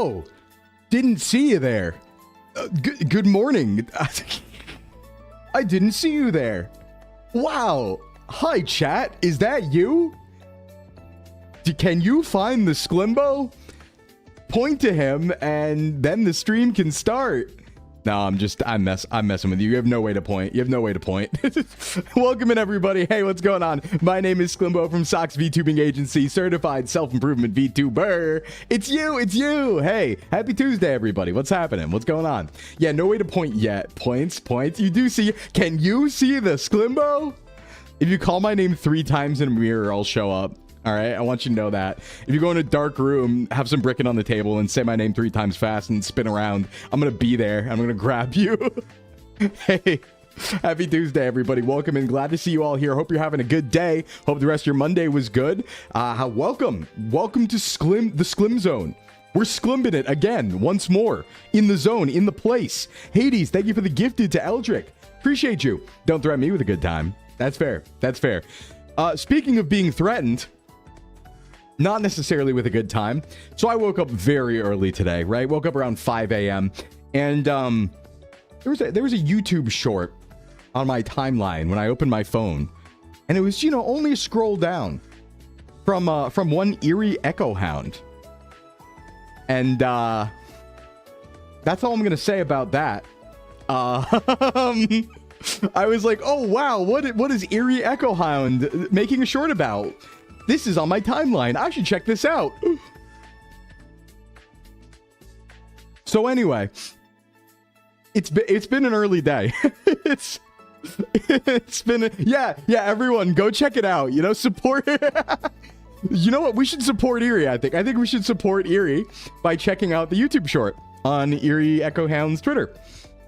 Oh, didn't see you there. Good morning. I didn't see you there. Wow. Hi, chat. Is that you? Can you find the Sclimbo? Point to him, and then the stream can start. No, I'm messing with you. You have no way to point. Welcome in, everybody. Hey, what's going on? My name is Sclimbo from Sock's VTubing Agency, certified self-improvement VTuber. It's you. Hey, happy Tuesday, everybody. What's happening? What's going on? Yeah, no way to point yet. Points. You do see. Can you see the Sclimbo? If you call my name 3 times in a mirror, I'll show up. All right, I want you to know that. If you go in a dark room, have some bricking on the table, and say my name 3 times fast and spin around, I'm going to be there. I'm going to grab you. Hey, happy Tuesday, everybody. Welcome and glad to see you all here. Hope you're having a good day. Hope the rest of your Monday was good. Welcome to the Sclim Zone. We're Sglimbing it again, once more. In the zone, in the place. Hades, thank you for the gifted to Eldrick. Appreciate you. Don't threaten me with a good time. That's fair. Speaking of being threatened... not necessarily with a good time. So I woke up very early today, right? Woke up around 5 a.m. And there was a YouTube short on my timeline when I opened my phone. And it was, only a scroll down from one eerie echo hound. And that's all I'm going to say about that. I was like, oh, wow, what is eerie echo hound making a short about? This is on my timeline. I should check this out. So anyway, it's been an early day. it's been everyone go check it out. Support. You know what? We should support Eerie. I think we should support Eerie by checking out the YouTube short on Eerie Echo Hound's Twitter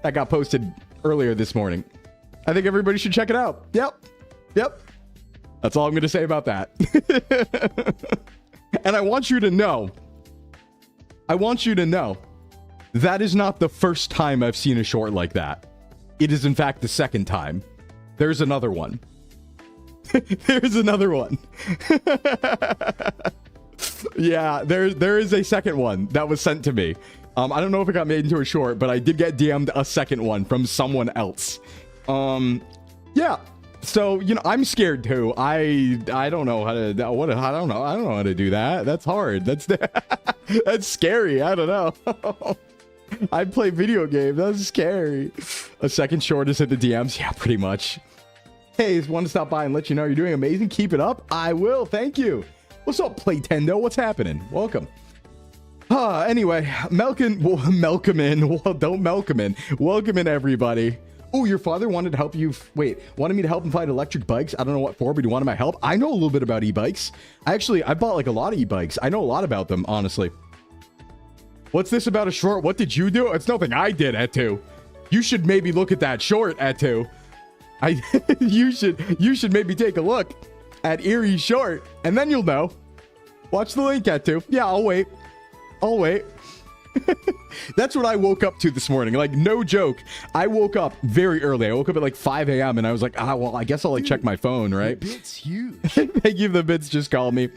that got posted earlier this morning. I think everybody should check it out. Yep. That's all I'm going to say about that. And I want you to know, that is not the first time I've seen a short like that. It is, in fact, the second time. There's another one. Yeah, there is a second one that was sent to me. I don't know if it got made into a short, but I did get DM'd a second one from someone else. Yeah. So, I'm scared too. I don't know how to, I don't know how to do that. That's hard. That's scary. I don't know. I play video games. That's scary. A second short is at the DMs. Yeah, pretty much. Hey, just want to stop by and let you know you're doing amazing. Keep it up. I will. Thank you. What's up, Playtendo? What's happening? Welcome. Anyway, Welcome in, everybody. Oh, your father wanted to help you. Wanted me to help him find electric bikes. I don't know what for, but he wanted my help. I know a little bit about e-bikes. I bought like a lot of e-bikes. I know a lot about them, honestly. What's this about a short? What did you do? It's nothing I did, Etu. You should maybe look at that short, Etu. You should maybe take a look at Eerie's short, and then you'll know. Watch the link, Etu. Yeah, I'll wait. That's what I woke up to this morning. Like, no joke. I woke up very early. I woke up at like 5 a.m. and I was like, well, I guess I'll like check my phone, right? It's huge. Thank you, the bits just called me.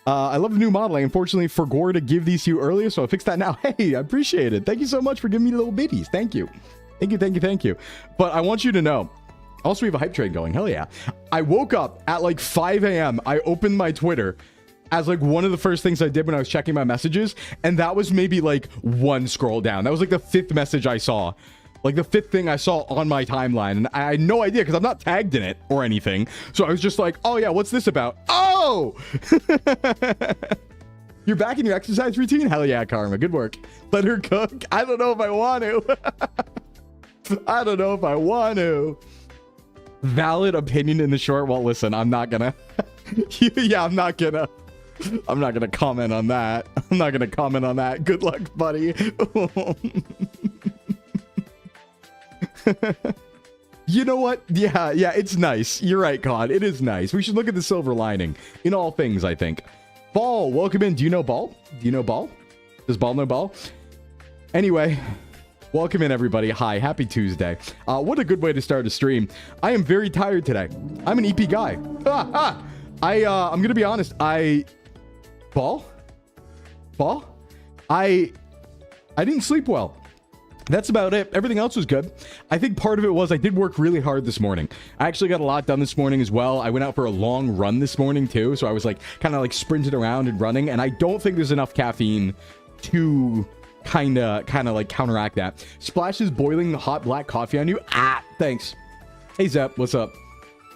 I love the new model. I unfortunately forgot to give these to you earlier, so I fixed that now. Hey, I appreciate it. Thank you so much for giving me little biddies. Thank you. But I want you to know, also we have a hype train going. Hell yeah. I woke up at like 5 a.m. I opened my Twitter as like one of the first things I did when I was checking my messages, and that was maybe like one scroll down. That was like the 5th message I saw, like the 5th thing I saw on my timeline, and I had no idea because I'm not tagged in it or anything. So I was just like, oh yeah, what's this about? Oh, you're back in your exercise routine? Hell yeah, Karma, good work. Let her cook. I don't know if I want to. Valid opinion in the short. Well, listen, I'm not gonna. Yeah, I'm not gonna comment on that. Good luck, buddy. You know what? Yeah, it's nice. You're right, Con. It is nice. We should look at the silver lining in all things, I think. Ball, welcome in. Do you know Ball? Does Ball know Ball? Anyway, welcome in, everybody. Hi, happy Tuesday. What a good way to start a stream. I am very tired today. I'm an EP guy. I'm gonna be honest. Ball? I I didn't sleep well. That's about it. Everything else was good. I think part of it was I did work really hard this morning. I actually got a lot done this morning as well. I went out for a long run this morning too. So I was like kind of like sprinting around and running. And I don't think there's enough caffeine to kind of like counteract that. Splashes boiling hot black coffee on you. Ah, thanks. Hey Zep, what's up?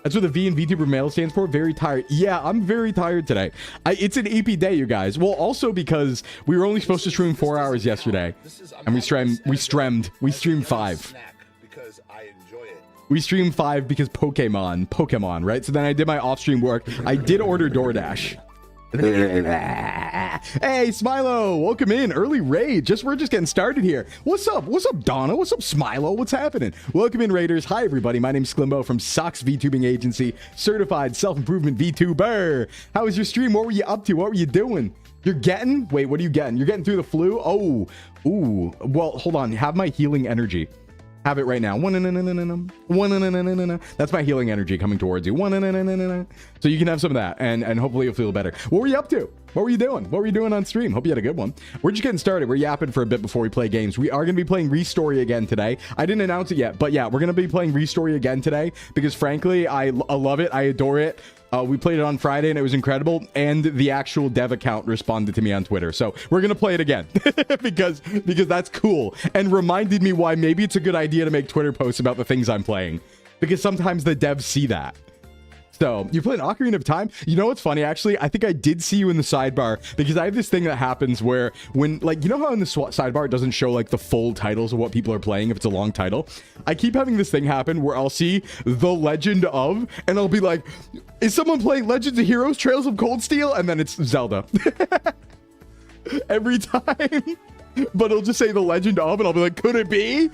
That's what the V in VTuber mail stands for. Very tired. Yeah, I'm very tired today. It's an EP day, you guys. Well, also because we were only supposed to stream 4 hours yesterday, and we streamed 5. We streamed 5 because Pokemon, right? So then I did my off-stream work. I did order DoorDash. Hey Smilo, welcome in. Early raid. We're just getting started here. What's up Donna? What's up Smilo? What's happening? Welcome in, raiders. Hi everybody, my name's Sclimbo from Sox VTubing Agency, certified self-improvement VTuber. How was your stream? What were you up to? What were you doing? Wait, what are you getting? You're getting through the flu? Oh, ooh, well, hold on. Have my healing energy. Have it right now. That's my healing energy coming towards you. So you can have some of that, and hopefully you'll feel better. What were you up to? What were you doing? What were you doing on stream? Hope you had a good one. We're just getting started. We're yapping for a bit before we play games. We are going to be playing ReStory again today. I didn't announce it yet, but yeah, we're going to be playing ReStory again today because frankly, I love it. I adore it. We played it on Friday and it was incredible, and the actual dev account responded to me on Twitter. So we're going to play it again because that's cool, and reminded me why maybe it's a good idea to make Twitter posts about the things I'm playing, because sometimes the devs see that. So you're playing Ocarina of Time? You know what's funny, actually? I think I did see you in the sidebar, because I have this thing that happens where when, like, you know how in the sidebar it doesn't show like the full titles of what people are playing if it's a long title? I keep having this thing happen where I'll see The Legend of, and I'll be like, is someone playing Legends of Heroes Trails of Cold Steel? And then it's Zelda. Every time. But it'll just say The Legend of, and I'll be like, could it be?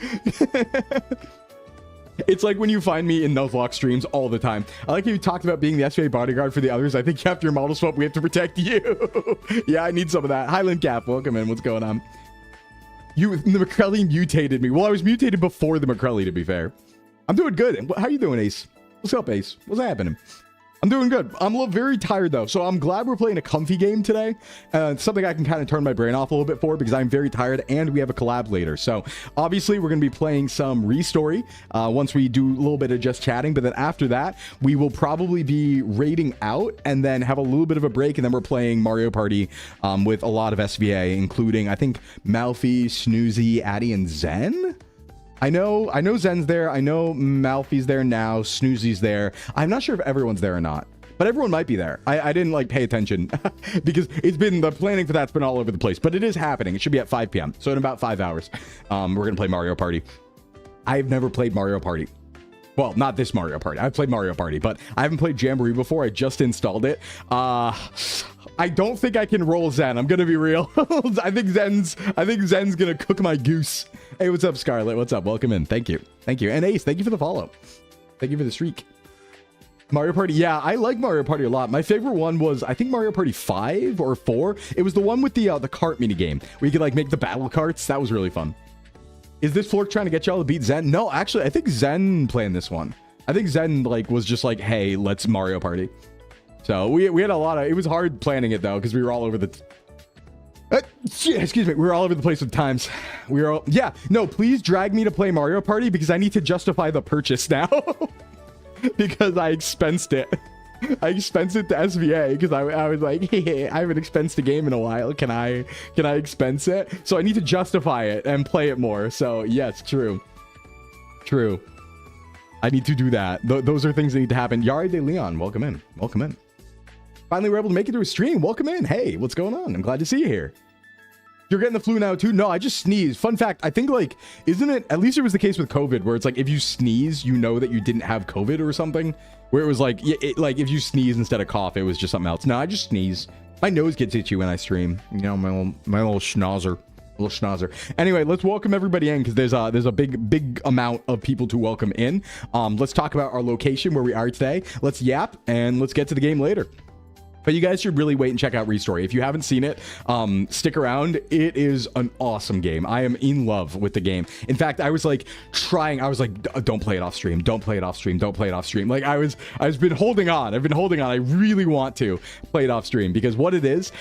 It's like when you find me in Nuzlocke streams all the time. I like how you talked about being the SVA bodyguard for the others. I think after your model swap, we have to protect you. Yeah, I need some of that. Highland Cap, welcome in. What's going on? The McCrelly mutated me. Well, I was mutated before the McCrelly, to be fair. I'm doing good. How you doing, Ace? What's up, Ace? What's happening? I'm doing good. I'm very tired though, so I'm glad we're playing a comfy game today. Something I can kind of turn my brain off a little bit for, because I'm very tired, and we have a collab later. So obviously we're going to be playing some ReStory once we do a little bit of just chatting, but then after that we will probably be raiding out and then have a little bit of a break, and then we're playing Mario Party with a lot of SVA, including I think Malfi, Snoozy, Addy, and Zen. I know Zen's there. I know Malfi's there now. Snoozy's there. I'm not sure if everyone's there or not, but everyone might be there. I didn't like pay attention because the planning for that's been all over the place, but it is happening. It should be at 5 p.m. So in about 5 hours, we're going to play Mario Party. I've never played Mario Party. Well, not this Mario Party. I've played Mario Party, but I haven't played Jamboree before. I just installed it. I don't think I can roll Zen. I'm gonna be real. I think Zen's gonna cook my goose. Hey, what's up, Scarlett? What's up? Welcome in. Thank you. And Ace, thank you for the follow. Thank you for the streak. Mario Party. Yeah, I like Mario Party a lot. My favorite one was, I think, Mario Party 5 or 4. It was the one with the cart mini game where you could like make the battle carts. That was really fun. Is this Flork trying to get y'all to beat Zen? No, actually, I think Zen playing this one. I think Zen was just like, hey, let's Mario Party. So we had a lot of, it was hard planning it though, because we were all over the excuse me, we were all over the place with times. We were all, yeah, no, please drag me to play Mario Party, because I need to justify the purchase now. Because I expensed it. I expensed it to SVA because I was like, hey, I haven't expensed a game in a while. Can I expense it? So I need to justify it and play it more. So yes, true. I need to do that. Those are things that need to happen. Yari de Leon, welcome in. Finally, we're able to make it through a stream. Welcome in. Hey, what's going on? I'm glad to see you here. You're getting the flu now too? No, I just sneezed. Fun fact, I think isn't it, at least it was the case with COVID, where it's like, if you sneeze, you know that you didn't have COVID or something, where it was like, if you sneeze instead of cough, it was just something else. No, I just sneeze. My nose gets itchy when I stream. You know, my little schnauzer. Anyway, let's welcome everybody in, because there's a big amount of people to welcome in. Let's talk about our location where we are today. Let's yap and let's get to the game later. But you guys should really wait and check out ReStory. If you haven't seen it, stick around. It is an awesome game. I am in love with the game. In fact, I was like trying. I was like, don't play it off stream. Don't play it off stream. Don't play it off stream. Like I've been holding on. I've been holding on. I really want to play it off stream because what it is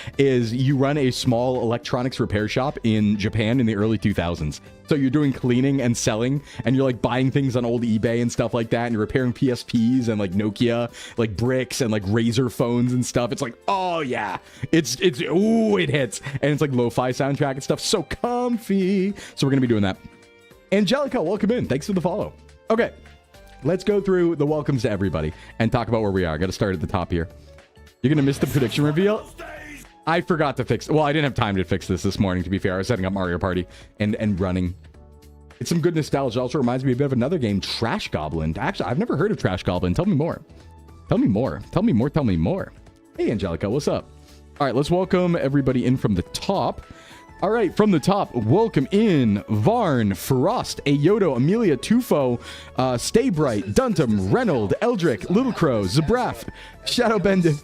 you run a small electronics repair shop in Japan in the early 2000s. So you're doing cleaning and selling, and you're like buying things on old eBay and stuff like that, and you're repairing PSPs and like Nokia, like bricks and like Razor phones and stuff. It's like, oh yeah, it's ooh, it hits, and it's like lo-fi soundtrack and stuff. So comfy. So we're gonna be doing that. Angelica, welcome in. Thanks for the follow. Okay, let's go through the welcomes to everybody and talk about where we are. Got to start at the top here. You're gonna miss the prediction reveal. I forgot to fix. Well, I didn't have time to fix this morning, to be fair. I was setting up Mario Party and running. It's some good nostalgia. Also reminds me a bit of another game, Trash Goblin. Actually, I've never heard of Trash Goblin. Tell me more. Tell me more. Tell me more. Tell me more. Hey, Angelica, what's up? All right, let's welcome everybody in from the top. All right, from the top, welcome in Varn, Frost, Ayoto, Amelia, Tufo, Stay Bright, Duntum, Reynold, Eldrick, Little Crow, Zabraf, Shadowbend,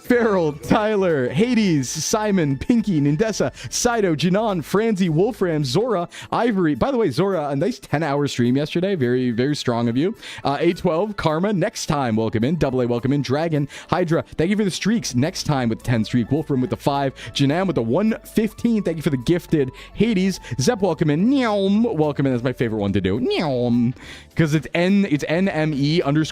Farrell, Tyler, Hades, Simon, Pinky, Nindessa, Sido, Janan, Franzi, Wolfram, Zora, Ivory. By the way, Zora, a nice 10-hour stream yesterday. Very, very strong of you. A12, Karma, next time, welcome in. Double A, welcome in. Dragon, Hydra, thank you for the streaks. Next time with 10 streak. Wolfram with the 5. Janam with the 115. Thank you for the gifted. Hades, Zep, welcome in. Nyom, welcome in. That's my favorite one to do. Nyom. Because it's NME_OW,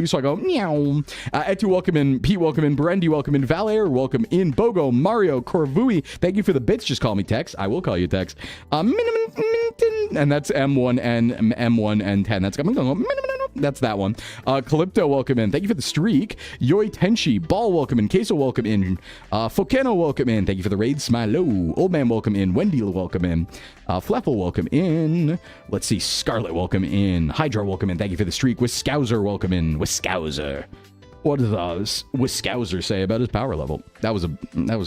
so I go, Nyom. Etu, welcome in. Pete, welcome in. Brendy, welcome in. Valair, welcome in. Bogo, Mario, Corvui, thank you for the bits. Just call me Tex. I will call you Tex. And that's M1N10. That's that one. Calypto, welcome in. Thank you for the streak. Yoi Tenshi, Ball, welcome in. Queso, welcome in. Fokeno, welcome in. Thank you for the raid. Smilo, Old Man, welcome in. Wendy, welcome in. Fleffel, welcome in. Let's see. Scarlet, welcome in. Hydra, welcome in. Thank you for the streak. Wiscouser, welcome in. Wiscouser. What does Wiscouser say about his power level? That was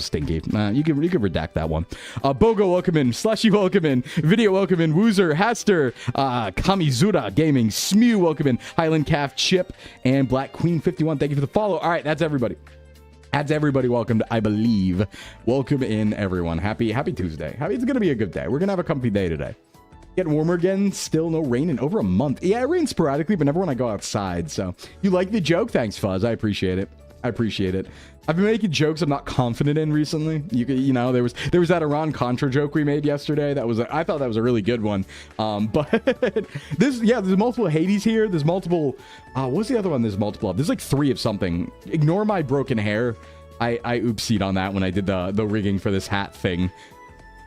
stinky. You can redact that one. Bogo, welcome in. Slushy, welcome in. Video, welcome in. Woozer, Haster, Kamizura Gaming, Smew, welcome in. Highland Calf, Chip, and Black Queen 51. Thank you for the follow. All right, that's everybody. That's everybody welcomed, I believe. Welcome in, everyone. Happy Tuesday. It's gonna be a good day. We're gonna have a comfy day today. Getting warmer again. Still no rain in over a month. Yeah, it rains sporadically, but never when I go outside. So you like the joke? Thanks, Fuzz. I appreciate it. I've been making jokes I'm not confident in recently. You know, there was that Iran Contra joke we made yesterday. I thought that was a really good one. But there's multiple Hades here. There's multiple. What's the other one? There's multiple. There's like 3 of something. Ignore my broken hair. I oopsied on that when I did the rigging for this hat thing.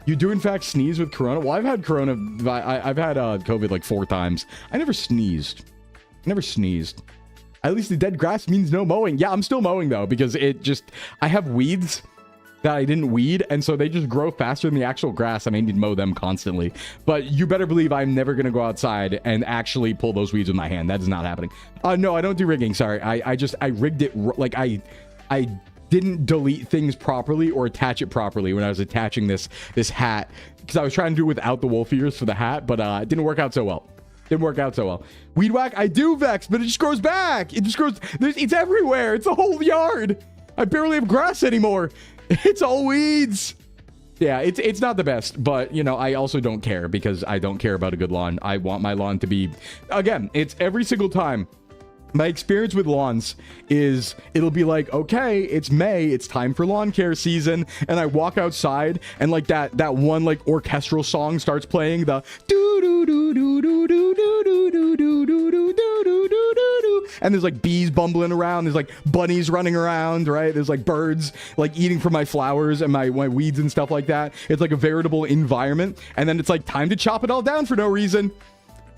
You do, in fact, sneeze with corona? Well, I've had corona. I've had COVID like 4 times. I never sneezed. At least the dead grass means no mowing. Yeah, I'm still mowing, though, because I have weeds that I didn't weed, and so they just grow faster than the actual grass, and I need to mow them constantly. But you better believe I'm never going to go outside and actually pull those weeds with my hand. That is not happening. No, I don't do rigging. Sorry. I rigged it. Like, I didn't delete things properly or attach it properly when I was attaching this hat, because I was trying to do it without the wolf ears for the hat, but it didn't work out so well. Weed whack, I do, Vex, but it just grows back. It just grows. It's everywhere. It's a whole yard. I barely have grass anymore. It's all weeds. Yeah, it's not the best, but, you know, I also don't care, because I don't care about a good lawn. I want my lawn to be, again, it's every single time. My experience with lawns is it'll be like, okay, it's May, it's time for lawn care season, and I walk outside and like that one like orchestral song starts playing, the do do do do do do do do do do do do do do, and there's like bees bumbling around, there's like bunnies running around, right? There's like birds like eating from my flowers and my weeds and stuff like that. It's like a veritable environment, and then it's like time to chop it all down for no reason.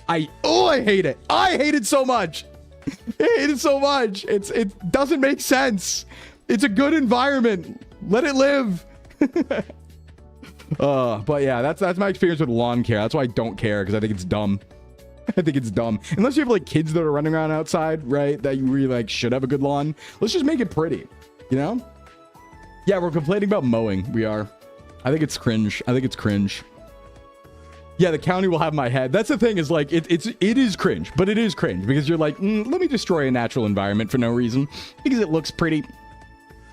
I hate it. I hate it so much. I hate it so much. It doesn't make sense. It's a good environment. Let it live. But yeah, that's my experience with lawn care. That's why I don't care, because I think it's dumb. Unless you have like kids that are running around outside, right? That you really like should have a good lawn. Let's just make it pretty, you know? Yeah, we're complaining about mowing. We are. I think it's cringe. Yeah, the county will have my head. That's the thing, is like it is cringe, but it is cringe because you're like, let me destroy a natural environment for no reason because it looks pretty.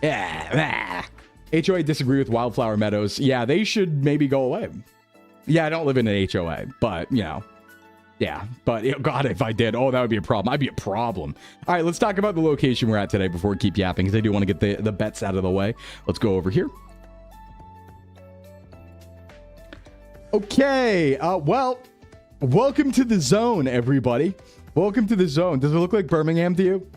Yeah. HOA disagree with Wildflower Meadows. Yeah, they should maybe go away. Yeah, I don't live in an HOA, but, you know. Yeah, but, God, if I did, oh, that would be a problem. I'd be a problem. All right, let's talk about the location we're at today before we keep yapping, because I do want to get the bets out of the way. Let's go over here. Okay, well, welcome to the zone, everybody. Welcome to the zone. Does it look like Birmingham to you?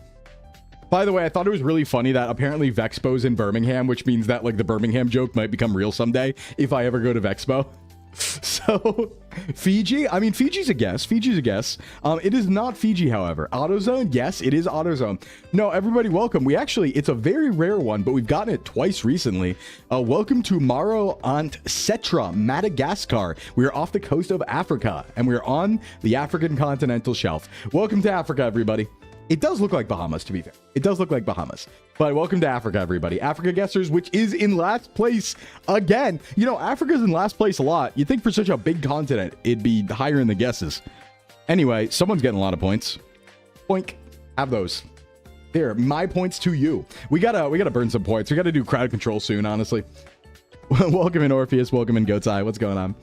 By the way, I thought it was really funny that apparently Vexpo's in Birmingham, which means that like the Birmingham joke might become real someday if I ever go to Vexpo. So, Fiji? I mean, Fiji's a guess. Fiji's a guess. It is not Fiji, however. AutoZone? Yes, it is AutoZone. No, everybody, welcome. It's a very rare one, but we've gotten it twice recently. Welcome to Maro Ant Setra, Madagascar. We are off the coast of Africa, and we are on the African continental shelf. Welcome to Africa, everybody. It does look like Bahamas, to be fair. It does look like Bahamas. But welcome to Africa, everybody. Africa Guessers, which is in last place again. You know, Africa's in last place a lot. You'd think for such a big continent, it'd be higher in the guesses. Anyway, someone's getting a lot of points. Boink. Have those. There, my points to you. We gotta burn some points. We gotta do crowd control soon, honestly. Welcome in, Orpheus. Welcome in, Goat's Eye. What's going on?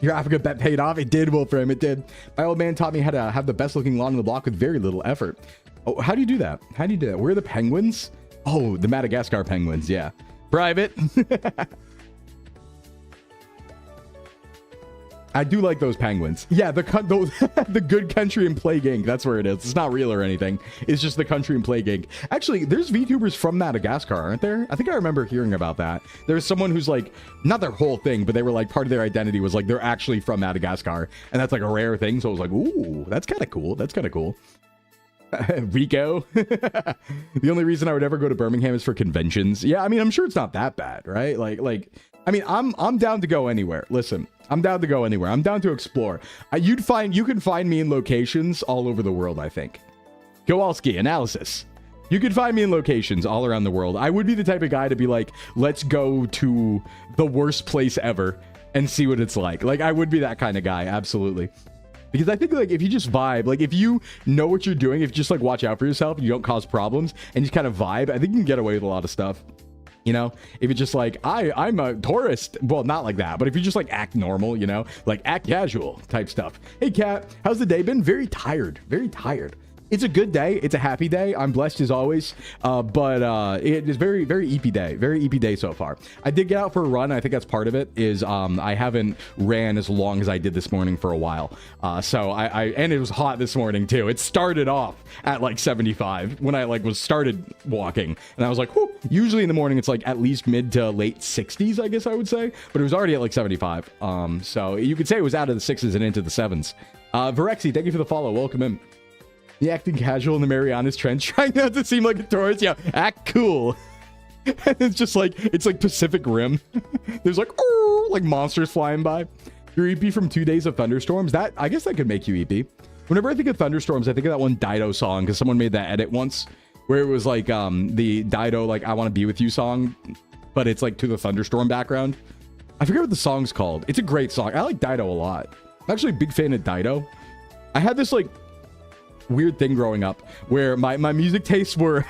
Your Africa bet paid off. It did, Wolfram. It did. My old man taught me how to have the best looking lawn in the block with very little effort. Oh, how do you do that? How do you do that? Where are the penguins? Oh, the Madagascar penguins. Yeah. Private. I do like those penguins. Yeah, the Good Country and Plague Inc. That's where it is. It's not real or anything. It's just the Country and Plague Inc. Actually, there's VTubers from Madagascar, aren't there? I think I remember hearing about that. There's someone who's like, not their whole thing, but they were like, part of their identity was like, they're actually from Madagascar. And that's like a rare thing. So I was like, ooh, that's kind of cool. That's kind of cool. Rico. The only reason I would ever go to Birmingham is for conventions. Yeah, I mean, I'm sure it's not that bad, right? Like, I mean, I'm down to go anywhere. Listen, I'm down to go anywhere. I'm down to explore. You can find me in locations all over the world, I think. Kowalski, analysis. You could find me in locations all around the world. I would be the type of guy to be like, let's go to the worst place ever and see what it's like. Like, I would be that kind of guy, absolutely. Because I think, like, if you just vibe, like, if you know what you're doing, if you just, like, watch out for yourself, you don't cause problems, and you kind of vibe, I think you can get away with a lot of stuff. You know, if it's just like, I'm a tourist. Well, not like that, but if you just like act normal, you know, like act casual type stuff. Hey, Kat, how's the day been? Very tired. Very tired. It's a good day. It's a happy day. I'm blessed as always. But it is very, very EP day. Very EP day so far. I did get out for a run. I think that's part of it is I haven't ran as long as I did this morning for a while. So and it was hot this morning too. It started off at like 75 when I like was started walking. And I was like, whew. Usually in the morning, it's like at least mid to late 60s, I guess I would say. But it was already at like 75. So you could say it was out of the 6s and into the 7s. Varexi, thank you for the follow. Welcome in. The acting casual in the Marianas Trench, trying not to seem like a tourist. Yeah, act cool. And it's just like, it's like Pacific Rim. There's like, oh, like monsters flying by. Your EP from 2 days of thunderstorms. That, I guess that could make you EP. Whenever I think of thunderstorms, I think of that one Dido song, because someone made that edit once, where it was like the Dido, like, I Want to Be With You song, but it's like to the thunderstorm background. I forget what the song's called. It's a great song. I like Dido a lot. I'm actually a big fan of Dido. I had this like weird thing growing up where my music tastes were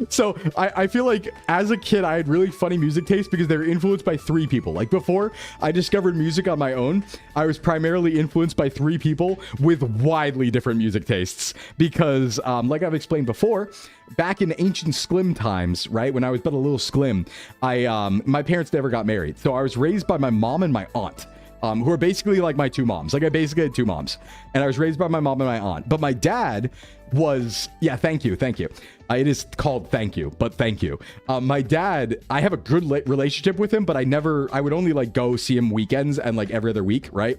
so I feel like as a kid I had really funny music tastes because they were influenced by 3 people. Like before I discovered music on my own, I was primarily influenced by 3 people with widely different music tastes because like I've explained before, back in ancient Sclim times, right, when I was but a little Sclim, my parents never got married, so I was raised by my mom and my aunt, who are basically like my 2 moms. Like I basically had 2 moms, and I was raised by my mom and my aunt. But my dad was, yeah, thank you. It is called thank you, but thank you. My dad, I have a good relationship with him, but I would only like go see him weekends and like every other week, right?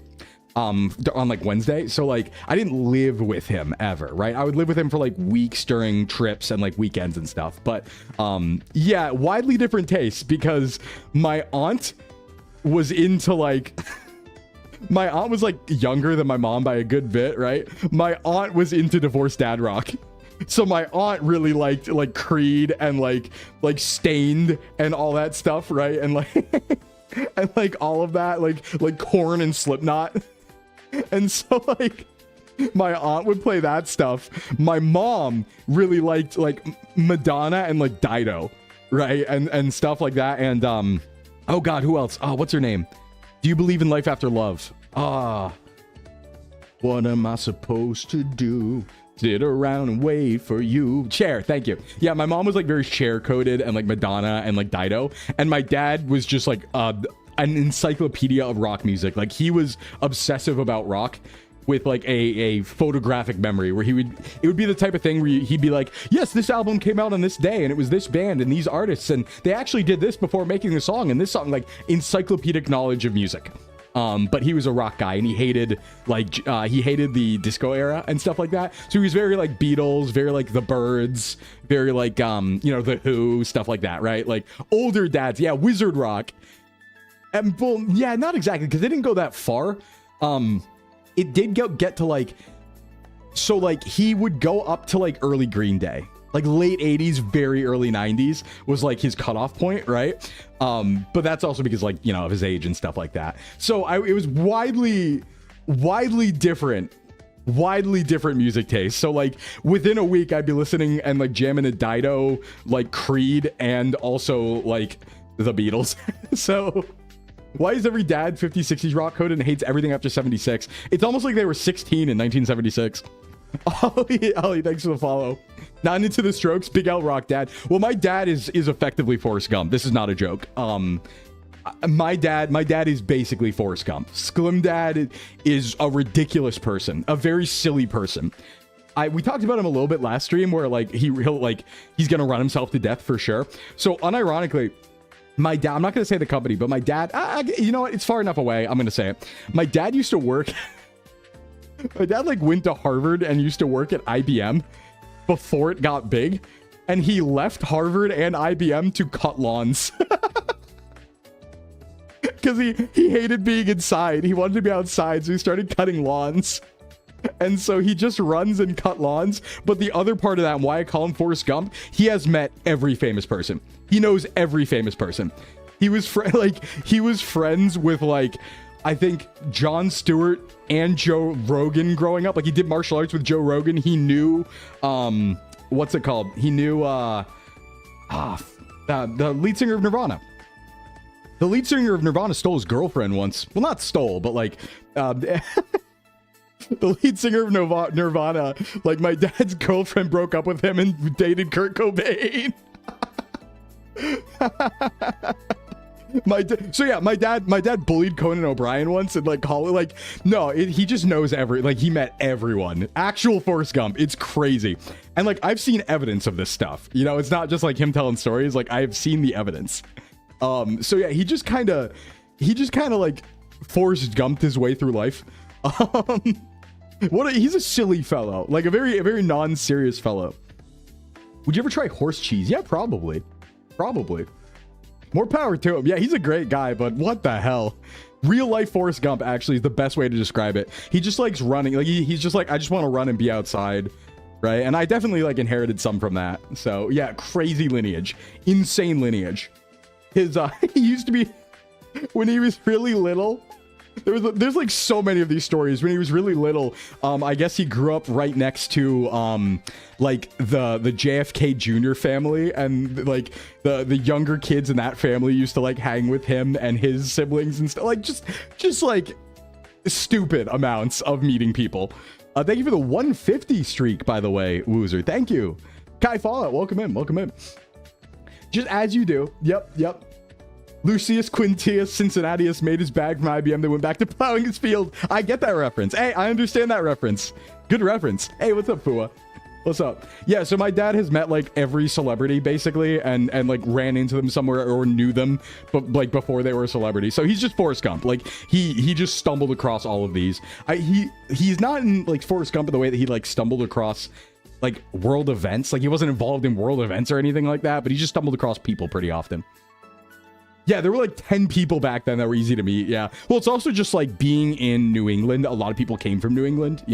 On like Wednesday. So like I didn't live with him ever, right? I would live with him for like weeks during trips and like weekends and stuff. But yeah, widely different tastes because my aunt was into like my aunt was like younger than my mom by a good bit, right? My aunt was into divorced dad rock. So my aunt really liked like Creed and like Stained and all that stuff, right? And like and like all of that, like Korn and Slipknot. And so like My aunt would play that stuff. My mom really liked like Madonna and like Dido, right? And stuff like that. And oh god, who else? Oh, what's her name? Do you believe in life after love? What am I supposed to do? Sit around and wait for you. Cher, thank you. Yeah, my mom was like very Cher coded and like Madonna and like Dido. And my dad was just like an encyclopedia of rock music. Like he was obsessive about rock with like a photographic memory where it would be the type of thing where he'd be like, yes, this album came out on this day and it was this band and these artists and they actually did this before making the song and this song, like encyclopedic knowledge of music. But he was a rock guy and he hated the disco era and stuff like that. So he was very like Beatles, very like the Byrds, very like, the Who, stuff like that, right? Like older dads. Yeah. Wizard rock. And well, yeah, not exactly. Cause they didn't go that far. It did get to like, so like he would go up to like early Green Day, like late 80s, very early 90s was like his cutoff point, right? But that's also because like, of his age and stuff like that. So it was widely different music taste. So like within a week I'd be listening and like jamming a Dido, like Creed, and also like the Beatles. So why is every dad 50s, 60s rock coded and hates everything after 76? It's almost like they were 16 in 1976. Ollie, thanks for the follow. Not into the Strokes, Big L rock dad. Well, my dad is effectively Forrest Gump. This is not a joke. My dad is basically Forrest Gump. Sclim dad is a ridiculous person, a very silly person. We talked about him a little bit last stream where like he's gonna run himself to death for sure. So unironically, my dad, I'm not going to say the company, but my dad, you know what? It's far enough away. I'm going to say it. My dad used to work. My dad like went to Harvard and used to work at IBM before it got big. And he left Harvard and IBM to cut lawns. Because he hated being inside. He wanted to be outside. So he started cutting lawns. And so he just runs and cut lawns. But the other part of that, and why I call him Forrest Gump, he has met every famous person. He knows every famous person. He was friends with like, I think Jon Stewart and Joe Rogan growing up. Like he did martial arts with Joe Rogan. He knew, what's it called? He knew, the lead singer of Nirvana. The lead singer of Nirvana stole his girlfriend once. Well, not stole, but like, the lead singer of Nirvana, like my dad's girlfriend broke up with him and dated Kurt Cobain. My dad bullied Conan O'Brien once and like call it like, no, he just knows he met everyone. Actual Forrest Gump. It's crazy. And like, I've seen evidence of this stuff, it's not just like him telling stories. Like I've seen the evidence. So yeah, he just kind of like Forrest Gumped his way through life. He's a silly fellow, like a very non-serious fellow. Would you ever try horse cheese? Yeah, probably. More power to him. Yeah, he's a great guy, but what the hell? Real life Forrest Gump actually is the best way to describe it. He just likes running. Like he's just like, I just want to run and be outside, right? And I definitely like inherited some from that. So yeah, crazy lineage, insane lineage. His he used to be, when he was really little, there's like so many of these stories. When he was really little, I guess he grew up right next to like the JFK Jr. family, and like the younger kids in that family used to like hang with him and his siblings and stuff. Like just like stupid amounts of meeting people. Thank you for the 150 streak, by the way, Woozer. Thank you. Kai Fallout, welcome in. Just as you do. Yep. Lucius Quintius Cincinnatius made his bag from IBM. They went back to plowing his field. I get that reference. Hey, I understand that reference. Good reference. Hey, what's up, Fua? What's up? Yeah, so my dad has met like every celebrity basically, and like ran into them somewhere or knew them, but like before they were a celebrity. So he's just Forrest Gump. Like he just stumbled across all of these. He's not in like Forrest Gump in the way that he like stumbled across like world events. Like he wasn't involved in world events or anything like that, but he just stumbled across people pretty often. Yeah, there were like 10 people back then that were easy to meet. Yeah. Well, it's also just like being in New England. A lot of people came from New England,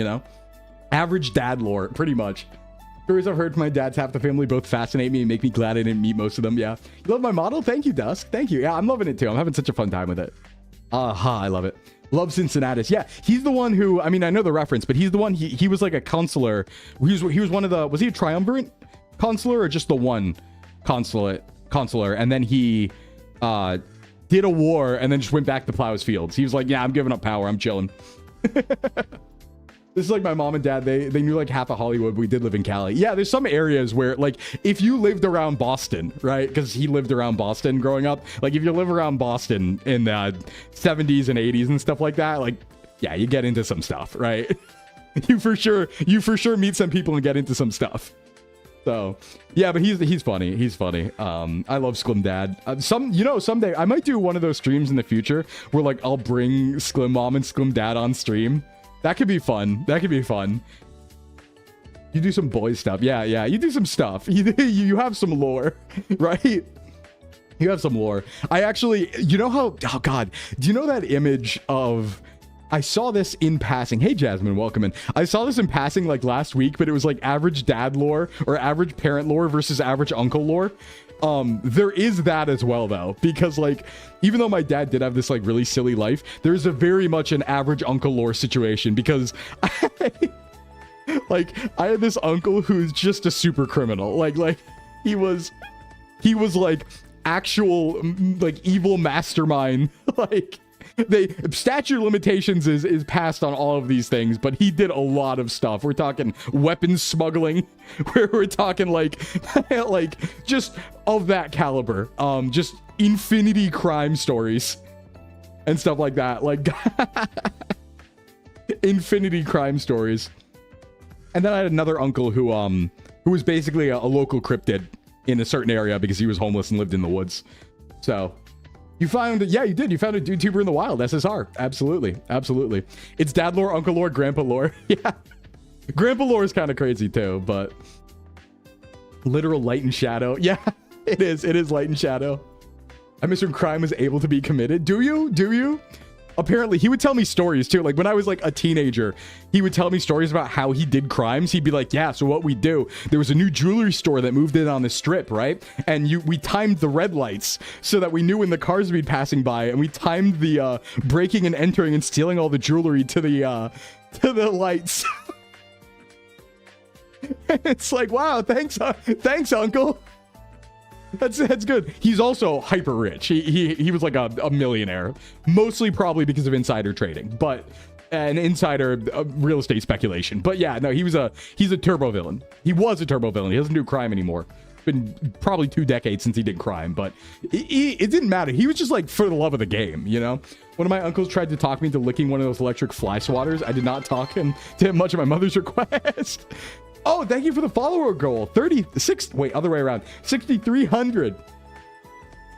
Average dad lore, pretty much. Stories I've heard from my dad's half the family both fascinate me and make me glad I didn't meet most of them. Yeah. You love my model? Thank you, Dusk. Thank you. Yeah, I'm loving it too. I'm having such a fun time with it. Aha, I love it. Love Cincinnatus. Yeah, he's the one who, I mean, I know the reference, but he's the one, he was like a consular. He was one of the, was he a triumvirate consular or just the one consular? And then he did a war and then just went back to plow his fields. He was like, yeah, I'm giving up power. I'm chilling. This is like my mom and dad. They knew like half of Hollywood. We did live in Cali. Yeah, there's some areas where like if you lived around Boston, right? Because he lived around Boston growing up. Like if you live around Boston in the 70s and 80s and stuff like that, like yeah, you get into some stuff, right? you for sure meet some people and get into some stuff. So yeah, but he's funny. He's funny. I love Sclim Dad. Someday I might do one of those streams in the future where like I'll bring Sclim Mom and Sclim Dad on stream. That could be fun. That could be fun. You do some boy stuff. Yeah. You do some stuff. You have some lore, right? You have some lore. I actually, you know how, oh God, do you know that image of, I saw this in passing. Hey, Jasmine, welcome in. I saw this in passing like last week, but it was like average dad lore or average parent lore versus average uncle lore. There is that as well though, because like even though my dad did have this like really silly life, there's a very much an average uncle lore situation because I had this uncle who's just a super criminal. Like he was like actual like evil mastermind. Like statute of limitations is passed on all of these things, but he did a lot of stuff. We're talking weapons smuggling, we're talking like just of that caliber, just infinity crime stories and stuff like that, like infinity crime stories. And then I had another uncle who was basically a local cryptid in a certain area because he was homeless and lived in the woods. So you found, yeah, you did. You found a VTuber in the wild, SSR. Absolutely. Absolutely. It's dad lore, uncle lore, grandpa lore. Yeah. Grandpa lore is kind of crazy too, but literal light and shadow. Yeah, it is. It is light and shadow. I miss when crime was able to be committed. Do you? Apparently, he would tell me stories too. Like when I was like a teenager, he would tell me stories about how he did crimes. He'd be like, yeah, so what we do, there was a new jewelry store that moved in on the strip, right? And we timed the red lights so that we knew when the cars would be passing by, and we timed the breaking and entering and stealing all the jewelry to the lights. It's like, wow, thanks uncle. That's good. He's also hyper rich. He was like a millionaire, mostly probably because of insider trading, but an insider real estate speculation. But yeah, no, he's a turbo villain. He was a turbo villain. He doesn't do crime anymore. It's been probably 2 decades since he did crime, but it didn't matter. He was just like for the love of the game, you know? One of my uncles tried to talk me into licking one of those electric fly swatters. I did not talk him to much of my mother's request. Oh, thank you for the follower goal. 36. Wait, other way around. 6,300.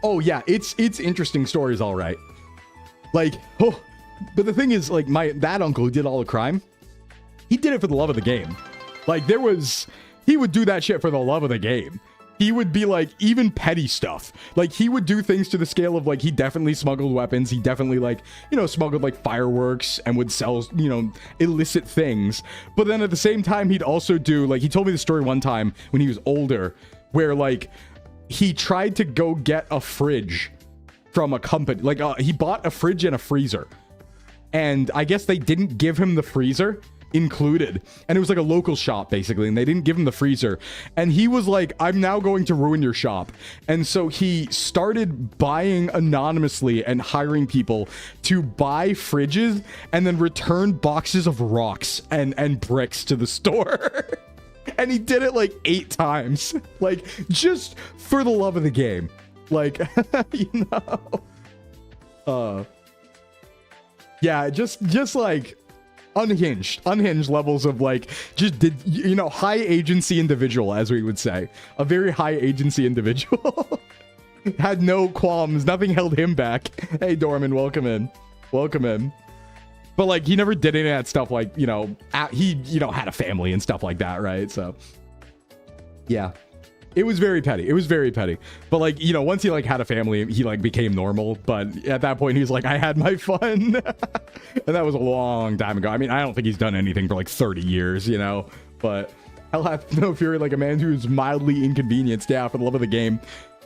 Oh yeah, it's interesting stories, all right. Like, oh, but the thing is, like that uncle who did all the crime, he did it for the love of the game. Like he would do that shit for the love of the game. He would be like even petty stuff. Like he would do things to the scale of like he definitely smuggled weapons. He definitely like, you know, smuggled like fireworks and would sell, you know, illicit things. But then at the same time, he'd also do like, he told me the story one time when he was older where like he tried to go get a fridge from a company. Like he bought a fridge and a freezer. And I guess they didn't give him the freezer included, and it was like a local shop basically, and they didn't give him the freezer, and he was like, I'm now going to ruin your shop. And so he started buying anonymously and hiring people to buy fridges and then return boxes of rocks and bricks to the store. And he did it like 8 times, like just for the love of the game, like you know. Yeah, just like unhinged levels of like you know, high agency individual, as we would say. A very high agency individual. Had no qualms, nothing held him back. Hey Dorman, welcome in. But like he never did any of that stuff, like, you know, he, you know, had a family and stuff like that, right? So yeah, it was very petty. But like, you know, once he like had a family, he like became normal. But at that point, he's like, I had my fun. And that was a long time ago. I mean, I don't think he's done anything for like 30 years, you know, but I'll have no fury like a man who's mildly inconvenienced, yeah, for the love of the game.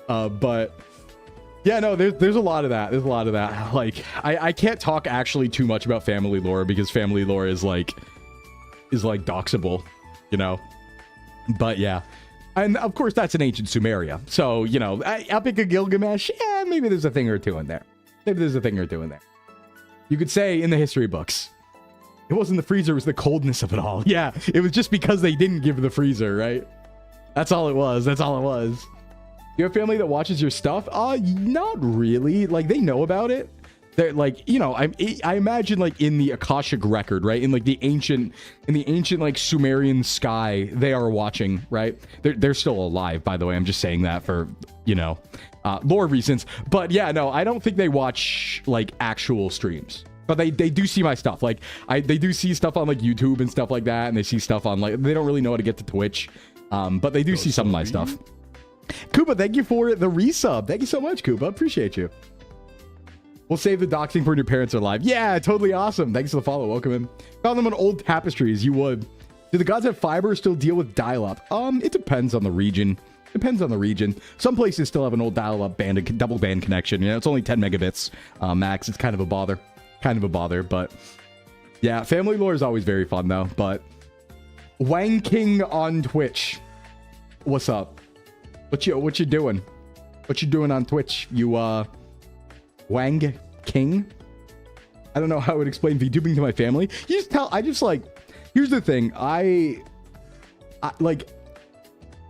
But Yeah, no, there's a lot of that. There's a lot of that. Like, I can't talk actually too much about family lore because family lore is like doxable, you know? But yeah. And of course that's in ancient Sumeria. So, you know, Epic of Gilgamesh, yeah, maybe there's a thing or two in there. Maybe there's a thing or two in there. You could say in the history books. It wasn't the freezer, it was the coldness of it all. Yeah, it was just because they didn't give the freezer, right? That's all it was. That's all it was. You have family that watches your stuff? Not really. Like, they know about it. They're like, you know, I imagine like in the Akashic record, right? In like the ancient like Sumerian sky, they are watching, right? They're still alive, by the way. I'm just saying that for, you know, lore reasons. But yeah, no, I don't think they watch like actual streams. But they do see my stuff. Like, they do see stuff on like YouTube and stuff like that. And they see stuff on like, they don't really know how to get to Twitch. But they do see some of my stuff. Koopa, thank you for the resub. Thank you so much, Koopa. Appreciate you. We'll save the doxing for when your parents are alive. Yeah, totally awesome. Thanks for the follow. Welcome in. Found them on old tapestries. You would. Do the gods have fiber or still deal with dial-up? It depends on the region. Depends on the region. Some places still have an old dial-up band, double band connection. You know, it's only 10 megabits max. It's kind of a bother. Kind of a bother, but yeah, family lore is always very fun though. But Wang King on Twitch. What's up? What you doing? What you doing on Twitch? You Wang King? I don't know how I would explain VTubing to my family. You just tell. I just like. Here's the thing. I like.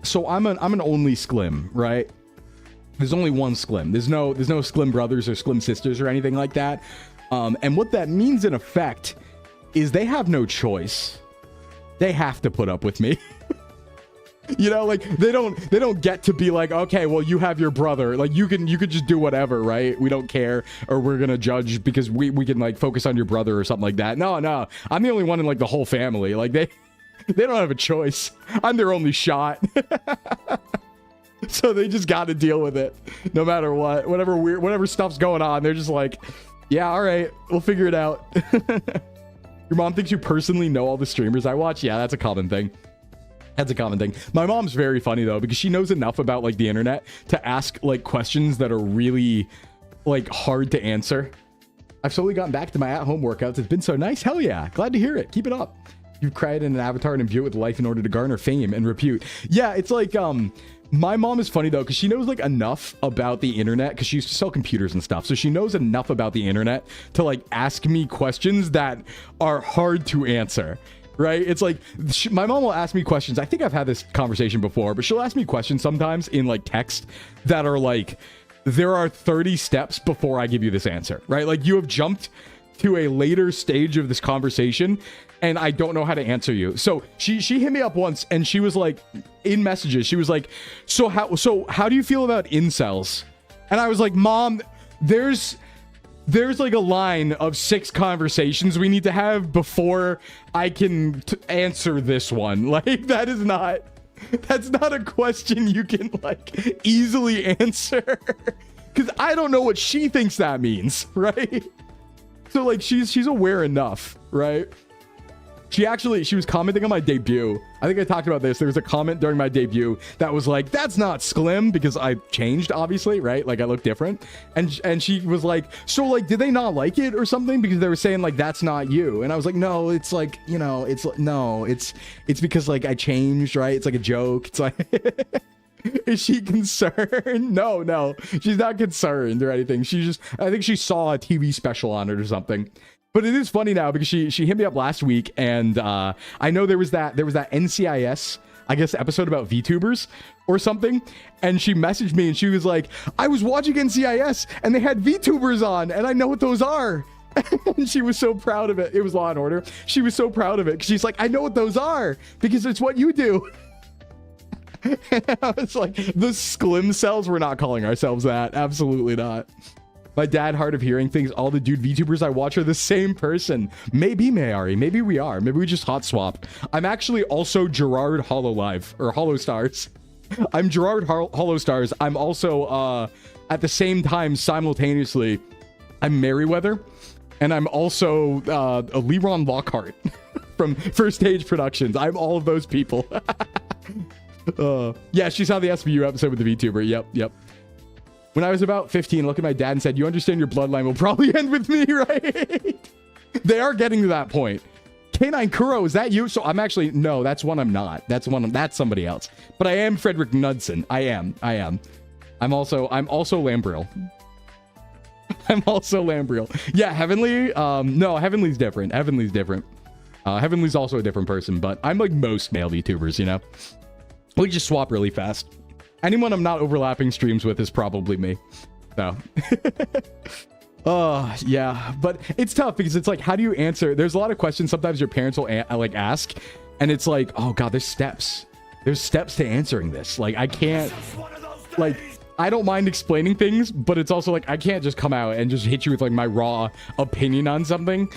So I'm an only Sclim, right? There's only one Sclim. There's no Sclim brothers or Sclim sisters or anything like that. And what that means in effect is they have no choice. They have to put up with me. You know, like they don't get to be like, okay, well, you have your brother, like you could just do whatever, right? We don't care, or we're gonna judge because we can like focus on your brother or something like that. No, I'm the only one in like the whole family. Like they don't have a choice. I'm their only shot. So they just got to deal with it no matter what. Whatever stuff's going on, they're just like, yeah, all right, we'll figure it out. Your mom thinks you personally know all the streamers I watch? Yeah, that's a common thing. That's a common thing. My mom's very funny though, because she knows enough about like the internet to ask like questions that are really like hard to answer. I've slowly gotten back to my at-home workouts. It's been so nice. Hell yeah. Glad to hear it. Keep it up. You've created an avatar and imbue it with life in order to garner fame and repute. Yeah, it's like, my mom is funny though, because she knows like enough about the internet, because she used to sell computers and stuff. So she knows enough about the internet to like ask me questions that are hard to answer. Right? It's like my mom will ask me questions. I think I've had this conversation before, but she'll ask me questions sometimes in like text that are like, there are 30 steps before I give you this answer, right? Like you have jumped to a later stage of this conversation and I don't know how to answer you. So she hit me up once and she was like, in messages, she was like, so how do you feel about incels? And I was like, Mom, there's like a line of 6 conversations we need to have before I can answer this one. Like that's not a question you can like easily answer, because I don't know what she thinks that means, right? So like she's aware enough, right? She was commenting on my debut. I think I talked about this. There was a comment during my debut that was like, that's not Sclim, because I changed, obviously, right? Like I look different. And she was like, so like, did they not like it or something? Because they were saying like, that's not you. And I was like, no, it's like, you know, it's because like I changed, right? It's like a joke. It's like, is she concerned? No, she's not concerned or anything. I think she saw a TV special on it or something. But it is funny now because she hit me up last week, and I know there was that NCIS, I guess, episode about VTubers or something, and she messaged me and she was like, I was watching NCIS and they had VTubers on and I know what those are. And she was so proud of it. It was Law and Order. She was so proud of it because she's like, I know what those are because it's what you do. And I was like, the Sclim cells, we're not calling ourselves that. Absolutely not. My dad, hard of hearing, thinks all the dude VTubers I watch are the same person. Maybe, Mayari. Maybe we are. Maybe we just hot swap. I'm actually also Gerard Hololive, or Holostars. I'm Gerard Holostars. I'm also, at the same time, simultaneously, I'm Merryweather. And I'm also a Leron Lockhart from First Stage Productions. I'm all of those people. Yeah, she saw the SVU episode with the VTuber. Yep. When I was about 15, looked at my dad and said, you understand your bloodline will probably end with me, right? They are getting to that point. K9 Kuro, is that you? So I'm actually, no, that's one I'm not. That's somebody else. But I am Frederick Knudsen. I am. I'm also Lambriel. I'm also Lambriel. Yeah, Heavenly, no, Heavenly's different. Heavenly's also a different person, but I'm like most male VTubers, you know? We just swap really fast. Anyone I'm not overlapping streams with is probably me. So. Oh, yeah. But it's tough because it's like, how do you answer? There's a lot of questions sometimes your parents will like ask. And it's like, oh God, there's steps. There's steps to answering this. Like, I can't, like, I don't mind explaining things, but it's also like, I can't just come out and just hit you with like my raw opinion on something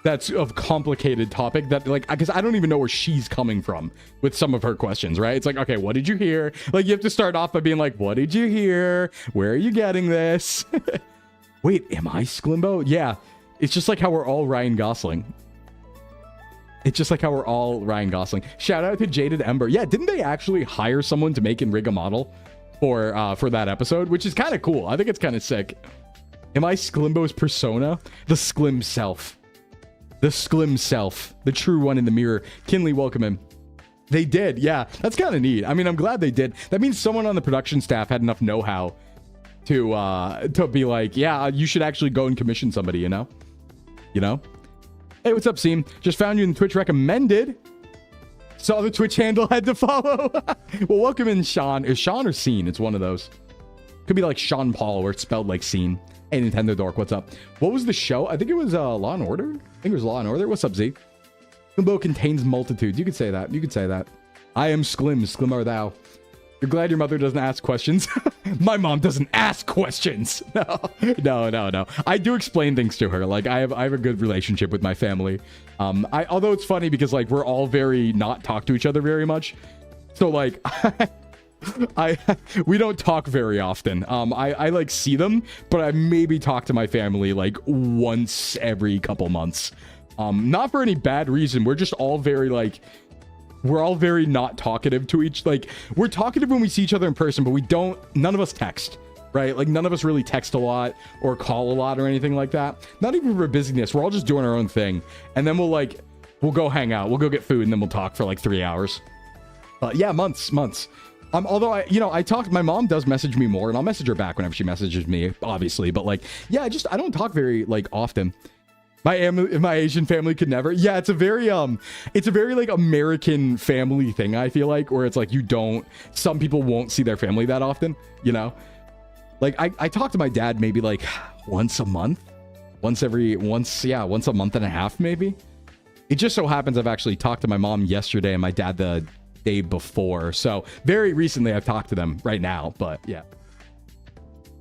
that's a complicated topic that like, because I don't even know where she's coming from with some of her questions, right? It's like, okay, what did you hear? Like, you have to start off by being like, what did you hear? Where are you getting this? Wait, am I Sclimbo? Yeah, it's just like how we're all Ryan Gosling. It's just like how we're all Ryan Gosling. Shout out to Jaded Ember. Yeah, didn't they actually hire someone to make and rig a model for that episode? Which is kind of cool. I think it's kind of sick. Am I Sclimbo's persona? The Sclim self. The Sclim self. The true one in the mirror. Kinley, welcome him. They did, yeah. That's kind of neat. I mean, I'm glad they did. That means someone on the production staff had enough know-how to be like, yeah, you should actually go and commission somebody, you know? Hey, what's up, Seam? Just found you in Twitch recommended. Saw the Twitch handle, had to follow. Well, welcome in, Sean. Is Sean or Scene? It's one of those. Could be like Sean Paul, where it's spelled like Scene. Hey, Nintendo Dork, what's up? What was the show? I think it was Law and Order. I think it was Law and Order. What's up, Z? Sclimbo contains multitudes. You could say that. You could say that. I am Sclim. Sclim are thou. You're glad your mother doesn't ask questions? My mom doesn't ask questions. No. I do explain things to her. Like, I have a good relationship with my family. Although it's funny because, like, we're all very not talk to each other very much. So, like, we don't talk very often. I like see them, but I maybe talk to my family like once every couple months. Not for any bad reason. We're just all very like, we're all very not talkative to each, like, we're talkative when we see each other in person, but none of us text, right? Like, none of us really text a lot or call a lot or anything like that. Not even for busyness. We're all just doing our own thing. And then we'll go hang out. We'll go get food and then we'll talk for like 3 hours. Yeah, months. Although my mom does message me more and I'll message her back whenever she messages me, obviously. But like, yeah, I don't talk very like often. My Asian family could never. Yeah, it's a very like American family thing, I feel like, where it's like some people won't see their family that often, you know? Like I talk to my dad maybe like once a month, once a month and a half, maybe. It just so happens I've actually talked to my mom yesterday and my dad the day before. So very recently I've talked to them right now, but yeah.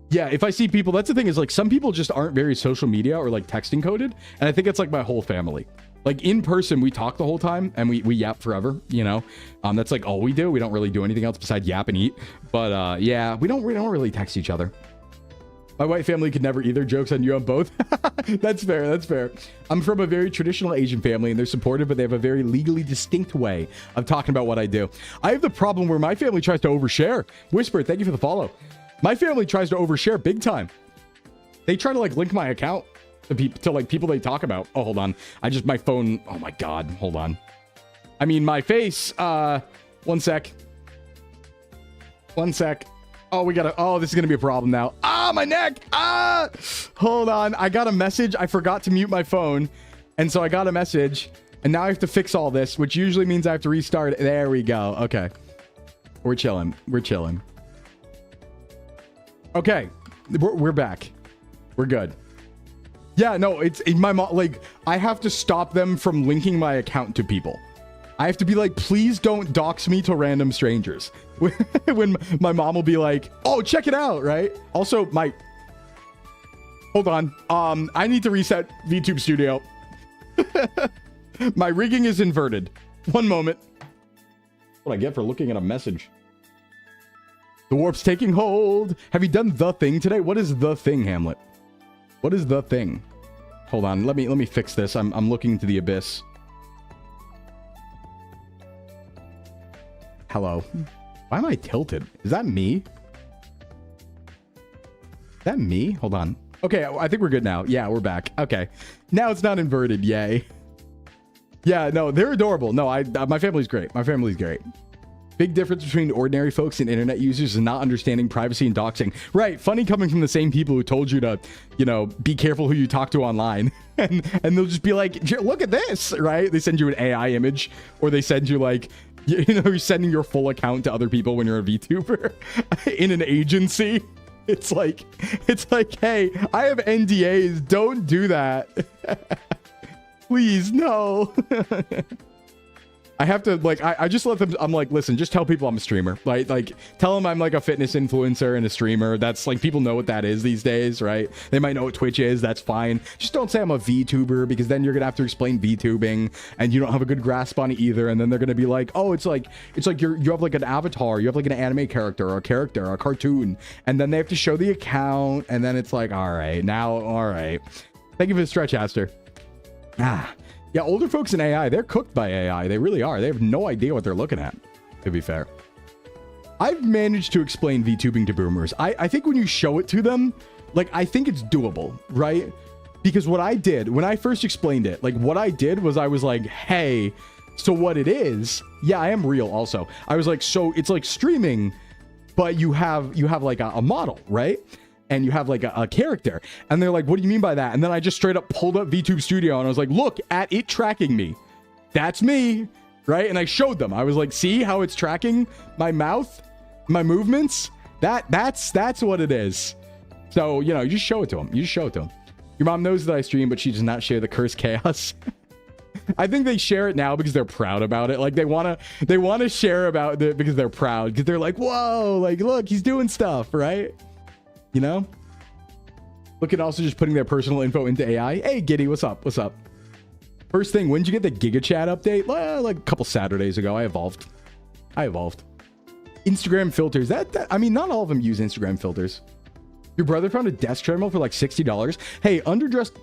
Yeah, if I see people, that's the thing is like some people just aren't very social media or like texting coded. And I think it's like my whole family. Like in person, we talk the whole time and we yap forever, you know? That's like all we do. We don't really do anything else besides yap and eat. But yeah, we don't really text each other. My white family could never either. Jokes on you on both. That's fair. I'm from a very traditional Asian family and they're supportive, but they have a very legally distinct way of talking about what I do. I have the problem where my family tries to overshare. Whisper, thank you for the follow. My family tries to overshare big time. They try to like link my account to like people they talk about. Oh, hold on. My phone. Oh my God. Hold on. I mean, my face. One sec. Oh, this is going to be a problem now. My neck. Hold on. I got a message. I forgot to mute my phone. And so I got a message and now I have to fix all this, which usually means I have to restart. There we go. Okay. We're chilling. Okay, we're back. We're good. Yeah, no, it's in my mom. Like, I have to stop them from linking my account to people. I have to be like, please don't dox me to random strangers. When my mom will be like, oh, check it out, right? Also, hold on. I need to reset VTube Studio. My rigging is inverted. One moment. What I get for looking at a message. The warp's taking hold. Have you done the thing today? What is the thing, Hamlet? What is the thing? Hold on. Let me fix this. I'm looking into the abyss. Hello. Why am I tilted? Is that me? that me? Hold on. Okay, I think we're good now. Yeah, we're back. Okay. Now it's not inverted. Yay. Yeah, no, they're adorable. No, my family's great. My family's great. Big difference between ordinary folks and internet users is not understanding privacy and doxing. Right. Funny coming from the same people who told you to, you know, be careful who you talk to online. and they'll just be like, look at this, right? They send you an AI image, or they send you like, you know, you're sending your full account to other people when you're a VTuber in an agency. It's like, hey, I have NDAs. Don't do that. Please, no. I have to, like, I just let them, I'm like, listen, just tell people I'm a streamer. Like tell them I'm like a fitness influencer and a streamer. That's like, people know what that is these days, right? They might know what Twitch is. That's fine. Just don't say I'm a VTuber, because then you're going to have to explain VTubing and you don't have a good grasp on it either. And then they're going to be like, oh, it's like you have like an avatar. You have like an anime character or a character or a cartoon. And then they have to show the account. And then it's like, all right, now, all right. Thank you for the stretch, Aster. Yeah, older folks in AI, they're cooked by AI. They really are. They have no idea what they're looking at, to be fair. I've managed to explain VTubing to boomers. I think when you show it to them, like, I think it's doable, right? Because what I did, when I first explained it, like, what I did was I was like, hey, so what it is, yeah, I am real also. I was like, so it's like streaming, but you have like a model, right? And you have like a character. And they're like, what do you mean by that? And then I just straight up pulled up VTube Studio and I was like, look at it tracking me. That's me, right? And I showed them. I was like, see how it's tracking my mouth, my movements? That's what it is. So, you know, you just show it to them. You just show it to them. Your mom knows that I stream, but she does not share the cursed chaos. I think they share it now because they're proud about it. Like they want to share about it because they're proud, because they're like, whoa, like, look, he's doing stuff, right? You know, look at also just putting their personal info into AI. Hey, Giddy, what's up? What's up? First thing, when did you get the Giga Chat update? Well, like a couple Saturdays ago. I evolved. Instagram filters. That I mean, not all of them use Instagram filters. Your brother found a desk treadmill for like $60. Hey, underdesk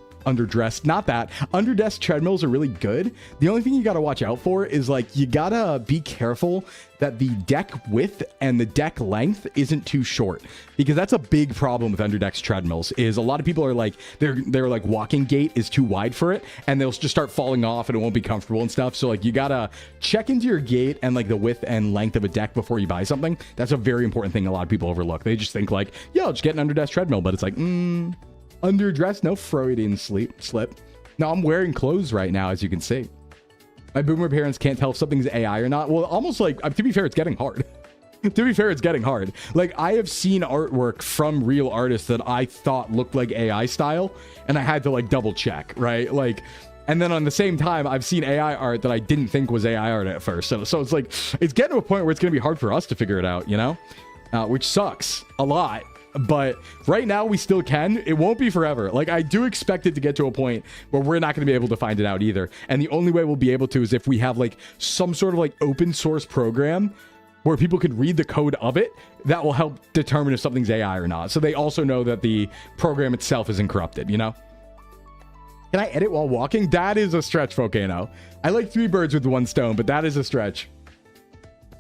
treadmills are really good. The only thing you got to watch out for is like, you gotta be careful that the deck width and the deck length isn't too short, because that's a big problem with underdesk treadmills. Is a lot of people are like, their like walking gait is too wide for it, and they'll just start falling off and it won't be comfortable and stuff. So like, you gotta check into your gait and like the width and length of a deck before you buy something. That's a very important thing a lot of people overlook. They just think like, yeah, I'll just get an underdesk treadmill, but it's like, underdressed, no Freudian slip. No, I'm wearing clothes right now, as you can see. My boomer parents can't tell if something's AI or not. Well, almost like, to be fair, it's getting hard. To be fair, it's getting hard. Like, I have seen artwork from real artists that I thought looked like AI style, and I had to like double check, right? Like, and then on the same time, I've seen AI art that I didn't think was AI art at first. So it's like, it's getting to a point where it's going to be hard for us to figure it out, you know? Which sucks a lot. But right now we still can. It won't be forever. Like, I do expect it to get to a point where we're not going to be able to find it out either. And the only way we'll be able to is if we have like some sort of like open source program where people can read the code of it that will help determine if something's AI or not. So they also know that the program itself isn't corrupted, you know? Can I edit while walking? That is a stretch, Volcano. I like 3 birds with 1 stone, but that is a stretch.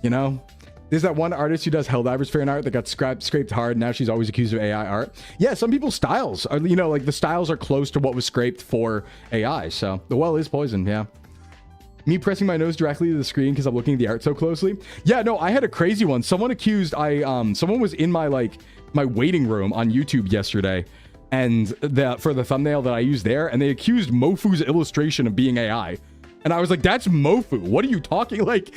You know? There's that one artist who does Helldivers fan art that got scraped hard. Now she's always accused of AI art. Yeah, some people's styles are, you know, like the styles are close to what was scraped for AI. So the well is poisoned. Yeah. Me pressing my nose directly to the screen because I'm looking at the art so closely. Yeah, no, I had a crazy one. Someone accused, someone was in my waiting room on YouTube yesterday, and for the thumbnail that I used there, and they accused Mofu's illustration of being AI. And I was like, that's Mofu. What are you talking? Like,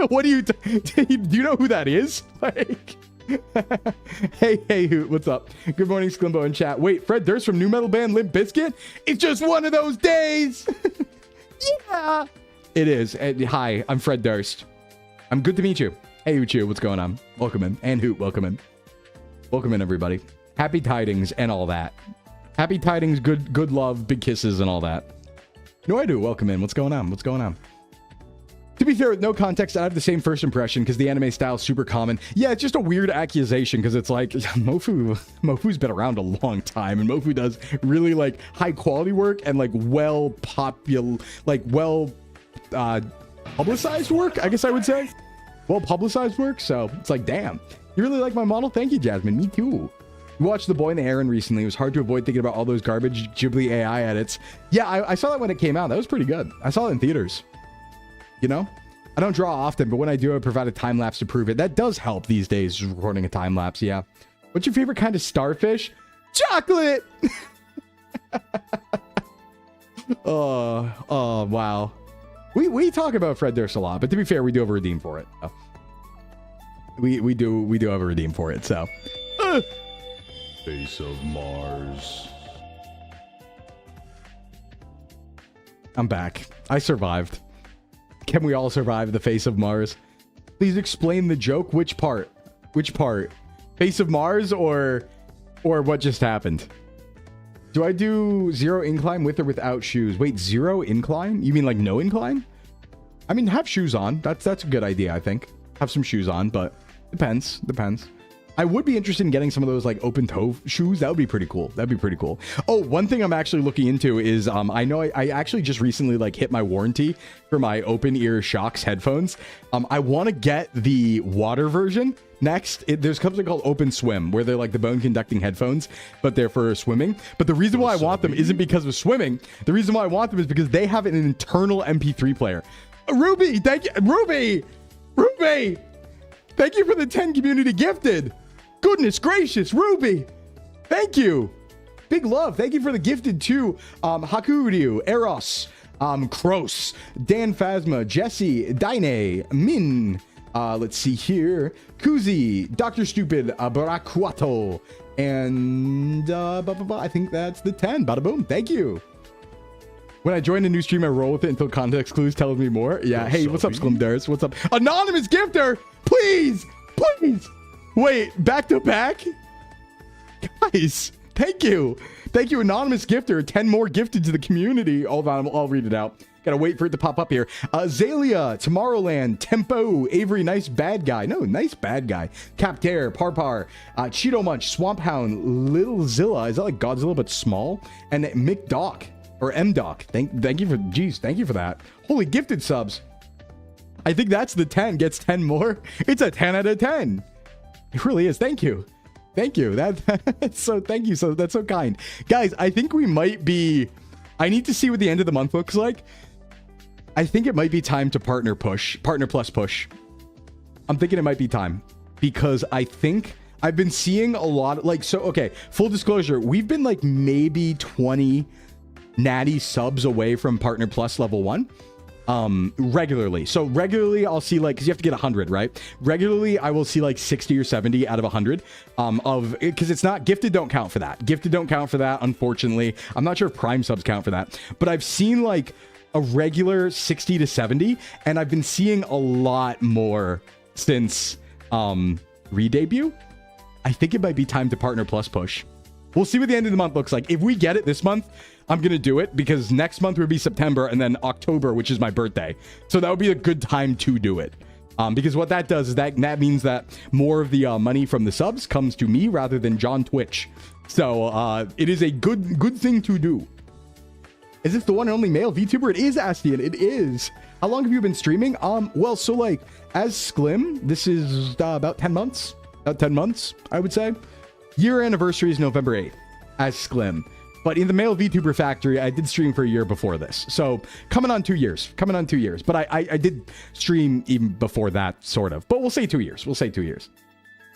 what do you, do you know who that is? Like, hey, Hoot, what's up? Good morning, Sclimbo in chat. Wait, Fred Durst from new metal band Limp Bizkit? It's just one of those days. Yeah, it is. Hi, I'm Fred Durst. I'm good to meet you. Hey, Uchu, what's going on? Welcome in. And Hoot, welcome in. Welcome in, everybody. Happy tidings and all that. Happy tidings, good love, big kisses and all that. No, I do. Welcome in. What's going on? What's going on? To be fair, with no context, I have the same first impression because the anime style is super common. Yeah, it's just a weird accusation because it's like, Mofu's been around a long time, and Mofu does really like high quality work and like well publicized work, I guess I would say. Well publicized work. So it's like, damn, you really like my model? Thank you, Jasmine. Me too. We watched The Boy and the Heron recently. It was hard to avoid thinking about all those garbage Ghibli AI edits. Yeah, I saw that when it came out. That was pretty good. I saw it in theaters. You know? I don't draw often, but when I do, I provide a time lapse to prove it. That does help these days, recording a time lapse, yeah. What's your favorite kind of starfish? Chocolate! Oh, wow. We talk about Fred Durst a lot, but to be fair, we do have a redeem for it. So. We do have a redeem for it, so. Face of Mars. I'm back. I survived. Can we all survive the face of Mars? Please explain the joke. Which part? Which part? Face of Mars or what just happened? Do I do 0 incline with or without shoes? Wait, 0 incline? You mean like no incline? I mean, have shoes on. That's a good idea, I think. Have some shoes on, but depends. I would be interested in getting some of those like open toe shoes. That would be pretty cool. That'd be pretty cool. Oh, one thing I'm actually looking into is I know I actually just recently like hit my warranty for my open ear Shocks headphones. I want to get the water version next. There's something called Open Swim where they're like the bone conducting headphones, but they're for swimming. But the reason why I want them isn't because of swimming. The reason why I want them is because they have an internal MP3 player. Ruby, thank you. Ruby, thank you for the 10 community gifted. Goodness gracious, Ruby. Thank you. Big love. Thank you for the gifted too. Hakuryu, Eros, Kroos, Dan Phasma, Jesse, Dine, Min. Let's see here. Kuzi, Dr. Stupid, Barakuato, and I think that's the 10. Bada boom. Thank you. When I join a new stream, I roll with it until context clues tells me more. Yeah. Hey, what's up, Sclimbo? What's up? Anonymous gifter, please. Wait, back to back? Guys, thank you. Thank you, anonymous gifter. 10 more gifted to the community. Hold on, I'll read it out. Gotta wait for it to pop up here. Zalia, Tomorrowland, Tempo, Avery, nice bad guy. No, nice bad guy. Captare, Parpar, Cheeto Munch, Swamp Hound, Little Zilla. Is that like Godzilla but small? And McDoc, or MDoc. Thank you for, geez, thank you for that. Holy gifted subs. I think that's the 10. Gets 10 more. It's a 10 out of 10. It really is. Thank you. That's so, thank you. So that's so kind. Guys, I think we might be, I need to see what the end of the month looks like. I think it might be time to partner plus push. I'm thinking it might be time because I think I've been seeing a lot of like, so, okay, full disclosure. We've been like maybe 20 natty subs away from partner plus level 1. Regularly. So regularly I'll see like, cause you have to get 100, right? Regularly I will see like 60 or 70 out of 100 cause it's not gifted don't count for that. Unfortunately, I'm not sure if prime subs count for that, but I've seen like a regular 60 to 70 and I've been seeing a lot more since re-debut. I think it might be time to partner plus push. We'll see what the end of the month looks like. If we get it this month, I'm going to do it because next month would be September and then October, which is my birthday. So that would be a good time to do it. Because what that does is that means that more of the money from the subs comes to me rather than John Twitch. So it is a good thing to do. Is this the one and only male VTuber? It is, Astian. It is. How long have you been streaming? Well, so like as Sklim, this is about 10 months. About 10 months, I would say. Year anniversary is November 8th as Sklim. But in the male VTuber factory, I did stream for a year before this. So coming on 2 years. But I did stream even before that, sort of. But we'll say 2 years.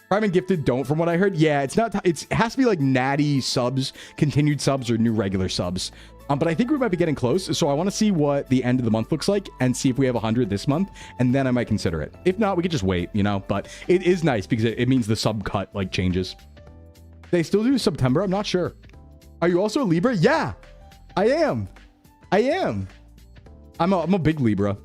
Prime and gifted don't, from what I heard. Yeah, it has to be like natty subs, continued subs, or new regular subs. But I think we might be getting close. So I want to see what the end of the month looks like and see if we have 100 this month. And then I might consider it. If not, we could just wait, you know. But it is nice because it means the sub cut like changes. They still do September? I'm not sure. Are you also a Libra? Yeah, I am. I'm a big Libra.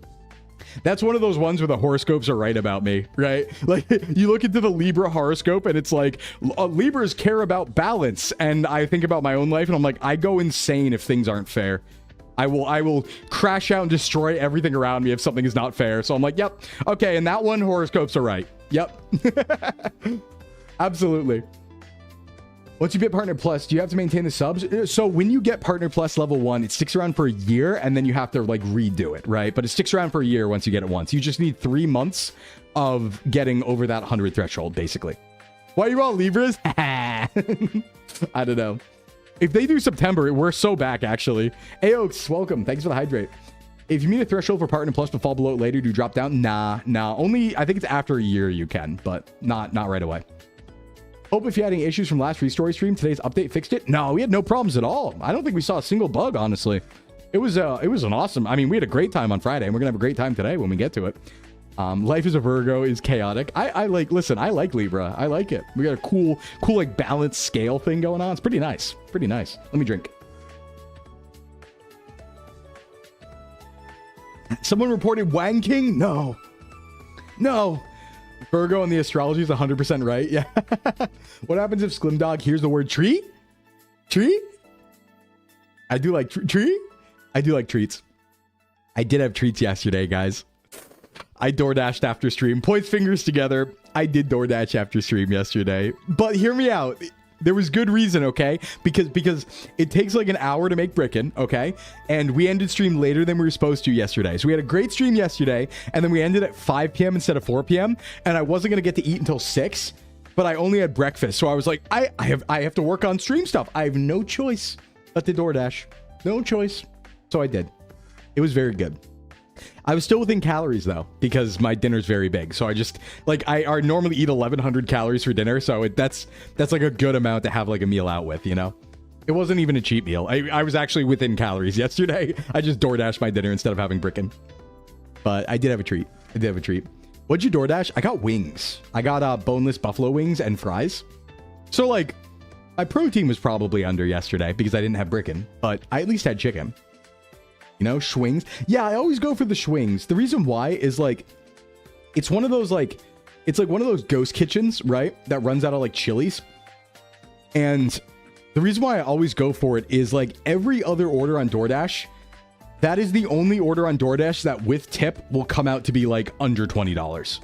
That's one of those ones where the horoscopes are right about me, right? Like you look into the Libra horoscope and it's like Libras care about balance. And I think about my own life and I'm like, I go insane if things aren't fair. I will crash out and destroy everything around me if something is not fair. So I'm like, yep. Okay. And that one horoscopes are right. Yep. Absolutely. Once you get Partner Plus, do you have to maintain the subs? So when you get Partner Plus level 1, it sticks around for a year and then you have to like redo it, right? But it sticks around for a year once you get it once. You just need 3 months of getting over that 100 threshold, basically. Why you want Libras? I don't know. If they do September, we're so back, actually. Aox, welcome. Thanks for the hydrate. If you meet a threshold for Partner Plus but fall below it later, do you drop down? Nah. Only, I think it's after a year you can, but not right away. Hope if you had any issues from last ReStory stream, today's update fixed it. No, we had no problems at all. I don't think we saw a single bug, honestly. It was an awesome, I mean, we had a great time on Friday, and we're gonna have a great time today when we get to it. Life as a Virgo is chaotic. I like Libra. I like it. We got a cool like balanced scale thing going on. It's pretty nice. Pretty nice. Let me drink. Someone reported Wang King? No. Virgo and the astrology is 100% right. Yeah. What happens if Sclimdog hears the word tree? Tree? I do like tree. I do like treats. I did have treats yesterday, guys. I DoorDashed after stream. Points fingers together. I did DoorDash after stream yesterday. But hear me out. There was good reason, okay? Because it takes like an hour to make brickin', okay? And we ended stream later than we were supposed to yesterday. So we had a great stream yesterday, and then we ended at 5 p.m. instead of 4 p.m. And I wasn't gonna get to eat until 6, but I only had breakfast. So I was like, I have to work on stream stuff. I have no choice but to DoorDash. No choice. So I did. It was very good. I was still within calories though, because my dinner's very big. So I just like I normally eat 1,100 calories for dinner. So that's like a good amount to have like a meal out with, you know. It wasn't even a cheat meal. I was actually within calories yesterday. I just DoorDashed my dinner instead of having brickin'. But I did have a treat. What'd you DoorDash? I got wings. I got boneless buffalo wings and fries. So like my protein was probably under yesterday because I didn't have brickin', but I at least had chicken. You know, schwings. Yeah, I always go for the schwings. The reason why is like, it's one of those like, it's like one of those ghost kitchens, right? That runs out of like Chili's. And the reason why I always go for it is like every other order on DoorDash, that is the only order on DoorDash that with tip will come out to be like under $20.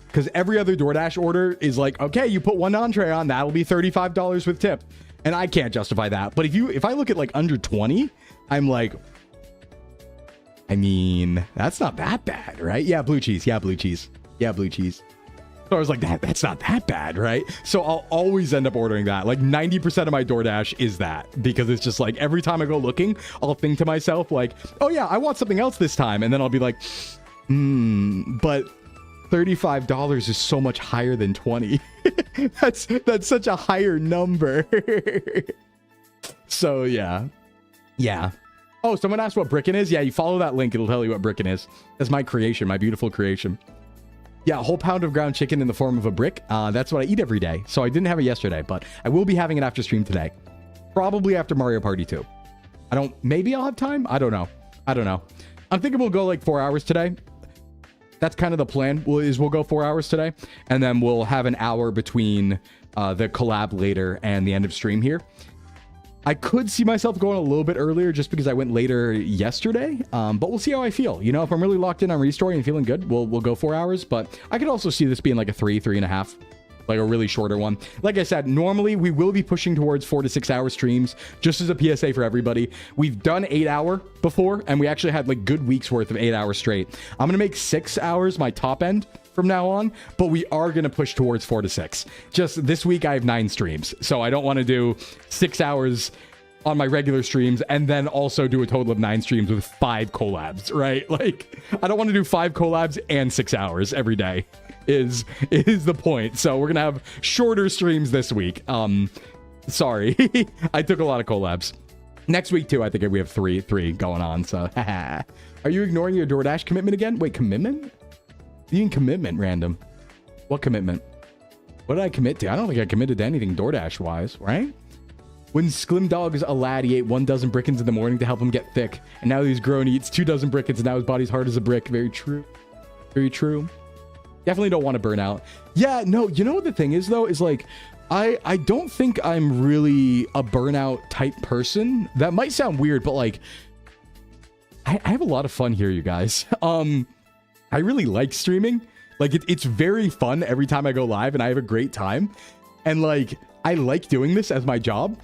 Because every other DoorDash order is like, okay, you put one entree on, that'll be $35 with tip. And I can't justify that. But if I look at like under 20, I'm like, I mean, that's not that bad, right? Yeah, blue cheese. Yeah, blue cheese. Yeah, blue cheese. So I was like, that's not that bad, right? So I'll always end up ordering that. Like 90% of my DoorDash is that, because it's just like every time I go looking, I'll think to myself like, oh yeah, I want something else this time. And then I'll be like, but $35 is so much higher than 20. That's such a higher number. So yeah. Oh, someone asked what brickin' is? Yeah, you follow that link. It'll tell you what brickin' is. That's my creation, my beautiful creation. Yeah, a whole pound of ground chicken in the form of a brick. That's what I eat every day. So I didn't have it yesterday, but I will be having it after stream today. Probably after Mario Party 2. Maybe I'll have time? I don't know. I'm thinking we'll go like 4 hours today. That's kind of the plan. We'll go 4 hours today. And then we'll have an hour between the collab later and the end of stream here. I could see myself going a little bit earlier just because I went later yesterday, but we'll see how I feel. You know, if I'm really locked in on ReStory and feeling good, we'll go 4 hours, but I could also see this being like a 3.5, like a really shorter one. Like I said, normally we will be pushing towards 4 to 6 hour streams, just as a PSA for everybody. We've done 8 hour before, and we actually had like good weeks worth of 8 hours straight. I'm going to make 6 hours my top end from now on, but we are going to push towards 4 to 6. Just this week I have 9 streams, so I don't want to do 6 hours on my regular streams and then also do a total of 9 streams with 5 collabs, right? Like I don't want to do 5 collabs and 6 hours every day is the point. So we're gonna have shorter streams this week. Sorry. I took a lot of collabs. Next week too, I think we have three going on, so are you ignoring your DoorDash commitment again? Wait, commitment? You mean commitment, random? What commitment? What did I commit to? I don't think I committed to anything DoorDash wise, right? When Sclimdog is a lad, he ate 1 dozen brickins in the morning to help him get thick. And now that he's grown, he eats 2 dozen brickins, and now his body's hard as a brick. Very true. Very true. Definitely don't want to burn out. Yeah, no, you know what the thing is, though? Is like, I don't think I'm really a burnout type person. That might sound weird, but like, I have a lot of fun here, you guys. I really like streaming. Like, it's very fun every time I go live, and I have a great time. And like, I like doing this as my job.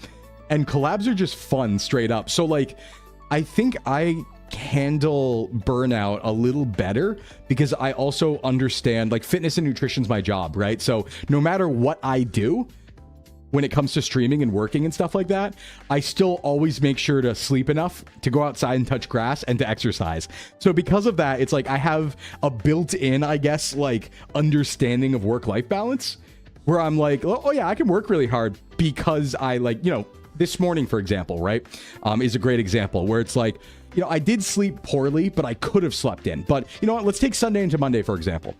And collabs are just fun, straight up. So like, I think I handle burnout a little better because I also understand, like, fitness and nutrition's my job, right? So no matter what I do when it comes to streaming and working and stuff like that, I still always make sure to sleep enough to go outside and touch grass and to exercise. So because of that, it's like I have a built-in, I guess, like, understanding of work-life balance where I'm like, oh yeah, I can work really hard because I, like, you know, this morning, for example, right, is a great example where it's like, you know, I did sleep poorly, but I could have slept in. But you know what? Let's take Sunday into Monday, for example.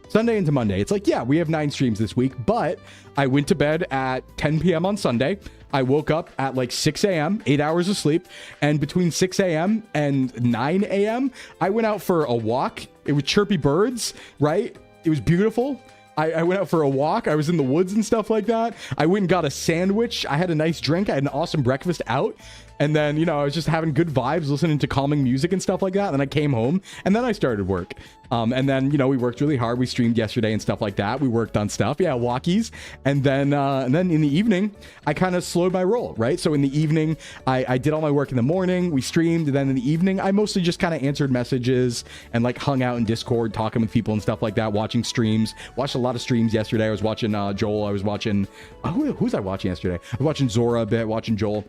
Sunday into Monday, it's like, yeah, we have 9 streams this week, but I went to bed at 10 p.m. on Sunday. I woke up at like 6 a.m., 8 hours of sleep. And between 6 a.m. and 9 a.m., I went out for a walk. It was chirpy birds, right? It was beautiful. I went out for a walk. I was in the woods and stuff like that. I went and got a sandwich. I had a nice drink. I had an awesome breakfast out. And then, you know, I was just having good vibes, listening to calming music and stuff like that. And then I came home and then I started work. And then, you know, we worked really hard. We streamed yesterday and stuff like that. We worked on stuff. Yeah, walkies. And then in the evening, I kind of slowed my roll, right? So in the evening, I did all my work in the morning. We streamed. And then in the evening, I mostly just kind of answered messages and like hung out in Discord, talking with people and stuff like that, watching streams. Watched a lot of streams yesterday. I was watching Joel. I was watching, who was I watching yesterday? I was watching Zora a bit, watching Joel.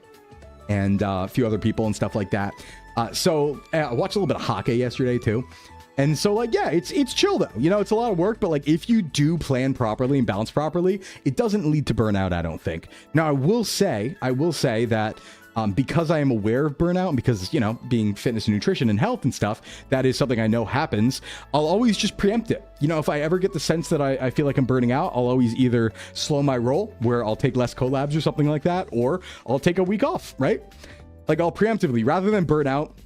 And a few other people and stuff like that. So I watched a little bit of hockey yesterday too. And so, like, yeah, it's chill though. You know, it's a lot of work, but like if you do plan properly and balance properly, it doesn't lead to burnout, I don't think. Now, I will say that because I am aware of burnout and because, you know, being fitness and nutrition and health and stuff, that is something I know happens. I'll always just preempt it. You know, if I ever get the sense that I feel like I'm burning out, I'll always either slow my roll where I'll take less collabs or something like that, or I'll take a week off, right? Like I'll preemptively, rather than burn out,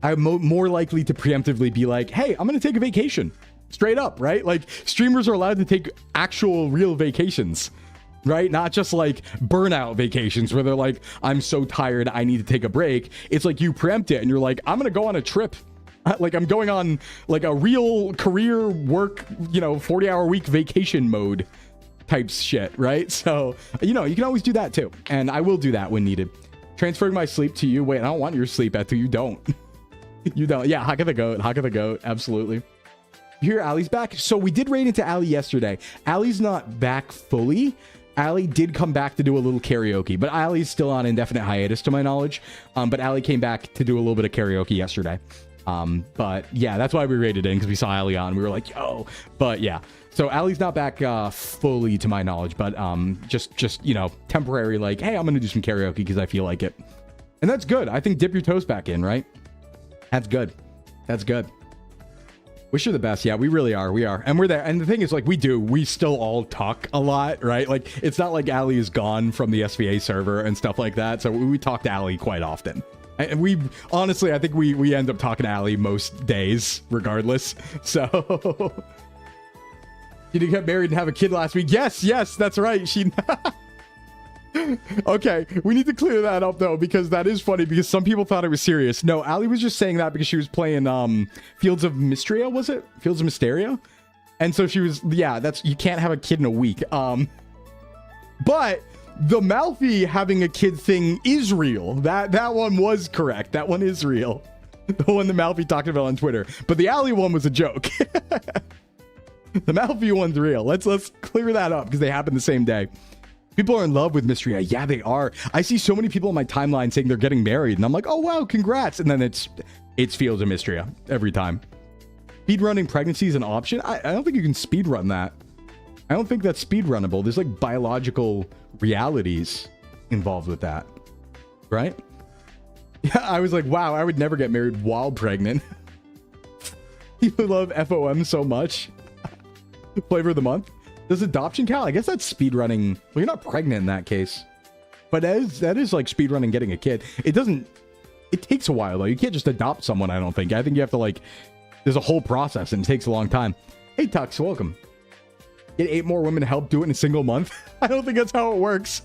I'm more likely to preemptively be like, hey, I'm going to take a vacation straight up, right? Like streamers are allowed to take actual real vacations. Right? Not just like burnout vacations where they're like, I'm so tired, I need to take a break. It's like you preempt it and you're like, I'm going to go on a trip. Like I'm going on like a real career work, you know, 40-hour week vacation mode type shit, right? So, you know, you can always do that too. And I will do that when needed. Transferring my sleep to you. Wait, I don't want your sleep, Etu. You don't. You don't. Yeah, Hawk of the Goat. Absolutely. You hear Allie's back? So we did raid into Allie yesterday. Allie's not back fully. Allie did come back to do a little karaoke, but Allie's still on indefinite hiatus to my knowledge. But Allie came back to do a little bit of karaoke yesterday. But yeah, that's why we raided in, because we saw Allie on. We were like, yo. But yeah, so Allie's not back fully to my knowledge, but just you know, temporary, like, hey, I'm gonna do some karaoke because I feel like it. And that's good. I think dip your toes back in, right? That's good. That's good. Wish her the best. Yeah, we really are. We are. And we're there. And the thing is, like, we still all talk a lot, right? Like, it's not like Allie is gone from the SVA server and stuff like that. So we talk to Allie quite often. And we, honestly, I think we end up talking to Allie most days, regardless. So, she did get married and have a kid last week. Yes, that's right. She... Okay, we need to clear that up though, because that is funny, because some people thought it was serious. No, Allie was just saying that because she was playing Fields of Mystria, was it? Fields of Mysteria? And so she was, yeah, that's, you can't have a kid in a week. But the Malfi having a kid thing is real. That one was correct. That one is real. The one that Malfi talked about on Twitter. But the Allie one was a joke. The Malfi one's real. Let's clear that up, because they happened the same day. People are in love with Mystria. Yeah, they are. I see so many people on my timeline saying they're getting married, and I'm like, oh wow, congrats. And then it's Fields of Mystria every time. Speedrunning pregnancy is an option. I don't think you can speedrun that. I don't think that's speedrunnable. There's like biological realities involved with that, right? Yeah, I was like, wow, I would never get married while pregnant. People love FOM so much. Flavor of the month. Does adoption count? I guess that's speedrunning. Well, you're not pregnant in that case. But that is like speedrunning getting a kid. It takes a while though. You can't just adopt someone, I don't think. I think you have to like, there's a whole process and it takes a long time. Hey Tux, welcome. Get 8 more women to help do it in a single month. I don't think that's how it works.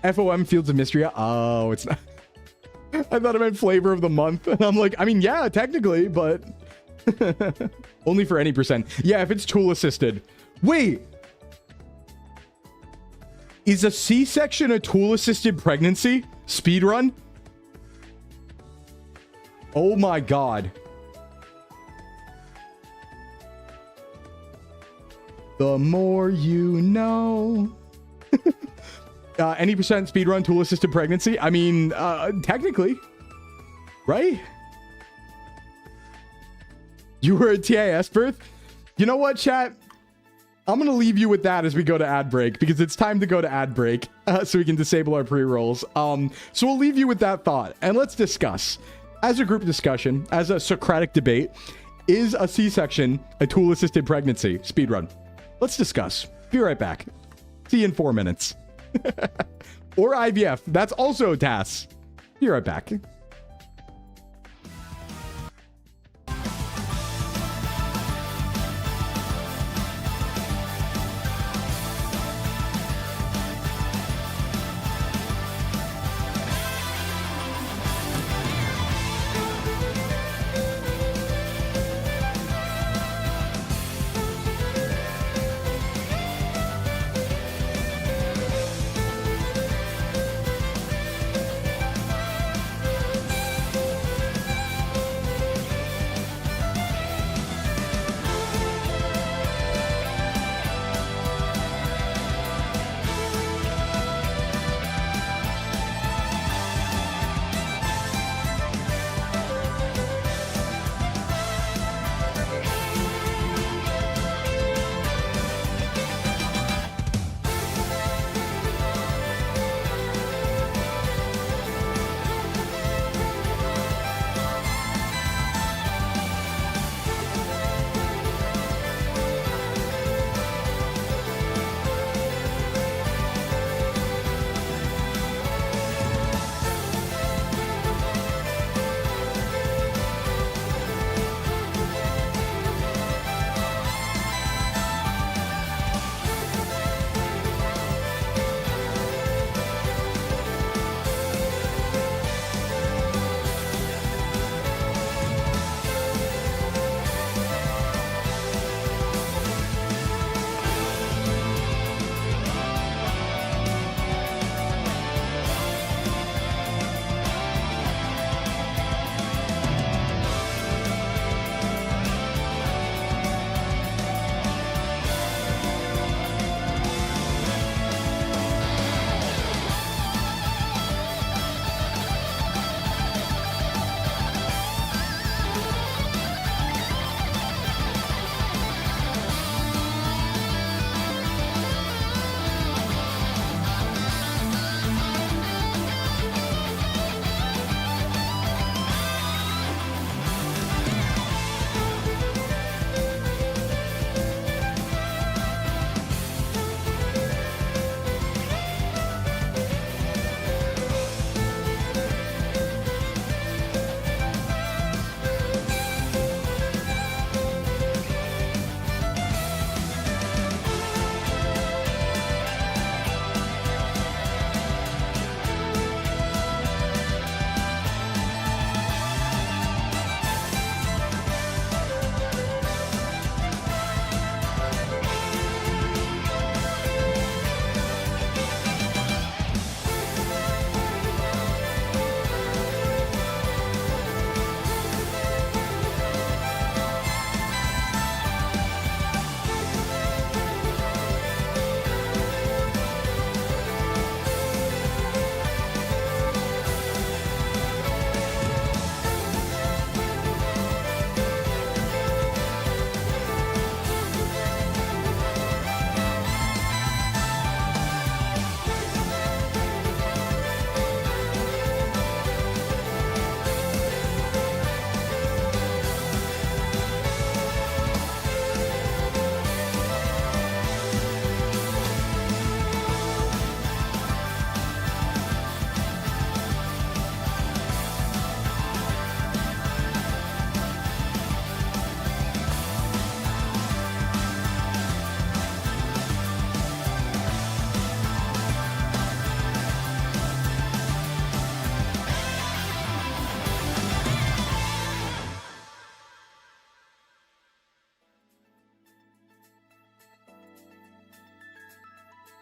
FOM Fields of Mystria. Oh, it's not. I thought it meant flavor of the month. And I'm like, I mean, yeah, technically, but only for any percent. Yeah, if it's tool assisted. Wait. Is a C-section a tool-assisted pregnancy? Speedrun? Oh my god. The more you know. Any percent speedrun tool assisted pregnancy? I mean, technically. Right? You were a TAS birth? You know what, chat? I'm going to leave you with that as we go to ad break, because it's time to go to ad break so we can disable our pre-rolls. So we'll leave you with that thought, and let's discuss, as a group discussion, as a Socratic debate, is a C-section a tool-assisted pregnancy? Speedrun. Let's discuss. Be right back. See you in 4 minutes. Or IVF. That's also a TAS. Be right back.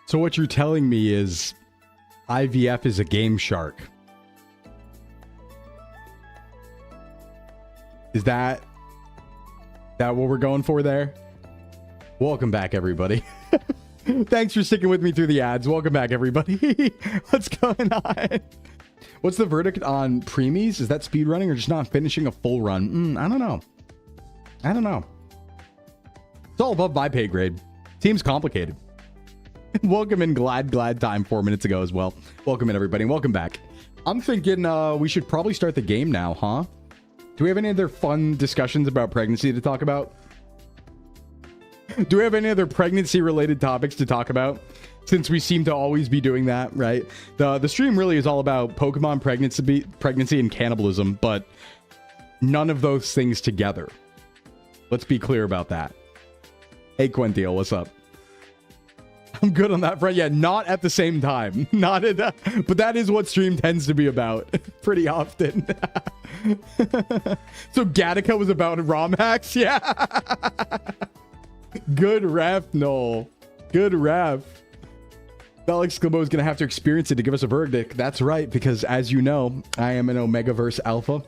So what you're telling me is IVF is a game shark. Is that what we're going for there? Welcome back, everybody. Thanks for sticking with me through the ads. Welcome back, everybody. What's going on? What's the verdict on preemies? Is that speed running or just not finishing a full run? I don't know. I don't know. It's all above my pay grade. Seems complicated. Welcome in glad time 4 minutes ago as well. Welcome in, everybody. Welcome back. I'm thinking we should probably start the game now, huh? Do we have any other fun discussions about pregnancy to talk about? Do we have any other pregnancy related topics to talk about? Since we seem to always be doing that, right? The stream really is all about Pokemon pregnancy and cannibalism, but none of those things together. Let's be clear about that. Hey, Quentiel, what's up? I'm good on that front. Yeah, not at the same time. Not at that, but that is what stream tends to be about pretty often. So Gattaca was about ROM hacks? Yeah. Good ref, Noel. Good ref. Felt like Sclimbo is going to have to experience it to give us a verdict. That's right, because as you know, I am an Omegaverse alpha,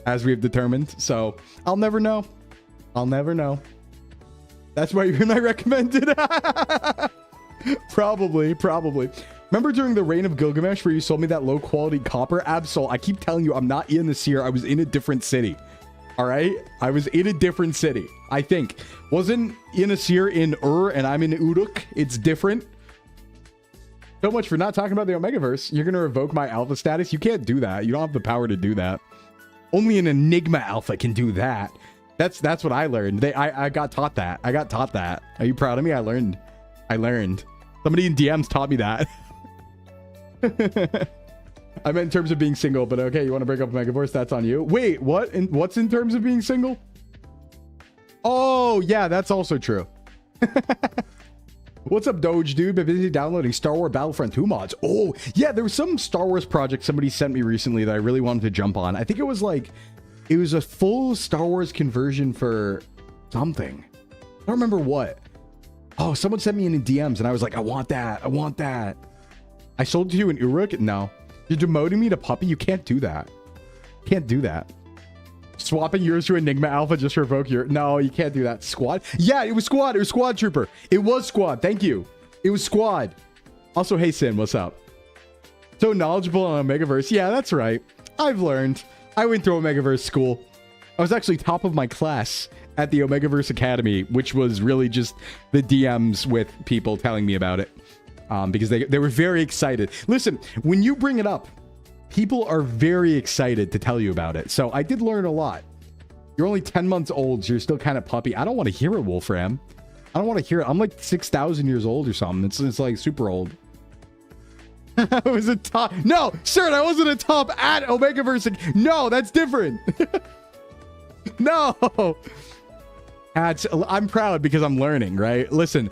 as we have determined. So I'll never know. I'll never know. That's why you're in my recommended. Probably. Remember during the reign of Gilgamesh where you sold me that low quality copper? Absol, I keep telling you, I'm not in the Seer. I was in a different city. All right? I was in a different city. I think. Wasn't in a Seer in and I'm in Uruk. It's different. So much for not talking about the Omegaverse. You're going to revoke my alpha status? You can't do that. You don't have the power to do that. Only an Enigma alpha can do that. That's what I learned. I got taught that. I got taught that. Are you proud of me? I learned. Somebody in DMs taught me that. I meant in terms of being single, but okay, you want to break up Omegaverse? That's on you. Wait, what? What's in terms of being single? Oh, yeah, that's also true. What's up, Doge, dude? Been busy downloading Star Wars Battlefront 2 mods. Oh, yeah, there was some Star Wars project somebody sent me recently that I really wanted to jump on. I think it was like, it was a full Star Wars conversion for something. I don't remember what. Oh, someone sent me in DMs and I was like, I want that. I want that. I sold it to you in Uruk? No. You're demoting me to puppy? You can't do that. Can't do that. Swapping yours to Enigma Alpha just to revoke your... No, you can't do that. Squad? Yeah, it was Squad. It was Squad Trooper. It was Squad. Thank you. It was Squad. Also, hey, Sin, what's up? So knowledgeable on Omegaverse. Yeah, that's right. I've learned. I went through Omegaverse school. I was actually top of my class at the Omegaverse Academy, which was really just the DMs with people telling me about it. Because they were very excited. Listen, when you bring it up, people are very excited to tell you about it. So I did learn a lot. You're only 10 months old, so you're still kind of puppy. I don't want to hear it, Wolfram. I don't want to hear it. I'm like 6,000 years old or something. It's like super old. I was a top. No, sir, I wasn't a top at Omegaverse. No, that's different. No. I'm proud because I'm learning, right? Listen,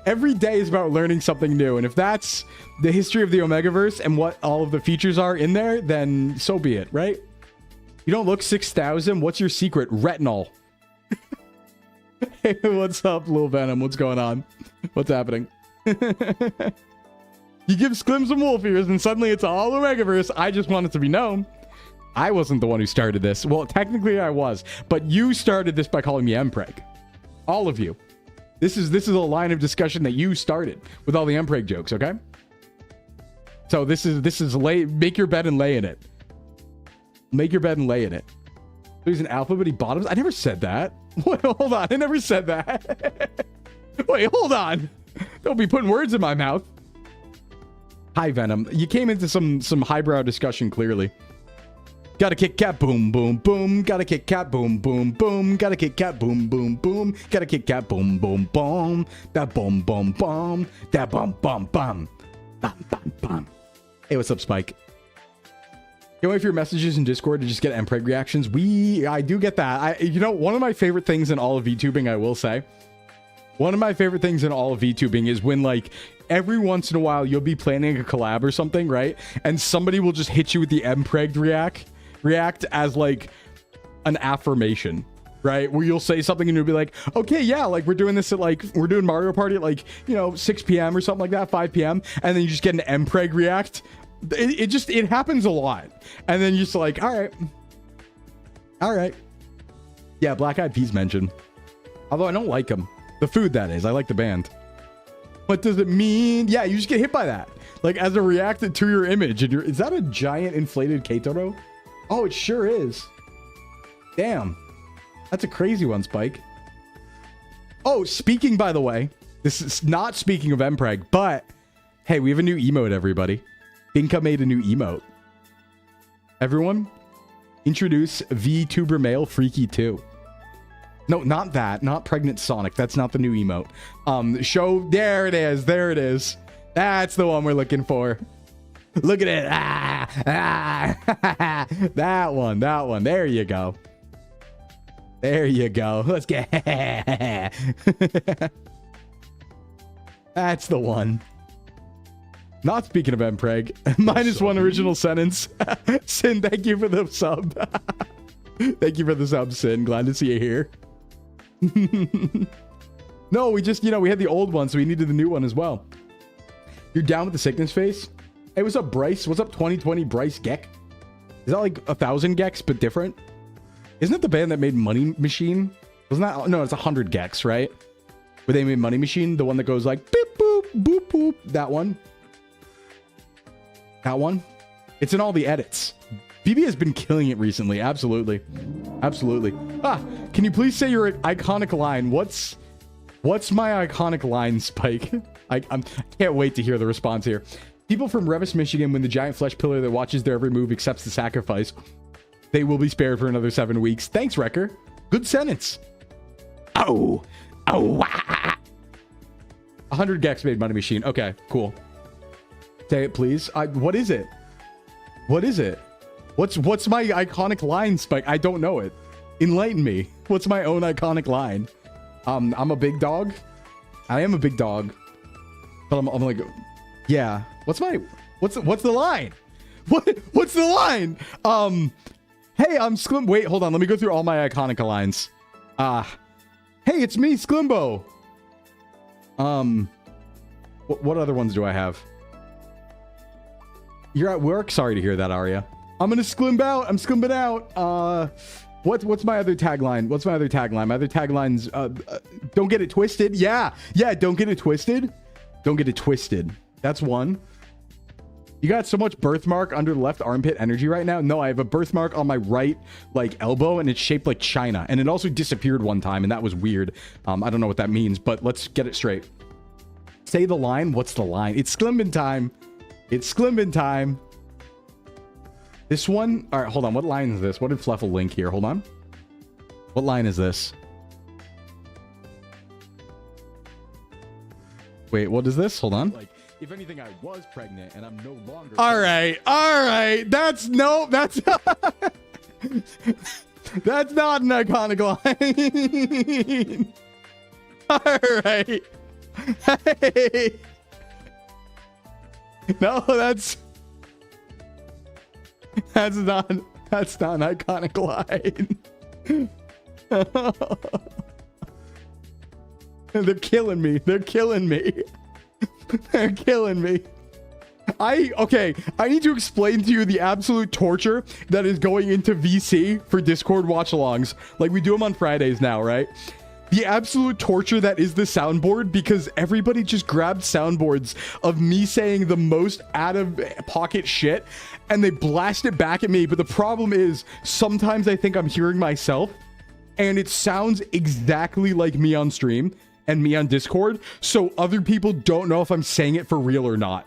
every day is about learning something new. And if that's the history of the Omegaverse and what all of the features are in there, then so be it, right? You don't look 6,000. What's your secret? Retinol. Hey, what's up, Lil Venom? What's going on? What's happening? You give Sclim some wolf ears and suddenly it's all Omegaverse. I just want it to be known. I wasn't the one who started this. Well, technically I was, but you started this by calling me Mpreg. All of you. This is a line of discussion that you started with all the Mpreg jokes, okay? So this is make your bed and lay in it. Make your bed and lay in it. So he's an alpha, but he bottoms. I never said that. Wait, hold on. I never said that. Wait, hold on. Don't be putting words in my mouth. Hi, Venom. You came into some highbrow discussion, clearly. Gotta kick cat, boom, boom, boom. Gotta kick cat, boom, boom, boom. Gotta kick cat, boom, boom, boom. Gotta kick cat, boom, boom, boom. That boom, boom, boom. That bum, bum, bum. Bum, bum, bum. Hey, what's up, Spike? Can't wait for your messages in Discord to just get Mpreg reactions. I do get that. You know, one of my favorite things in all of VTubing, I will say. One of my favorite things in all of VTubing is when, like, every once in a while you'll be planning a collab or something, right? And somebody will just hit you with the Mpreg react as like an affirmation, right? Where you'll say something and you'll be like, okay, yeah, like we're doing this at like, we're doing Mario Party at like, you know, 6 p.m. or something like that, 5 p.m. And then you just get an Mpreg react. It happens a lot. And then you're just like, all right. Yeah, Black Eyed Peas mentioned. Although I don't like them. The food, that is. I like the band. What does it mean? Yeah, you just get hit by that. Like, as a reaction to your image. And is that a giant inflated Keitaro? Oh, it sure is. Damn. That's a crazy one, Spike. Oh, speaking, by the way. This is not speaking of Mpreg, but... Hey, we have a new emote, everybody. Binka made a new emote. Everyone, introduce VTuber Male Freaky 2. No, not that. Not Pregnant Sonic. That's not the new emote. Show... There it is. There it is. That's the one we're looking for. Look at it. That one. That one. There you go. There you go. Let's get... That's the one. Not speaking of Mpreg. -1 original sentence. Sin, thank you for the sub. Thank you for the sub, Sin. Glad to see you here. No, we just, we had the old one, so we needed the new one as well. You're down with the sickness face? Hey, what's up, Bryce? What's up, 2020 Bryce Geck? Is that like 1,000 Gecks, but different? Isn't it the band that made Money Machine? Wasn't that? No, it's 100 Gecks, right? Where they made Money Machine, the one that goes like beep boop boop boop. That one. That one. It's in all the edits. BB has been killing it recently. Absolutely. Absolutely. Can you please say your iconic line? What's my iconic line, Spike? I can't wait to hear the response here. People from Revis, Michigan, when the giant flesh pillar that watches their every move accepts the sacrifice, they will be spared for another 7 weeks. Thanks, Wrecker. Good sentence. Oh. Oh, wow. 100 Gex made Money Machine. Okay, cool. Say it, please. What is it? What is it? What's my iconic line, Spike? I don't know it. Enlighten me. What's my own iconic line? I'm a big dog. I am a big dog. But I'm like, yeah. What's the line? What's the line? Hey, I'm Sclimbo. Wait, hold on. Let me go through all my iconic lines. Hey, it's me, Sclimbo. What other ones do I have? You're at work? Sorry to hear that, Arya. I'm gonna Sclimb out. I'm Slimbing out. What's my other tagline? What's my other tagline? My other tagline's don't get it twisted. Yeah, don't get it twisted. Don't get it twisted. That's one. You got so much birthmark under the left armpit energy right now. No, I have a birthmark on my right like elbow, and it's shaped like China, and it also disappeared one time, and that was weird. I don't know what that means, but let's get it straight. Say the line. What's the line? It's Sklimbin time. It's Sklimbin time. This one. All right, hold on. What line is this? What did Fluffle link here? Hold on. What line is this? Wait, what is this? Hold on. Like, if anything, I was pregnant and I'm no longer. All right. That's not an iconic line. All right. Hey. No, that's not an iconic line. They're killing me. They're killing me. They're killing me. Okay, I need to explain to you the absolute torture that is going into VC for Discord watch-alongs. Like, we do them on Fridays now, right? The absolute torture that is the soundboard, because everybody just grabbed soundboards of me saying the most out-of-pocket shit, and they blast it back at me. But the problem is, sometimes I think I'm hearing myself, and it sounds exactly like me on stream and me on Discord, so other people don't know if I'm saying it for real or not.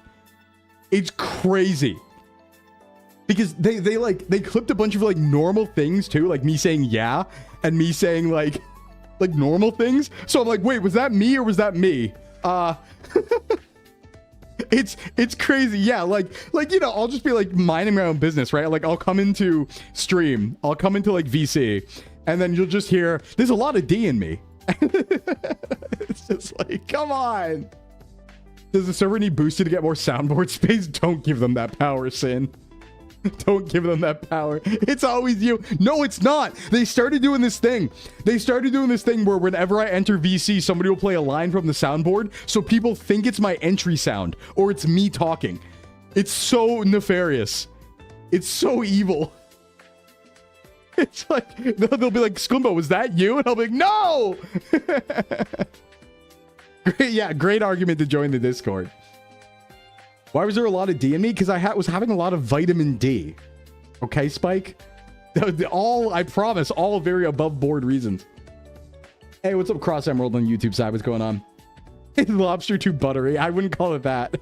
It's crazy. Because they clipped a bunch of like normal things too, like me saying yeah, and me saying like normal things. So I'm like, wait, was that me or was that me? It's crazy. Yeah, like I'll just be like minding my own business, right? Like I'll come into stream, I'll come into like VC, and then you'll just hear there's a lot of D in me. It's just like, come on. Does the server need boosted to get more soundboard space? Don't give them that power, Sin. Don't give them that power. It's always you. No, it's not. They started doing this thing. Where whenever I enter VC, somebody will play a line from the soundboard, so people think it's my entry sound or it's me talking. It's so nefarious. It's so evil. It's like, they'll be like, Sclimbo, was that you? And I'll be like, no! Great, yeah, great argument to join the Discord. Why was there a lot of D in me? Because I was having a lot of vitamin D. Okay, Spike? I promise, all very above board reasons. Hey, what's up, Cross Emerald on YouTube side? What's going on? Lobster too buttery. I wouldn't call it that.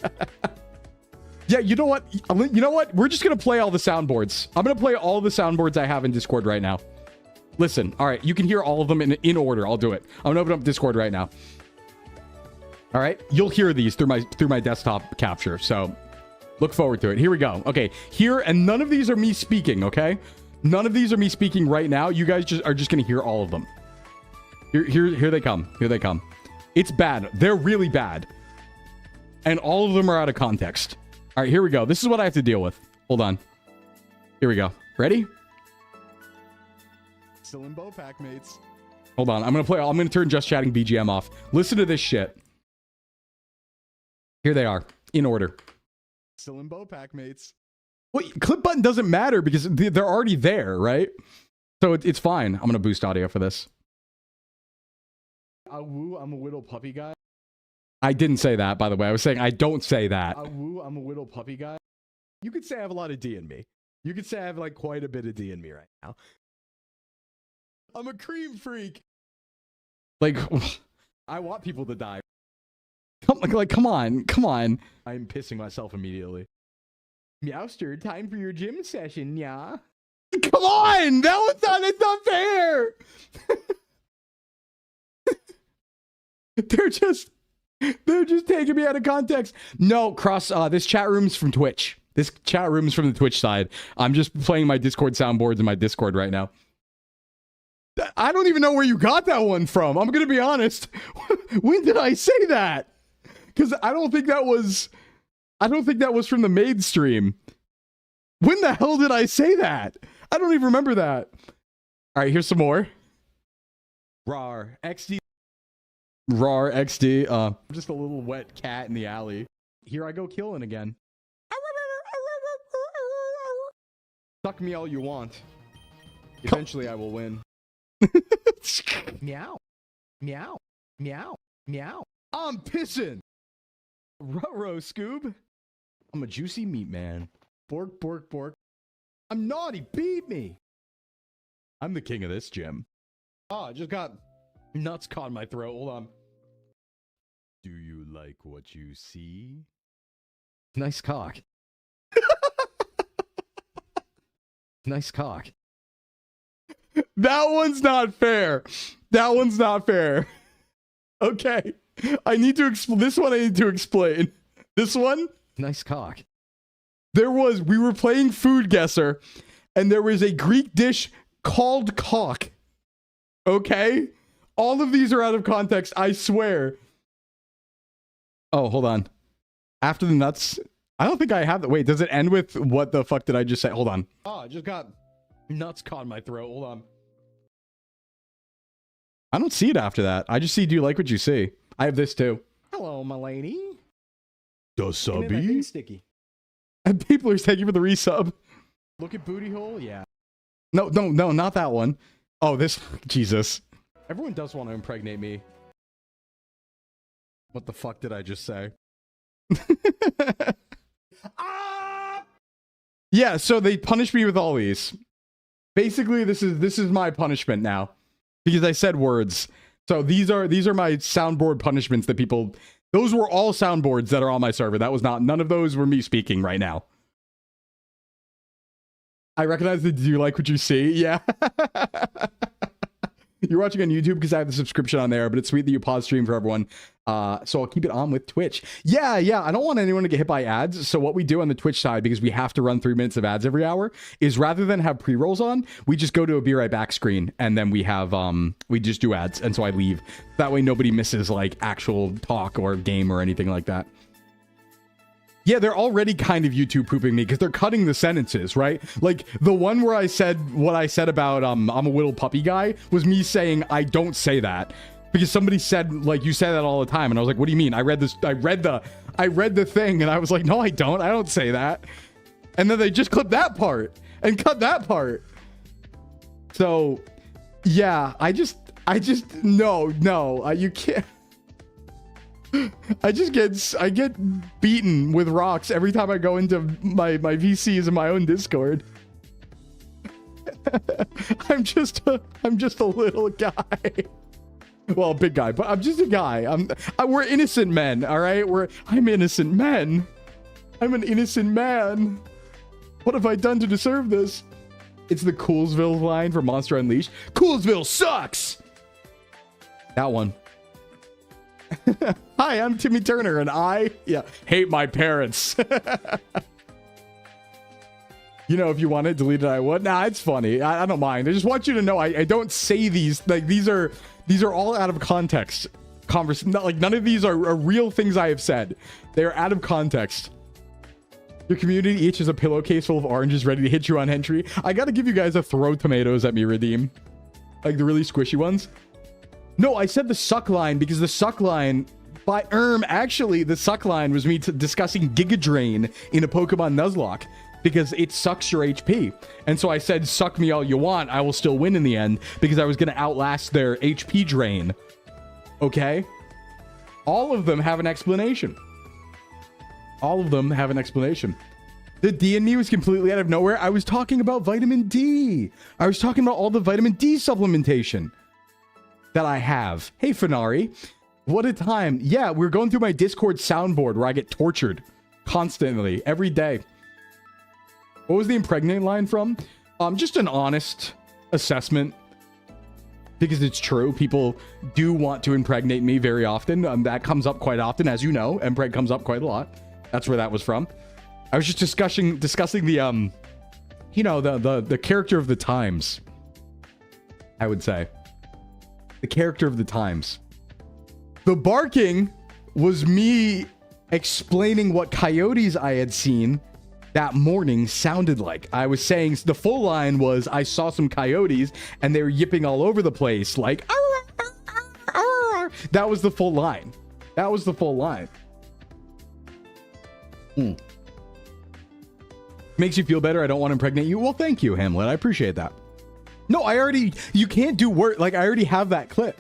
Yeah, you know what? We're just going to play all the soundboards. I'm going to play all the soundboards I have in Discord right now. Listen, all right, you can hear all of them in order. I'll do it. I'm going to open up Discord right now. All right, you'll hear these through my desktop capture, so look forward to it. Here we go. Okay, here, and none of these are me speaking, okay? None of these are me speaking right now. You guys are just going to hear all of them. Here they come. Here they come. It's bad. They're really bad. And all of them are out of context. All right, here we go. This is what I have to deal with. Hold on. Here we go. Ready? Still in bow pack, mates. Hold on. I'm going to turn Just Chatting BGM off. Listen to this shit. Here they are, in order. Still in bow pack, mates. Well, clip button doesn't matter because they're already there, right? So it's fine. I'm going to boost audio for this. Woo, I'm a little puppy guy. I didn't say that, by the way. I was saying I don't say that. Woo, I'm a little puppy guy. You could say I have a lot of D in me. You could say I have like quite a bit of D in me right now. I'm a cream freak. Like, I want people to die. Come on. I'm pissing myself immediately. Meowster, time for your gym session, yeah. Come on! It's not fair! They're just taking me out of context. No, Cross, this chat room's from Twitch. This chat room's from the Twitch side. I'm just playing my Discord soundboards in my Discord right now. I don't even know where you got that one from. I'm gonna be honest. When did I say that? Because I don't think that was from the maid stream. When the hell did I say that? I don't even remember that. All right, here's some more. Rar XD. Rar XD. Just a little wet cat in the alley. Here I go killing again. Suck me all you want. Eventually I will win. Meow. Meow. Meow. Meow. I'm pissing. Ruh-roh, Scoob. I'm a juicy meat man. Bork, bork, bork. I'm naughty. Beat me. I'm the king of this gym. Oh, I just got nuts caught in my throat. Hold on. Do you like what you see? Nice cock. Nice cock. That one's not fair. That one's not fair. Okay. I need to explain. This one I need to explain. This one? Nice cock. We were playing Food Guesser, and there was a Greek dish called cock. Okay? All of these are out of context, I swear. Oh, hold on. After the nuts. I don't think I have that. Wait, does it end with what the fuck did I just say? Hold on. Oh, I just got nuts caught in my throat. Hold on. I don't see it after that. I just see, do you like what you see? I have this too. Hello, my lady. Does subby? Sticky. And people are thank you for the resub. Look at booty hole. Yeah. No, not that one. Oh, this. Jesus. Everyone does want to impregnate me. What the fuck did I just say? Ah! Yeah, so they punish me with all these. Basically, this is my punishment now. Because I said words. So these are my soundboard punishments that people... Those were all soundboards that are on my server. That was not... None of those were me speaking right now. I recognize the do you like what you see? Yeah. You're watching on YouTube because I have the subscription on there, but it's sweet that you pause stream for everyone. So I'll keep it on with Twitch. Yeah. I don't want anyone to get hit by ads. So what we do on the Twitch side, because we have to run 3 minutes of ads every hour, is rather than have pre-rolls on, we just go to a be right back screen and then we have, we just do ads. And so I leave. That way nobody misses like actual talk or game or anything like that. Yeah, they're already kind of YouTube pooping me because they're cutting the sentences, right? Like the one where I said what I said about I'm a little puppy guy was me saying I don't say that because somebody said like you say that all the time and I was like, what do you mean? I read the thing and I was like, no, I don't say that. And then they just clipped that part and cut that part. So, yeah, I just, no, you can't. I get beaten with rocks every time I go into my VCs in my own Discord. I'm just a little guy. Well, big guy, but I'm just a guy. We're innocent men, all right? I'm innocent men. I'm an innocent man. What have I done to deserve this? It's the Coolsville line from Monster Unleashed. Coolsville sucks! That one. Hi, I'm Timmy Turner, and I hate my parents. You know, if you want it deleted, I would. Nah, it's funny. I don't mind. I just want you to know I don't say these. Like, these are all out of context. Like, none of these are real things I have said. They are out of context. Your community each has a pillowcase full of oranges ready to hit you on entry. I gotta give you guys a throw tomatoes at me redeem. Like the really squishy ones. No, I said the suck line because the suck line by actually the suck line was me discussing Giga Drain in a Pokemon Nuzlocke because it sucks your HP. And so I said, suck me all you want. I will still win in the end because I was going to outlast their HP drain. Okay. All of them have an explanation. All of them have an explanation. The D in me was completely out of nowhere. I was talking about vitamin D. I was talking about all the vitamin D supplementation that I have. Hey, Fenari. What a time. Yeah, we're going through my Discord soundboard where I get tortured constantly every day. What was the impregnate line from? Just an honest assessment. Because it's true. People do want to impregnate me very often. That comes up quite often. As you know, impreg comes up quite a lot. That's where that was from. I was just discussing the, you know, the character of the times. I would say. The character of the times. The barking was me explaining what coyotes I had seen that morning sounded like. I was saying the full line was I saw some coyotes and they were yipping all over the place like arr, arr, arr. That was the full line. That was the full line. Makes you feel better. I don't want to impregnate you. Well, thank you, Hamlet. I appreciate that. No, you can't do work. Like, I already have that clip.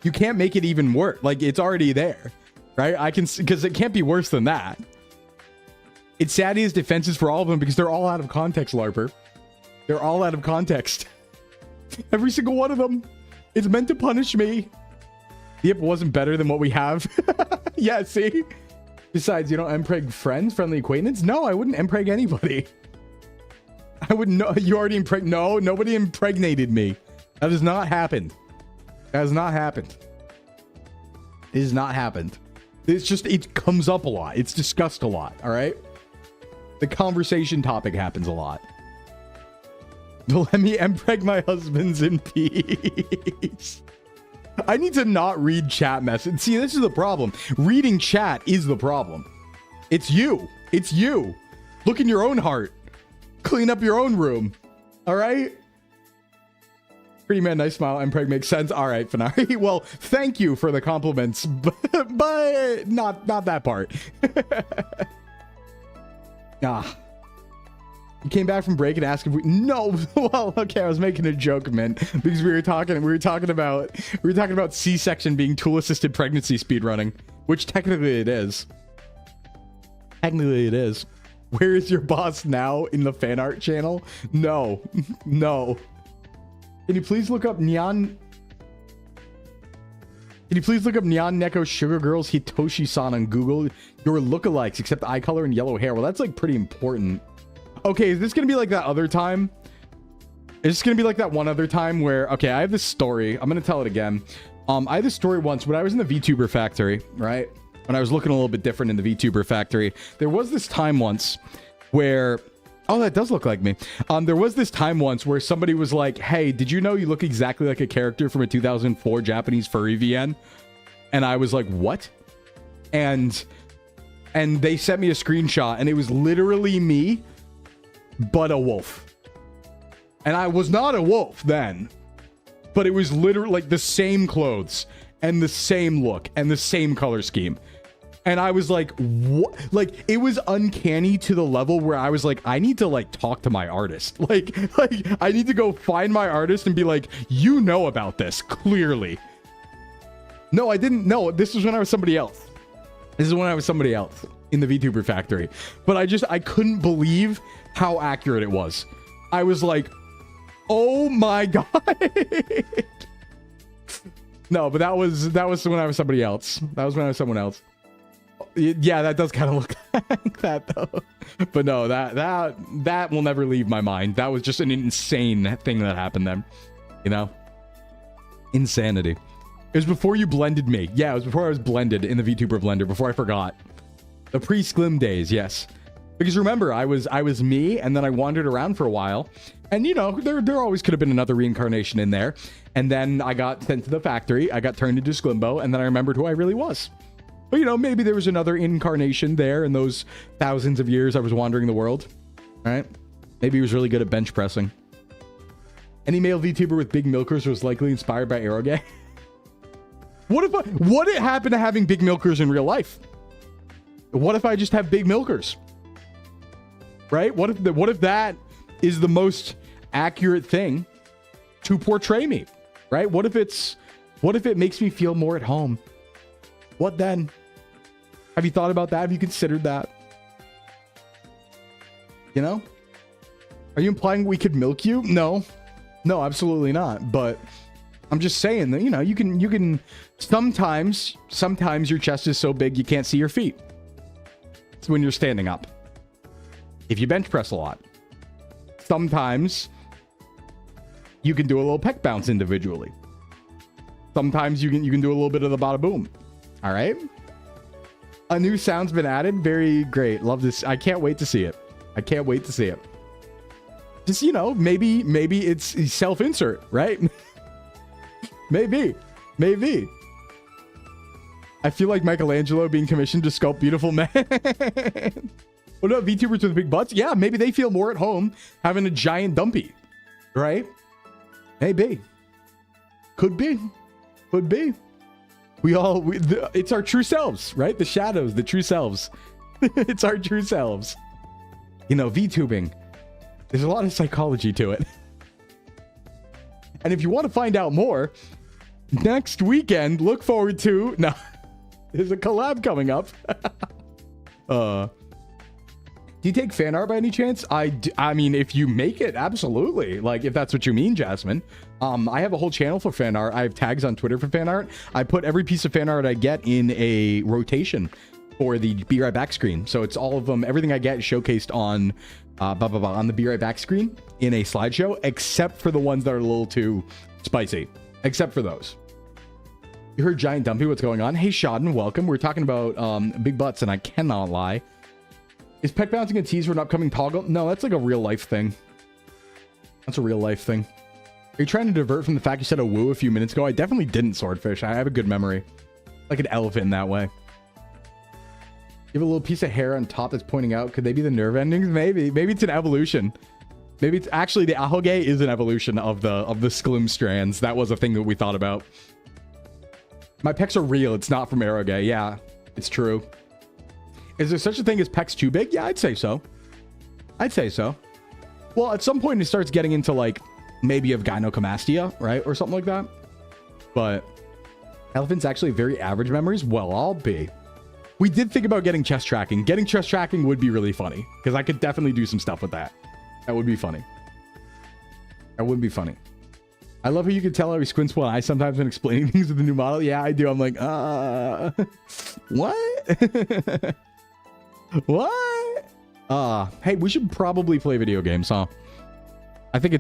You can't make it even work. Like, it's already there, right? I can, because it can't be worse than that. It's sad he has defenses for all of them because they're all out of context, LARPer. They're all out of context. Every single one of them. It's meant to punish me. Yep, wasn't better than what we have. Yeah, see? Besides, you don't impreg friends, friendly acquaintance? No, I wouldn't impreg anybody. I wouldn't know. You already no, nobody impregnated me. That has not happened. That has not happened. It has not happened. It's just, it comes up a lot. It's discussed a lot, all right? The conversation topic happens a lot. Let me impreg my husbands in peace. I need to not read chat message. See, this is the problem. Reading chat is the problem. It's you. It's you. Look in your own heart. Clean up your own room. All right? Pretty man, nice smile. Impreg makes sense. All right, Fenari. Well, thank you for the compliments, but not that part. You came back from break and asked if we no. Well, okay, I was making a joke, man, because we were talking about C-section being tool-assisted pregnancy speedrunning, which technically it is. Technically it is. Where is your boss now? In the fan art channel? No. No. Can you please look up Neon Neko Sugar Girls Hitoshi-san on Google? Your lookalikes, except eye color and yellow hair. Well, that's like pretty important. Okay, is this gonna be like that other time? Is this gonna be like that one other time where, okay, I have this story. I'm gonna tell it again. I had this story once when I was in the VTuber factory, right? When I was looking a little bit different in the VTuber factory. There was this time once where, oh, that does look like me. There was this time once where somebody was like, hey, did you know you look exactly like a character from a 2004 Japanese furry VN? And I was like, what? And they sent me a screenshot and it was literally me, but a wolf. And I was not a wolf then, but it was literally like the same clothes and the same look and the same color scheme. And I was like, what? Like, it was uncanny to the level where I was like, I need to like talk to my artist. Like I need to go find my artist and be like, you know about this, clearly. No, I didn't know. This was when I was somebody else. This is when I was somebody else in the VTuber factory. But I couldn't believe how accurate it was. I was like, oh my God. No, but that was when I was somebody else. That was when I was someone else. Yeah, that does kind of look like that though. But no, that will never leave my mind. That was just an insane thing that happened then. You know? Insanity. It was before you blended me. Yeah, it was before I was blended in the VTuber blender, before I forgot. The pre-Sclim days, yes. Because remember, I was me, and then I wandered around for a while. And, you know, there always could have been another reincarnation in there. And then I got sent to the factory. I got turned into Sclimbo, and then I remembered who I really was. But, you know, maybe there was another incarnation there in those thousands of years I was wandering the world. Right? Maybe he was really good at bench pressing. Any male VTuber with big milkers was likely inspired by Aerogay. What if happened to having big milkers in real life? What if I just have big milkers? Right? What if that is the most accurate thing to portray me? Right? What if it makes me feel more at home? What then? Have you thought about that? Have you considered that? You know? Are you implying we could milk you? No. No, absolutely not. But I'm just saying that, you know, you can sometimes your chest is so big you can't see your feet. It's when you're standing up. If you bench press a lot. Sometimes you can do a little pec bounce individually. Sometimes you can do a little bit of the bada boom. All right? A new sound's been added. Very great. Love this. I can't wait to see it. I can't wait to see it. Just, you know, maybe it's self-insert, right? Maybe. I feel like Michelangelo being commissioned to sculpt beautiful men. What about VTubers with big butts? Yeah, maybe they feel more at home having a giant dumpy, right? Maybe. Could be. It's our true selves, right? The shadows, the true selves. It's our true selves. You know, VTubing, there's a lot of psychology to it. And if you want to find out more, next weekend, look forward to... No, there's a collab coming up. Do you take fan art by any chance? I mean, if you make it, absolutely. Like, if that's what you mean, Jasmine. I have a whole channel for fan art. I have tags on Twitter for fan art. I put every piece of fan art I get in a rotation for the Be Right Back screen. So it's all of them. Everything I get is showcased on on the Be Right Back screen in a slideshow, except for the ones that are a little too spicy. Except for those. You heard Giant Dumpy, what's going on? Hey, Shodden, welcome. We're talking about big butts, and I cannot lie. Is pec bouncing a tease for an upcoming toggle? No, that's like a real life thing. That's a real life thing. Are you trying to divert from the fact you said a woo a few minutes ago? I definitely didn't, Swordfish. I have a good memory. Like an elephant in that way. You have a little piece of hair on top that's pointing out. Could they be the nerve endings? Maybe. Maybe it's an evolution. Maybe it's actually the ahoge is an evolution of the Sclim strands. That was a thing that we thought about. My pecs are real. It's not from Aerogay. Yeah, it's true. Is there such a thing as pecs too big? Yeah, I'd say so. I'd say so. Well, at some point it starts getting into like maybe of gynecomastia, right? Or something like that. But elephants actually very average memories? Well, I'll be. We did think about getting chest tracking. Getting chest tracking would be really funny because I could definitely do some stuff with that. That would be funny. That would be funny. I love how you can tell how he squints one eye sometimes when explaining things with the new model. Yeah, I do. I'm like, what? What? Hey, we should probably play video games, huh? I think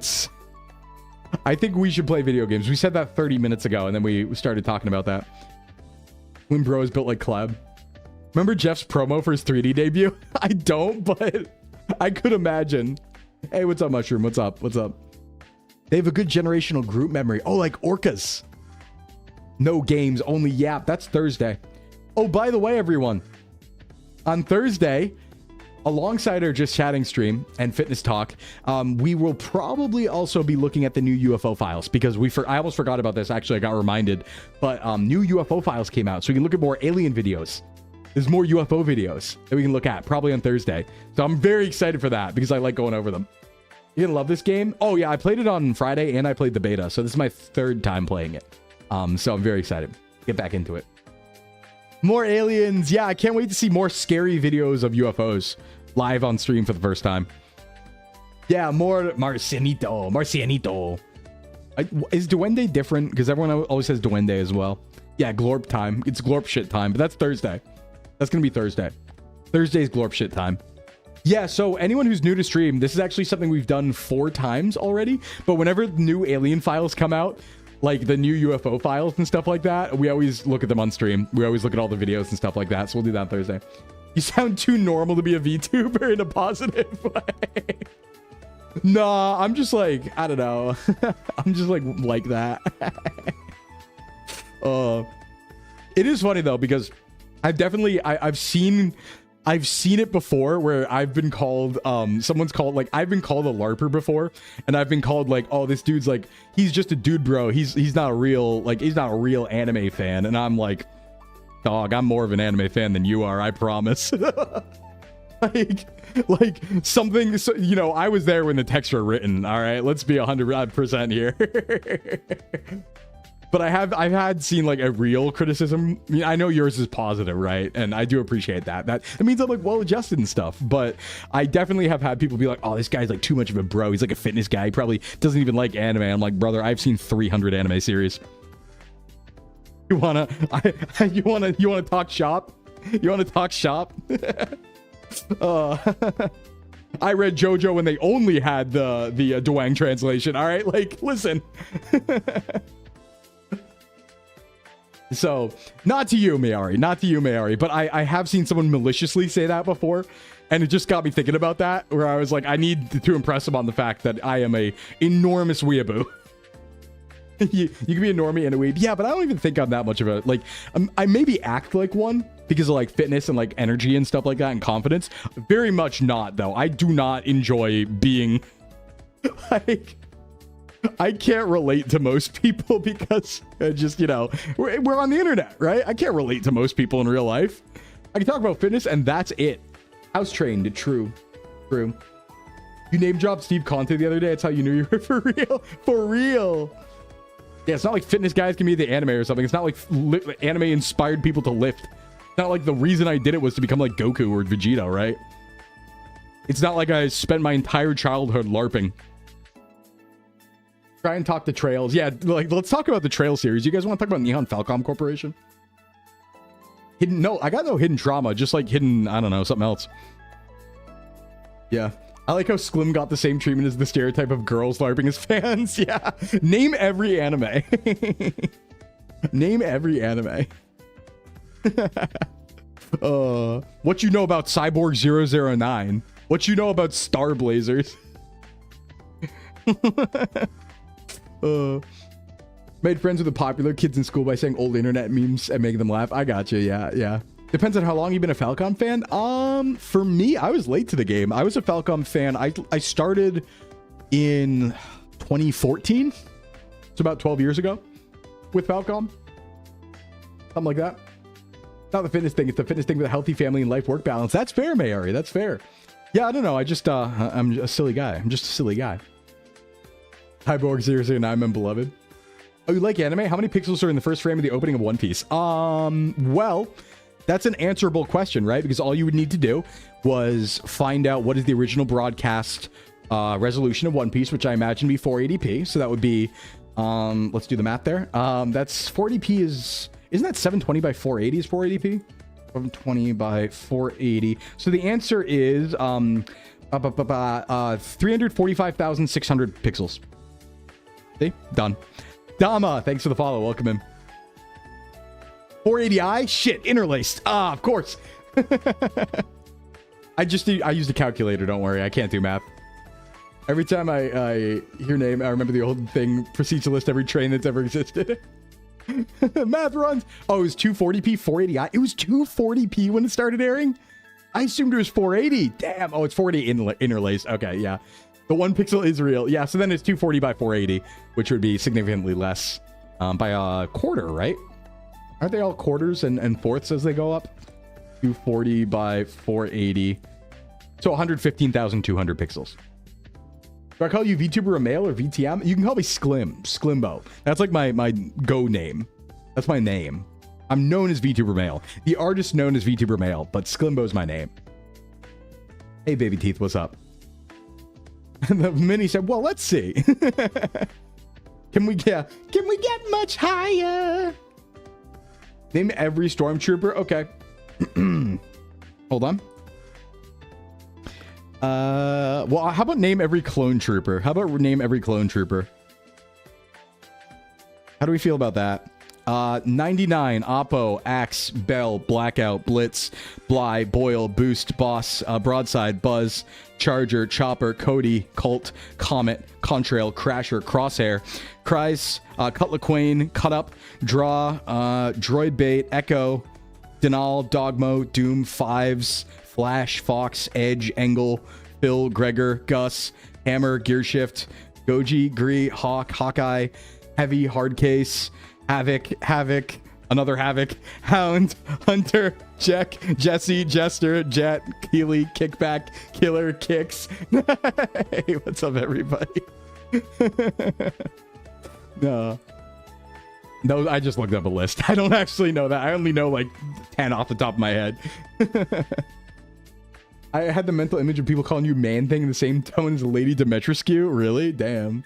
we should play video games. We said that 30 minutes ago, and then we started talking about that. When bro is built like Kleb. Remember Jeff's promo for his 3D debut? I don't, but I could imagine. Hey, what's up, Mushroom? What's up? What's up? They have a good generational group memory. Oh, like orcas. No games, only yap. That's Thursday. Oh, by the way, everyone. On Thursday, alongside our Just Chatting stream and fitness talk, we will probably also be looking at the new UFO files because I almost forgot about this. Actually, I got reminded, but new UFO files came out, so we can look at more alien videos. There's more UFO videos that we can look at probably on Thursday. So I'm very excited for that because I like going over them. You're gonna love this game. Oh yeah, I played it on Friday and I played the beta. So this is my 3rd time playing it. So I'm very excited. Get back into it. More aliens. Yeah, I can't wait to see more scary videos of UFOs live on stream for the first time. Yeah, more Marcianito. Marcianito. Is Duende different? Because everyone always says Duende as well. Yeah, Glorp time. It's Glorp shit time, but that's Thursday. That's going to be Thursday. Thursday's Glorp shit time. Yeah, so anyone who's new to stream, this is actually something we've done 4 times already. But whenever new alien files come out, like the new UFO files and stuff like that, we always look at them on stream. We always look at all the videos and stuff like that. So we'll do that on Thursday. You sound too normal to be a VTuber in a positive way. Nah, I'm just like, I don't know. I'm just like that. It is funny though, because I've seen it before where I've been called, someone's called, like, I've been called a LARPer before, and I've been called like, oh, this dude's like, he's just a dude, bro. He's not a real, like, he's not a real anime fan. And I'm like, dog, I'm more of an anime fan than you are, I promise. like something, so, you know, I was there when the texts were written. All right, let's be 100% here. But I've had seen like a real criticism. I mean, I know yours is positive, right? And I do appreciate that. That means I'm like well adjusted and stuff. But I definitely have had people be like, "Oh, this guy's like too much of a bro. He's like a fitness guy. He probably doesn't even like anime." I'm like, brother, I've seen 300 anime series. You wanna talk shop? You wanna talk shop? I read JoJo when they only had the Dwang translation. All right, like listen. So, not to you, Mayari, but I have seen someone maliciously say that before, and it just got me thinking about that, where I was like, I need to impress him on the fact that I am a enormous weeaboo. you can be a normie and a weeb. Yeah, but I don't even think I'm that much of a, like, I maybe act like one because of, like, fitness and, like, energy and stuff like that and confidence. Very much not, though. I do not enjoy being, like... I can't relate to most people because just, you know, we're on the internet, right? I can't relate to most people in real life. I can talk about fitness and that's it. House trained. True. You name dropped Steve Conte the other day. That's how you knew you were for real. For real. Yeah, it's not like fitness guys can be the anime or something. It's not like anime inspired people to lift. It's not like the reason I did it was to become like Goku or Vegeta, right? It's not like I spent my entire childhood LARPing. Try and talk to Trails. Yeah, like, let's talk about the Trail series. You guys want to talk about Nihon Falcom Corporation? No, I got no hidden trauma. Just like hidden, I don't know, something else. Yeah. I like how Sclim got the same treatment as the stereotype of girls LARPing as fans. Yeah. Name every anime. Name every anime. What you know about Cyborg 009? What you know about Star Blazers? Made friends with the popular kids in school by saying old internet memes and making them laugh. I got you. Yeah. Depends on how long you've been a Falcom fan. For me, I was late to the game. I was a Falcom fan. I started in 2014. It's about 12 years ago with Falcom. Something like that. Not the fitness thing. It's the fitness thing with a healthy family and life-work balance. That's fair, Mayari. That's fair. Yeah, I don't know. I'm a silly guy. I'm just a silly guy. Cyborg 009, I'm beloved. Oh, you like anime? How many pixels are in the first frame of the opening of One Piece? Well, that's an answerable question, right? Because all you would need to do was find out what is the original broadcast resolution of One Piece, which I imagine to be 480p. So that would be, let's do the math there. That's 480p isn't that 720 by 480 is 480p? 720 by 480. So the answer is 345,600 pixels. See? Done. Dama, thanks for the follow. Welcome in. 480i? Shit, interlaced. Of course. I used a calculator, don't worry. I can't do math. Every time I hear name, I remember the old thing, proceed to list every train that's ever existed. Math runs. Oh, it was 240p, 480i. It was 240p when it started airing? I assumed it was 480. Damn. Oh, it's 480 interlaced. Okay, yeah. The 1 pixel is real. Yeah, so then it's 240 by 480, which would be significantly less by a quarter, right? Aren't they all quarters and fourths as they go up? 240 by 480. So 115,200 pixels. Do I call you VTuber a male or VTM? You can call me Sclimbo. That's like my go name. That's my name. I'm known as VTuber male. The artist known as VTuber male, but Sclimbo's my name. Hey, baby teeth, what's up? And the mini said, well, let's see. Can we get much higher? Name every stormtrooper. Okay. Hold on. Well, how about name every clone trooper? How about name every clone trooper? How do we feel about that? 99, Oppo, Axe, Bell, Blackout, Blitz, Bly, Boyle, Boost, Boss, Broadside, Buzz, Charger, Chopper, Cody, Colt, Comet, Contrail, Crasher, Crosshair, Cries, Cutler Quain, Cut Up, Draw, Droid Bait, Echo, Denal, Dogmo, Doom, Fives, Flash, Fox, Edge, Engel, Phil, Gregor, Gus, Hammer, Gearshift, Goji, Gree, Hawk, Hawkeye, Heavy, Hardcase, Havoc, another Havoc, Hound, Hunter, Jack, Jesse, Jester, Jet, Keely, Kickback, Killer, Kicks. Hey, what's up, everybody? No, I just looked up a list. I don't actually know that. I only know like 10 off the top of my head. I had the mental image of people calling you man thing in the same tone as Lady Demetrescu. Really? Damn.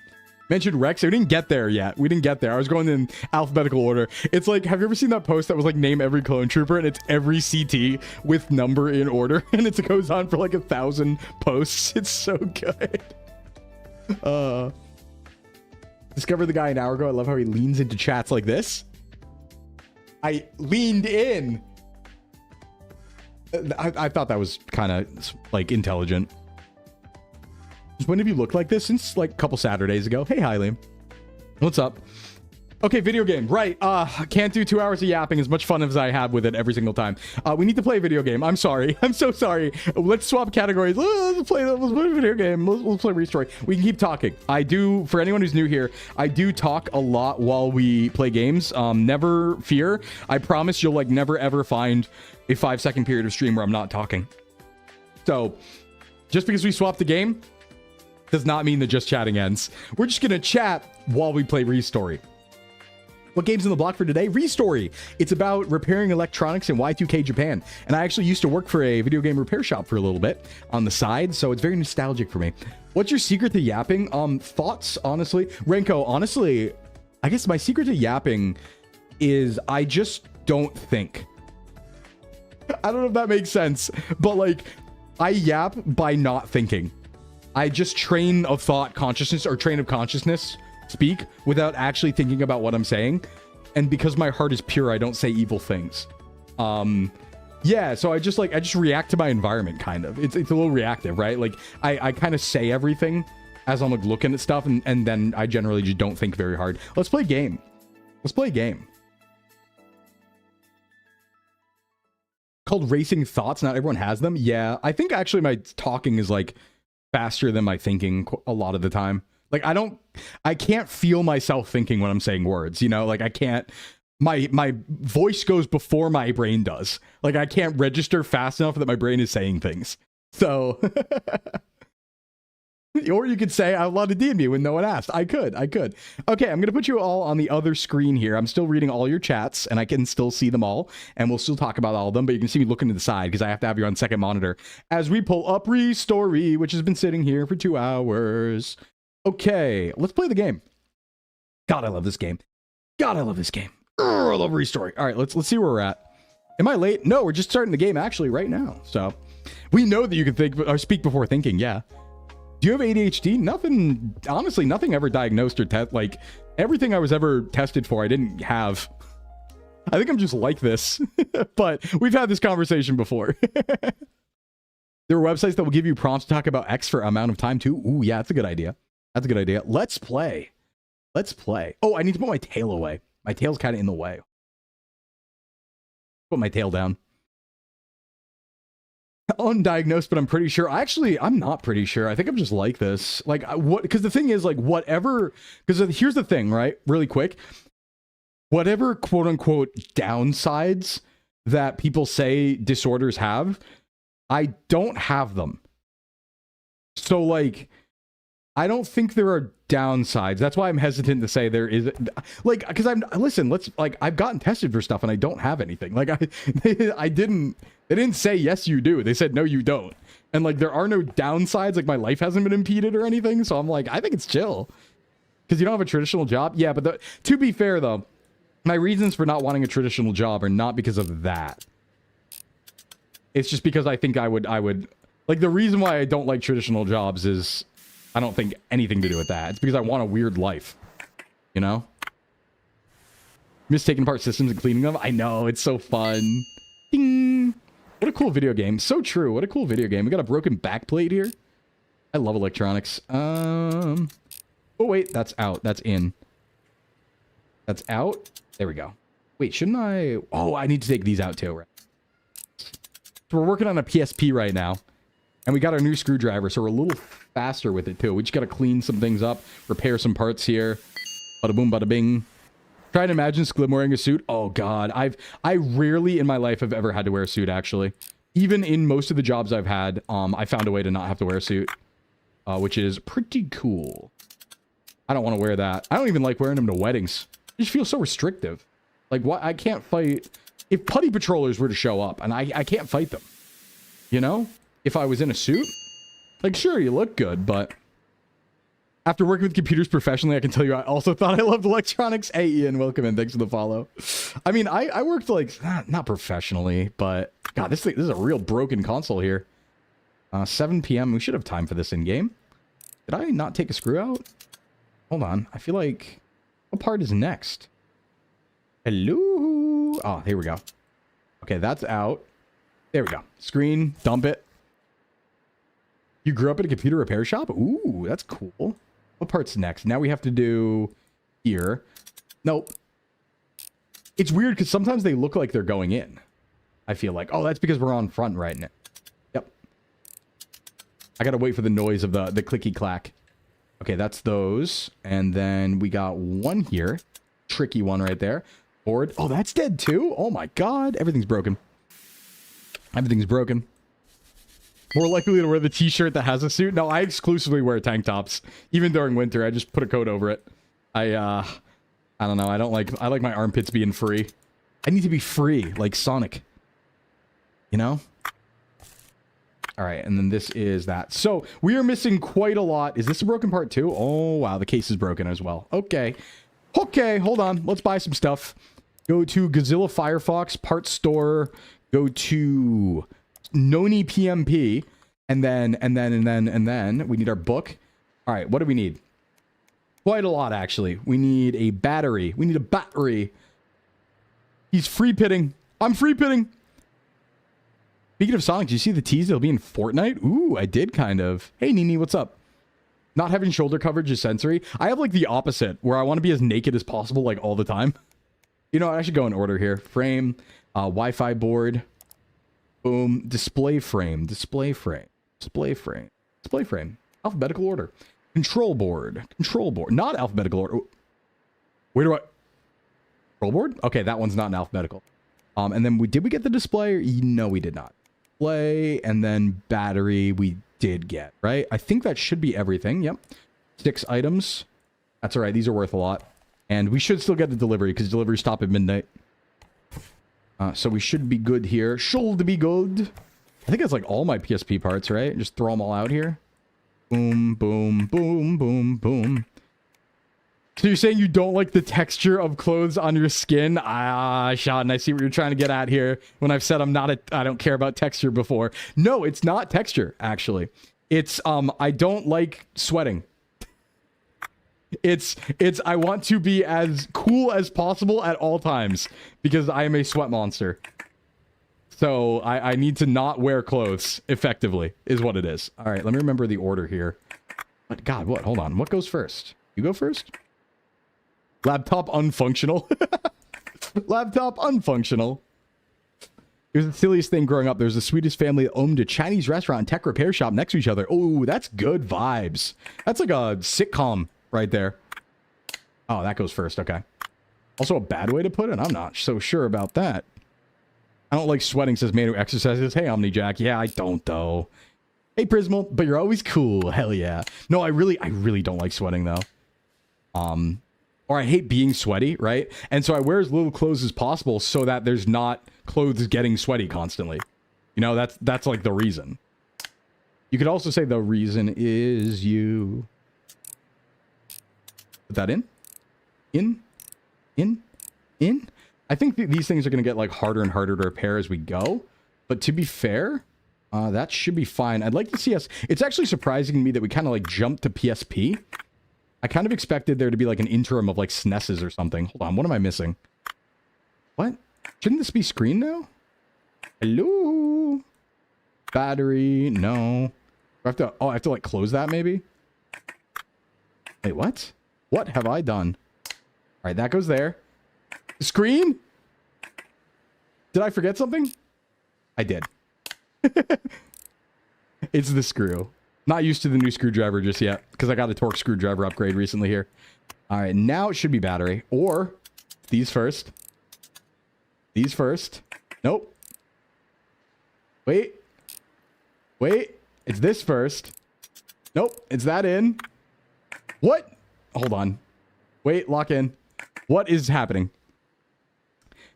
Mentioned Rex. We didn't get there yet. We didn't get there. I was going in alphabetical order. It's like, have you ever seen that post that was like name every clone trooper, and it's every CT with number in order, and it goes on for like 1,000 posts. It's so good. Discovered the guy an hour ago. I love how he leans into chats like this. I leaned in. I thought that was kind of like intelligent. When have you looked like this? Since like a couple Saturdays ago. Hey, hi, Liam. What's up? Okay, video game. Right. Can't do 2 hours of yapping, as much fun as I have with it every single time. We need to play a video game. I'm sorry. I'm so sorry. Let's swap categories. Let's play a video game. Let's play ReStory. We can keep talking. I do, for anyone who's new here, I do talk a lot while we play games. Never fear. I promise you'll like never ever find a 5-second period of stream where I'm not talking. So just because we swap the game does not mean that just chatting ends. We're just gonna chat while we play ReStory. What game's in the block for today? ReStory. It's about repairing electronics in Y2K Japan. And I actually used to work for a video game repair shop for a little bit on the side, so it's very nostalgic for me. What's your secret to yapping? Thoughts, honestly. Renko, honestly, I guess my secret to yapping is I just don't think. I don't know if that makes sense, but like, I yap by not thinking. I just train of thought consciousness or train of consciousness speak without actually thinking about what I'm saying. And because my heart is pure, I don't say evil things. Yeah, so I just react to my environment, kind of. It's a little reactive, right? Like I kind of say everything as I'm like looking at stuff, and then I generally just don't think very hard. Let's play a game. Let's play a game. Called Racing Thoughts. Not everyone has them. Yeah, I think actually my talking is like faster than my thinking a lot of the time. Like I can't feel myself thinking when I'm saying words, you know, like I can't, my voice goes before my brain does. Like I can't register fast enough that my brain is saying things. So, or you could say I love to DM you when no one asked. I could. Okay, I'm going to put you all on the other screen here. I'm still reading all your chats and I can still see them all and we'll still talk about all of them, but you can see me looking to the side because I have to have you on second monitor as we pull up ReStory, which has been sitting here for 2 hours. Okay, let's play the game. God, I love this game. God, I love this game. Oh, I love ReStory. All right, let's see where we're at. Am I late? No, we're just starting the game actually right now. So we know that you can think or speak before thinking. Yeah. Do you have ADHD? Nothing. Honestly, nothing ever diagnosed or like everything I was ever tested for, I didn't have. I think I'm just like this. But we've had this conversation before. There are websites that will give you prompts to talk about X for amount of time too. Ooh, yeah, that's a good idea. That's a good idea. Let's play. Let's play. Oh, I need to put my tail away. My tail's kind of in the way. Put my tail down. Undiagnosed, but I'm pretty sure. Actually, I'm not pretty sure. I think I'm just like this. Like, what? Because the thing is, like, whatever. Because here's the thing, right? Really quick. Whatever quote unquote downsides that people say disorders have, I don't have them. So, like, I don't think there are downsides. That's why I'm hesitant to say there is, like, because I've gotten tested for stuff and I don't have anything. Like, they didn't say, yes, you do. They said, no, you don't. And, like, there are no downsides. Like, my life hasn't been impeded or anything. So I'm like, I think it's chill. Because you don't have a traditional job. Yeah, but to be fair, though, my reasons for not wanting a traditional job are not because of that. It's just because I think I would, like, the reason why I don't like traditional jobs is I don't think anything to do with that. It's because I want a weird life, you know? Miss taking apart systems and cleaning them. I know, it's so fun. Ding! What a cool video game. So true. What a cool video game. We got a broken backplate here. I love electronics. Oh, wait, that's out. That's in. That's out. There we go. Wait, shouldn't I? Oh, I need to take these out too, right? So we're working on a PSP right now. And we got our new screwdriver, so we're a little faster with it, too. We just got to clean some things up, repair some parts here. Bada boom, bada bing. Try to imagine Sclim wearing a suit. Oh, God. I rarely in my life have ever had to wear a suit, actually. Even in most of the jobs I've had, I found a way to not have to wear a suit. Which is pretty cool. I don't want to wear that. I don't even like wearing them to weddings. It just feels so restrictive. Like, what? I can't fight. If putty patrollers were to show up, and I can't fight them. You know? If I was in a suit, like, sure, you look good, but after working with computers professionally, I can tell you I also thought I loved electronics. Hey, Ian, welcome in. Thanks for the follow. I mean, I worked, like, not professionally, but, God, this is a real broken console here. 7 p.m. We should have time for this in-game. Did I not take a screw out? Hold on. I feel like... What part is next? Hello? Oh, here we go. Okay, that's out. There we go. Screen, dump it. You grew up at a computer repair shop? Ooh, that's cool. What part's next? Now we have to do here. Nope. It's weird because sometimes they look like they're going in. I feel like. Oh, that's because we're on front right now. Yep. I gotta wait for the noise of the clicky clack. Okay, that's those. And then we got one here. Tricky one right there. Board. Oh, that's dead too? Oh my god. Everything's broken. Everything's broken. More likely to wear the t-shirt that has a suit? No, I exclusively wear tank tops. Even during winter, I just put a coat over it. I don't know. I like my armpits being free. I need to be free, like Sonic. You know? Alright, and then this is that. So, we are missing quite a lot. Is this a broken part too? Oh, wow. The case is broken as well. Okay. Okay, hold on. Let's buy some stuff. Go to Godzilla Firefox, parts store. Go to... Noni PMP, and then we need our book. All right, what do we need? Quite a lot, actually. We need a battery. We need a battery. He's free pitting. I'm free pitting. Speaking of Sonic, did you see the tease? It'll be in Fortnite. Ooh, I did kind of. Hey, Nini, what's up? Not having shoulder coverage is sensory. I have like the opposite, where I want to be as naked as possible, like all the time. You know, I should go in order here. Frame, Wi-Fi board. Boom. Display frame. Display frame. Display frame. Display frame. Alphabetical order. Control board. Control board. Not alphabetical order. Where do I... Control board? Okay, that one's not in alphabetical. And then did we get the display? No, we did not. Display and then battery we did get, right? I think that should be everything. Yep. 6 items. That's all right. These are worth a lot. And we should still get the delivery because deliveries stop at midnight. So we should be good here. Should be good. I think that's like all my PSP parts, right? Just throw them all out here. Boom, boom, boom, boom, boom. So you're saying you don't like the texture of clothes on your skin? Ah, Sean, I see what you're trying to get at here. When I've said I don't care about texture before. No, it's not texture, actually. It's, I don't like sweating. It's I want to be as cool as possible at all times because I am a sweat monster. So I need to not wear clothes effectively is what it is. All right, let me remember the order here. But God, what? Hold on. What goes first? You go first? Laptop unfunctional. Laptop unfunctional. It was the silliest thing growing up. There's a Swedish family that owned a Chinese restaurant and tech repair shop next to each other. Oh, that's good vibes. That's like a sitcom right there. Oh, that goes first. Okay. Also a bad way to put it. I'm not so sure about that. I don't like sweating, says man who exercises. Hey, OmniJack. Yeah, I don't, though. Hey, Prismal, but you're always cool. Hell yeah. No, I really don't like sweating, though. Or I hate being sweaty, right? And so I wear as little clothes as possible so that there's not clothes getting sweaty constantly. You know, that's like the reason. You could also say the reason is you. Put that in. In. I think these things are going to get like harder and harder to repair as we go. But to be fair, that should be fine. I'd like to see us. It's actually surprising to me that we kind of like jumped to PSP. I kind of expected there to be like an interim of like SNESes or something. Hold on, what am I missing? What? Shouldn't this be screen now? Hello? Battery, no. I have to, oh, I have to like close that maybe? Wait, what? What have I done? All right, that goes there. Screen? Did I forget something? I did. It's the screw. Not used to the new screwdriver just yet, because I got a torque screwdriver upgrade recently here. All right, now it should be battery. Or these first. These first. Nope. Wait. Wait. It's this first. Nope. It's that in. What? Hold on. Wait, lock in. What is happening?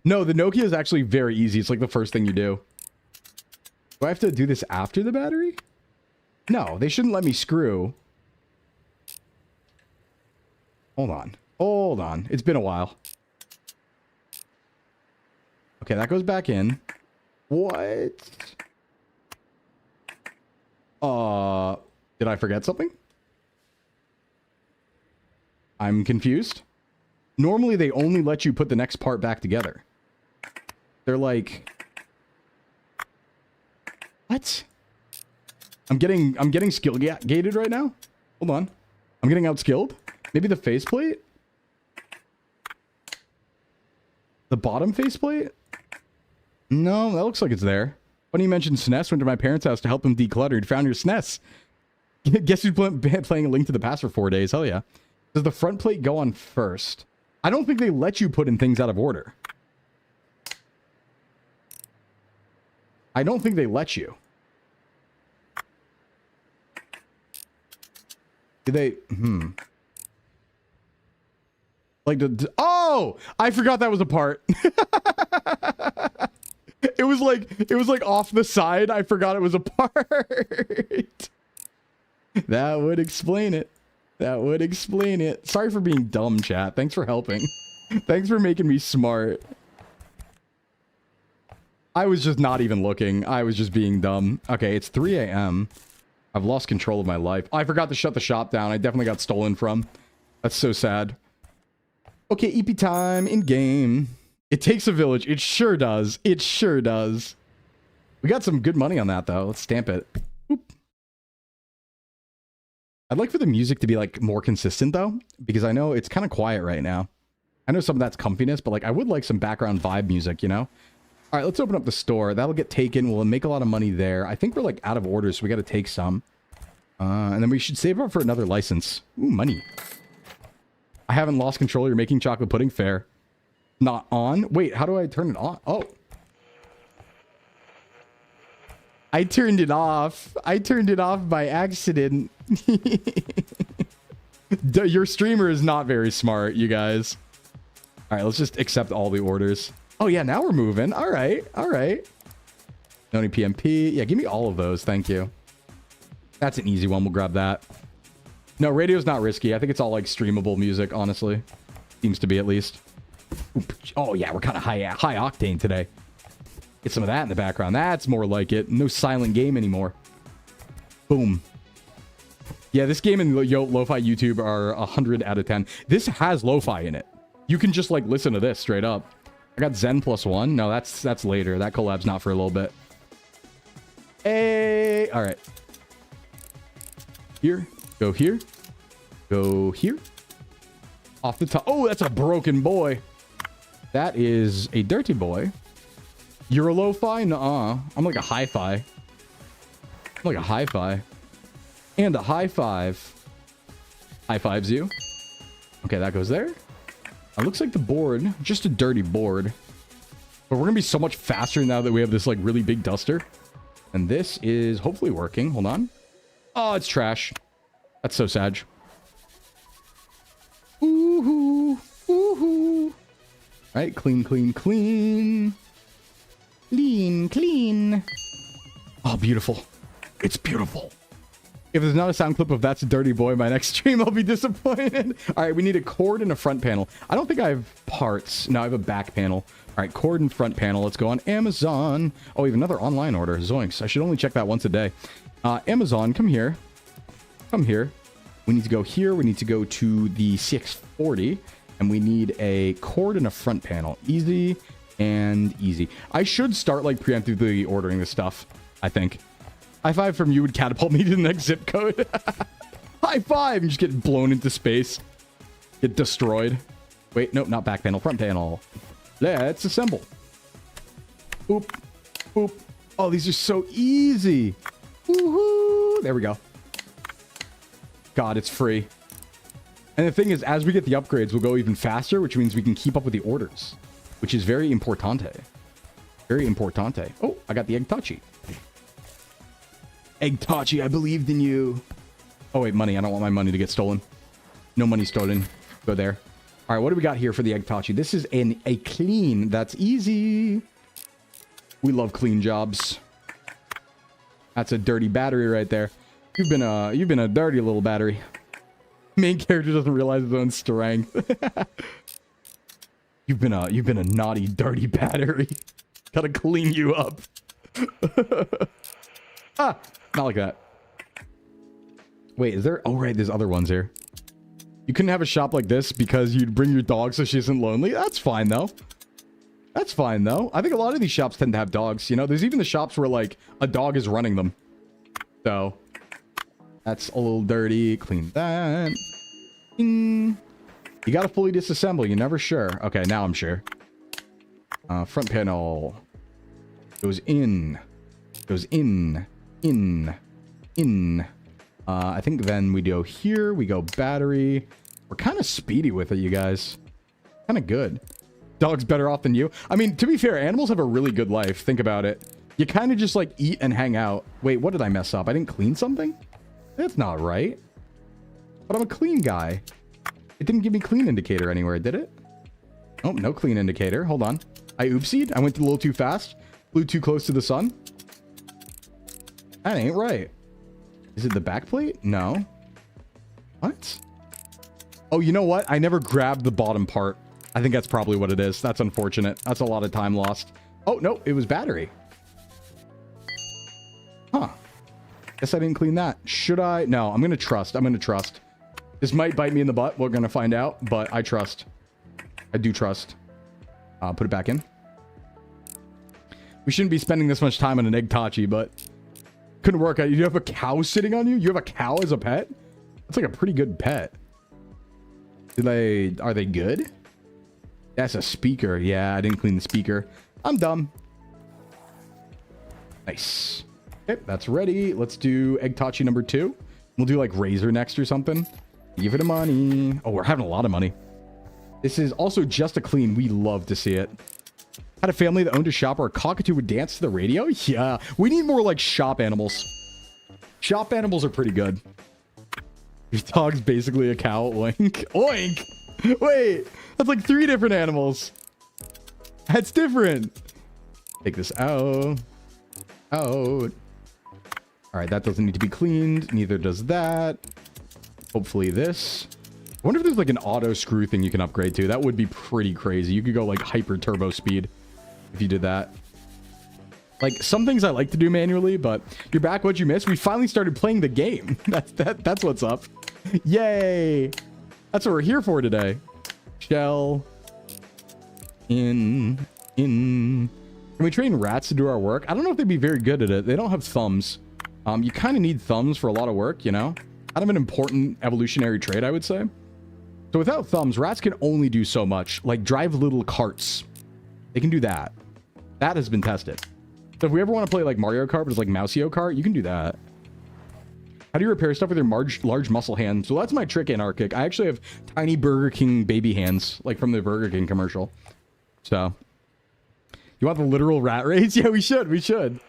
No, the Nokia is actually very easy. It's like the first thing you do. Do I have to do this after the battery? No, they shouldn't let me screw. Hold on. Hold on. It's been a while. Okay, that goes back in. What? Did I forget something? I'm confused. Normally, they only let you put the next part back together. They're like... What? I'm getting skill gated right now. Hold on. I'm getting outskilled. Maybe the faceplate? The bottom faceplate? No, that looks like it's there. Funny you mentioned SNES. Went to my parents' house to help them declutter. Found your SNES. Guess who's playing A Link to the Past for 4 days? Hell yeah. Does the front plate go on first? I don't think they let you put in things out of order. I don't think they let you. Do they? Like the... Oh! I forgot that was a part. It was like off the side. I forgot it was a part. That would explain it. That would explain it. Sorry for being dumb, chat. Thanks for helping. Thanks for making me smart. I was just not even looking. I was just being dumb. Okay, it's 3 a.m. I've lost control of my life. I forgot to shut the shop down. I definitely got stolen from. That's so sad. Okay, EP time in game. It takes a village. It sure does. It sure does. We got some good money on that, though. Let's stamp it. Oop. I'd like for the music to be, like, more consistent, though, because I know it's kind of quiet right now. I know some of that's comfiness, but, like, I would like some background vibe music, you know? All right, let's open up the store. That'll get taken. We'll make a lot of money there. I think we're, like, out of orders, so we got to take some. And then we should save up for another license. Ooh, money. I haven't lost control. You're making chocolate pudding. Fair. Not on. Wait, how do I turn it on? Oh. I turned it off. I turned it off by accident. Your streamer is not very smart, you guys. All right, let's just accept all the orders. Oh, yeah, now we're moving. All right. All right. No any PMP. Yeah, give me all of those. Thank you. That's an easy one. We'll grab that. No, radio's not risky. I think it's all, like, streamable music, honestly. Seems to be, at least. Oop. Oh, yeah, we're kind of high octane today. Get some of that in the background. That's more like it. No silent game anymore. Boom. Yeah, this game and lo-fi YouTube are 100 out of 10. This has lo-fi in it. You can just, like, listen to this straight up. I got Zen +1. No, that's later. That collab's not for a little bit. Hey! All right. Here. Go here. Go here. Off the top. Oh, that's a broken boy. That is a dirty boy. You're a lo-fi? Nuh-uh. I'm like a hi-fi. I'm like a hi-fi. And a high five. High fives you. Okay, that goes there. It looks like the board. Just a dirty board. But we're gonna be so much faster now that we have this like really big duster. And this is hopefully working. Hold on. Oh, it's trash. That's so sad. Ooh-hoo. Ooh-hoo. Right, clean, clean, clean. Clean, clean. Oh, beautiful. It's beautiful. If there's not a sound clip of That's a Dirty Boy my next stream, I'll be disappointed. All right, we need a cord and a front panel. I don't think I have parts. No, I have a back panel. All right, cord and front panel. Let's go on Amazon. Oh, we have another online order. Zoinks. I should only check that once a day. Amazon, come here. Come here. We need to go here. We need to go to the 640. And we need a cord and a front panel. Easy and easy. I should start like preemptively ordering this stuff, I think. High five from you would catapult me to the next zip code. High five! And just get blown into space. Get destroyed. Wait, nope, not back panel, front panel. Let's assemble. Boop. Boop. Oh, these are so easy. Woohoo! There we go. God, it's free. And the thing is, as we get the upgrades, we'll go even faster, which means we can keep up with the orders. Which is very importante. Very importante. Oh, I got the egg tachi. Egg Tachi, I believed in you. Oh, wait, money. I don't want my money to get stolen. No money stolen. Go there. All right, what do we got here for the Egg Tachi? This is a clean. That's easy. We love clean jobs. That's a dirty battery right there. You've been a dirty little battery. Main character doesn't realize his own strength. You've been a naughty, dirty battery. Gotta clean you up. Ah, not like that. Wait, is there? Oh, right, there's other ones here. You couldn't have a shop like this because you'd bring your dog so she isn't lonely. That's fine, though. That's fine, though. I think a lot of these shops tend to have dogs. You know, there's even the shops where, like, a dog is running them. So, that's a little dirty. Clean that. Ding. You gotta fully disassemble. You're never sure. Okay, now I'm sure. Front panel. Goes in. Goes in. In. I think then we go here. We go battery. We're kind of speedy with it, you guys. Kind of good. Dog's better off than you. I mean, to be fair, animals have a really good life. Think about it. You kind of just like eat and hang out. Wait, what did I mess up? I didn't clean something? That's not right. But I'm a clean guy. It didn't give me clean indicator anywhere, did it? Oh, no clean indicator. Hold on. I oopsied. I went a little too fast. Flew too close to the sun. That ain't right. Is it the back plate? No. What? Oh, you know what? I never grabbed the bottom part. I think that's probably what it is. That's unfortunate. That's a lot of time lost. Oh, no. It was battery. Huh. Guess I didn't clean that. Should I? No, I'm going to trust. I'm going to trust. This might bite me in the butt. We're going to find out, but I trust. I do trust. Put it back in. We shouldn't be spending this much time on an egg tachi, but couldn't work out. You have a cow sitting on you? You have a cow as a pet? That's like a pretty good pet. Are they good? That's a speaker. Yeah, I didn't clean the speaker. I'm dumb. Nice. Okay, that's ready. Let's do egg tachi number 2. We'll do like razor next or something. Give it a money. Oh, we're having a lot of money. This is also just a clean. We love to see it. Had a family that owned a shop where a cockatoo would dance to the radio? Yeah. We need more like shop animals. Shop animals are pretty good. Your dog's basically a cow. Oink. Oink. Wait. That's like 3 different animals. That's different. Take this out. Out. All right. That doesn't need to be cleaned. Neither does that. Hopefully this. I wonder if there's like an auto screw thing you can upgrade to. That would be pretty crazy. You could go like hyper turbo speed if you did that. Like some things I like to do manually, but you're back. What'd you miss? We finally started playing the game. That's what's up. Yay. That's what we're here for today. Shell. Can we train rats to do our work? I don't know if they'd be very good at it. They don't have thumbs. You kind of need thumbs for a lot of work, you know? Kind of an important evolutionary trait, I would say. So without thumbs, rats can only do so much. Like drive little carts. They can do that. That has been tested. So if we ever want to play like Mario Kart, but it's like Mouseo Kart, you can do that. How do you repair stuff with your large muscle hands? Well, that's my trick, Anarchic. I actually have tiny Burger King baby hands, like from the Burger King commercial. So You want the literal rat race? Yeah, we should. We should.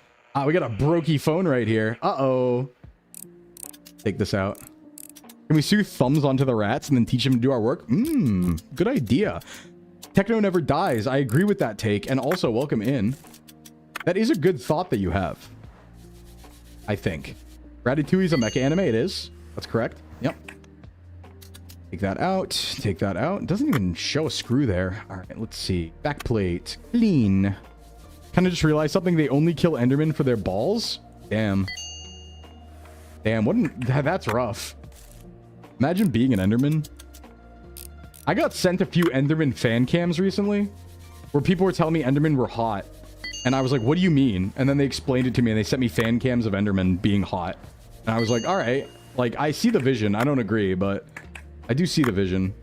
We got a brokey phone right here. Uh-oh. Take this out. Can we sew thumbs onto the rats and then teach them to do our work? Good idea. Techno never dies. I agree with that take. And also, welcome in. That is a good thought that you have. I think. Ratatouille's a mecha anime. It is. That's correct. Yep. Take that out. Take that out. It doesn't even show a screw there. All right, let's see. Backplate. Clean. Kind of just realized something. They only kill Endermen for their balls. Damn. Damn, that's rough. Imagine being an Enderman. I got sent a few Enderman fan cams recently where people were telling me Endermen were hot. And I was like, what do you mean? And then they explained it to me and they sent me fan cams of Endermen being hot. And I was like, all right. Like, I see the vision. I don't agree, but I do see the vision.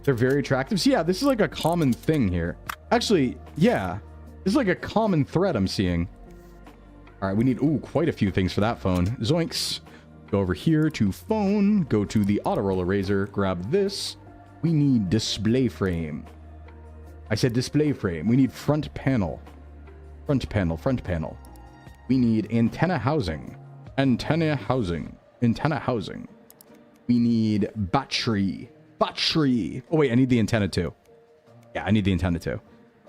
They're very attractive. So yeah, this is like a common thing here. Actually, yeah. This is like a common thread I'm seeing. All right, we need, quite a few things for that phone. Zoinks. Go over here to phone. Go to the auto roller razor. Grab this. We need display frame. I said display frame. We need front panel. Front panel, front panel. We need antenna housing. Antenna housing. Antenna housing. We need battery. Battery. Oh, wait, I need the antenna too. Yeah, I need the antenna too.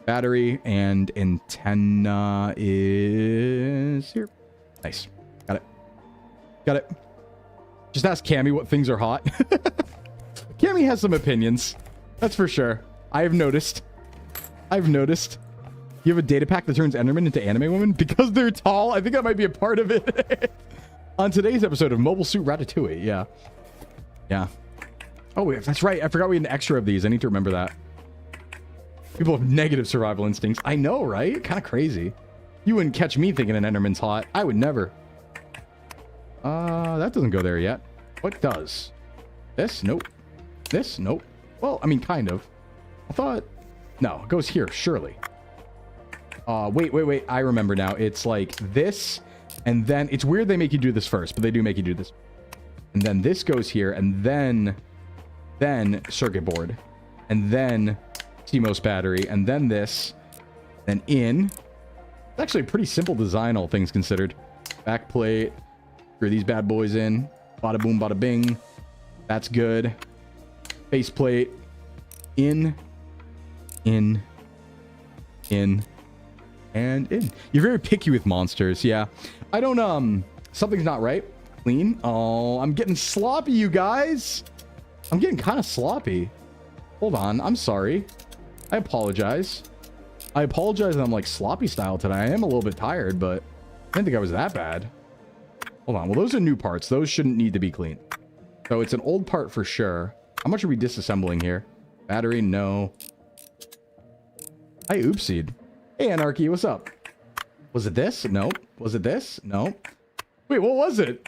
Battery and antenna is here. Nice. Got it. Got it. Just ask Cammy what things are hot. Cammy has some opinions. That's for sure. I've noticed. I've noticed. You have a data pack that turns Enderman into anime women? Because they're tall? I think that might be a part of it. On today's episode of Mobile Suit Ratatouille. Yeah. Yeah. Oh, wait, that's right. I forgot we had an extra of these. I need to remember that. People have negative survival instincts. I know, right? Kind of crazy. You wouldn't catch me thinking an Enderman's hot. I would never. That doesn't go there yet. What does? This? Nope. This? Nope. Well, I mean, kind of. I thought... No, it goes here, surely. Wait. I remember now. It's like this, and then... It's weird they make you do this first, but they do make you do this. And then this goes here, and then circuit board. And then CMOS battery, and then this. Then in. It's actually a pretty simple design, all things considered. Backplate. Screw these bad boys in. Bada boom, bada bing. That's good. Faceplate. In, and in. You're very picky with monsters. Yeah. I don't, something's not right. Clean. Oh, I'm getting sloppy, you guys. I'm getting kind of sloppy. Hold on. I'm sorry. I apologize. I apologize that I'm like sloppy style today. I am a little bit tired, but I didn't think I was that bad. Hold on. Well, those are new parts. Those shouldn't need to be cleaned. So it's an old part for sure. How much are we disassembling here? Battery, no. I oopsied. Hey, Anarchy, what's up? Was it this? Nope. Was it this? Nope. Wait, what was it?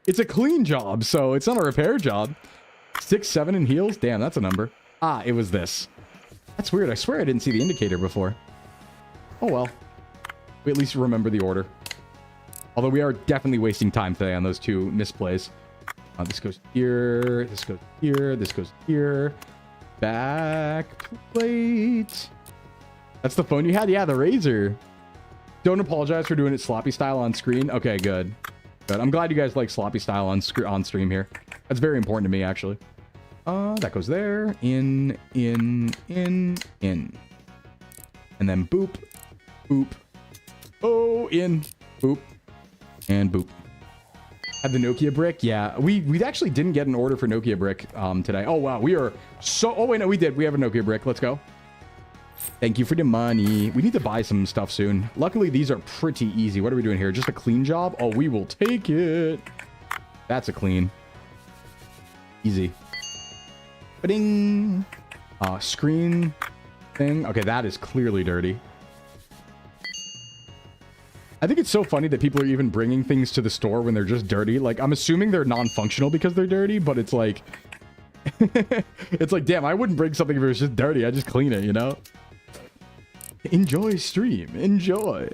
It's a clean job, so it's not a repair job. 6, 7 in heels? Damn, that's a number. Ah, it was this. That's weird. I swear I didn't see the indicator before. Oh, well. We at least remember the order. Although we are definitely wasting time today on those two misplays. This goes here. This goes here. This goes here. Back plate. That's the phone you had? Yeah, the Razor. Don't apologize for doing it sloppy style on screen. Okay, good. Good. I'm glad you guys like sloppy style on stream here. That's very important to me, actually. That goes there. In. And then boop. Boop. Oh, in. Boop. And boop. Had the Nokia brick? Yeah, we actually didn't get an order for Nokia brick today. Oh, wow. We are so... Oh, wait, no, we did. We have a Nokia brick. Let's go. Thank you for the money. We need to buy some stuff soon. Luckily, these are pretty easy. What are we doing here? Just a clean job? Oh, we will take it. That's a clean. Easy. Ba-ding. Screen thing. Okay, that is clearly dirty. I think it's so funny that people are even bringing things to the store when they're just dirty. Like, I'm assuming they're non-functional because they're dirty, but it's like... it's like, damn, I wouldn't bring something if it was just dirty. I just clean it, you know? Enjoy stream. Enjoy.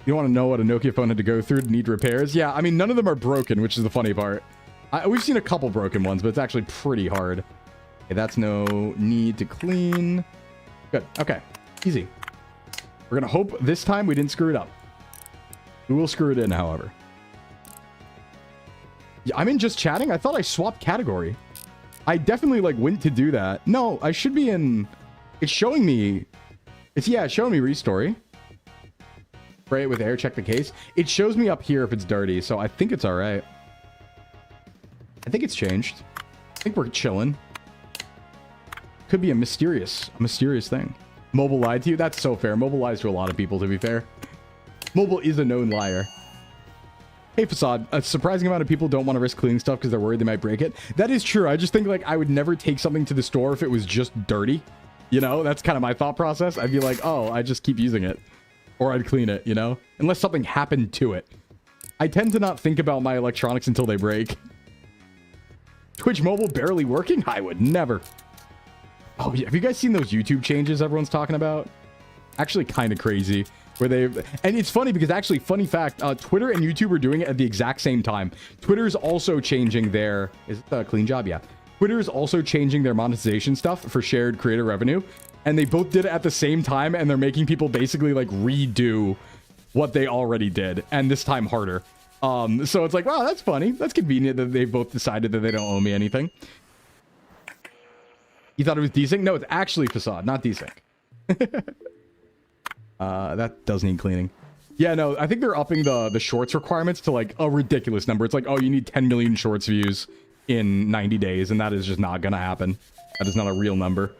You want to know what a Nokia phone had to go through to need repairs? Yeah, I mean, none of them are broken, which is the funny part. We've seen a couple broken ones, but it's actually pretty hard. Okay, that's no need to clean. Good. Okay. Easy. We're going to hope this time we didn't screw it up. We will screw it in, however. Yeah, I'm in just chatting. I thought I swapped category. I definitely like went to do that. No, I should be in... It's showing me... It's showing me ReStory. Spray it with air, check the case. It shows me up here if it's dirty, so I think it's all right. I think it's changed. I think we're chilling. Could be a mysterious thing. Mobile lied to you? That's so fair. Mobile lies to a lot of people, to be fair. Mobile is a known liar. Hey, Facade. A surprising amount of people don't want to risk cleaning stuff because they're worried they might break it. That is true. I just think, like, I would never take something to the store if it was just dirty. You know? That's kind of my thought process. I'd be like, oh, I just keep using it. Or I'd clean it, you know? Unless something happened to it. I tend to not think about my electronics until they break. Twitch mobile barely working? I would never. Oh, yeah. Have you guys seen those YouTube changes everyone's talking about? Actually kind of crazy. Where they... And it's funny because actually, funny fact, Twitter and YouTube are doing it at the exact same time. Twitter's also changing their... Is it a clean job? Yeah. Twitter's also changing their monetization stuff for shared creator revenue. And they both did it at the same time, and they're making people basically, like, redo what they already did, and this time harder. So it's like, wow, that's funny. That's convenient that they both decided that they don't owe me anything. You thought it was desync? No, it's actually Facade, not desync. That does need cleaning. Yeah, no, I think they're upping the shorts requirements to, like, a ridiculous number. It's like, oh, you need 10 million shorts views in 90 days, and that is just not gonna happen. That is not a real number.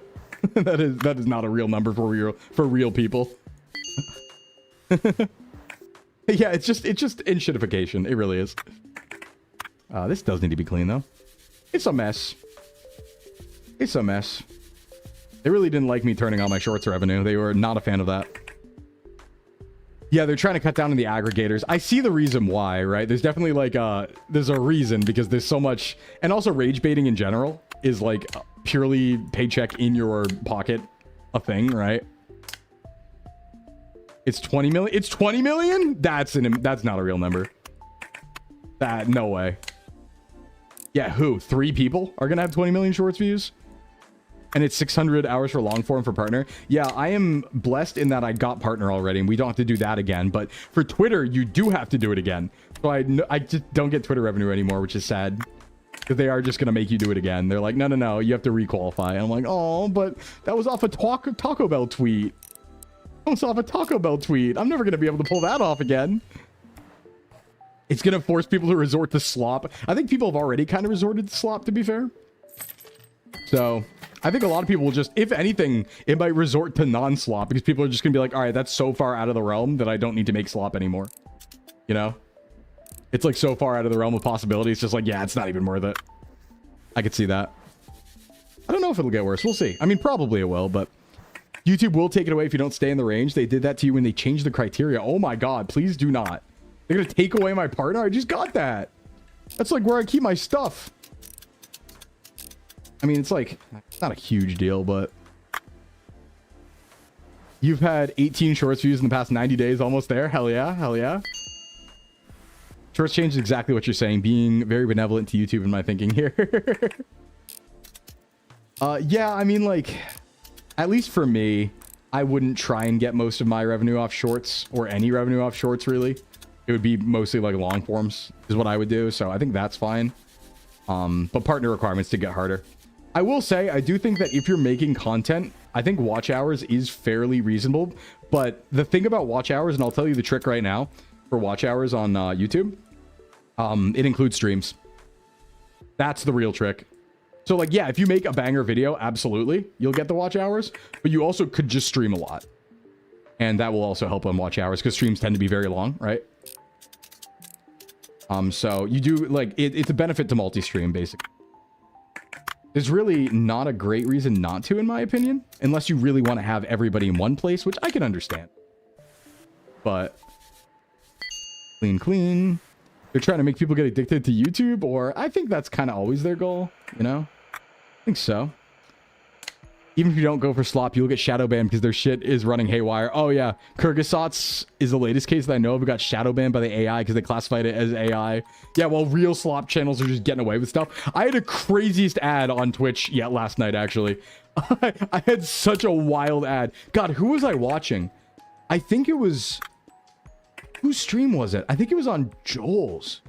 that is not a real number for real people. Yeah, it's just enshittification. It really is. This does need to be clean though. It's a mess. It's a mess. They really didn't like me turning on my shorts revenue. They were not a fan of that. Yeah, they're trying to cut down on the aggregators. I see the reason why, right? There's definitely like there's a reason because there's so much, and also rage baiting in general is like purely paycheck in your pocket a thing, right? It's 20 million. It's 20 million? That's not a real number. No way. Yeah, who? 3 people are gonna have 20 million shorts views? And it's 600 hours for long form for partner. Yeah, I am blessed in that I got partner already, and we don't have to do that again. But for Twitter, you do have to do it again. So I just don't get Twitter revenue anymore, which is sad. Because they are just going to make you do it again. They're like, no, you have to requalify. And I'm like, oh, but that was off a Taco Bell tweet. That was off a Taco Bell tweet. I'm never going to be able to pull that off again. It's going to force people to resort to slop. I think people have already kind of resorted to slop, to be fair. So I think a lot of people will just, if anything, it might resort to non-slop because people are just going to be like, all right, that's so far out of the realm that I don't need to make slop anymore. You know? It's like so far out of the realm of possibility. It's just like, yeah, it's not even worth it. I could see that. I don't know if it'll get worse. We'll see. I mean, probably it will, but YouTube will take it away if you don't stay in the range. They did that to you when they changed the criteria. Oh my God, please do not. They're going to take away my partner? I just got that. That's like where I keep my stuff. I mean, it's like, it's not a huge deal, but you've had 18 shorts views in the past 90 days, almost there. Hell yeah. Hell yeah. Shorts change is exactly what you're saying. Being very benevolent to YouTube in my thinking here. Yeah, I mean, like, at least for me, I wouldn't try and get most of my revenue off shorts or any revenue off shorts, really. It would be mostly like long forms is what I would do. So I think that's fine. But partner requirements to get harder. I will say, I do think that if you're making content, I think watch hours is fairly reasonable. But the thing about watch hours, and I'll tell you the trick right now for watch hours on YouTube, it includes streams. That's the real trick. So like, yeah, if you make a banger video, absolutely, you'll get the watch hours, but you also could just stream a lot. And that will also help on watch hours because streams tend to be very long, right? So you do like, it's a benefit to multi-stream basically. There's really not a great reason not to, in my opinion, unless you really want to have everybody in one place, which I can understand. But clean. They're trying to make people get addicted to YouTube, or I think that's kind of always their goal, you know? I think so. Even if you don't go for slop, you'll get shadow banned because their shit is running haywire. Oh yeah, Kyrgyzstats is the latest case that I know of. We got shadow banned by the AI because they classified it as AI. Yeah, well, real slop channels are just getting away with stuff. I had a craziest ad on Twitch yet last night, actually. I had such a wild ad. God, who was I watching? I think it was... Whose stream was it? I think it was on Joel's.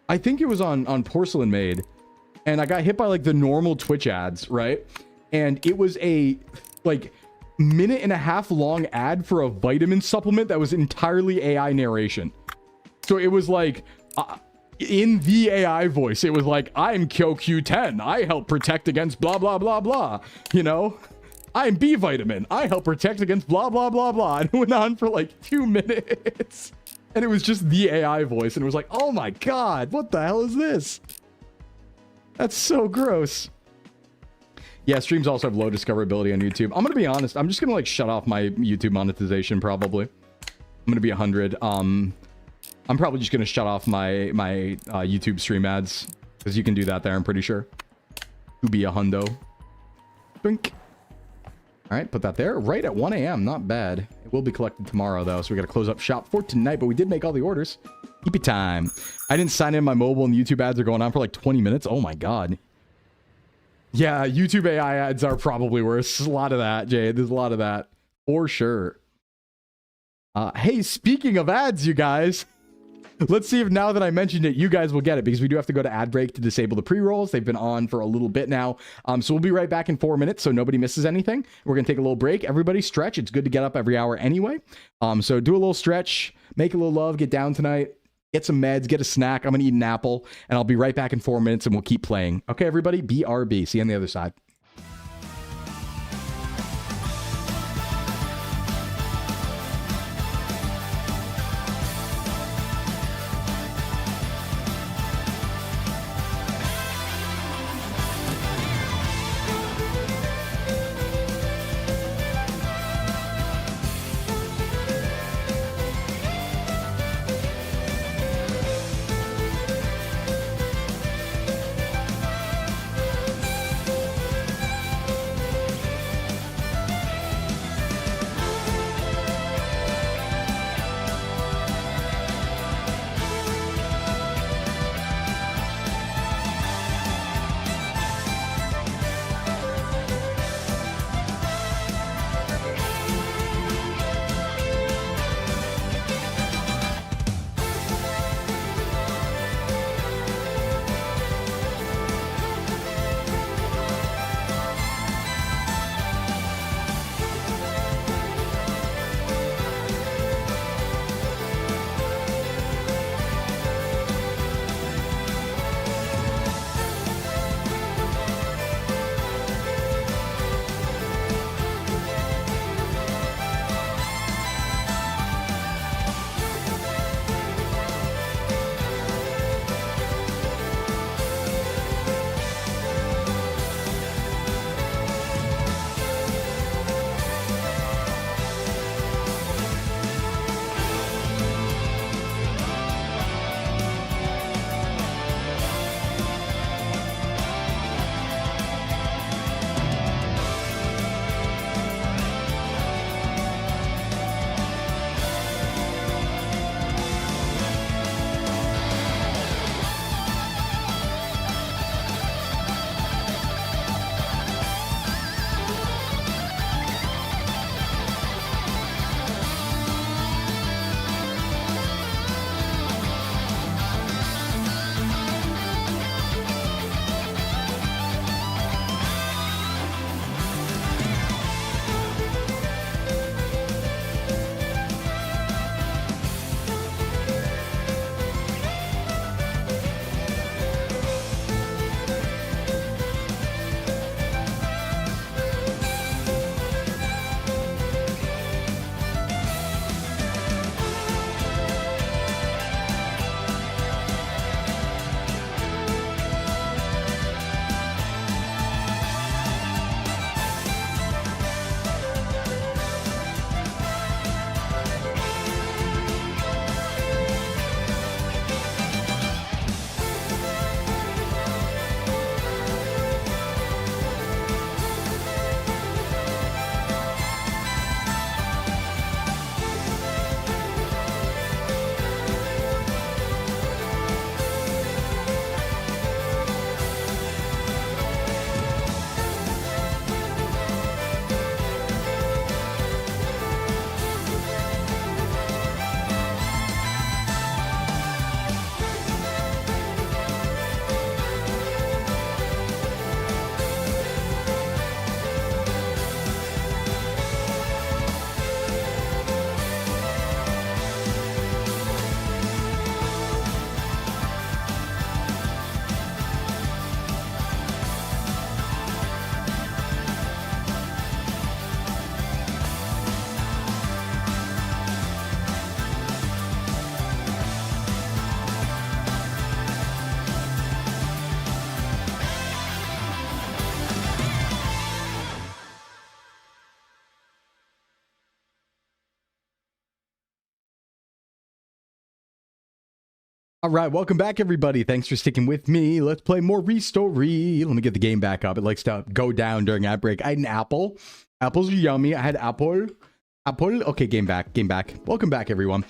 I think it was on Porcelain Maid. And I got hit by like the normal Twitch ads, right? And it was a like minute-and-a-half long ad for a vitamin supplement that was entirely AI narration. So it was like in the AI voice, it was like, I'm QQ10. I help protect against blah, blah, blah, blah. You know, I'm B vitamin. I help protect against blah, blah, blah, blah. And it went on for like 2 minutes. And it was just the AI voice. And it was like, oh my God, what the hell is this? That's so gross. Yeah, streams also have low discoverability on YouTube. I'm gonna be honest. I'm just gonna like shut off my YouTube monetization probably. I'm gonna be 100. I'm probably just gonna shut off my YouTube stream ads because you can do that there. I'm pretty sure. To be a hundo. Bink. All right, put that there. Right at 1 a.m. Not bad. It will be collected tomorrow though, so we gotta close up shop for tonight. But we did make all the orders. Keep it time. I didn't sign in my mobile and YouTube ads are going on for like 20 minutes. Oh my God. Yeah, YouTube AI ads are probably worse. There's a lot of that, Jay. There's a lot of that. For sure. Hey, speaking of ads, you guys. Let's see if now that I mentioned it, you guys will get it. Because we do have to go to ad break to disable the pre-rolls. They've been on for a little bit now. So we'll be right back in 4 minutes so nobody misses anything. We're going to take a little break. Everybody stretch. It's good to get up every hour anyway. So do a little stretch. Make a little love. Get down tonight. Get some meds, get a snack. I'm going to eat an apple, and I'll be right back in 4 minutes, and we'll keep playing. Okay, everybody? BRB. See you on the other side. All right, welcome back, everybody. Thanks for sticking with me. Let's play more ReStory. Let me get the game back up. It likes to go down during ad break. I had an apple. Apples are yummy. I had apple. Apple. Okay, game back. Game back. Welcome back, everyone.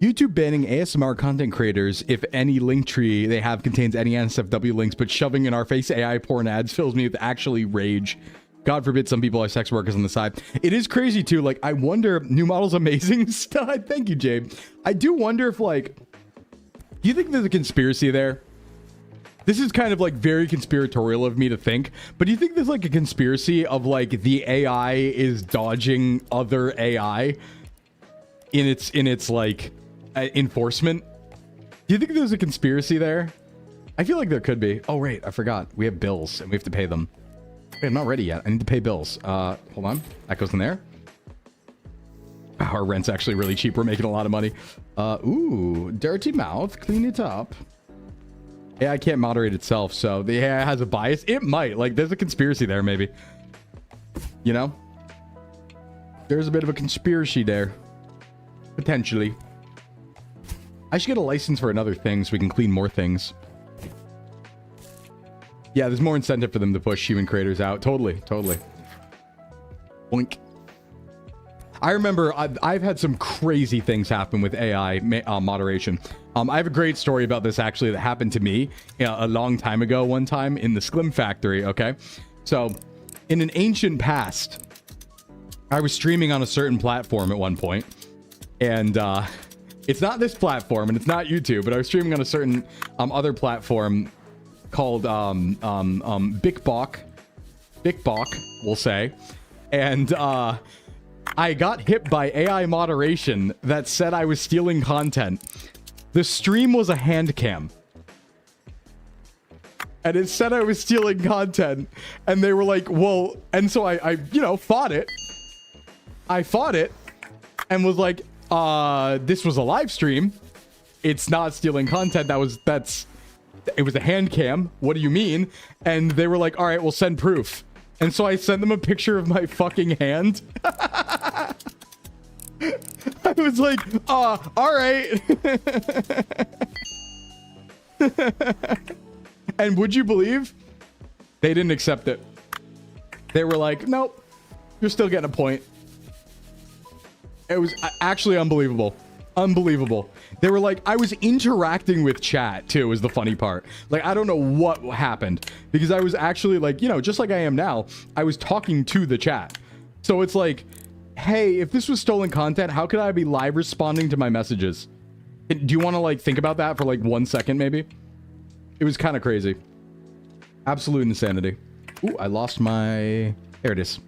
YouTube banning ASMR content creators if any link tree they have contains any NSFW links, but shoving in our face AI porn ads fills me with actually rage. God forbid some people are sex workers on the side. It is crazy, too. Like, I wonder... New model's amazing. Stud. Thank you, Jabe. I do wonder if, like... Do you think there's a conspiracy there? This is kind of like very conspiratorial of me to think, but do you think there's like a conspiracy of like the AI is dodging other AI in its like enforcement? Do you think there's a conspiracy there? I feel like there could be. Oh, wait, I forgot. We have bills and we have to pay them. Wait, I'm not ready yet. I need to pay bills. Hold on. That goes in there. Our rent's actually really cheap. We're making a lot of money. Ooh, dirty mouth. Clean it up. AI can't moderate itself, so the AI has a bias. It might. Like, there's a conspiracy there, maybe. You know? There's a bit of a conspiracy there. Potentially. I should get a license for another thing so we can clean more things. Yeah, there's more incentive for them to push human creators out. Totally, totally. Boink. I remember I've had some crazy things happen with AI moderation. I have a great story about this actually that happened to me a long time ago, one time in the Sclim factory, okay? So, in an ancient past, I was streaming on a certain platform at one point, and it's not this platform, and it's not YouTube, but I was streaming on a certain other platform called BikBok, we'll say, and I got hit by AI moderation that said I was stealing content. The stream was a hand cam. And it said I was stealing content. And they were like, well, and so I you know, fought it. I fought it and was like, this was a live stream. It's not stealing content. It was a hand cam. What do you mean? And they were like, all right, we'll send proof. And so I sent them a picture of my fucking hand. I was like, all right. And would you believe? They didn't accept it. They were like, nope, you're still getting a point. It was actually unbelievable. Unbelievable. They were like, I was interacting with chat too, is the funny part. Like, I don't know what happened because I was actually like, you know, just like I am now, I was talking to the chat. So it's like, hey, if this was stolen content, how could I be live responding to my messages? Do you want to like think about that for like 1 second maybe? It was kind of crazy. Absolute insanity. Ooh, I lost my... There it is.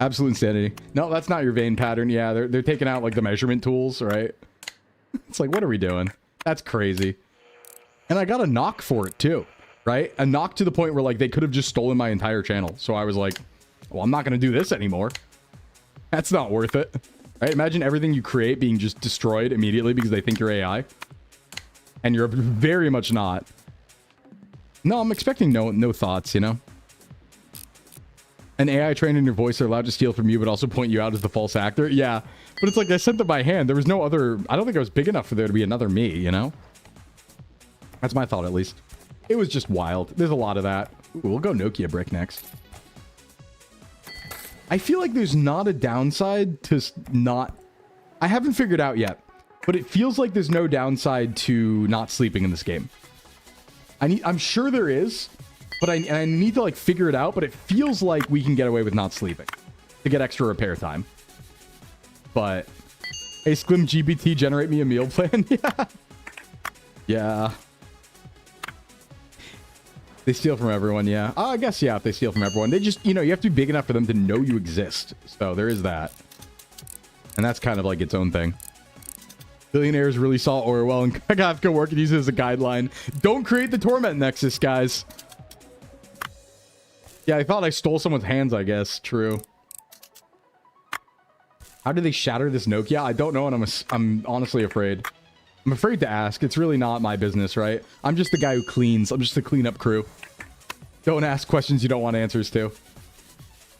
Absolute insanity. No, that's not your vein pattern. Yeah, they're taking out like the measurement tools, right? It's like, what are we doing? That's crazy. And I got a knock for it too, right? A knock to the point where like they could have just stolen my entire channel. So I was like, well, I'm not going to do this anymore. That's not worth it. Right? Imagine everything you create being just destroyed immediately because they think you're AI. And you're very much not. No, I'm expecting no thoughts, you know? An AI trained in your voice are allowed to steal from you, but also point you out as the false actor. Yeah, but it's like I sent them by hand. There was no other... I don't think I was big enough for there to be another me, you know? That's my thought, at least. It was just wild. There's a lot of that. Ooh, we'll go Nokia brick next. I feel like there's not a downside to not... I haven't figured out yet, but it feels like there's no downside to not sleeping in this game. I'm sure there is... But I need to, like, figure it out. But it feels like we can get away with not sleeping to get extra repair time. But, hey, Sclim GBT, generate me a meal plan. Yeah. Yeah. They steal from everyone, yeah. I guess, yeah, if they steal from everyone. They just, you know, you have to be big enough for them to know you exist. So there is that. And that's kind of like its own thing. Billionaires really saw Orwell and Kafka work and use it as a guideline. Don't create the torment nexus, guys. Yeah, I thought I stole someone's hands, I guess. True. How did they shatter this Nokia? I don't know, and I'm honestly afraid. I'm afraid to ask. It's really not my business, right? I'm just the guy who cleans. I'm just the cleanup crew. Don't ask questions you don't want answers to.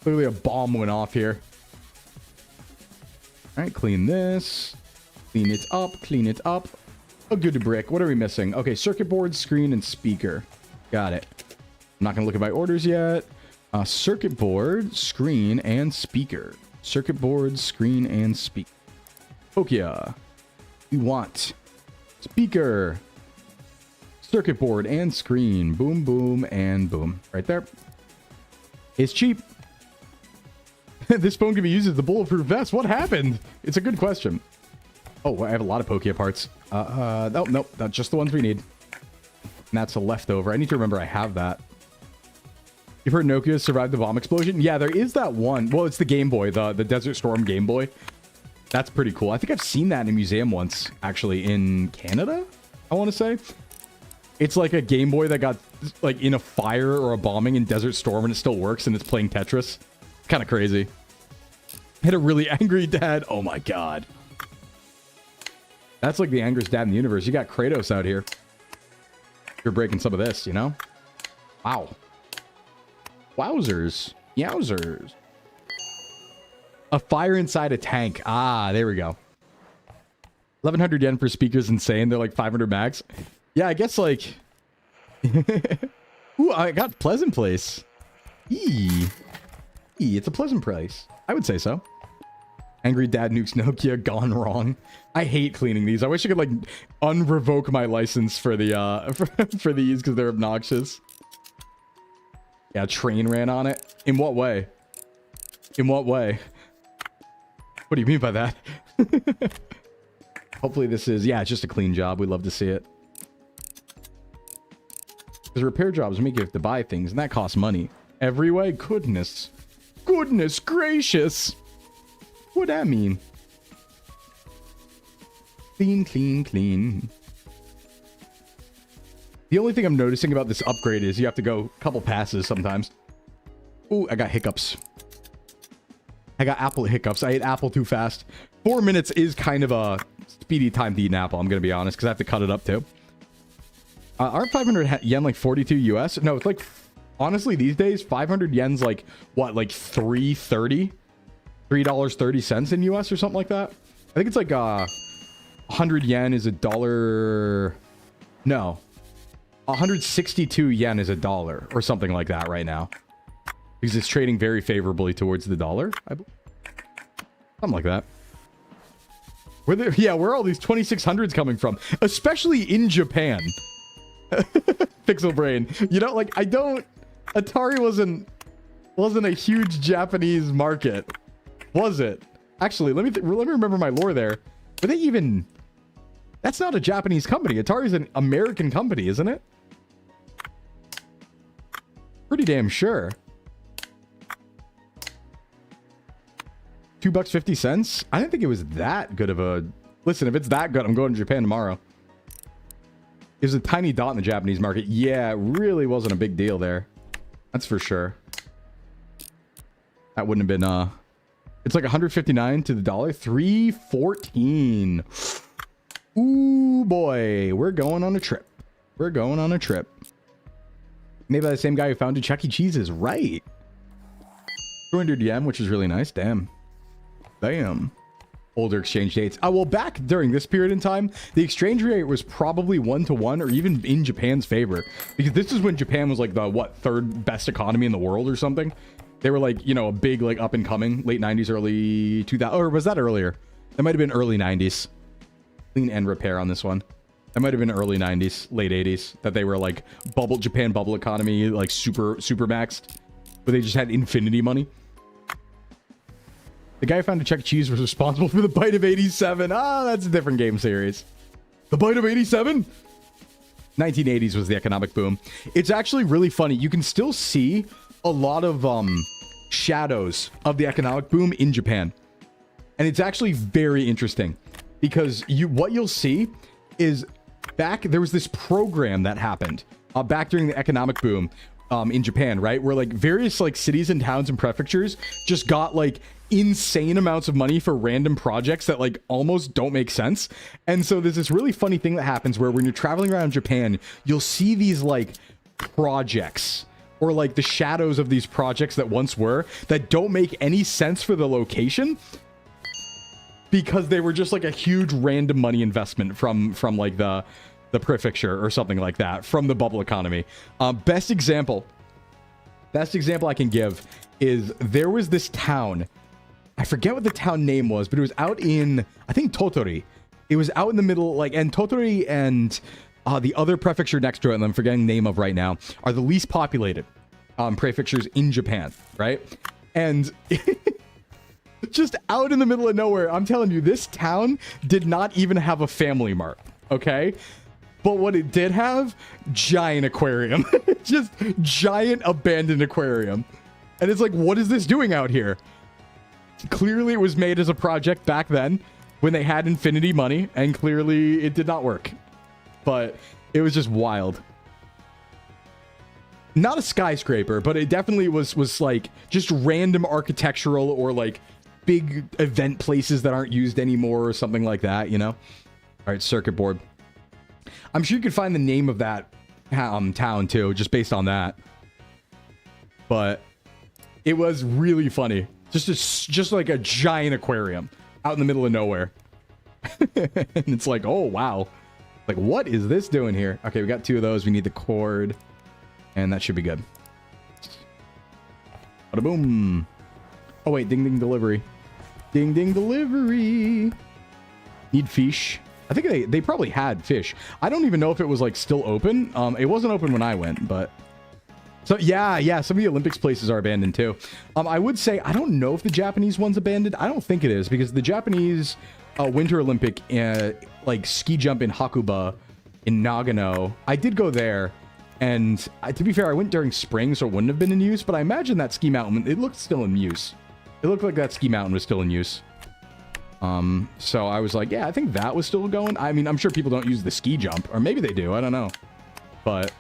Clearly a bomb went off here. All right, clean this. Clean it up. Clean it up. Oh, good to brick. What are we missing? Okay, circuit board, screen, and speaker. Got it. I'm not going to look at my orders yet. Circuit board, screen, and speaker. Circuit board, screen, and speaker. Pokia. We want speaker, circuit board, and screen. Boom, boom, and boom. Right there. It's cheap. This phone can be used as the bulletproof vest. What happened? It's a good question. Oh, I have a lot of Pokia parts. Nope, that's just the ones we need. And that's a leftover. I need to remember I have that. You've heard Nokia survived the bomb explosion? Yeah, there is that one. Well, it's the Game Boy, the Desert Storm Game Boy. That's pretty cool. I think I've seen that in a museum once, actually, in Canada, I want to say. It's like a Game Boy that got like in a fire or a bombing in Desert Storm and it still works and it's playing Tetris. It's kind of crazy. Hit a really angry dad. Oh my god. That's like the angriest dad in the universe. You got Kratos out here. You're breaking some of this, you know? Wow. Wowzers. Yowzers. A fire inside a tank. Ah, there we go. 1,100 yen for speakers insane. They're like 500 max. Yeah, I guess like... Ooh, I got Pleasant Place. It's a pleasant place. I would say so. Angry Dad nukes Nokia gone wrong. I hate cleaning these. I wish I could like unrevoke my license for the for these because they're obnoxious. Yeah, train ran on it. In what way? In what way? What do you mean by that? Hopefully this is... Yeah, it's just a clean job. We'd love to see it. Because repair jobs make you have to buy things, and that costs money. Every way? Goodness. Goodness gracious. What'd that mean? Clean, clean, clean. The only thing I'm noticing about this upgrade is you have to go a couple passes sometimes. Ooh, I got hiccups. I got apple hiccups. I ate apple too fast. 4 minutes is kind of a speedy time to eat an apple, I'm going to be honest, because I have to cut it up too. Aren't 500 yen like 42 US? No, it's like, honestly, these days, 500 yen's like, what, like $3.30? $3.30 in US or something like that? I think it's like 100 yen is a dollar. No. 162 yen is a dollar or something like that right now. Because it's trading very favorably towards the dollar. Something like that. Yeah, where are all these 2600s coming from? Especially in Japan. Pixel brain. You know, like, I don't... Atari wasn't a huge Japanese market. Was it? Actually, let me remember my lore there. Were they even... That's not a Japanese company. Atari's an American company, isn't it? Pretty damn sure. $2.50? I didn't think it was that good of a... Listen, if it's that good, I'm going to Japan tomorrow. It was a tiny dot in the Japanese market. Yeah, it really wasn't a big deal there. That's for sure. That wouldn't have been... It's like 159 to the dollar. 314. Ooh, boy. We're going on a trip. We're going on a trip. Made by the same guy who founded Chuck E. Cheese's. Right. 200 yen, which is really nice. Damn. Damn. Older exchange dates. Well, back during this period in time, the exchange rate was probably 1-to-1 or even in Japan's favor. Because this is when Japan was like the, what, third best economy in the world or something? They were like, you know, a big, like, up and coming, late 90s, early 2000s. Or was that earlier? That might have been early 90s. Clean and repair on this one. That might have been early 90s, late 80s. That they were like Japan bubble economy, like super maxed. But they just had infinity money. The guy who founded Chuck E. Cheese was responsible for the Bite of 87. Ah, that's a different game series. The Bite of 87? 1980s was the economic boom. It's actually really funny. You can still see a lot of shadows of the economic boom in Japan. And it's actually very interesting. Because what you'll see is there was this program that happened back during the economic boom in Japan, right? Where like various like cities and towns and prefectures just got like insane amounts of money for random projects that like almost don't make sense. And so there's this really funny thing that happens where when you're traveling around Japan, you'll see these like projects or like the shadows of these projects that once were that don't make any sense for the location. because they were just like a huge random money investment from like the prefecture or something like that, from the bubble economy. Best example I can give is there was this town. I forget what the town name was, but it was out in, I think, Totori. It was out in the middle, like, and Totori and the other prefecture next to it, and I'm forgetting the name of right now, are the least populated prefectures in Japan, right? And just out in the middle of nowhere, I'm telling you, this town did not even have a family mart, okay? But what it did have, giant aquarium. Just giant abandoned aquarium. And it's like, what is this doing out here? Clearly it was made as a project back then when they had infinity money, and clearly it did not work. But it was just wild. Not a skyscraper, but it definitely was like just random architectural or like big event places that aren't used anymore or something like that, you know? All right, circuit board. I'm sure you could find the name of that town too, just based on that. But it was really funny. Just like a giant aquarium out in the middle of nowhere. And it's like, oh, wow. Like, what is this doing here? Okay, we got 2 of those. We need the cord. And that should be good. Bada boom. Oh, wait. Ding, ding, delivery. Ding, ding, delivery. Need fish. I think they probably had fish. I don't even know if it was, like, still open. It wasn't open when I went, but... So, yeah, some of the Olympics places are abandoned, too. I would say, I don't know if the Japanese one's abandoned. I don't think it is, because the Japanese Winter Olympic, like, ski jump in Hakuba in Nagano, I did go there, and to be fair, I went during spring, so it wouldn't have been in use, but I imagine that ski mountain, it looked still in use. It looked like that ski mountain was still in use. So I was like, yeah, I think that was still going. I mean, I'm sure people don't use the ski jump, or maybe they do, I don't know. But...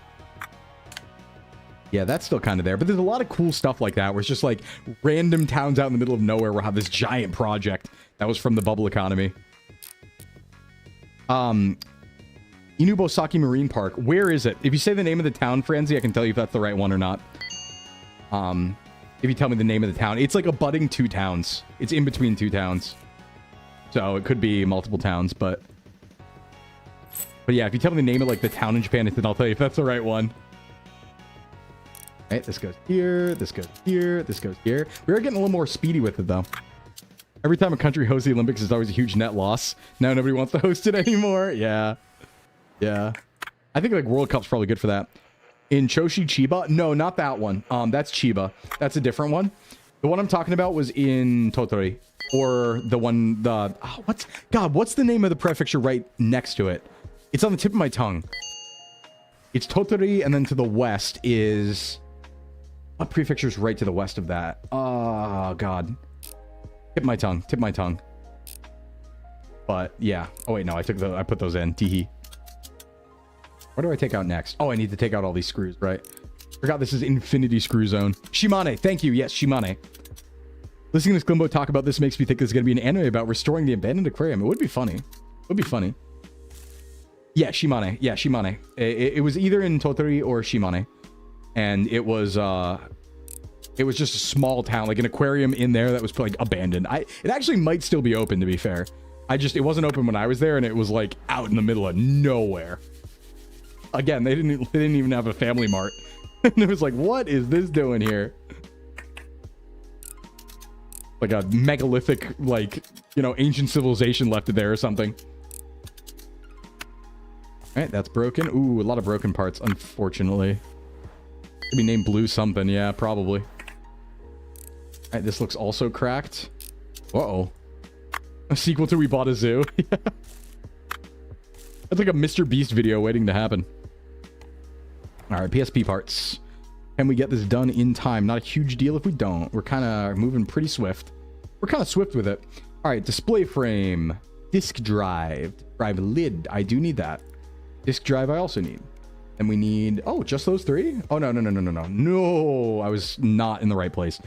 yeah, that's still kind of there. But there's a lot of cool stuff like that where it's just like random towns out in the middle of nowhere will have this giant project that was from the bubble economy. Inubosaki Marine Park. Where is it? If you say the name of the town, Franzi, I can tell you if that's the right one or not. If you tell me the name of the town. It's like abutting 2 towns. It's in between 2 towns. So it could be multiple towns, but yeah, if you tell me the name of like the town in Japan, then I'll tell you if that's the right one. Right, this goes here, this goes here, this goes here. We are getting a little more speedy with it, though. Every time a country hosts the Olympics, it's always a huge net loss. Now nobody wants to host it anymore. Yeah. Yeah. I think, like, World Cup's probably good for that. In Choshi Chiba? No, not that one. That's Chiba. That's a different one. The one I'm talking about was in Totori. Or the one, what's the name of the prefecture right next to it? It's on the tip of my tongue. It's Totori, and then to the west is... what prefecture's right to the west of that? Oh, God. Tip my tongue. But, yeah. Oh, wait, no, I put those in. Teehee. What do I take out next? Oh, I need to take out all these screws, right? Forgot this is Infinity Screw Zone. Shimane, thank you. Yes, Shimane. Listening to Sclimbo talk about this makes me think there's going to be an anime about restoring the abandoned aquarium. It would be funny. It would be funny. Yeah, Shimane. Yeah, Shimane. It was either in Totori or Shimane. And it was just a small town, like an aquarium in there that was like abandoned. It actually might still be open, to be fair. It wasn't open when I was there, and it was like out in the middle of nowhere. Again, they didn't even have a family mart. And it was like, what is this doing here? Like a megalithic, like, you know, ancient civilization left it there or something. All right, that's broken. Ooh, a lot of broken parts, unfortunately. Could be named Blue something. Yeah, probably. All right, this looks also cracked. Uh-oh. A sequel to We Bought a Zoo. That's like a Mr. Beast video waiting to happen. All right, PSP parts. Can we get this done in time? Not a huge deal if we don't. We're kind of moving pretty swift. We're kind of swift with it. All right, display frame. Disk drive. Drive lid. I do need that. Disk drive I also need. And we need... oh, just those 3? Oh, no. No, I was not in the right place.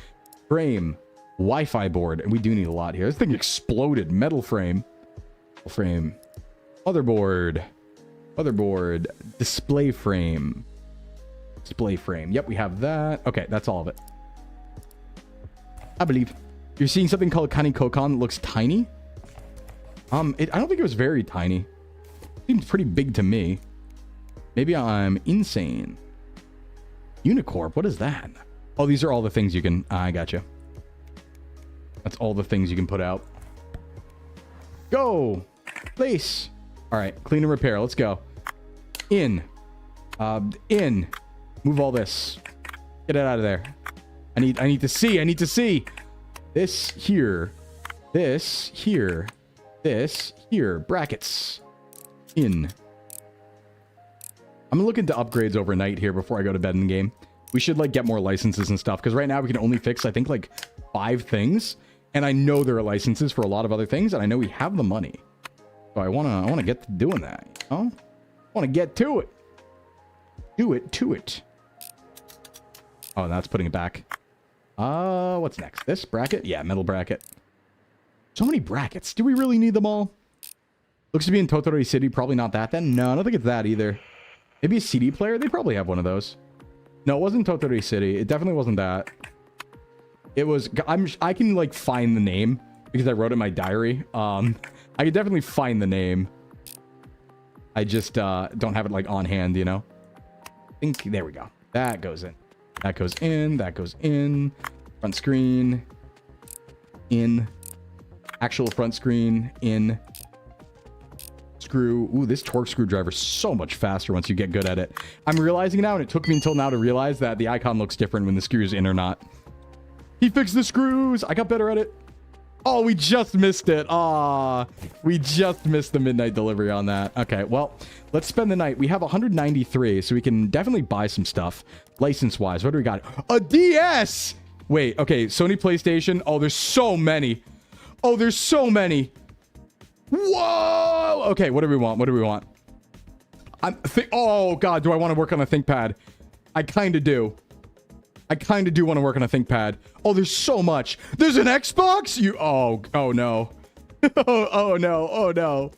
Frame. Wi-Fi board. And we do need a lot here. This thing exploded. Metal frame. Frame. Motherboard. Motherboard. Display frame. Display frame. Yep, we have that. Okay, that's all of it. I believe. You're seeing something called Kanikokon that looks tiny? I don't think it was very tiny. Seemed pretty big to me. Maybe I'm insane. Unicorp, what is that? Oh, these are all the things you can... I gotcha. That's all the things you can put out. Go! Place! Alright, clean and repair. Let's go. In. In. Move all this. Get it out of there. I need to see. I need to see. This here. This here. This here. Brackets. In. I'm gonna look into upgrades overnight here before I go to bed in the game. We should like get more licenses and stuff, because right now we can only fix, I think, like 5 things. And I know there are licenses for a lot of other things, and I know we have the money. So I wanna get to doing that, you know? I wanna get to it. Do it to it. Oh, that's putting it back. What's next? This bracket? Yeah, metal bracket. So many brackets. Do we really need them all? Looks to be in Tottori City. Probably not that then. No, I don't think it's that either. Maybe a CD player? They probably have one of those. No, it wasn't Tottori City. It definitely wasn't that. It was... I can, like, find the name because I wrote it in my diary. I can definitely find the name. I just don't have it, like, on hand, you know? I think... There we go. That goes in. That goes in. That goes in. Front screen. In. Actual front screen. In. Screw. Ooh, this torque screwdriver is so much faster once you get good at it. I'm realizing now, and it took me until now to realize that the icon looks different when the screw's in or not. He fixed the screws. I got better at it. Oh, we just missed it. Ah, we just missed the midnight delivery on that. Okay, well, let's spend the night. We have 193, so we can definitely buy some stuff. License-wise, what do we got? A DS! Wait, okay, Sony PlayStation. Oh, there's so many. Oh, there's so many. Whoa! Okay, what do we want? What do we want? Oh, God, do I want to work on a ThinkPad? I kind of do. I kind of do want to work on a ThinkPad. Oh, there's so much. There's an Xbox? Oh no. Oh no. Oh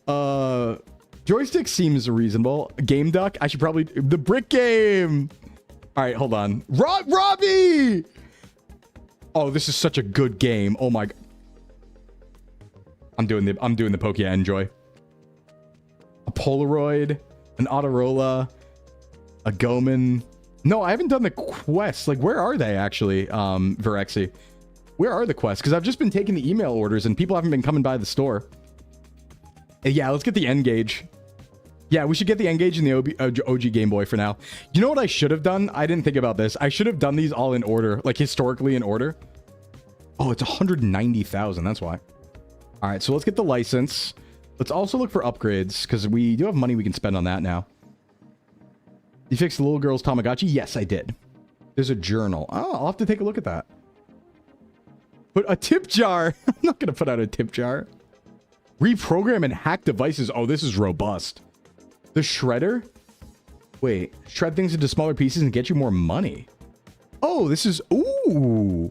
no. Joystick seems reasonable. Game Duck? I should probably... The brick game! All right, hold on. Robbie! Oh, this is such a good game. Oh my... I'm doing the Pokia Enjoy. A Polaroid, an Autorola, a Goman. No, I haven't done the quests. Like, where are they actually, Virexi? Where are the quests? Because I've just been taking the email orders and people haven't been coming by the store. Yeah, let's get the N-Gauge. Yeah, we should get the N-Gauge and the OG Game Boy for now. You know what I should have done? I didn't think about this. I should have done these all in order, like historically in order. Oh, it's 190,000. That's why. All right, so let's get the license. Let's also look for upgrades because we do have money we can spend on that now. You fixed the little girl's Tamagotchi? Yes, I did. There's a journal. Oh, I'll have to take a look at that. Put a tip jar. I'm not going to put out a tip jar. Reprogram and hack devices. Oh, this is robust. The shredder? Wait, shred things into smaller pieces and get you more money. Oh, this is... Ooh.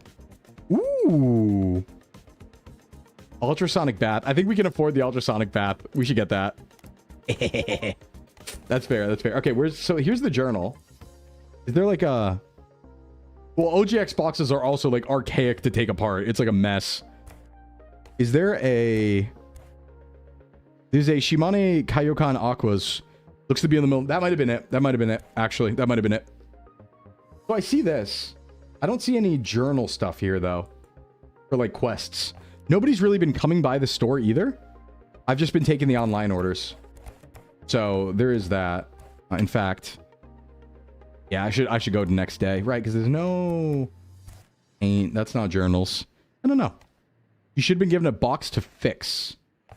Ooh. Ultrasonic bath. I think we can afford the ultrasonic bath. We should get that. That's fair. That's fair. Okay, so here's the journal. Is there like a... Well, OG Xboxes are also like archaic to take apart. It's like a mess. Is there a... There's a Shimane Kaiokan Aquas. Looks to be in the middle. That might have been it. That might have been it. Actually, that might have been it. So I see this. I don't see any journal stuff here though. For like quests. Nobody's really been coming by the store either. I've just been taking the online orders. So there is that. In fact, yeah, I should go the next day, right? Because there's no... That's not journals. I don't know. You should have been given a box to fix.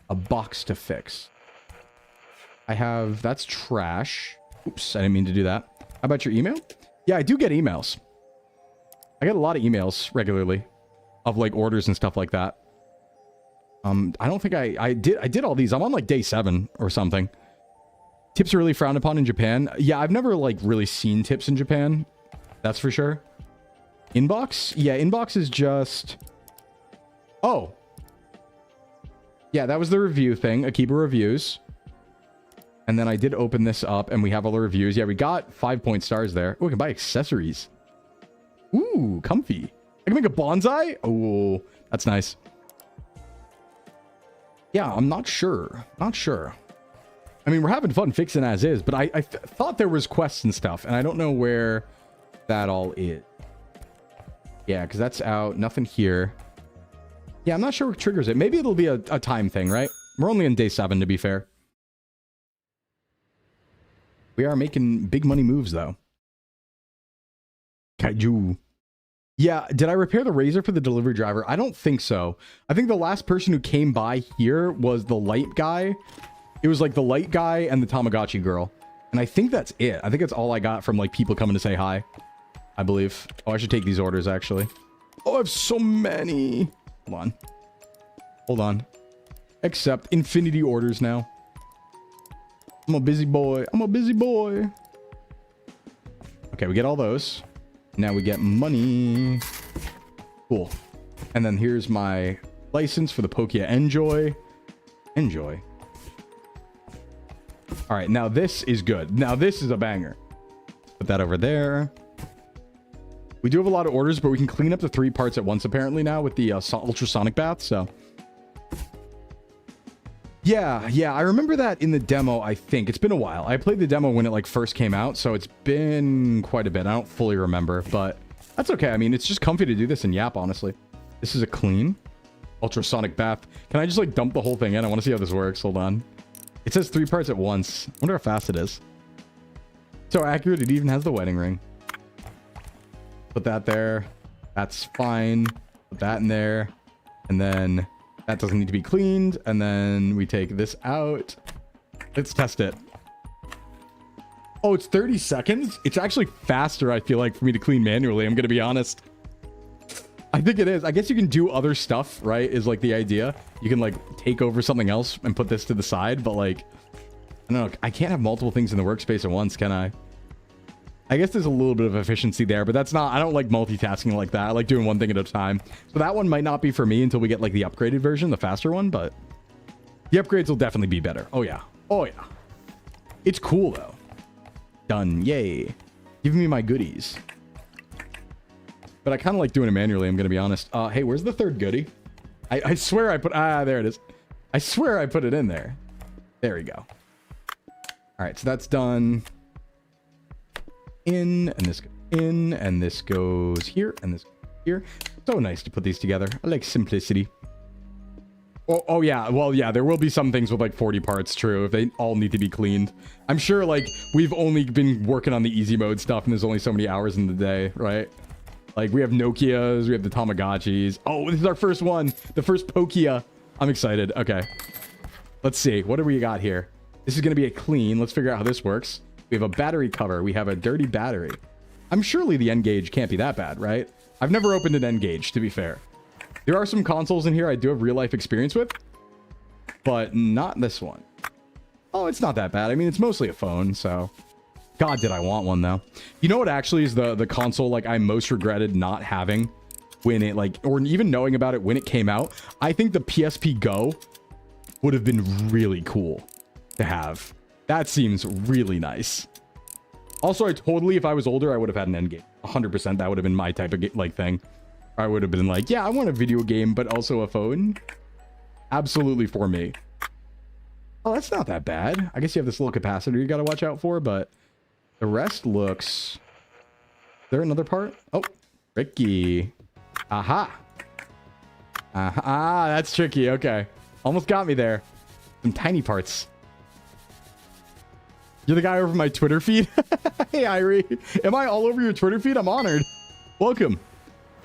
A box to fix. I have... That's trash. Oops, I didn't mean to do that. How about your email? Yeah, I do get emails. I get a lot of emails regularly of like orders and stuff like that. I don't think I did all these. I'm on like day 7 or something. Tips are really frowned upon in Japan. Yeah, I've never like really seen tips in Japan. That's for sure. Inbox? Yeah, inbox is just... Oh. Yeah, that was the review thing. Akiba reviews. And then I did open this up and we have all the reviews. Yeah, we got 5-point stars there. Oh, we can buy accessories. Ooh, comfy. I can make a bonsai? Oh, that's nice. Yeah, I'm not sure. Not sure. I mean, we're having fun fixing as is, but I thought there was quests and stuff, and I don't know where that all is. Yeah, because that's out. Nothing here. Yeah, I'm not sure what triggers it. Maybe it'll be a time thing, right? We're only on day 7, to be fair. We are making big money moves, though. Kaiju. Yeah, did I repair the razor for the delivery driver? I don't think so. I think the last person who came by here was the light guy. It was like the light guy and the Tamagotchi girl. And I think that's it. I think that's all I got from like people coming to say hi, I believe. Oh, I should take these orders, actually. Oh, I have so many. Hold on. Hold on. Accept infinity orders now. I'm a busy boy. I'm a busy boy. Okay, we get all those. Now we get money. Cool. And then here's my license for the Pokia Enjoy. Enjoy. All right, now this is good. Now this is a banger. Put that over there. We do have a lot of orders, but we can clean up the 3 parts at once apparently now with the ultrasonic bath, so. Yeah, I remember that in the demo, I think. It's been a while. I played the demo when it like first came out, so it's been quite a bit. I don't fully remember, but that's okay. I mean, it's just comfy to do this in Yap, honestly. This is a clean ultrasonic bath. Can I just like dump the whole thing in? I want to see how this works. Hold on. It says 3 parts at once. I wonder how fast it is. So accurate, it even has the wedding ring. Put that there. That's fine. Put that in there. And then that doesn't need to be cleaned. And then we take this out. Let's test it. Oh, it's 30 seconds? It's actually faster, I feel like, for me to clean manually. I'm going to be honest. I think it is. I guess you can do other stuff, right? Is like the idea. You can like take over something else and put this to the side. But like, I don't know. I can't have multiple things in the workspace at once, can I? I guess there's a little bit of efficiency there, but that's not, I don't like multitasking like that. I like doing one thing at a time. So that one might not be for me until we get like the upgraded version, the faster one, but the upgrades will definitely be better. Oh yeah. Oh yeah. It's cool though. Done. Yay. Give me my goodies. But I kind of like doing it manually, I'm going to be honest. Hey, where's the third goodie? I swear I put, there it is. I swear I put it in there. There we go. All right, so that's done. In, and this goes in, and this goes here, and this goes here. So nice to put these together. I like simplicity. Oh yeah, well, yeah, there will be some things with like 40 parts, true, if they all need to be cleaned. I'm sure like we've only been working on the easy mode stuff, and there's only so many hours in the day, right? Like we have Nokias, we have the Tamagotchis. Oh, this is our first one, the first Pokia. I'm excited. Okay, let's see, what do we got here? This is going to be a clean. Let's figure out how this works. We have a battery cover. We have a dirty battery. I'm surely the N gauge can't be that bad, right? I've never opened an N gauge, to be fair. There are some consoles in here I do have real life experience with, but not this one. Oh, it's not that bad. I mean, it's mostly a phone, so. God, did I want one, though. You know what actually is the console like I most regretted not having when it like, or even knowing about it when it came out? I think the PSP Go would have been really cool to have. That seems really nice. Also, I totally, if I was older, I would have had an N game. 100%. That would have been my type of like thing. I would have been like, yeah, I want a video game, but also a phone. Absolutely for me. Oh, that's not that bad. I guess you have this little capacitor you got to watch out for, but the rest looks... Is there another part? Oh, tricky. Aha. Aha, that's tricky. Okay. Almost got me there. Some tiny parts. You're the guy over my Twitter feed? Hey, Irie. Am I all over your Twitter feed? I'm honored. Welcome.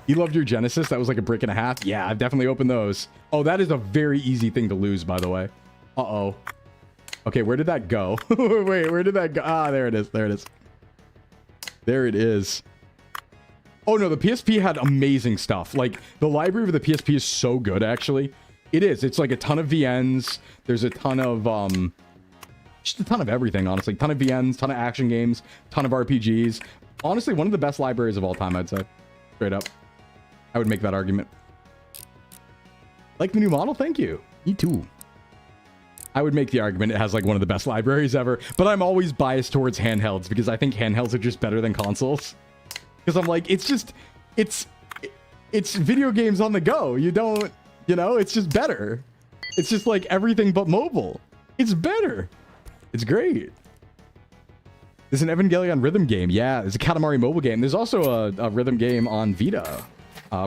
You loved your Genesis? That was like a brick and a half. Yeah, I've definitely opened those. Oh, that is a very easy thing to lose, by the way. Uh-oh. Okay, where did that go? Wait, where did that go? Ah, there it is. There it is. There it is. Oh, no, the PSP had amazing stuff. Like, the library of the PSP is so good, actually. It is. It's like a ton of VNs. There's a ton of, just a ton of everything, honestly. Ton of VNs, ton of action games, ton of RPGs. Honestly, one of the best libraries of all time, I'd say. Straight up. I would make that argument. Like the new model? Thank you. Me too. I would make the argument it has like one of the best libraries ever, but I'm always biased towards handhelds because I think handhelds are just better than consoles. Because I'm like, it's just, it's video games on the go. You don't, you know, it's just better. It's just like everything but mobile. It's better. It's great. There's an Evangelion rhythm game. Yeah, there's a Katamari mobile game. There's also a rhythm game on Vita.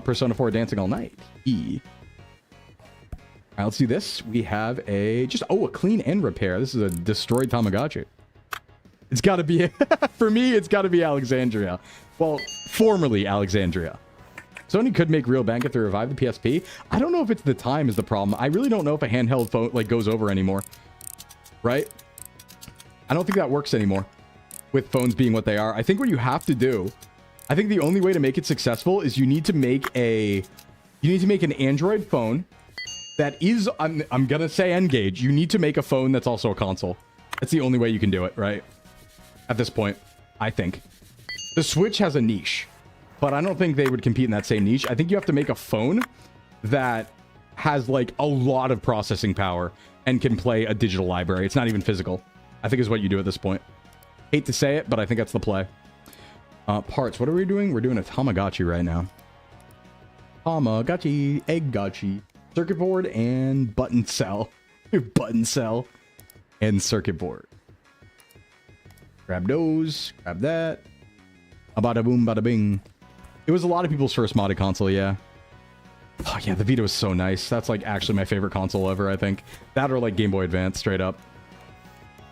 Persona 4 Dancing All Night. E. All right, let's do this. We have a clean and repair. This is a destroyed Tamagotchi. It's got to be, for me, it's got to be Alexandria. Well, formerly Alexandria. Sony could make real bank if they revive the PSP. I don't know if it's the time is the problem. I really don't know if a handheld phone like goes over anymore. Right? I don't think that works anymore with phones being what they are. I think what you have to do, I think the only way to make it successful is you need to make an Android phone that is, I'm going to say N-Gage. You need to make a phone that's also a console. That's the only way you can do it, right? At this point, I think. The Switch has a niche, but I don't think they would compete in that same niche. I think you have to make a phone that has like a lot of processing power and can play a digital library. It's not even physical, I think is what you do at this point. Hate to say it, but I think that's the play. Parts, what are we doing? We're doing a Tamagotchi right now. Tamagotchi, Egg-Gotchi, circuit board, and button cell. Button cell and circuit board. Grab those, grab that. Bada boom, bada bing. It was a lot of people's first modded console, yeah. Oh yeah, the Vita was so nice. That's like actually my favorite console ever, I think. That or like Game Boy Advance, straight up.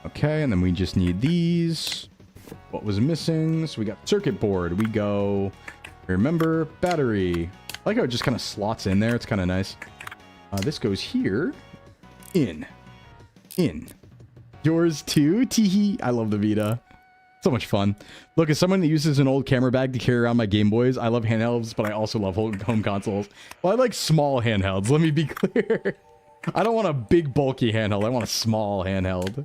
Okay, and then we just need these. What was missing? So we got circuit board. We go, remember, battery. I like how it just kind of slots in there. It's kind of nice. This goes here. In. Yours too? Teehee. I love the Vita. So much fun. Look, as someone that uses an old camera bag to carry around my Game Boys, I love handhelds, but I also love home consoles. Well, I like small handhelds. Let me be clear. I don't want a big, bulky handheld. I want a small handheld.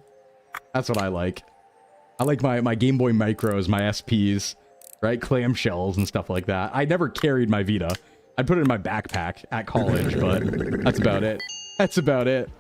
That's what I like. I like my Game Boy Micros, my SPs, right? Clamshells and stuff like that. I never carried my Vita. I'd put it in my backpack at college, but that's about it. That's about it.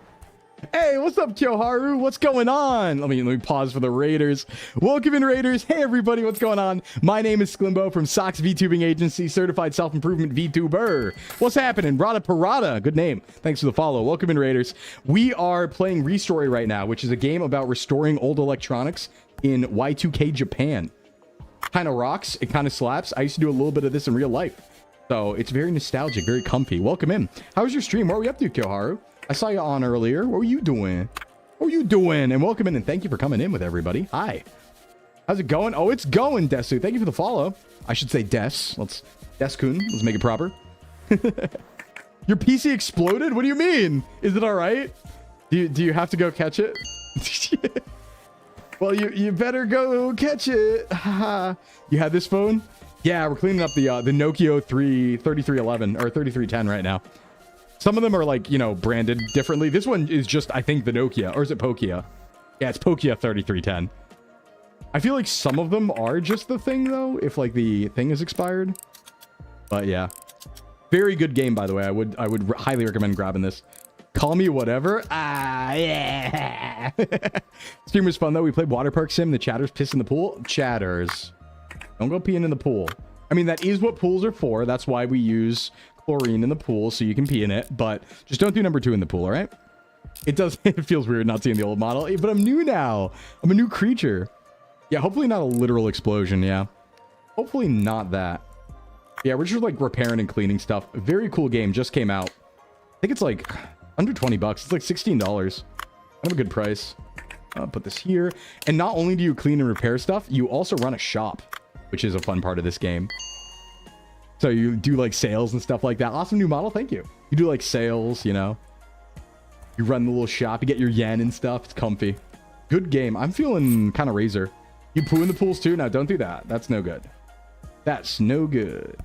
Hey, what's up, Kyoharu? What's going on? Let me pause for the Raiders. Welcome in, Raiders. Hey, everybody, what's going on? My name is Sclimbo from Sox VTubing Agency, certified self-improvement VTuber. What's happening? Rada Parada. Good name. Thanks for the follow. Welcome in, Raiders. We are playing ReStory right now, which is a game about restoring old electronics in Y2K Japan. Kind of rocks. It kind of slaps. I used to do a little bit of this in real life. So it's very nostalgic, very comfy. Welcome in. How was your stream? What were you up to, Kyoharu? I saw you on earlier. What were you doing? What were you doing? And welcome in, and thank you for coming in with everybody. Hi. How's it going? Oh, it's going, Desu. Thank you for the follow. I should say Des. Des-kun. Let's make it proper. Your PC exploded? What do you mean? Is it all right? Do you have to go catch it? Well, you better go catch it. You had this phone? Yeah, we're cleaning up the Nokia 3311 or 3310 right now. Some of them are like, you know, branded differently. This one is just, I think, the Nokia. Or is it Pokia? Yeah, it's Pokia 3310. I feel like some of them are just the thing, though, if, like, the thing is expired. But, yeah. Very good game, by the way. I would highly recommend grabbing this. Call me whatever. Ah, yeah. Stream was fun, though. We played Water Park Sim. The chatters piss in the pool. Chatters. Don't go peeing in the pool. I mean, that is what pools are for. That's why we use chlorine in the pool, so you can pee in it, but just don't do number 2 in the pool, all right? It feels weird not seeing the old model, but I'm new now. I'm a new creature. Yeah, hopefully not a literal explosion, yeah. Hopefully not that. Yeah, we're just like repairing and cleaning stuff. Very cool game, just came out. I think it's like under 20 bucks. It's like $16. Kind of a good price. I'll put this here. And not only do you clean and repair stuff, you also run a shop, which is a fun part of this game. So you do like sales and stuff like that. Awesome new model. Thank you. You do like sales, you know. You run the little shop. You get your yen and stuff. It's comfy. Good game. I'm feeling kind of razor. You poo in the pools too? No, don't do that. That's no good. That's no good.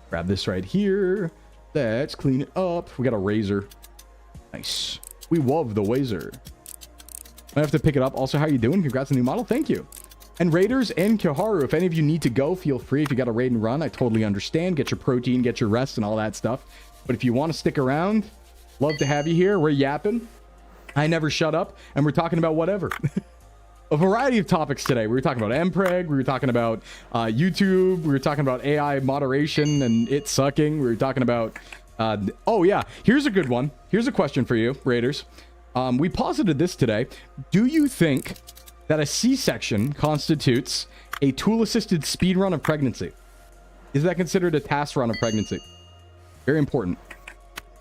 Grab this right here. Let's clean it up. We got a razor. Nice. We love the razor. I have to pick it up. Also, how you doing? Congrats on the new model. Thank you. And Raiders and Kyoharu, if any of you need to go, feel free. If you got a raid and run, I totally understand. Get your protein, get your rest, and all that stuff. But if you want to stick around, love to have you here. We're yapping. I never shut up. And we're talking about whatever. A variety of topics today. We were talking about MPreg. We were talking about YouTube. We were talking about AI moderation and it sucking. We were talking about Oh yeah, here's a good one. Here's a question for you, Raiders. We posited this today. Do you think that a C-section constitutes a tool-assisted speed run of pregnancy? Is that considered a task run of pregnancy? Very important.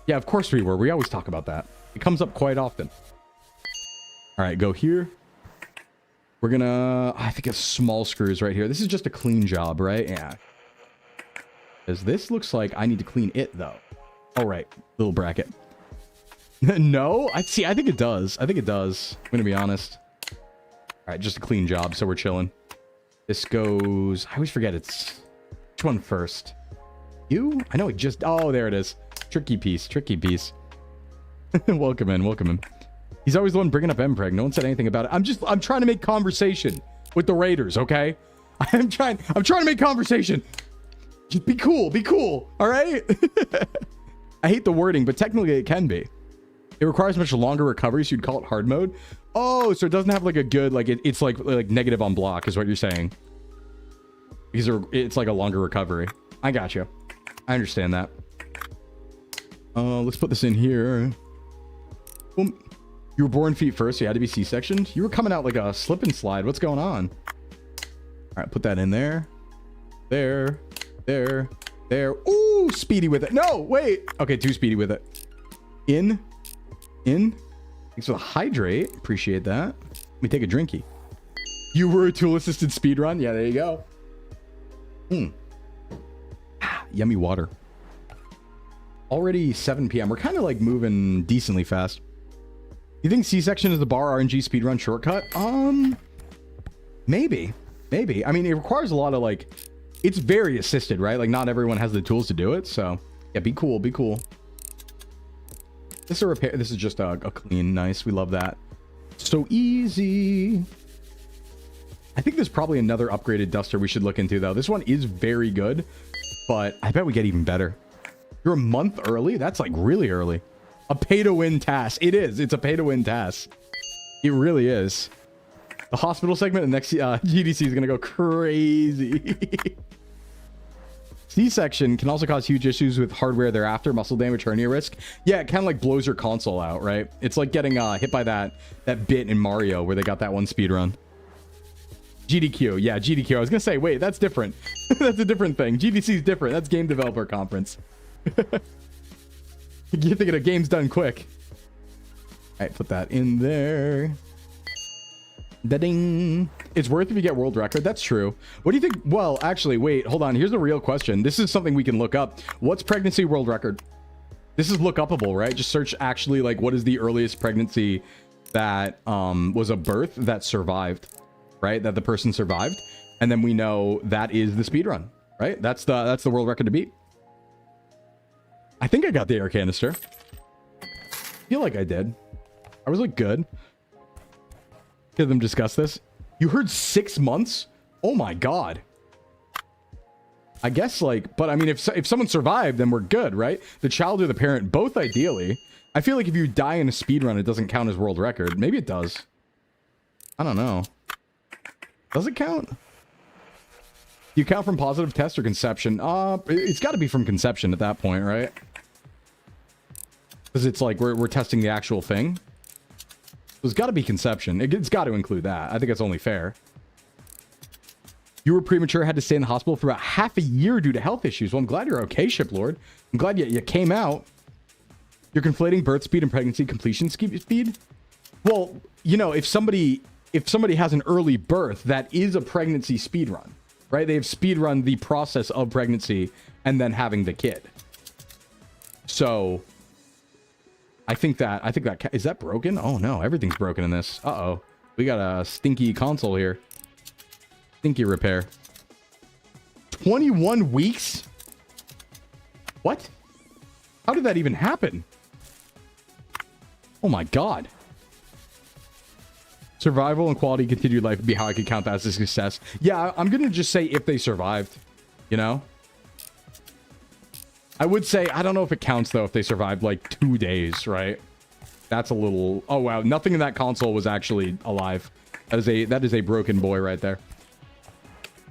Yeah, of course we were. We always talk about that. It comes up quite often. All right, go here. We're gonna, I think, a small screws right here. This is just a clean job, right? Yeah. Because this looks like I need to clean it, though. All right, little bracket. No, I think it does. I think it does. I'm gonna be honest. All right, just a clean job, so we're chilling. This goes, I always forget it's, which one first? You? I know it just, oh, there it is. Tricky piece, tricky piece. Welcome in, welcome in. He's always the one bringing up MPreg. No one said anything about it. I'm trying to make conversation with the Raiders, okay? I'm trying to make conversation. Just be cool, all right? I hate the wording, but technically it can be. It requires much longer recovery, so you'd call it hard mode. Oh, so it doesn't have like a good, like it's like negative on block is what you're saying. Because it's like a longer recovery. I got you. I understand that. Let's put this in here. Boom. You were born feet first, so you had to be C-sectioned. You were coming out like a slip and slide. What's going on? All right, put that in there. There. Ooh, speedy with it. No, wait. Okay, too speedy with it. In. Thanks for the hydrate. Appreciate that. Let me take a drinky. You were a tool-assisted speed run? Yeah, there you go. Yummy water. Already 7 p.m. We're kind of like moving decently fast. You think C-section is the bar RNG speedrun shortcut? Maybe. I mean, it requires a lot of like, it's very assisted, right? Like not everyone has the tools to do it. So yeah, be cool. This is a repair. This is just a clean, nice. We love that. So easy. I think there's probably another upgraded duster we should look into though. This one is very good, but I bet we get even better. You're a month early? That's like really early. A pay-to-win task. It is. It's a pay-to-win task. It really is. The hospital segment, the next GDC is going to go crazy. C-section can also cause huge issues with hardware thereafter, muscle damage, hernia risk. Yeah, it kind of like blows your console out, right? It's like getting hit by that bit in Mario where they got that one speedrun. GDQ. Yeah, GDQ. I was going to say, wait, that's different. That's a different thing. GDC is different. That's Game Developer Conference. You're thinking of games done quick. All right, put that in there. Da-ding. It's worth if you get world record. That's true. What do you think? Well, actually, wait, hold on. Here's the real question. This is something we can look up. What's pregnancy world record? This is look upable, right? Just search actually like what is the earliest pregnancy that was a birth that survived, right? That the person survived. And then we know that is the speed run, right? That's the world record to beat. I think I got the air canister. I feel like I did. I was like good. Hear them discuss this. You heard 6 months? Oh my god. I guess like, but I mean, if someone survived, then we're good, right? The child or the parent, both ideally. I feel like if you die in a speed run, it doesn't count as world record. Maybe it does. I don't know. Does it count? Do you count from positive test or conception? It's got to be from conception at that point, right? Because it's like we're testing the actual thing. There's got to be conception. It's got to include that. I think it's only fair. You were premature, had to stay in the hospital for about half a year due to health issues. Well, I'm glad you're okay, Shiplord. I'm glad you came out. You're conflating birth speed and pregnancy completion speed. Well, you know, if somebody has an early birth, that is a pregnancy speed run, right? They've speed run the process of pregnancy and then having the kid. So I think that is that broken? Oh no, everything's broken in this. Uh-oh. We got a stinky console here. Stinky repair. 21 weeks? What? How did that even happen? Oh my god. Survival and quality continued life would be how I could count that as a success. Yeah, I'm gonna just say if they survived, you know? I would say, I don't know if it counts though if they survived like 2 days, right? That's a little... Oh wow, nothing in that console was actually alive. That is a broken boy right there.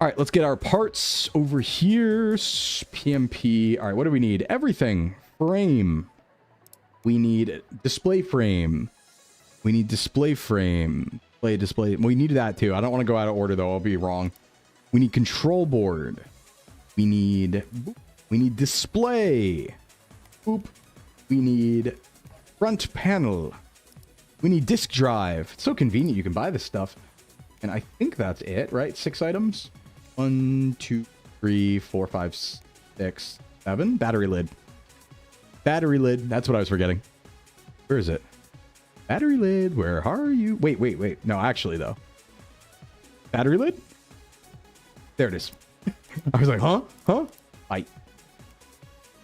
All right, let's get our parts over here. PMP. All right, what do we need? Everything frame. We need display frame. We need display frame. Display. We need that too. I don't want to go out of order though. I'll be wrong. We need control board. We need display. Boop. We need front panel. We need disk drive. It's so convenient. You can buy this stuff. And I think that's it, right? 6 items. 1, 2, 3, 4, 5, 6, 7. Battery lid. Battery lid. That's what I was forgetting. Where is it? Battery lid. Where are you? Wait. No, actually, though. Battery lid? There it is. I was like, huh? Bye.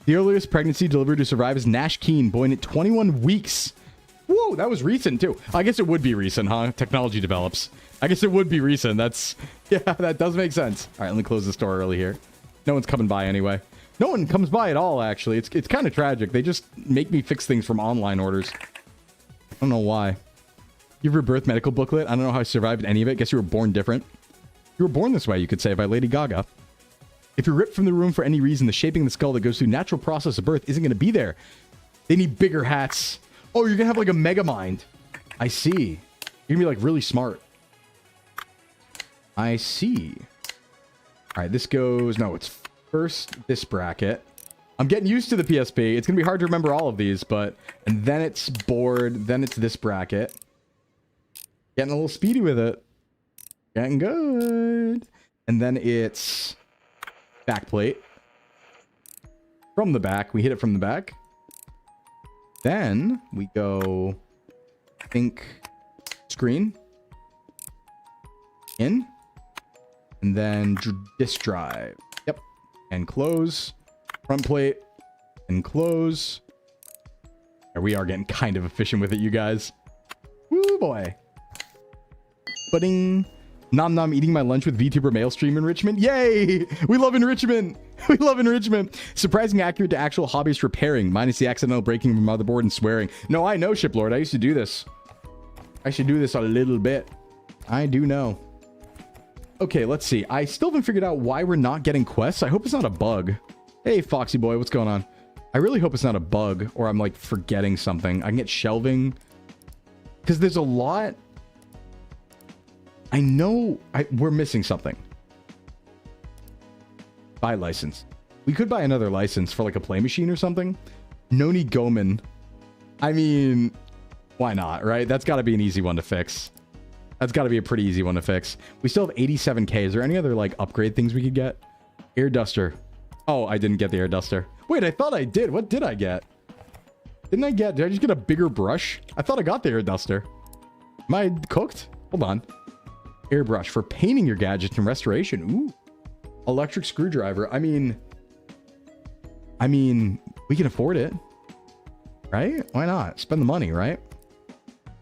The earliest pregnancy delivered to survive is Nash Keen, born at 21 weeks. Whoa, that was recent, too. I guess it would be recent, huh? Technology develops. I guess it would be recent. Yeah, that does make sense. All right, let me close this door early here. No one's coming by anyway. No one comes by at all, actually. It's kind of tragic. They just make me fix things from online orders. I don't know why. You have your birth medical booklet. I don't know how I survived any of it. Guess you were born different. You were born this way, you could say, by Lady Gaga. If you're ripped from the room for any reason, the shaping of the skull that goes through natural process of birth isn't going to be there. They need bigger hats. Oh, you're going to have like a mega mind. I see. You're going to be like really smart. I see. All right, this goes... No, it's first this bracket. I'm getting used to the PSP. It's going to be hard to remember all of these, but... And then it's board. Then it's this bracket. Getting a little speedy with it. Getting good. And then it's... backplate. From the back. We hit it from the back. Then we go... I think... Screen. In. And then disk drive. Yep. And close. Front plate. And close. There we are getting kind of efficient with it, you guys. Woo boy. Pudding. Nom nom eating my lunch with VTuber mail stream enrichment. Yay! We love enrichment. We love enrichment. Surprising accurate to actual hobbyist repairing. Minus the accidental breaking of a motherboard and swearing. No, I know, Shiplord. I used to do this. I should do this a little bit. I do know. Okay, let's see. I still haven't figured out why we're not getting quests. I hope it's not a bug. Hey, Foxy boy, what's going on? I really hope it's not a bug or I'm like forgetting something. I can get shelving. Because there's a lot. I know we're missing something. Buy license. We could buy another license for like a play machine or something. Noni Goman. I mean, why not, right? That's got to be an easy one to fix. That's got to be a pretty easy one to fix. We still have 87k. Is there any other like upgrade things we could get? Air duster. Oh, I didn't get the air duster. Wait, I thought I did. What did I get? Did I just get a bigger brush? I thought I got the air duster. Am I cooked? Hold on. Airbrush for painting your gadgets and restoration. Ooh. Electric screwdriver. I mean, we can afford it. Right? Why not? Spend the money, right?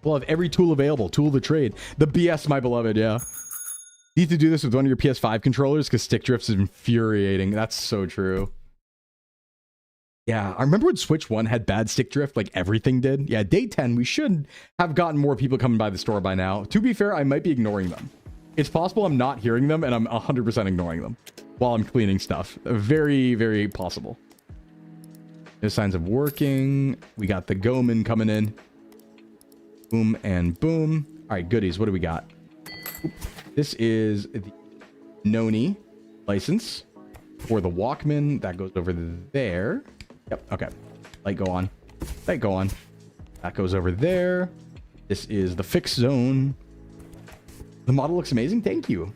We'll have every tool available. Tool of the trade. The BS, my beloved, yeah. You need to do this with one of your PS5 controllers because stick drifts is infuriating. That's so true. Yeah, I remember when Switch 1 had bad stick drift, like everything did. Yeah, day 10, we should have gotten more people coming by the store by now. To be fair, I might be ignoring them. It's possible I'm not hearing them and I'm 100% ignoring them while I'm cleaning stuff. Very, very possible. No signs of working. We got the Goman coming in. Boom and boom. All right, goodies. What do we got? This is the Noni license for the Walkman. That goes over there. Yep. Okay. Light go on. Light go on. That goes over there. This is the fix zone. The model looks amazing. Thank you.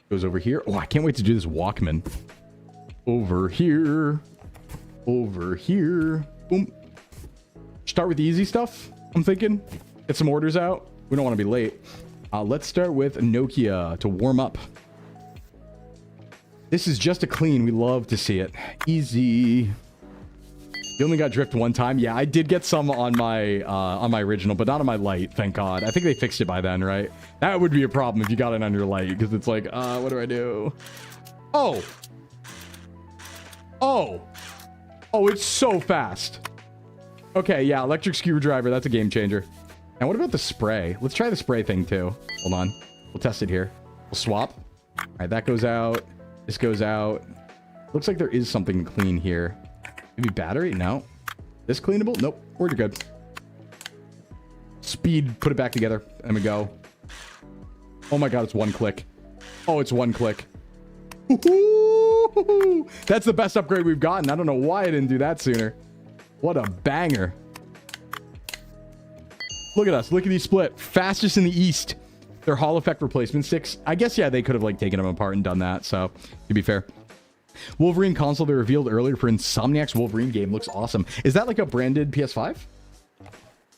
Goes over here. Oh, I can't wait to do this Walkman. Over here. Over here. Boom. Start with the easy stuff, I'm thinking. Get some orders out. We don't want to be late. Let's start with Nokia to warm up. This is just a clean. We love to see it. Easy. You only got drift one time. Yeah, I did get some on my original, but not on my light, thank God. I think they fixed it by then, right? That would be a problem if you got it on your light, because it's like, what do I do? Oh. Oh. Oh, it's so fast. Okay, yeah, electric screwdriver. That's a game changer. And what about the spray? Let's try the spray thing too. Hold on. We'll test it here. We'll swap. All right, that goes out. This goes out. Looks like there is something clean here. Maybe battery? No. This cleanable? Nope. We're good. Speed, put it back together. And we go. Oh my god, it's one click. Oh, it's one click. Woo-hoo! That's the best upgrade we've gotten. I don't know why I didn't do that sooner. What a banger. Look at us. Look at these split. Fastest in the East. They're Hall effect replacement sticks. I guess, yeah, they could have like taken them apart and done that. So, to be fair. Wolverine console they revealed earlier for Insomniac's Wolverine game looks awesome. Is that like a branded PS5?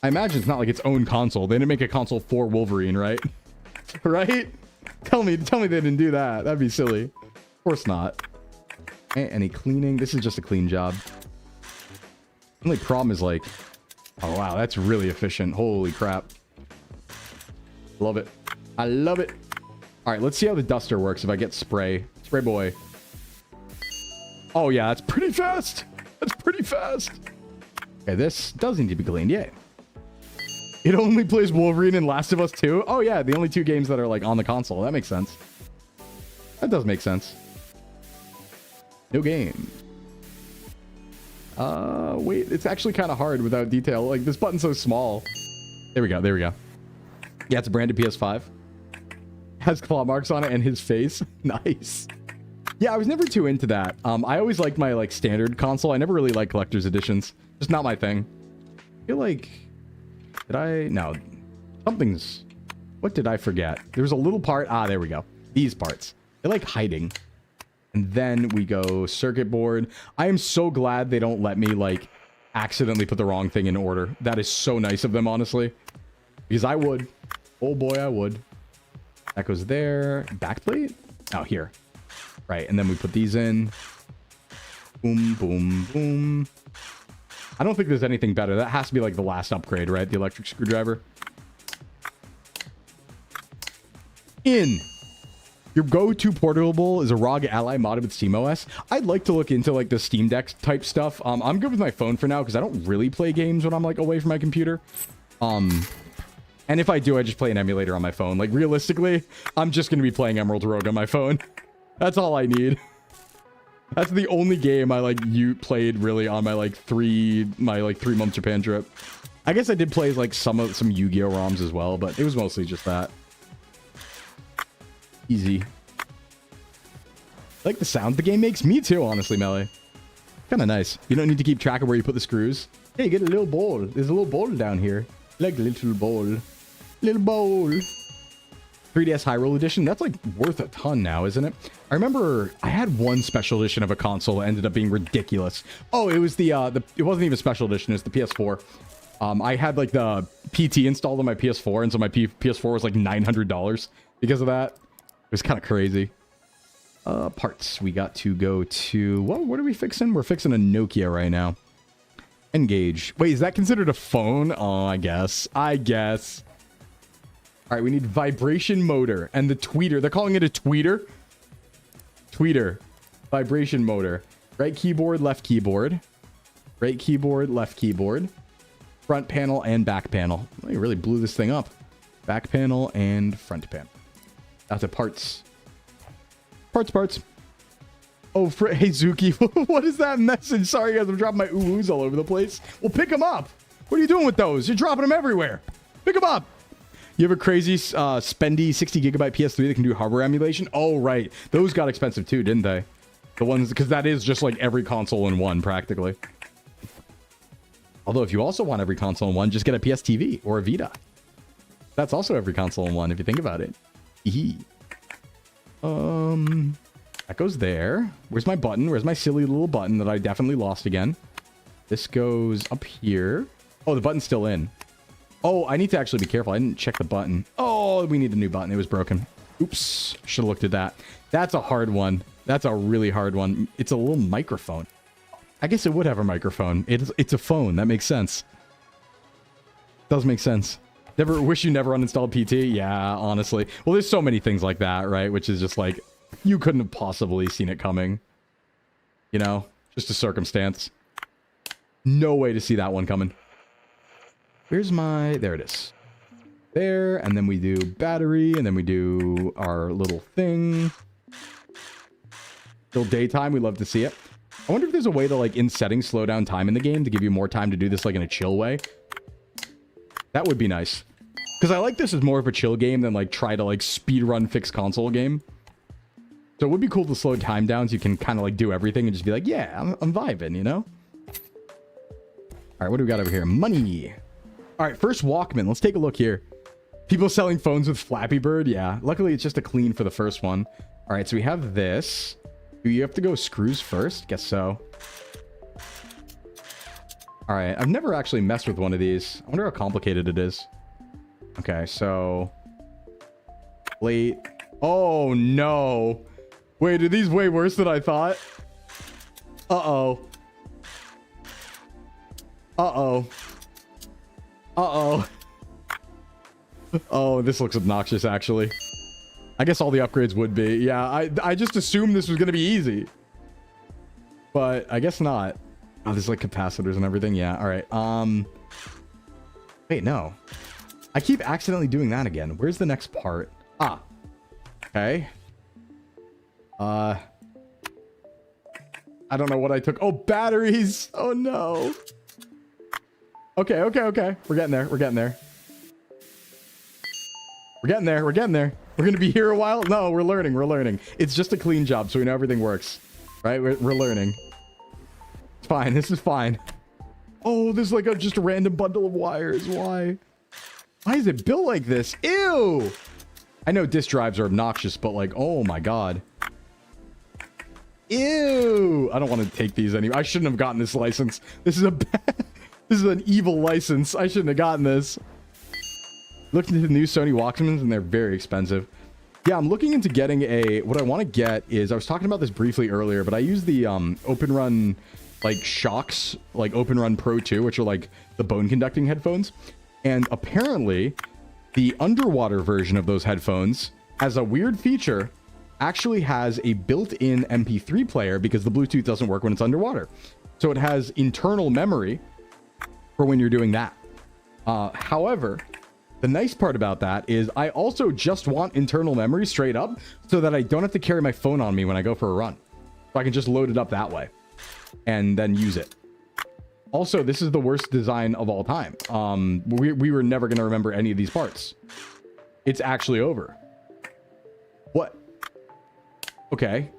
I imagine it's not like its own console. They didn't make a console for Wolverine, right? Right? Tell me they didn't do that. That'd be silly. Of course not. Any cleaning? This is just a clean job. The only problem is like, oh wow, that's really efficient. Holy crap. Love it. I love it. All right, let's see how the duster works if I get spray. Spray boy. Oh yeah, that's pretty fast. That's pretty fast. Okay, this does need to be cleaned. Yay. It only plays Wolverine and Last of Us 2. Oh yeah, the only two games that are like on the console. That makes sense. That does make sense. No game. Wait, it's actually kind of hard without detail. Like this button's so small. There we go. There we go. Yeah, it's a branded PS5. Has claw marks on it and his face. Nice. Yeah, I was never too into that. I always liked my like standard console. I never really liked collector's editions. Just not my thing. I feel like... Did I? No. Something's... What did I forget? There was a little part. Ah, there we go. These parts. They're like hiding. And then we go circuit board. I am so glad they don't let me like accidentally put the wrong thing in order. That is so nice of them, honestly. Because I would. Oh boy, I would. That goes there. Backplate? Oh, here. Right, and then we put these in. Boom, boom, boom. I don't think there's anything better. That has to be like the last upgrade, right? The electric screwdriver. In. Your go-to portable is a ROG Ally modded with SteamOS. I'd like to look into like the Steam Deck type stuff. I'm good with my phone for now because I don't really play games when I'm like away from my computer. And if I do, I just play an emulator on my phone. Like realistically, I'm just going to be playing Emerald Rogue on my phone. That's all I need. That's the only game I like played really on my like 3-month Japan trip. I guess I did play like some Yu-Gi-Oh ROMs as well, but it was mostly just that. Easy. I like the sound the game makes. Me too, honestly, Melee. Kind of nice. You don't need to keep track of where you put the screws. Hey, you get a little bowl. There's a little bowl down here. Like a little bowl. Little bowl. 3DS High Roll Edition. That's like worth a ton now, isn't it? I remember I had one special edition of a console that ended up being ridiculous. Oh, it was it wasn't even special edition. It's the PS4. I had like the PT installed on my PS4, and so my PS4 was like $900 because of that. It was kind of crazy. Parts. We got to go to... what are we fixing? We're fixing a Nokia right now. Engage. Wait, is that considered a phone? Oh, I guess. All right, we need vibration motor and the tweeter. They're calling it a tweeter. Tweeter. Vibration motor. Right keyboard, left keyboard. Right keyboard, left keyboard. Front panel and back panel. Oh, you really blew this thing up. Back panel and front panel. That's a parts. Parts. Oh, hey, Zuki. What is that message? Sorry, guys. I'm dropping my oohs all over the place. Well, pick them up. What are you doing with those? You're dropping them everywhere. Pick them up. You have a crazy, spendy 60 gigabyte PS3 that can do hardware emulation? Oh, right. Those got expensive too, didn't they? The ones, because that is just like every console in one, practically. Although, if you also want every console in one, just get a PS TV or a Vita. That's also every console in one, if you think about it. That goes there. Where's my button? Where's my silly little button that I definitely lost again? This goes up here. Oh, the button's still in. Oh, I need to actually be careful. I didn't check the button. Oh, we need a new button. It was broken. Oops. Should have looked at that. That's a hard one. That's a really hard one. It's a little microphone. I guess it would have a microphone. It's a phone. That makes sense. Does make sense. Wish you never uninstalled PT? Yeah, honestly. Well, there's so many things like that, right? Which is just like, you couldn't have possibly seen it coming. You know? Just a circumstance. No way to see that one coming. Where's my... There it is. There, and then we do battery, and then we do our little thing. Still daytime, we love to see it. I wonder if there's a way to, like, in settings, slow down time in the game to give you more time to do this, like, in a chill way. That would be nice. Because I like this as more of a chill game than, like, try to, like, speedrun fixed console game. So it would be cool to slow time down so you can kind of, like, do everything and just be like, yeah, I'm vibing, you know? All right, what do we got over here? Money. All right, first Walkman. Let's take a look here. People selling phones with Flappy Bird. Yeah, luckily it's just a clean for the first one. All right, so we have this. Do you have to go screws first? Guess so. All right, I've never actually messed with one of these. I wonder how complicated it is. Okay, so... plate. Oh, no. Wait, are these way worse than I thought? Uh-oh. Uh-oh. Uh-oh. Oh, this looks obnoxious, actually. I guess all the upgrades would be. Yeah, I just assumed this was going to be easy. But I guess not. Oh, there's like capacitors and everything. Yeah, all right. Wait, no. I keep accidentally doing that again. Where's the next part? Ah. Okay. I don't know what I took. Oh, batteries. Oh, no. Okay, okay, okay. We're getting there. We're getting there. We're getting there. We're getting there. We're going to be here a while. No, we're learning. We're learning. It's just a clean job, so we know everything works. Right? We're learning. It's fine. This is fine. Oh, there's like just a random bundle of wires. Why? Why is it built like this? Ew! I know disk drives are obnoxious, but like, oh my god. Ew! I don't want to take these anymore. I shouldn't have gotten this license. This is a bad... This is an evil license. I shouldn't have gotten this. Looked into the new Sony Walkmans and they're very expensive. Yeah, I'm looking into getting a... What I want to get is... I was talking about this briefly earlier, but I use the Open Run, like, Shocks, like Open Run Pro 2, which are like the bone conducting headphones. And apparently, the underwater version of those headphones has a weird feature. Actually has a built-in MP3 player because the Bluetooth doesn't work when it's underwater. So it has internal memory for when you're doing that. However, the nice part about that is I also just want internal memory straight up so that I don't have to carry my phone on me when I go for a run. So I can just load it up that way and then use it. Also, this is the worst design of all time. We were never going to remember any of these parts. It's actually over. What? Okay.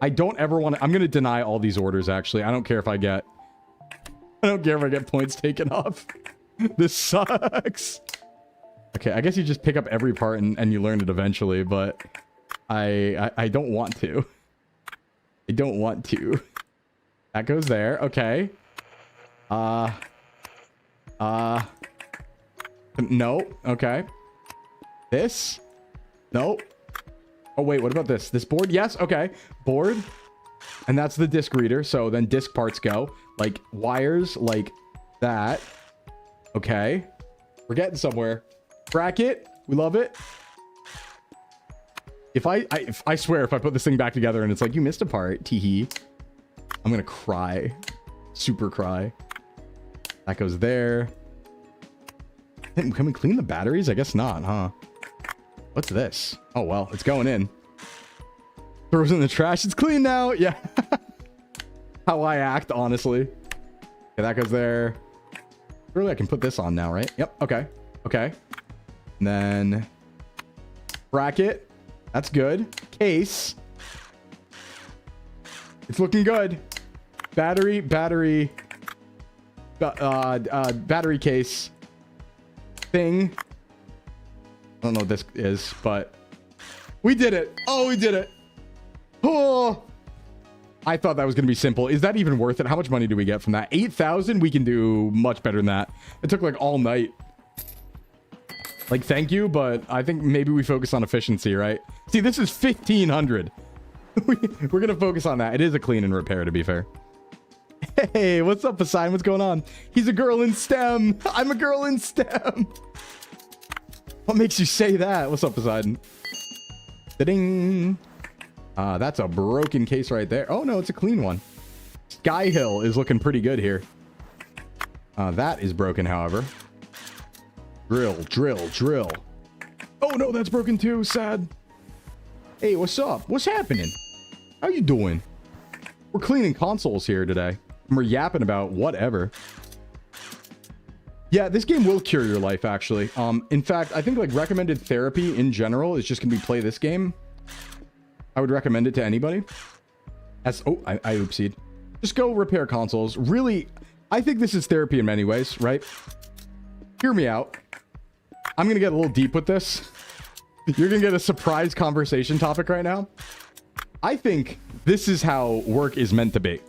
I don't ever want to... I'm going to deny all these orders, actually. I don't care if I get... I don't care if I get points taken off. This sucks. Okay, I guess you just pick up every part and you learn it eventually, but I don't want to. I don't want to. That goes there. Okay. No. Okay. This? Nope. Oh, wait, what about this? This board? Yes. Okay. Board. And that's the disc reader. So then disc parts go. Like wires like that. Okay. We're getting somewhere. Bracket. We love it. If I swear, if I put this thing back together and it's like, you missed a part, teehee, I'm going to cry. Super cry. That goes there. Can we clean the batteries? I guess not, huh? What's this? Oh, well, it's going in. Throws in the trash. It's clean now. Yeah. How I act, honestly. Okay, that goes there. Really, I can put this on now, right? Yep. Okay. Okay. And then bracket. That's good. Case. It's looking good. Battery case thing. I don't know what this is, but we did it. Oh, we did it. Oh, I thought that was going to be simple. Is that even worth it? How much money do we get from that? 8,000? We can do much better than that. It took like all night. Like, thank you, but I think maybe we focus on efficiency, right? See, this is 1,500. We're going to focus on that. It is a clean and repair, to be fair. Hey, what's up, Poseidon? What's going on? He's a girl in STEM. I'm a girl in STEM. What makes you say that? What's up, Poseidon? Da-ding. That's a broken case right there. Oh, no, it's a clean one. Sky Hill is looking pretty good here. That is broken, however. Drill. Oh, no, that's broken too. Sad. Hey, what's up? What's happening? How you doing? We're cleaning consoles here today. And we're yapping about whatever. Yeah, this game will cure your life, actually. In fact, I think like recommended therapy in general is just gonna be play this game. I would recommend it to anybody. Oh, I oopsied. Just go repair consoles. Really, I think this is therapy in many ways, right? Hear me out. I'm gonna get a little deep with this. You're gonna get a surprise conversation topic right now. I think this is how work is meant to be.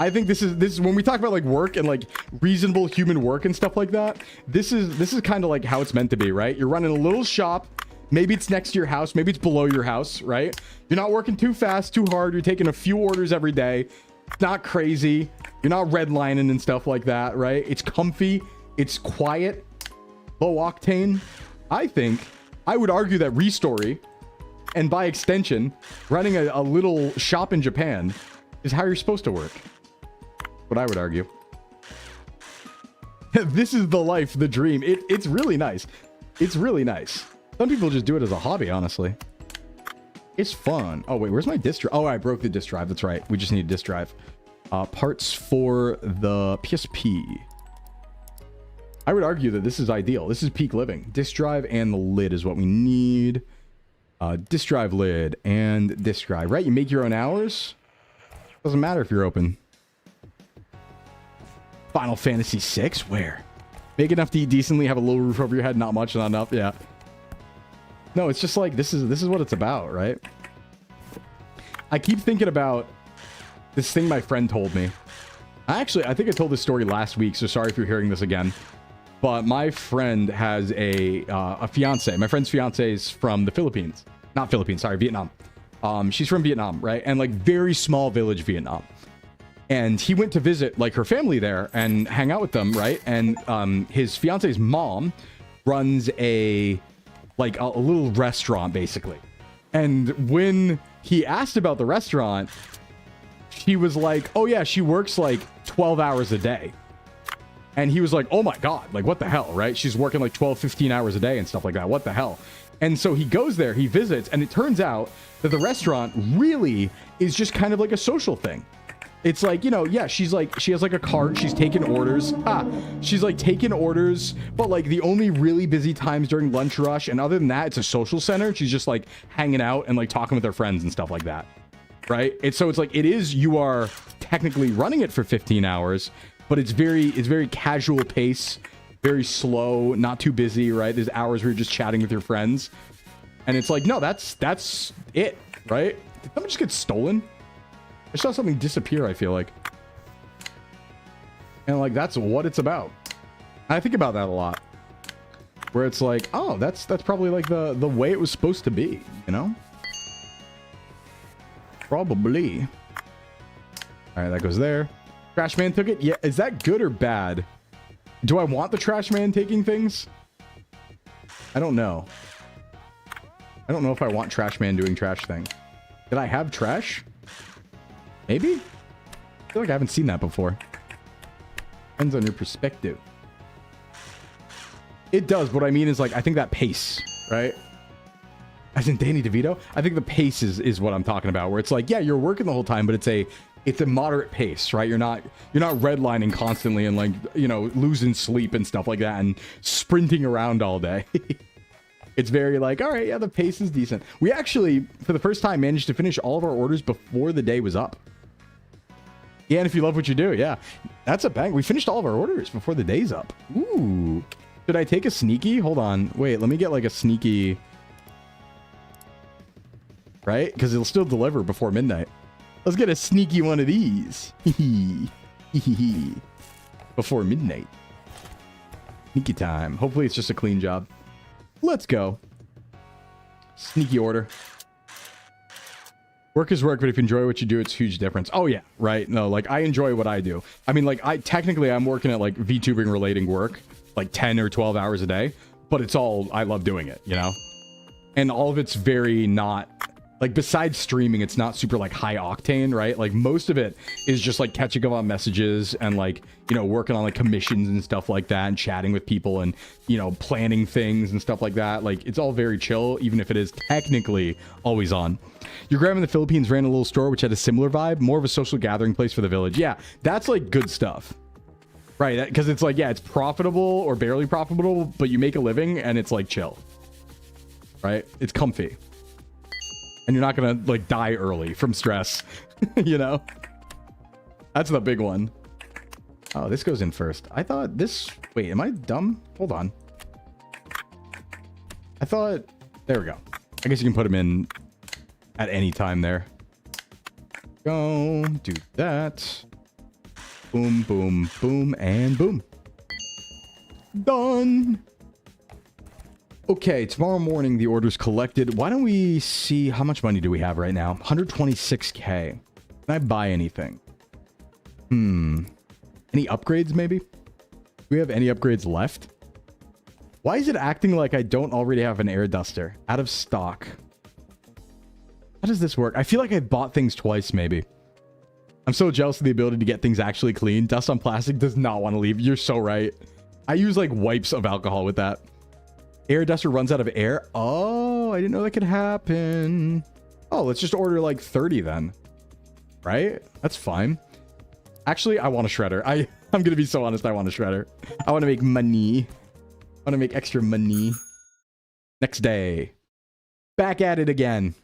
I think this is when we talk about like work and like reasonable human work and stuff like that. This is kind of like how it's meant to be, right? You're running a little shop. Maybe it's next to your house. Maybe it's below your house, right? You're not working too fast, too hard. You're taking a few orders every day. It's not crazy. You're not redlining and stuff like that, right? It's comfy. It's quiet. Low octane. I would argue that ReStory, and by extension, running a little shop in Japan is how you're supposed to work. What I would argue. This is the life, the dream. It's really nice. It's really nice. Some people just do it as a hobby, honestly. It's fun. Oh, wait, where's my disk drive? Oh, I broke the disk drive. That's right. We just need a disk drive. Parts for the PSP. I would argue that this is ideal. This is peak living. Disk drive and the lid is what we need. Disk drive lid and disk drive, right? You make your own hours. Doesn't matter if you're open. Final Fantasy VI? Where? Make enough to eat decently, have a little roof over your head, not much, not enough. Yeah. No, it's just like, this is what it's about, right? I keep thinking about this thing my friend told me. I think I told this story last week, so sorry if you're hearing this again. But my friend has a fiance. My friend's fiance is from the Philippines. Not Philippines, sorry, Vietnam. She's from Vietnam, right? And like very small village Vietnam. And he went to visit like her family there and hang out with them, right? And his fiance's mom runs a little restaurant basically. And when he asked about the restaurant, she was like, oh yeah, she works like 12 hours a day. And he was like, oh my God, like what the hell, right? She's working like 12, 15 hours a day and stuff like that. What the hell? And so he goes there, he visits, and it turns out that the restaurant really is just kind of like a social thing. It's like, you know, yeah, she has like a cart. She's taking orders. She's like taking orders, but like the only really busy times during lunch rush. And other than that, it's a social center. She's just like hanging out and like talking with her friends and stuff like that. Right. So it's like, you are technically running it for 15 hours, but it's very casual pace, very slow, not too busy. Right. There's hours where you're just chatting with your friends. And it's like, no, that's it. Right. Did someone just get stolen? I saw something disappear, I feel like. And like, that's what it's about. I think about that a lot. Where it's like, oh, that's probably like the way it was supposed to be, you know? Probably. All right, that goes there. Trash man took it? Yeah, is that good or bad? Do I want the trash man taking things? I don't know. I don't know if I want trash man doing trash thing. Did I have trash? Maybe? I feel like I haven't seen that before. Depends on your perspective. It does. What I mean is like, I think that pace, right? As in Danny DeVito? I think the pace is what I'm talking about, where it's like, yeah, you're working the whole time, but it's a moderate pace, right? You're not redlining constantly and like, you know, losing sleep and stuff like that and sprinting around all day. It's very like, all right, yeah, the pace is decent. We actually, for the first time, managed to finish all of our orders before the day was up. Yeah, and if you love what you do, yeah. That's a bang. We finished all of our orders before the day's up. Ooh. Should I take a sneaky? Hold on. Wait, let me get like a sneaky. Right? Because it'll still deliver before midnight. Let's get a sneaky one of these. Before midnight. Sneaky time. Hopefully it's just a clean job. Let's go. Sneaky order. Work is work, but if you enjoy what you do, it's a huge difference. Oh yeah, right. No, like I enjoy what I do. I mean, like I'm working at like VTubing relating work, like 10 or 12 hours a day, but it's all, I love doing it, you know? And all of it's very not Like besides streaming, it's not super like high octane, right? Like most of it is just like catching up on messages and like, you know, working on like commissions and stuff like that and chatting with people and, you know, planning things and stuff like that. Like it's all very chill, even if it is technically always on. Your grandma in the Philippines ran a little store which had a similar vibe, more of a social gathering place for the village. Yeah, that's like good stuff. Right, because it's like, yeah, it's profitable or barely profitable, but you make a living and it's like chill. Right? It's comfy. And you're not gonna like die early from stress. You know? That's the big one. Oh, this goes in first. I thought this... Wait, am I dumb? Hold on. I thought... There we go. I guess you can put them in at any time there. Go. Do that. Boom, boom, boom, and boom. Done. Okay, tomorrow morning the order's collected. Why don't we see how much money do we have right now? 126k. Can I buy anything? Any upgrades maybe? Do we have any upgrades left? Why is it acting like I don't already have an air duster? Out of stock. How does this work? I feel like I bought things twice maybe. I'm so jealous of the ability to get things actually clean. Dust on plastic does not want to leave. You're so right. I use like wipes of alcohol with that. Air duster runs out of air. Oh, I didn't know that could happen. Oh, let's just order like 30 then. Right? That's fine. Actually, I want a shredder. I'm going to be so honest. I want a shredder. I want to make money. I want to make extra money. Next day. Back at it again.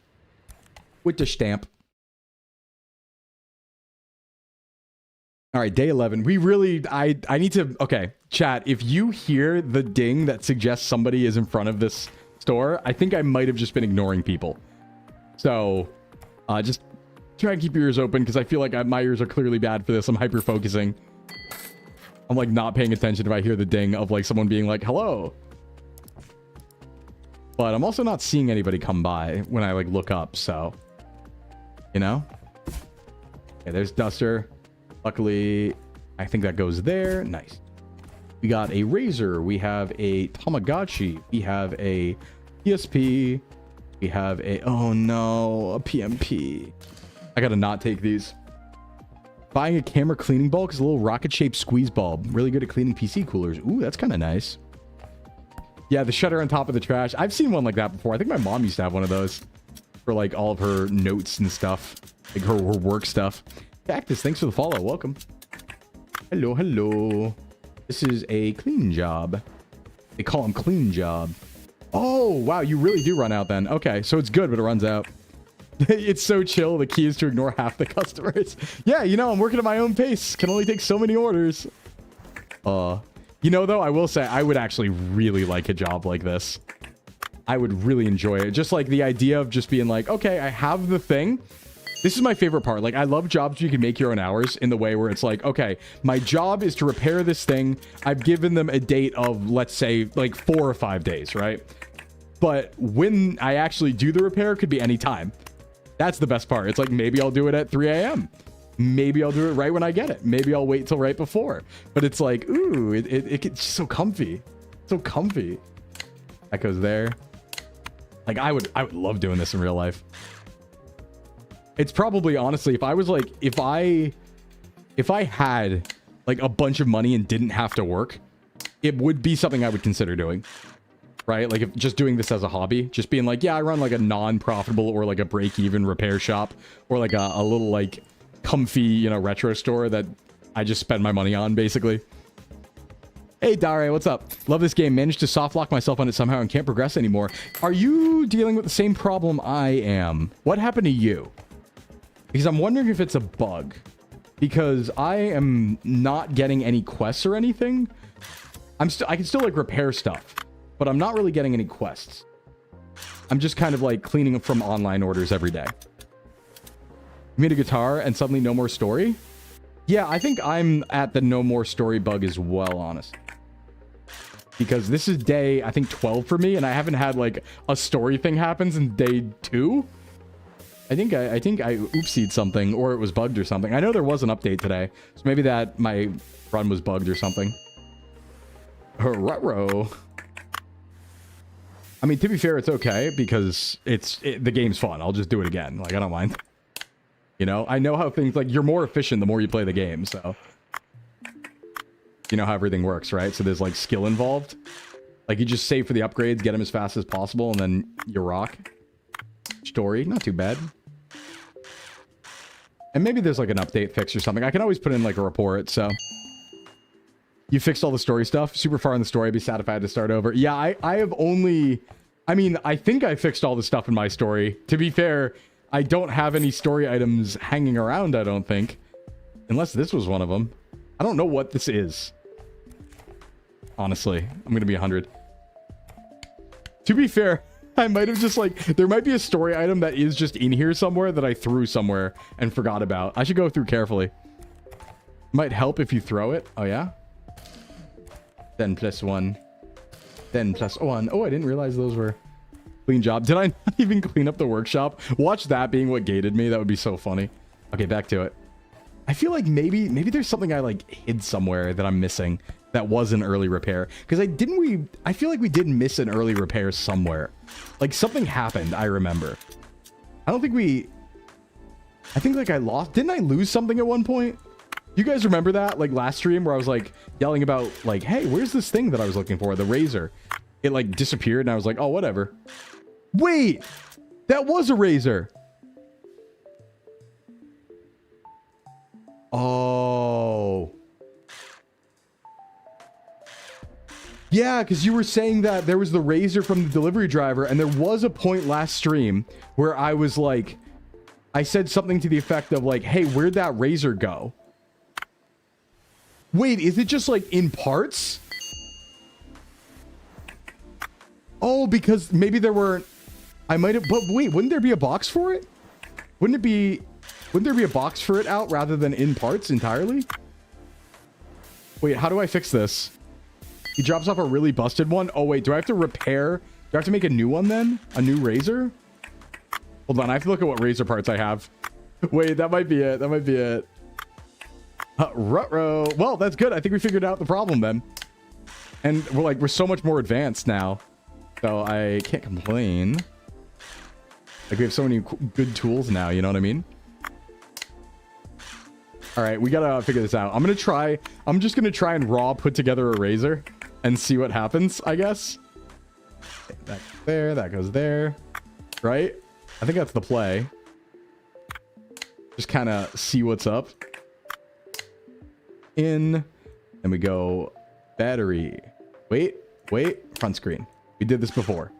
With the stamp. All right, day 11. We really, I need to, okay, chat, if you hear the ding that suggests somebody is in front of this store, I think I might have just been ignoring people. So, just try and keep your ears open because I feel like my ears are clearly bad for this. I'm hyper-focusing. I'm like not paying attention if I hear the ding of like someone being like, hello. But I'm also not seeing anybody come by when I like look up, so, you know? Okay, there's Duster. Luckily, I think that goes there. Nice. We got a razor. We have a Tamagotchi. We have a PSP. We have a... Oh, no. A PMP. I gotta not take these. Buying a camera cleaning bulb is a little rocket-shaped squeeze bulb. Really good at cleaning PC coolers. Ooh, that's kind of nice. Yeah, the shutter on top of the trash. I've seen one like that before. I think my mom used to have one of those for like all of her notes and stuff. Like her work stuff. Cactus, thanks for the follow. Welcome. Hello, hello. This is a clean job. They call them clean job. Oh, wow. You really do run out then. Okay, so it's good, but it runs out. It's so chill. The key is to ignore half the customers. Yeah, you know, I'm working at my own pace. Can only take so many orders. You know, though, I will say I would actually really like a job like this. I would really enjoy it. Just like the idea of just being like, okay, I have the thing. This is my favorite part. Like, I love jobs where you can make your own hours in the way where it's like, okay, my job is to repair this thing. I've given them a date of, let's say, like 4 or 5 days, right? But when I actually do the repair, it could be any time. That's the best part. It's like, maybe I'll do it at 3 a.m. Maybe I'll do it right when I get it. Maybe I'll wait till right before. But it's like, ooh, it's so comfy. So comfy. That goes there. Like, I would love doing this in real life. It's probably, honestly, if I was like, if I had like a bunch of money and didn't have to work, it would be something I would consider doing, right? Like if just doing this as a hobby, just being like, yeah, I run like a non-profitable or like a break-even repair shop or like a little like comfy, you know, retro store that I just spend my money on basically. Hey, Dare, what's up? Love this game. Managed to soft lock myself on it somehow and can't progress anymore. Are you dealing with the same problem I am? What happened to you? Because I'm wondering if it's a bug. Because I am not getting any quests or anything. I can still like repair stuff, but I'm not really getting any quests. I'm just kind of like cleaning from online orders every day. You made a guitar and suddenly no more story? Yeah, I think I'm at the no more story bug as well, honestly. Because this is day, I think 12 for me, and I haven't had like a story thing happens in day 2. I think I oopsied something, or it was bugged or something. I know there was an update today, so maybe that my run was bugged or something. Ruh-roh. I mean, to be fair, it's okay because the game's fun. I'll just do it again. Like, I don't mind. You know, I know how things, like, you're more efficient the more you play the game, so. You know how everything works, right? So there's, like, skill involved. Like, you just save for the upgrades, get them as fast as possible, and then you rock. Story, not too bad. And maybe there's, like, an update fix or something. I can always put in, like, a report, so. You fixed all the story stuff? Super far in the story, I'd be sad if I had to start over. Yeah, I have only... I mean, I think I fixed all the stuff in my story. To be fair, I don't have any story items hanging around, I don't think. Unless this was one of them. I don't know what this is. Honestly, I'm going to be 100. To be fair, I might have just, like... There might be a story item that is just in here somewhere that I threw somewhere and forgot about. I should go through carefully. Might help if you throw it. Oh, yeah? Then plus 1. Then plus 1. Oh, I didn't realize those were... Clean job. Did I not even clean up the workshop? Watch that being what gated me. That would be so funny. Okay, back to it. I feel like maybe there's something I, like, hid somewhere that I'm missing that was an early repair. Because I feel like we did miss an early repair somewhere. Like, something happened, I remember. I don't think I think, like, I lost... Didn't I lose something at one point? You guys remember that? Like, last stream where I was, like, yelling about, like, hey, where's this thing that I was looking for? The razor. It, like, disappeared, and I was like, oh, whatever. Wait! That was a razor! Oh. Yeah, because you were saying that there was the razor from the delivery driver, and there was a point last stream where I was like... I said something to the effect of, like, hey, where'd that razor go? Wait, is it just, like, in parts? Oh, because maybe there weren't... I might have... But wait, wouldn't there be a box for it? Wouldn't there be a box for it out rather than in parts entirely? Wait, how do I fix this? He drops off a really busted one? Oh, wait, do I have to repair... Do I have to make a new one then? A new razor? Hold on, I have to look at what razor parts I have. Wait, that might be it. That might be it. Ruh-roh. Well, that's good. I think we figured out the problem then. And we're so much more advanced now. So I can't complain. Like, we have so many good tools now, you know what I mean? All right, we gotta figure this out. I'm just gonna try and raw put together a razor and see what happens, I guess. That goes there, that goes there. Right? I think that's the play. Just kind of see what's up. In, and we go battery. Wait, front screen. We did this before.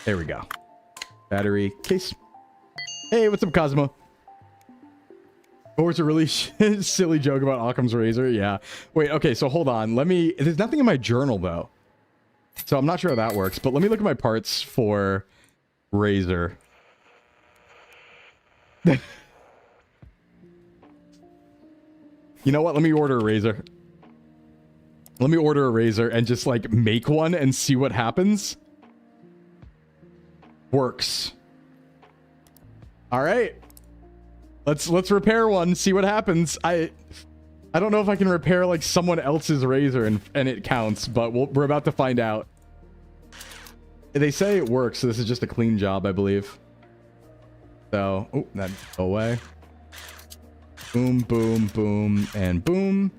There we go. Battery case. Hey, what's up, Cosmo? Oh, it's a really silly joke about Occam's razor. Yeah. Wait, okay, so hold on. There's nothing in my journal, though. So I'm not sure how that works, but let me look at my parts for razor. You know what? Let me order a razor. Let me order a razor and just, like, make one and see what happens. Works. All right. Let's repair one, see what happens. I don't know if I can repair, like, someone else's razor and it counts, but we're about to find out. They say it works, so this is just a clean job, I believe. So, oh, that go away. Boom, boom, boom, and boom.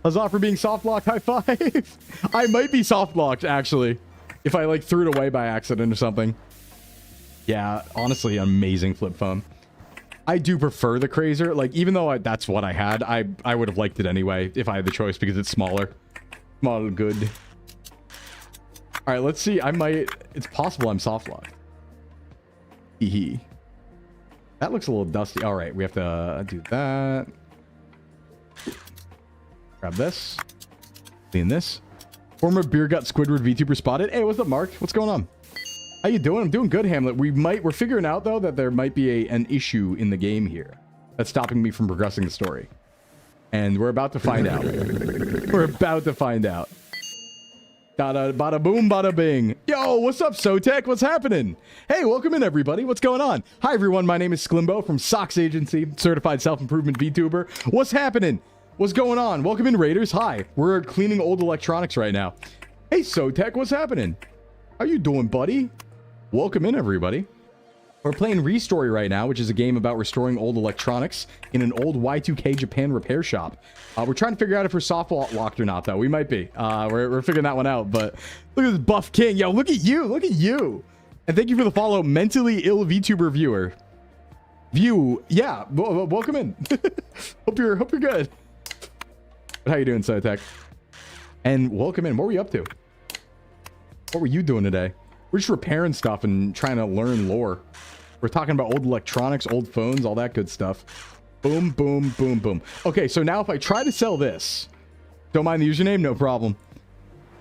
Huzzah for being soft locked. High five. I might be soft locked, actually, if I, like, threw it away by accident or something. Yeah, honestly, amazing flip phone. I do prefer the Crazer. Like, even though that's what I had, I would have liked it anyway if I had the choice because it's smaller. Small, good. All right, let's see. It's possible I'm soft locked. Hee. That looks a little dusty. All right, we have to do that. Grab this. Clean this. Former beer gut Squidward VTuber spotted. Hey, what's up, Mark? What's going on? How you doing? I'm doing good, Hamlet. We're figuring out, though, that there might be an issue in the game here that's stopping me from progressing the story. And we're about to find out. We're about to find out. Bada boom, bada bing. Yo, what's up, Sotek? What's happening? Hey, welcome in, everybody. What's going on? Hi, everyone. My name is Sclimbo from Socks Agency, certified self-improvement VTuber. What's happening? What's going on? Welcome in, Raiders. Hi. We're cleaning old electronics right now. Hey, Sotek, what's happening? How you doing, buddy? Welcome in, everybody. We're playing ReStory right now, which is a game about restoring old electronics in an old Y2K Japan repair shop. We're trying to figure out if we're soft locked or not, though. We might be. We're figuring that one out, but look at this buff king. Yo, look at you. Look at you. And thank you for the follow, mentally ill VTuber viewer. Yeah, welcome in. hope you're good. But how you doing, Sotek? And welcome in. What were you up to? What were you doing today? We're just repairing stuff and trying to learn lore. We're talking about old electronics, old phones, all that good stuff. Boom, boom, boom, boom. Okay, so now if I try to sell this, don't mind the username, no problem.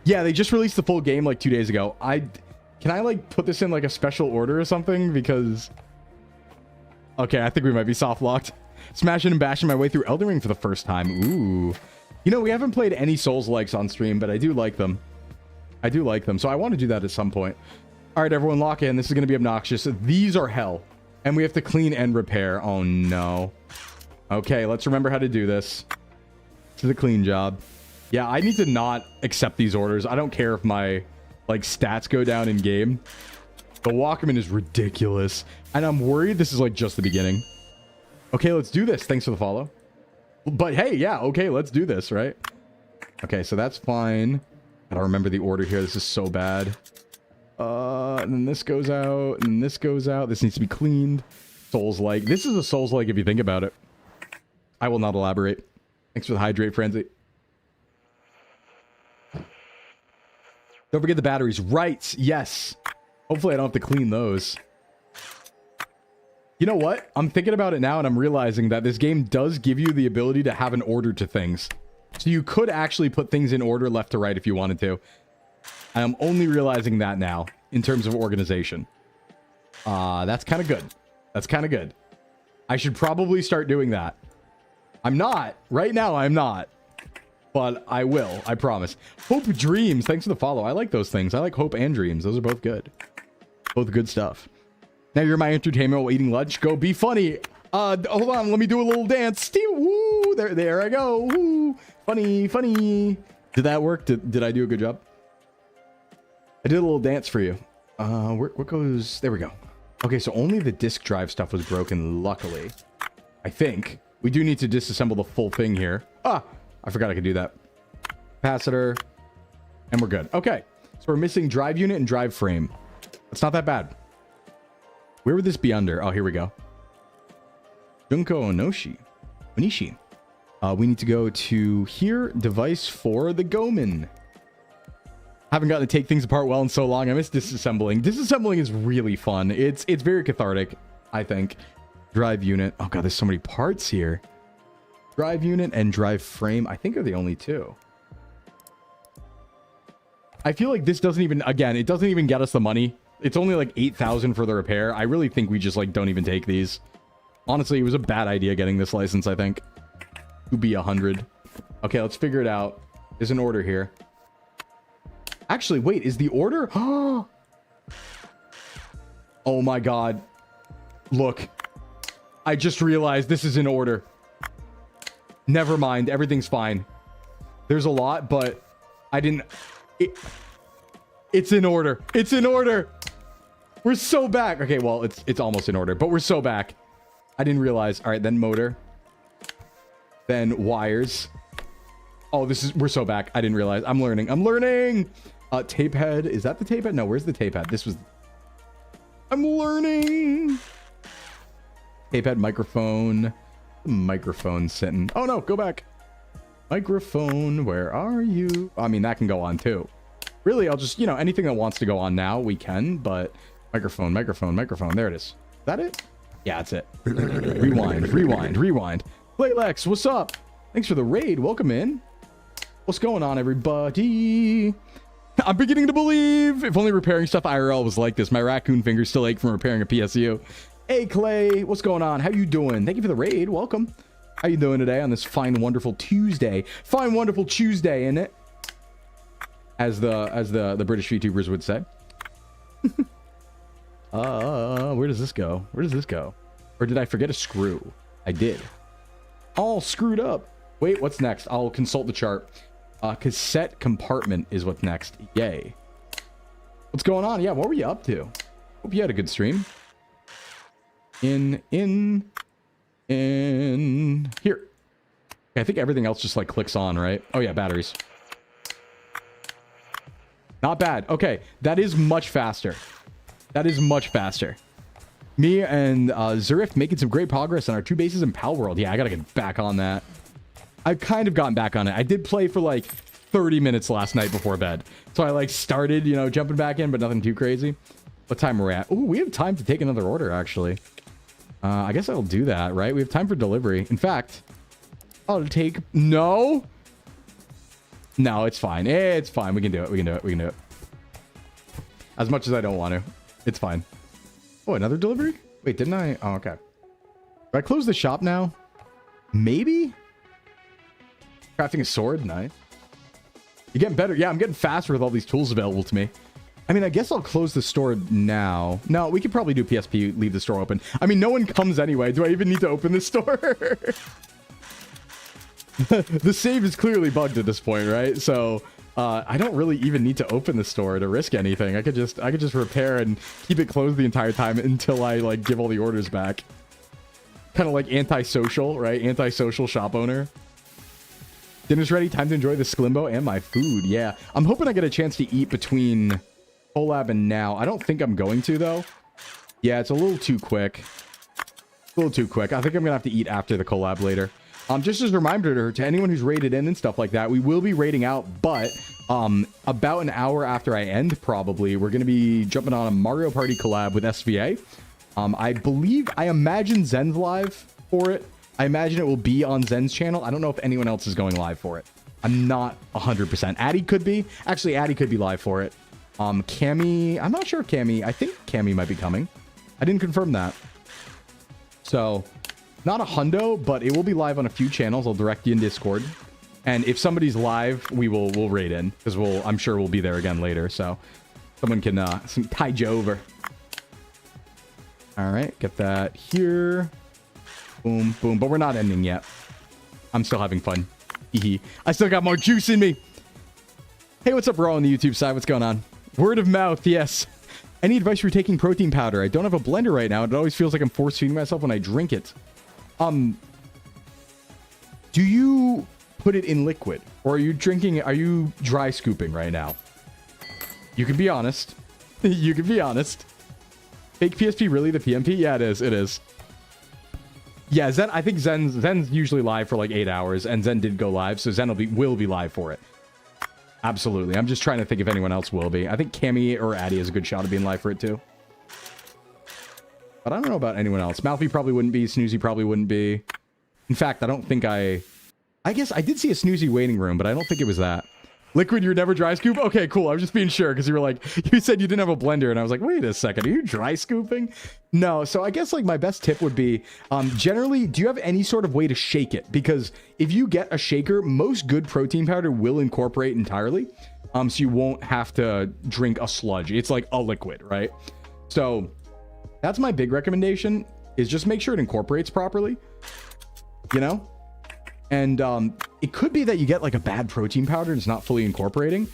Yeah, they just released the full game like 2 days ago. Can I like put this in like a special order or something? Because okay, I think we might be soft locked. Smashing and bashing my way through Elden Ring for the first time. Ooh. You know, we haven't played any Souls-likes on stream, but I do like them. I do like them, so I want to do that at some point. All right, everyone, lock in. This is going to be obnoxious. These are hell, and we have to clean and repair. Oh, no. Okay, let's remember how to do this. This is a clean job. Yeah, I need to not accept these orders. I don't care if my, like, stats go down in game. The Walkman is ridiculous, and I'm worried this is, like, just the beginning. Okay, let's do this. Thanks for the follow. But, hey, yeah, okay, let's do this, right? Okay, so that's fine. I don't remember the order here. This is so bad. And then this goes out, and this goes out. This needs to be cleaned. Souls-like. This is a Souls-like if you think about it. I will not elaborate. Thanks for the hydrate frenzy. Don't forget the batteries. Right. Yes. Hopefully I don't have to clean those. You know what? I'm thinking about it now, and I'm realizing that this game does give you the ability to have an order to things. So you could actually put things in order left to right if you wanted to. I'm only realizing that now in terms of organization. That's kind of good. That's kind of good. I should probably start doing that. I'm not. Right now, I'm not. But I will. I promise. Hope Dreams. Thanks for the follow. I like those things. I like Hope and Dreams. Those are both good. Both good stuff. Now you're my entertainment while eating lunch. Go be funny. Hold on. Let me do a little dance. Woo! There I go. Woo! Funny, funny. Did that work? Did I do a good job? I did a little dance for you. What goes... There we go. Okay, so only the disk drive stuff was broken, luckily. I think. We do need to disassemble the full thing here. Ah! I forgot I could do that. Capacitor. And we're good. Okay. So we're missing drive unit and drive frame. That's not that bad. Where would this be under? Oh, here we go. Junko Onishi. We need to go to here. Device for the Goman. Haven't gotten to take things apart well in so long. I miss disassembling. Disassembling is really fun. It's very cathartic, I think. Drive unit. Oh god, there's so many parts here. Drive unit and drive frame, I think, are the only two. I feel like this doesn't even, again, it doesn't even get us the money. It's only like 8,000 for the repair. I really think we just like don't even take these. Honestly, it was a bad idea getting this license, I think. To be 100. Okay, let's figure it out. There's an order here. Actually, wait, is the order? Oh my god. Look. I just realized this is in order. Never mind. Everything's fine. There's a lot, but I didn't... It's in order. It's in order. We're so back. Okay, well, it's almost in order, but we're so back. I didn't realize. All right, then motor. Then wires. Oh, we're so back. I didn't realize. I'm learning. I'm learning. Tape head. Is that the tape head? No, where's the tape head? This was... I'm learning. Tape head, microphone. Microphone sitting. Oh no, go back. Microphone, where are you? I mean, that can go on too. Really, I'll just, you know, anything that wants to go on now, we can, but microphone, microphone, microphone. There it is. Is that it? Yeah, that's it. Rewind, rewind, rewind. Playlex, what's up? Thanks for the raid. Welcome in. What's going on, everybody? I'm beginning to believe. If only repairing stuff IRL was like this. My raccoon fingers still ache from repairing a PSU. Hey, Clay. What's going on? How you doing? Thank you for the raid. Welcome. How you doing today on this fine, wonderful Tuesday? Fine, wonderful Tuesday, isn't it? As the British VTubers would say. Where does this go? Where does this go? Or did I forget a screw? I did. All screwed up. Wait, what's next? I'll consult the chart. Cassette compartment is what's next. Yay. What's going on? Yeah, what were you up to? Hope you had a good stream. In here. Okay, I think everything else just like clicks on, right? Oh yeah, batteries. Not bad. Okay, that is much faster. That is much faster. Me and Zurif making some great progress on our 2 bases in Pal World. Yeah, I gotta get back on that. I've kind of gotten back on it. I did play for like 30 minutes last night before bed. So I like started, you know, jumping back in, but nothing too crazy. What time are we at? Oh, we have time to take another order, actually. I guess I'll do that, right? We have time for delivery. In fact, I'll take... No! No, it's fine. It's fine. We can do it. We can do it. We can do it. As much as I don't want to. It's fine. Oh, another delivery? Wait, didn't I? Oh, okay. Do I close the shop now? Maybe? Crafting a sword? Nice. You're getting better. Yeah, I'm getting faster with all these tools available to me. I mean, I guess I'll close the store now. No, we could probably do PSP, leave the store open. I mean, no one comes anyway. Do I even need to open the store? The save is clearly bugged at this point, right? So I don't really even need to open the store to risk anything. I could just repair and keep it closed the entire time until I like give all the orders back. Kind of like antisocial, right? Antisocial shop owner. Dinner's ready. Time to enjoy the Sclimbo and my food. Yeah, I'm hoping I get a chance to eat between collab and now. I don't think I'm going to though. Yeah, it's a little too quick. A little too quick. I think I'm gonna have to eat after the collab later. Just as a reminder to anyone who's rated in and stuff like that, we will be rating out, but about an hour after I end, probably, we're going to be jumping on a Mario Party collab with SVA. I imagine Zen's live for it. I imagine it will be on Zen's channel. I don't know if anyone else is going live for it. I'm not 100%. Addy could be. Actually, Addy could be live for it. Cammy, I'm not sure if Cammy, I think Cammy might be coming. I didn't confirm that. So... not a hundo, but it will be live on a few channels. I'll direct you in Discord. And if somebody's live, we'll raid in. Because I'm sure we'll be there again later. So someone can tide you over. Alright, get that here. Boom, boom. But we're not ending yet. I'm still having fun. I still got more juice in me. Hey, what's up, Raw on the YouTube side? What's going on? Word of mouth, yes. Any advice for taking protein powder? I don't have a blender right now. It always feels like I'm force feeding myself when I drink it. Do you put it in liquid or are you dry scooping right now? You can be honest. You can be honest. Fake PSP, really? The PMP? Yeah, it is. It is. Yeah, Zen, I think Zen's usually live for like 8 hours and Zen did go live. So Zen will be live for it. Absolutely. I'm just trying to think if anyone else will be. I think Cammy or Addy has a good shot of being live for it too. But I don't know about anyone else. Malfi probably wouldn't be. Snoozy probably wouldn't be. In fact, I don't think I guess I did see a Snoozy waiting room, but I don't think it was that. Liquid, you're never dry scoop? Okay, cool. I was just being sure because you were like, you said you didn't have a blender. And I was like, wait a second. Are you dry scooping? No. So I guess like my best tip would be generally, do you have any sort of way to shake it? Because if you get a shaker, most good protein powder will incorporate entirely. So you won't have to drink a sludge. It's like a liquid, right? So... that's my big recommendation, is just make sure it incorporates properly, you know? And it could be that you get like a bad protein powder and it's not fully incorporating.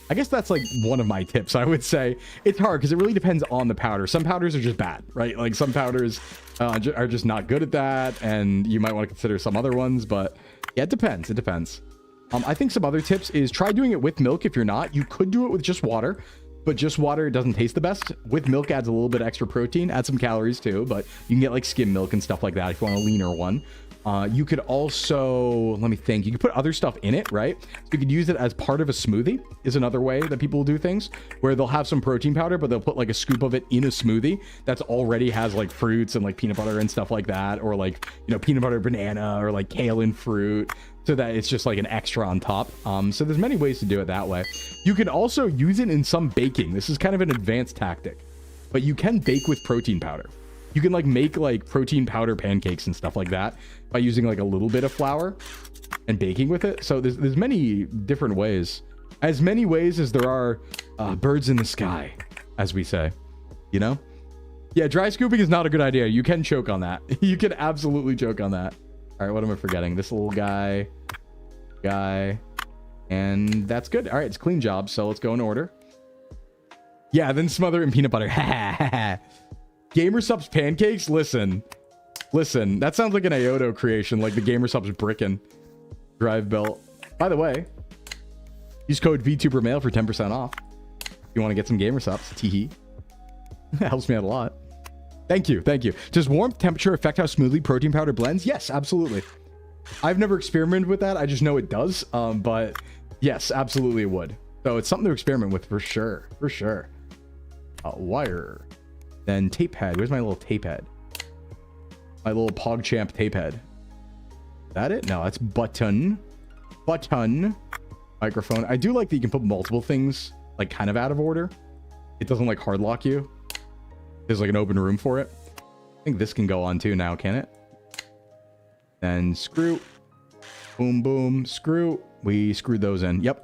I guess that's like one of my tips, I would say. It's hard because it really depends on the powder. Some powders are just bad, right? Like some powders are just not good at that, and you might want to consider some other ones, but yeah, it depends. It depends. I think some other tips is try doing it with milk. If you're not, you could do it with just water. But just water doesn't taste the best. With milk adds a little bit extra protein, adds some calories too, but you can get like skim milk and stuff like that if you want a leaner one. You could also, let me think, you could put other stuff in it, right? So you could use it as part of a smoothie is another way that people will do things, where they'll have some protein powder, but they'll put like a scoop of it in a smoothie that's already has like fruits and like peanut butter and stuff like that, or like, you know, peanut butter banana or like kale and fruit, so that it's just like an extra on top. So there's many ways to do it that way. You can also use it in some baking. This is kind of an advanced tactic, but you can bake with protein powder. You can like make like protein powder pancakes and stuff like that by using like a little bit of flour and baking with it. So there's many different ways, as many ways as there are birds in the sky, as we say, you know? Yeah, dry scooping is not a good idea. You can choke on that. You can absolutely choke on that. All right, what am I forgetting? This little guy, And that's good. All right, it's a clean job, so let's go in order. Yeah, then smother it in peanut butter. Gamer Subs pancakes? Listen. That sounds like an Ioto creation, like the Gamer Subs brickin' drive belt. By the way, use code VTuber Mail for 10% off. If you want to get some Gamer Subs, teehee. That helps me out a lot. Thank you. Does warmth temperature affect how smoothly protein powder blends? Yes, absolutely. I've never experimented with that. I just know it does. But yes, absolutely it would. So it's something to experiment with for sure. Wire. Then tape head. Where's my little tape head? My little PogChamp tape head. Is that it? No, that's button. Microphone. I do like that you can put multiple things like kind of out of order. It doesn't like hard lock you. There's like an open room for it. I think this can go on too now, can it? Then screw. Boom, screw. We screwed those in. Yep.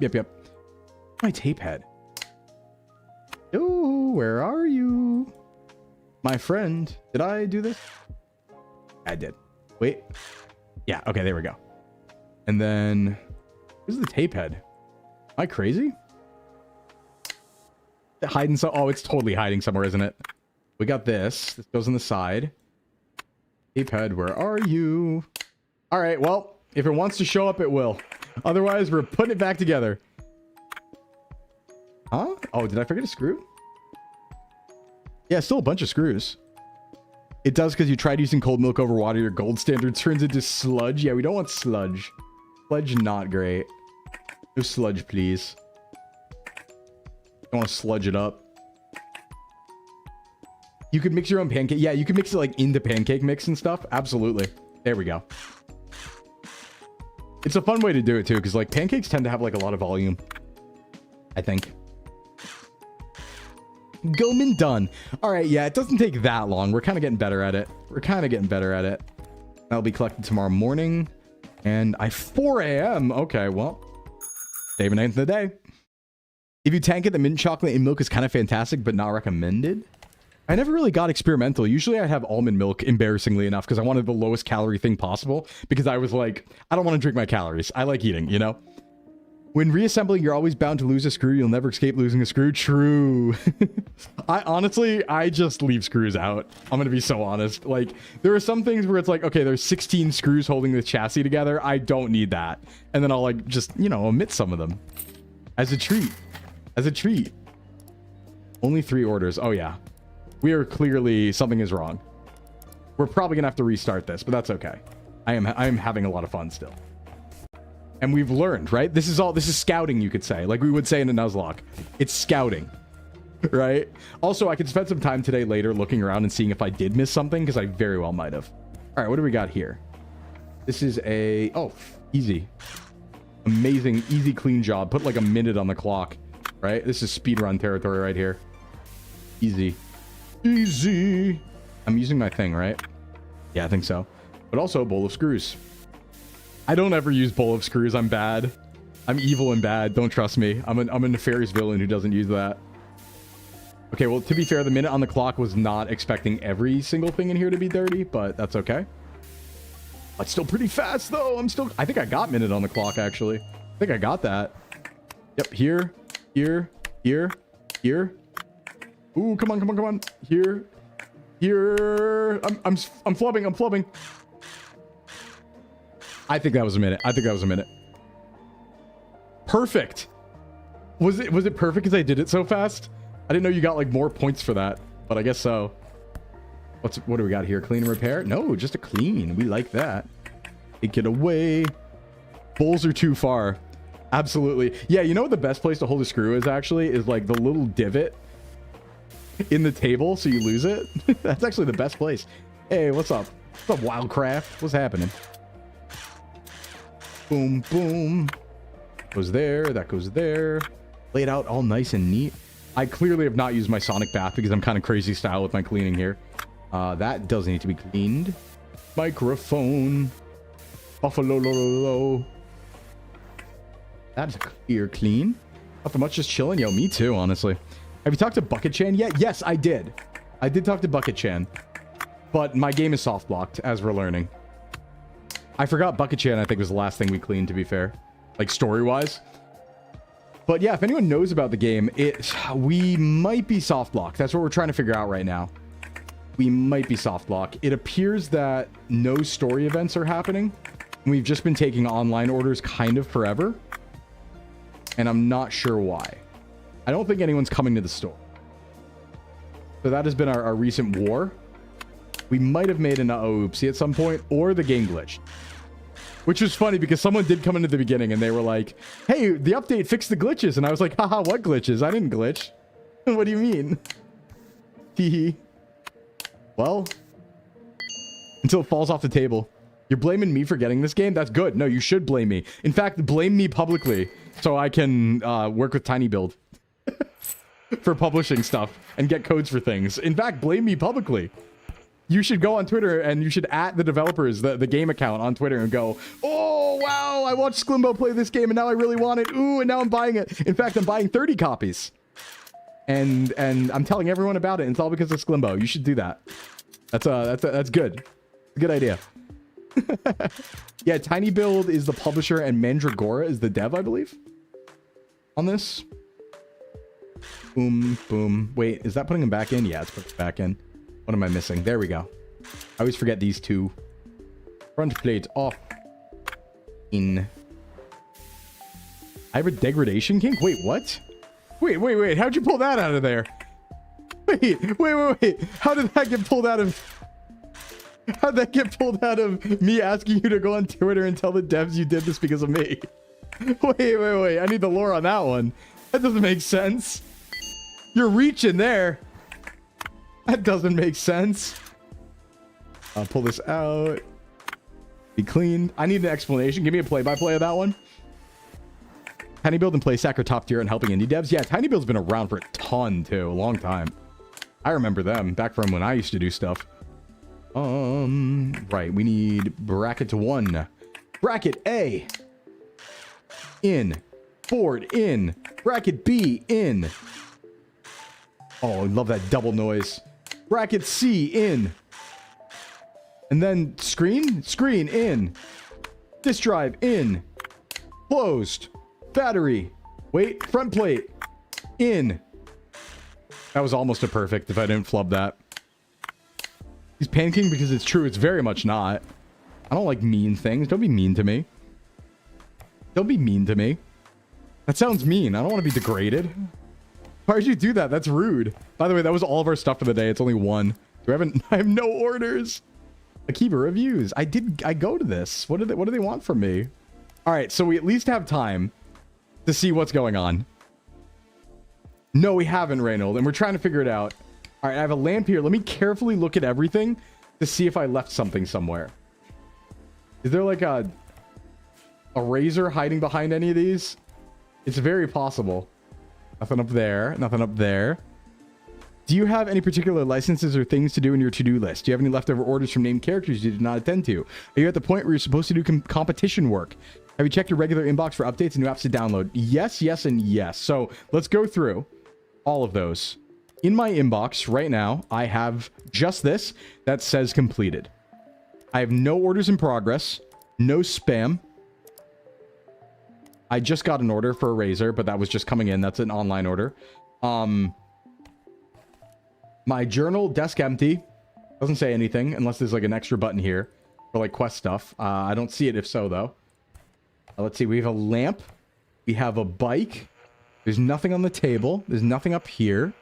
My tape head. Oh, where are you? My friend. Did I do this? I did. Wait. Yeah, okay, there we go. And then, where's the tape head? Am I crazy? Hiding so... Oh, it's totally hiding somewhere, isn't it? We got this. This goes on the side. Tape head, where are you? All right, well, if it wants to show up, it will. Otherwise, we're putting it back together. Huh? Oh, did I forget a screw? Yeah, still a bunch of screws. It does because you tried using cold milk over water. Your gold standard turns into sludge. Yeah, we don't want sludge. Sludge, not great. No sludge, please. Don't want to sludge it up. You could mix your own pancake. Yeah, you can mix it like into pancake mix and stuff. Absolutely. There we go. It's a fun way to do it too, because like pancakes tend to have like a lot of volume, I think. Goman done. All right, yeah, it doesn't take that long. We're kind of getting better at it. That'll be collected tomorrow morning. And 4 a.m. Okay, well, save an 9th of the day. If you tank it, the mint chocolate in milk is kind of fantastic, but not recommended. I never really got experimental. Usually I have almond milk, embarrassingly enough, because I wanted the lowest calorie thing possible, because I was like, I don't want to drink my calories. I like eating, you know? When reassembling, you're always bound to lose a screw. You'll never escape losing a screw. True. I just leave screws out. I'm going to be so honest. Like, there are some things where it's like, okay, there's 16 screws holding the chassis together. I don't need that. And then I'll like, just, you know, omit some of them. As a treat. Only 3 orders. Oh yeah. We are clearly, something is wrong. We're probably going to have to restart this, but that's okay. I am having a lot of fun still. And we've learned, right? This is scouting, you could say. Like we would say in a Nuzlocke. It's scouting, right? Also, I could spend some time today later looking around and seeing if I did miss something, because I very well might have. All right, what do we got here? This is a... Oh, easy. Amazing, easy, clean job. Put like a minute on the clock, right? This is speedrun territory right here. Easy. I'm using my thing, right? Yeah, I think so. But also a bowl of screws. I don't ever use bowl of screws. I'm bad. I'm evil and bad. Don't trust me. I'm a nefarious villain who doesn't use that. Okay, well, to be fair, the minute on the clock was not expecting every single thing in here to be dirty, but that's okay. It's still pretty fast, though. I think I got minute on the clock, actually. I think I got that. Yep, here. Ooh, come on. Here. I'm flubbing. I think that was a minute. Perfect. Was it perfect because I did it so fast? I didn't know you got like more points for that, but I guess so. What do we got here? Clean and repair? No, just a clean. We like that. Take it away. Bowls are too far. Absolutely. Yeah, you know what the best place to hold a screw is actually? Is like the little divot in the table so you lose it. That's actually the best place. Hey, what's up? What's up, Wildcraft? What's happening? Boom, boom. Goes there. That goes there. Laid out all nice and neat. I clearly have not used my sonic bath because I'm kind of crazy style with my cleaning here. That does need to be cleaned. Microphone. Buffalo. That's a clear clean. Nothing much, just chilling. Yo, me too, honestly. Have you talked to Bucket Chan yet? Yes, I did. I did talk to Bucket Chan. But my game is soft blocked, as we're learning. I forgot Bucket Chan, I think, was the last thing we cleaned, to be fair. Like, story-wise. But yeah, if anyone knows about the game, we might be soft lock. That's what we're trying to figure out right now. We might be soft lock. It appears that no story events are happening. We've just been taking online orders kind of forever. And I'm not sure why. I don't think anyone's coming to the store. So that has been our recent war. We might have made an oopsie at some point, or the game glitched. Which was funny because someone did come into the beginning and they were like, hey, the update fixed the glitches. And I was like, haha, what glitches? I didn't glitch. What do you mean? Hee. Well, until it falls off the table. You're blaming me for getting this game? That's good. No, you should blame me. In fact, blame me publicly so I can work with Tiny Build for publishing stuff and get codes for things. In fact, blame me publicly. You should go on Twitter and you should @ the developers, the game account on Twitter and go, oh, wow, I watched Sclimbo play this game and now I really want it. Ooh, and now I'm buying it. In fact, I'm buying 30 copies. And I'm telling everyone about it. And it's all because of Sclimbo. You should do that. That's good. A good idea. Yeah, Tiny Build is the publisher and Mandragora is the dev, I believe, on this. Boom, boom. Wait, is that putting him back in? Yeah, it's putting him back in. What am I missing? There we go. I always forget these two. Front plate off. In. I have a degradation kink? Wait, what? Wait. How'd you pull that out of there? Wait. How did that get pulled out of... How'd that get pulled out of me asking you to go on Twitter and tell the devs you did this because of me? Wait. I need the lore on that one. That doesn't make sense. You're reaching there. That doesn't make sense. I'll pull this out. Be clean. I need an explanation. Give me a play-by-play of that one. Tiny Build and PlayStack are top tier and helping indie devs. Yeah, Tiny Build's been around for a ton, too. A long time. I remember them back from when I used to do stuff. Right. We need bracket to 1. Bracket A. In. Board in. Bracket B in. Oh, I love that double noise. Bracket C in. And then screen in. Disk drive in. Closed. Battery. Wait, front plate. In. That was almost a perfect if I didn't flub that. He's panicking because it's true. It's very much not. I don't like mean things. Don't be mean to me. Don't be mean to me. That sounds mean. I don't want to be degraded. Why would you do that? That's rude. By the way, that was all of our stuff for the day. It's only 1. I have no orders. Akiba reviews. I go to this. What do they want from me? All right, so we at least have time to see what's going on. No, we haven't, Reynold, and we're trying to figure it out. All right, I have a lamp here. Let me carefully look at everything to see if I left something somewhere. Is there like a razor hiding behind any of these? It's very possible. Nothing up there. Nothing up there. Do you have any particular licenses or things to do in your to-do list? Do you have any leftover orders from named characters you did not attend to? Are you at the point where you're supposed to do competition work? Have you checked your regular inbox for updates and new apps to download? Yes, and yes. So let's go through all of those. In my inbox right now, I have just this that says completed. I have no orders in progress, no spam. I just got an order for a razor, but that was just coming in. That's an online order. My journal, desk empty. Doesn't say anything unless there's like an extra button here for like quest stuff. I don't see it if so, though. Let's see. We have a lamp. We have a bike. There's nothing on the table. There's nothing up here.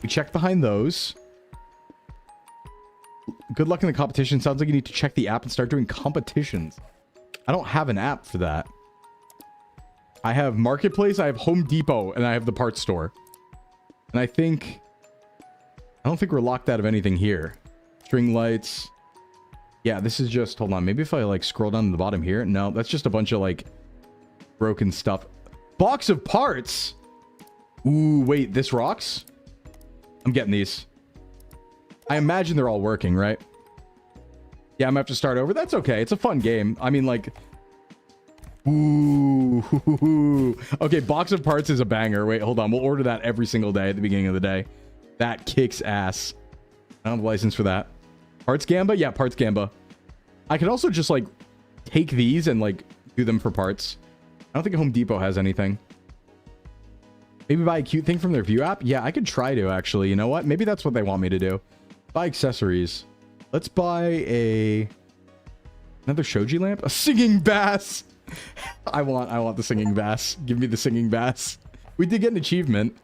We checked behind those. Good luck in the competition. Sounds like you need to check the app and start doing competitions. I don't have an app for that. I have Marketplace, I have Home Depot, and I have the parts store. And I don't think we're locked out of anything here. String lights. Yeah, this is just, hold on. Maybe if I like scroll down to the bottom here. No, that's just a bunch of like broken stuff. Box of parts. Ooh, wait, this rocks? I'm getting these. I imagine they're all working, right? Yeah, I'm gonna have to start over. That's okay. It's a fun game. I mean, like... Ooh. Okay, box of parts is a banger. Wait, hold on. We'll order that every single day at the beginning of the day. That kicks ass. I don't have a license for that. Parts Gamba? Yeah, Parts Gamba. I could also just, like, take these and, like, do them for parts. I don't think Home Depot has anything. Maybe buy a cute thing from their view app? Yeah, I could try to, actually. You know what? Maybe that's what they want me to do. Buy accessories. Let's buy another shoji lamp? A singing bass! I want the singing bass. Give me the singing bass. We did get an achievement.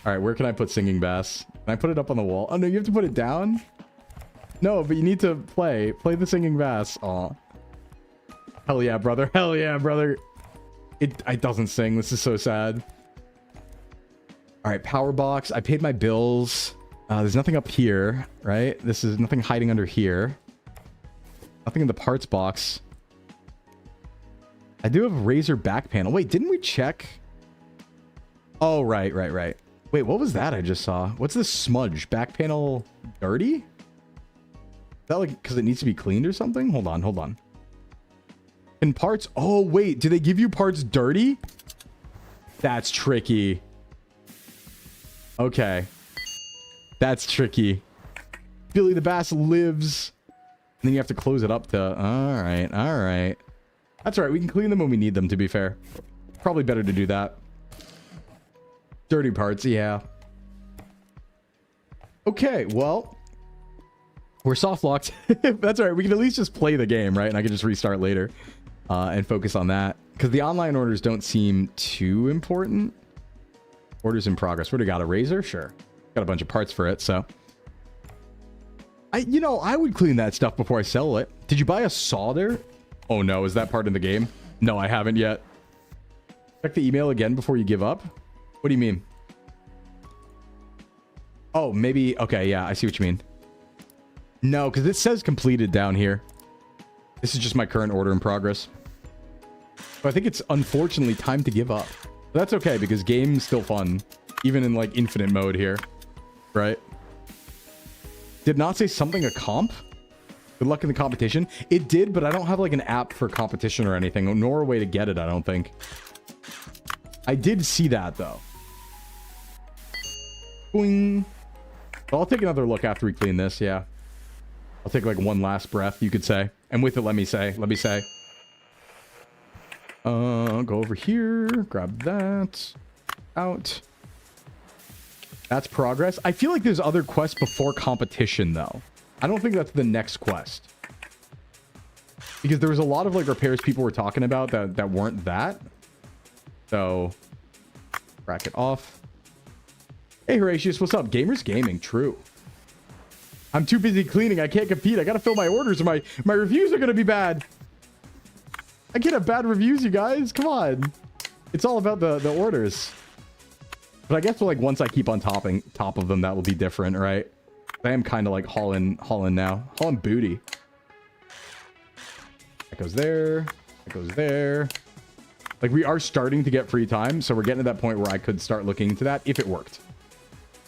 Alright, where can I put singing bass? Can I put it up on the wall? Oh, no, you have to put it down? No, but you need to play. Play the singing bass. Aw. Hell yeah, brother. Hell yeah, brother. It doesn't sing. This is so sad. All right, power box. I paid my bills. There's nothing up here, right? This is nothing hiding under here. Nothing in the parts box. I do have a Razer back panel. Wait, didn't we check? Oh, right. Wait, what was that I just saw? What's this smudge? Back panel dirty? Is that like because it needs to be cleaned or something? Hold on. And parts. Oh, wait. Do they give you parts dirty? That's tricky. Okay. That's tricky. Billy the Bass lives. And then you have to close it up to... All right. That's all right. We can clean them when we need them, to be fair. Probably better to do that. Dirty parts, yeah. Okay, well... We're soft locked. That's all right. We can at least just play the game, right? And I can just restart later. And focus on that. Because the online orders don't seem too important. Orders in progress. What do we got? A razor? Sure. Got a bunch of parts for it, so. I would clean that stuff before I sell it. Did you buy a solder? Oh no, is that part in the game? No, I haven't yet. Check the email again before you give up. What do you mean? Oh, maybe. Okay, yeah, I see what you mean. No, because it says completed down here. This is just my current order in progress. So I think it's unfortunately time to give up. But that's okay because game's still fun. Even in like infinite mode here. Right? Did not say something a comp? Good luck in the competition. It did, but I don't have like an app for competition or anything. Nor a way to get it, I don't think. I did see that though. Boing. Well, I'll take another look after we clean this, yeah. I'll take like one last breath, you could say. And with it, let me say. Go over here. Grab that. Out. That's progress. I feel like there's other quests before competition, though. I don't think that's the next quest. Because there was a lot of like repairs people were talking about that weren't that. So, crack it off. Hey, Horatius, what's up? Gamers Gaming, true. I'm too busy cleaning. I can't compete. I gotta fill my orders or my reviews are gonna be bad. I can't have bad reviews, you guys. Come on. It's all about the orders. But I guess like once I keep on top of them, that will be different, right? I am kind of like hauling now. Hauling booty. That goes there. That goes there. Like we are starting to get free time, so we're getting to that point where I could start looking into that if it worked.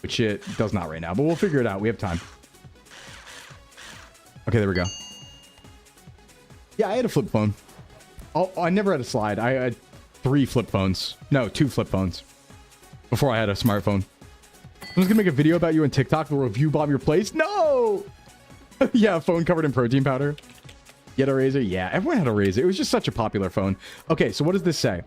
Which it does not right now, but we'll figure it out. We have time. Okay, there we go. Yeah, I had a flip phone. Oh, I never had a slide. I had 3 flip phones. No, 2 flip phones. Before I had a smartphone. I'm just gonna make a video about you on TikTok. We'll review bomb your place. No! Yeah, phone covered in protein powder. You had a Razer? Yeah, everyone had a Razer. It was just such a popular phone. Okay, so what does this say?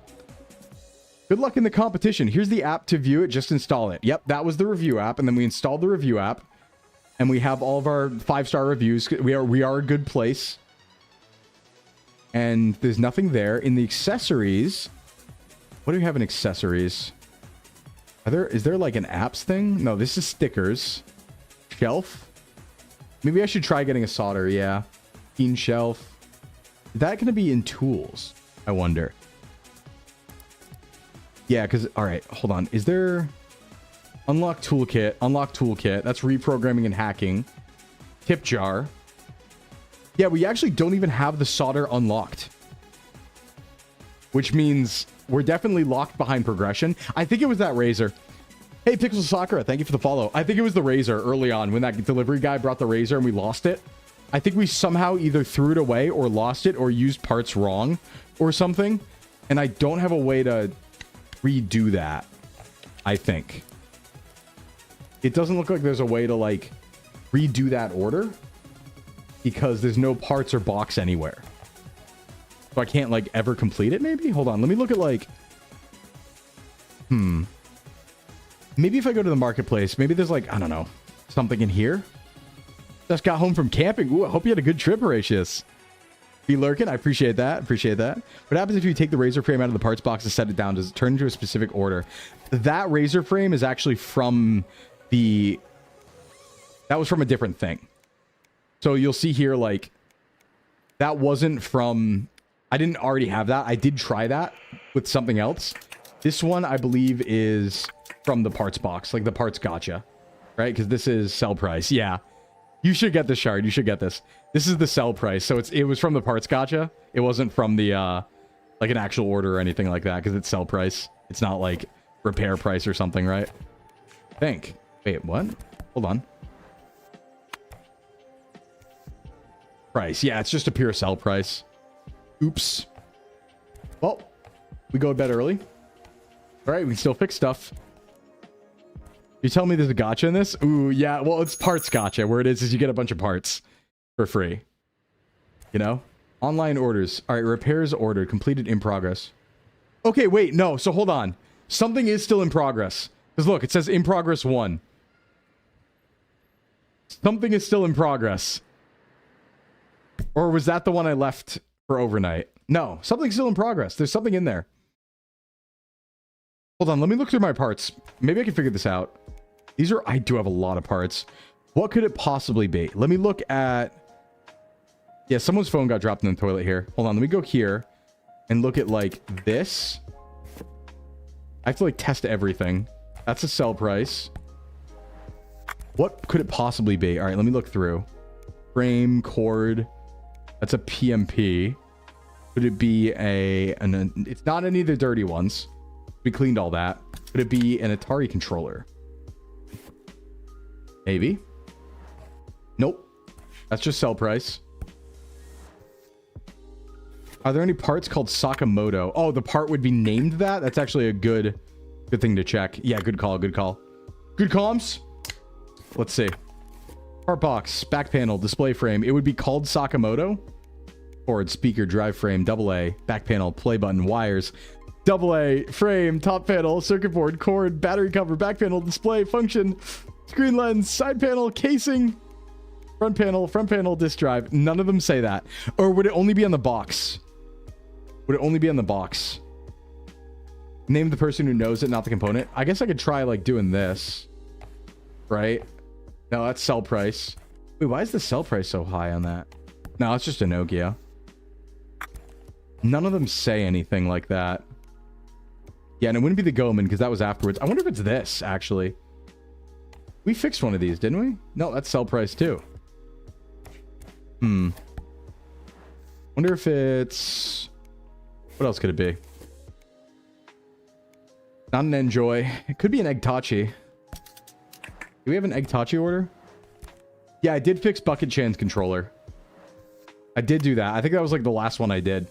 Good luck in the competition. Here's the app to view it. Just install it. Yep, that was the review app. And then we installed the review app. And we have all of our 5-star reviews. We are a good place. And there's nothing there. In the accessories... What do we have in accessories? Is there like an apps thing? No, this is stickers. Shelf? Maybe I should try getting a solder, yeah. Keen shelf. Is that going to be in tools? I wonder. Yeah, because... Alright, hold on. Is there... Unlock toolkit. Unlock toolkit. That's reprogramming and hacking. Tip jar. Yeah, we actually don't even have the solder unlocked. Which means we're definitely locked behind progression. I think it was that Razer. Hey, Pixel Sakura, thank you for the follow. I think it was the Razer early on when that delivery guy brought the Razer and we lost it. I think we somehow either threw it away or lost it or used parts wrong or something. And I don't have a way to redo that, I think. It doesn't look like there's a way to, like, redo that order because there's no parts or box anywhere. So I can't, like, ever complete it, maybe? Hold on. Let me look at, like... Maybe if I go to the marketplace, maybe there's like, I don't know, something in here. Just got home from camping. Ooh, I hope you had a good trip, Horatius. Be lurking. I appreciate that. Appreciate that. What happens if you take the razor frame out of the parts box and set it down? Does it turn into a specific order? That razor frame is actually from the... That was from a different thing. So you'll see here, like, that wasn't from... I didn't already have that. I did try that with something else. This one, I believe, is from the parts box. Like, the parts gotcha. Right? Because this is sell price. Yeah. You should get this, Shard. You should get this. This is the sell price. So it was from the parts gotcha. It wasn't from the, like, an actual order or anything like that. Because it's sell price. It's not, like, repair price or something, right? I think. Wait, what? Hold on. Price. Yeah, it's just a pure sell price. Oops. Well, we go to bed early. All right, we can still fix stuff. You tell me there's a gotcha in this? Ooh, yeah. Well, it's parts gotcha. Where it is you get a bunch of parts for free. You know? Online orders. All right, repairs ordered. Completed in progress. Okay, wait. No, so hold on. Something is still in progress. Because look, it says in progress 1. Something is still in progress. Or was that the one I left for overnight? No, something's still in progress. There's something in there. Hold on, let me look through my parts. Maybe I can figure this out. I do have a lot of parts. What could it possibly be? Let me look at... Yeah, someone's phone got dropped in the toilet here. Hold on, let me go here and look at, like, this. I have to, like, test everything. That's a sell price. What could it possibly be? All right, let me look through. Frame, cord. That's a PMP. Could it be it's not any of the dirty ones. We cleaned all that. Could it be an Atari controller? Maybe. Nope. That's just sell price. Are there any parts called Sakamoto? Oh, the part would be named that? That's actually a good thing to check. Yeah, good call, good call. Good comms. Let's see. Part box, back panel, display frame. It would be called Sakamoto. Board, speaker, drive frame, AA, back panel, play button, wires, AA, frame, top panel, circuit board, cord, battery cover, back panel, display, function, screen lens, side panel, casing, front panel, disk drive. None of them say that. Or would it only be on the box? Would it only be on the box? Name the person who knows it, not the component. I guess I could try, like, doing this. Right? No, that's sell price. Wait, why is the sell price so high on that? No, it's just a Nokia. None of them say anything like that. Yeah, and it wouldn't be the Goman because that was afterwards. I wonder if it's this, actually. We fixed one of these, didn't we? No, that's sell price too. Wonder if it's... What else could it be? Not an Enjoy. It could be an Eggtachi. Do we have an Eggtachi order? Yeah, I did fix Bucket Chan's controller. I did do that. I think that was like the last one I did.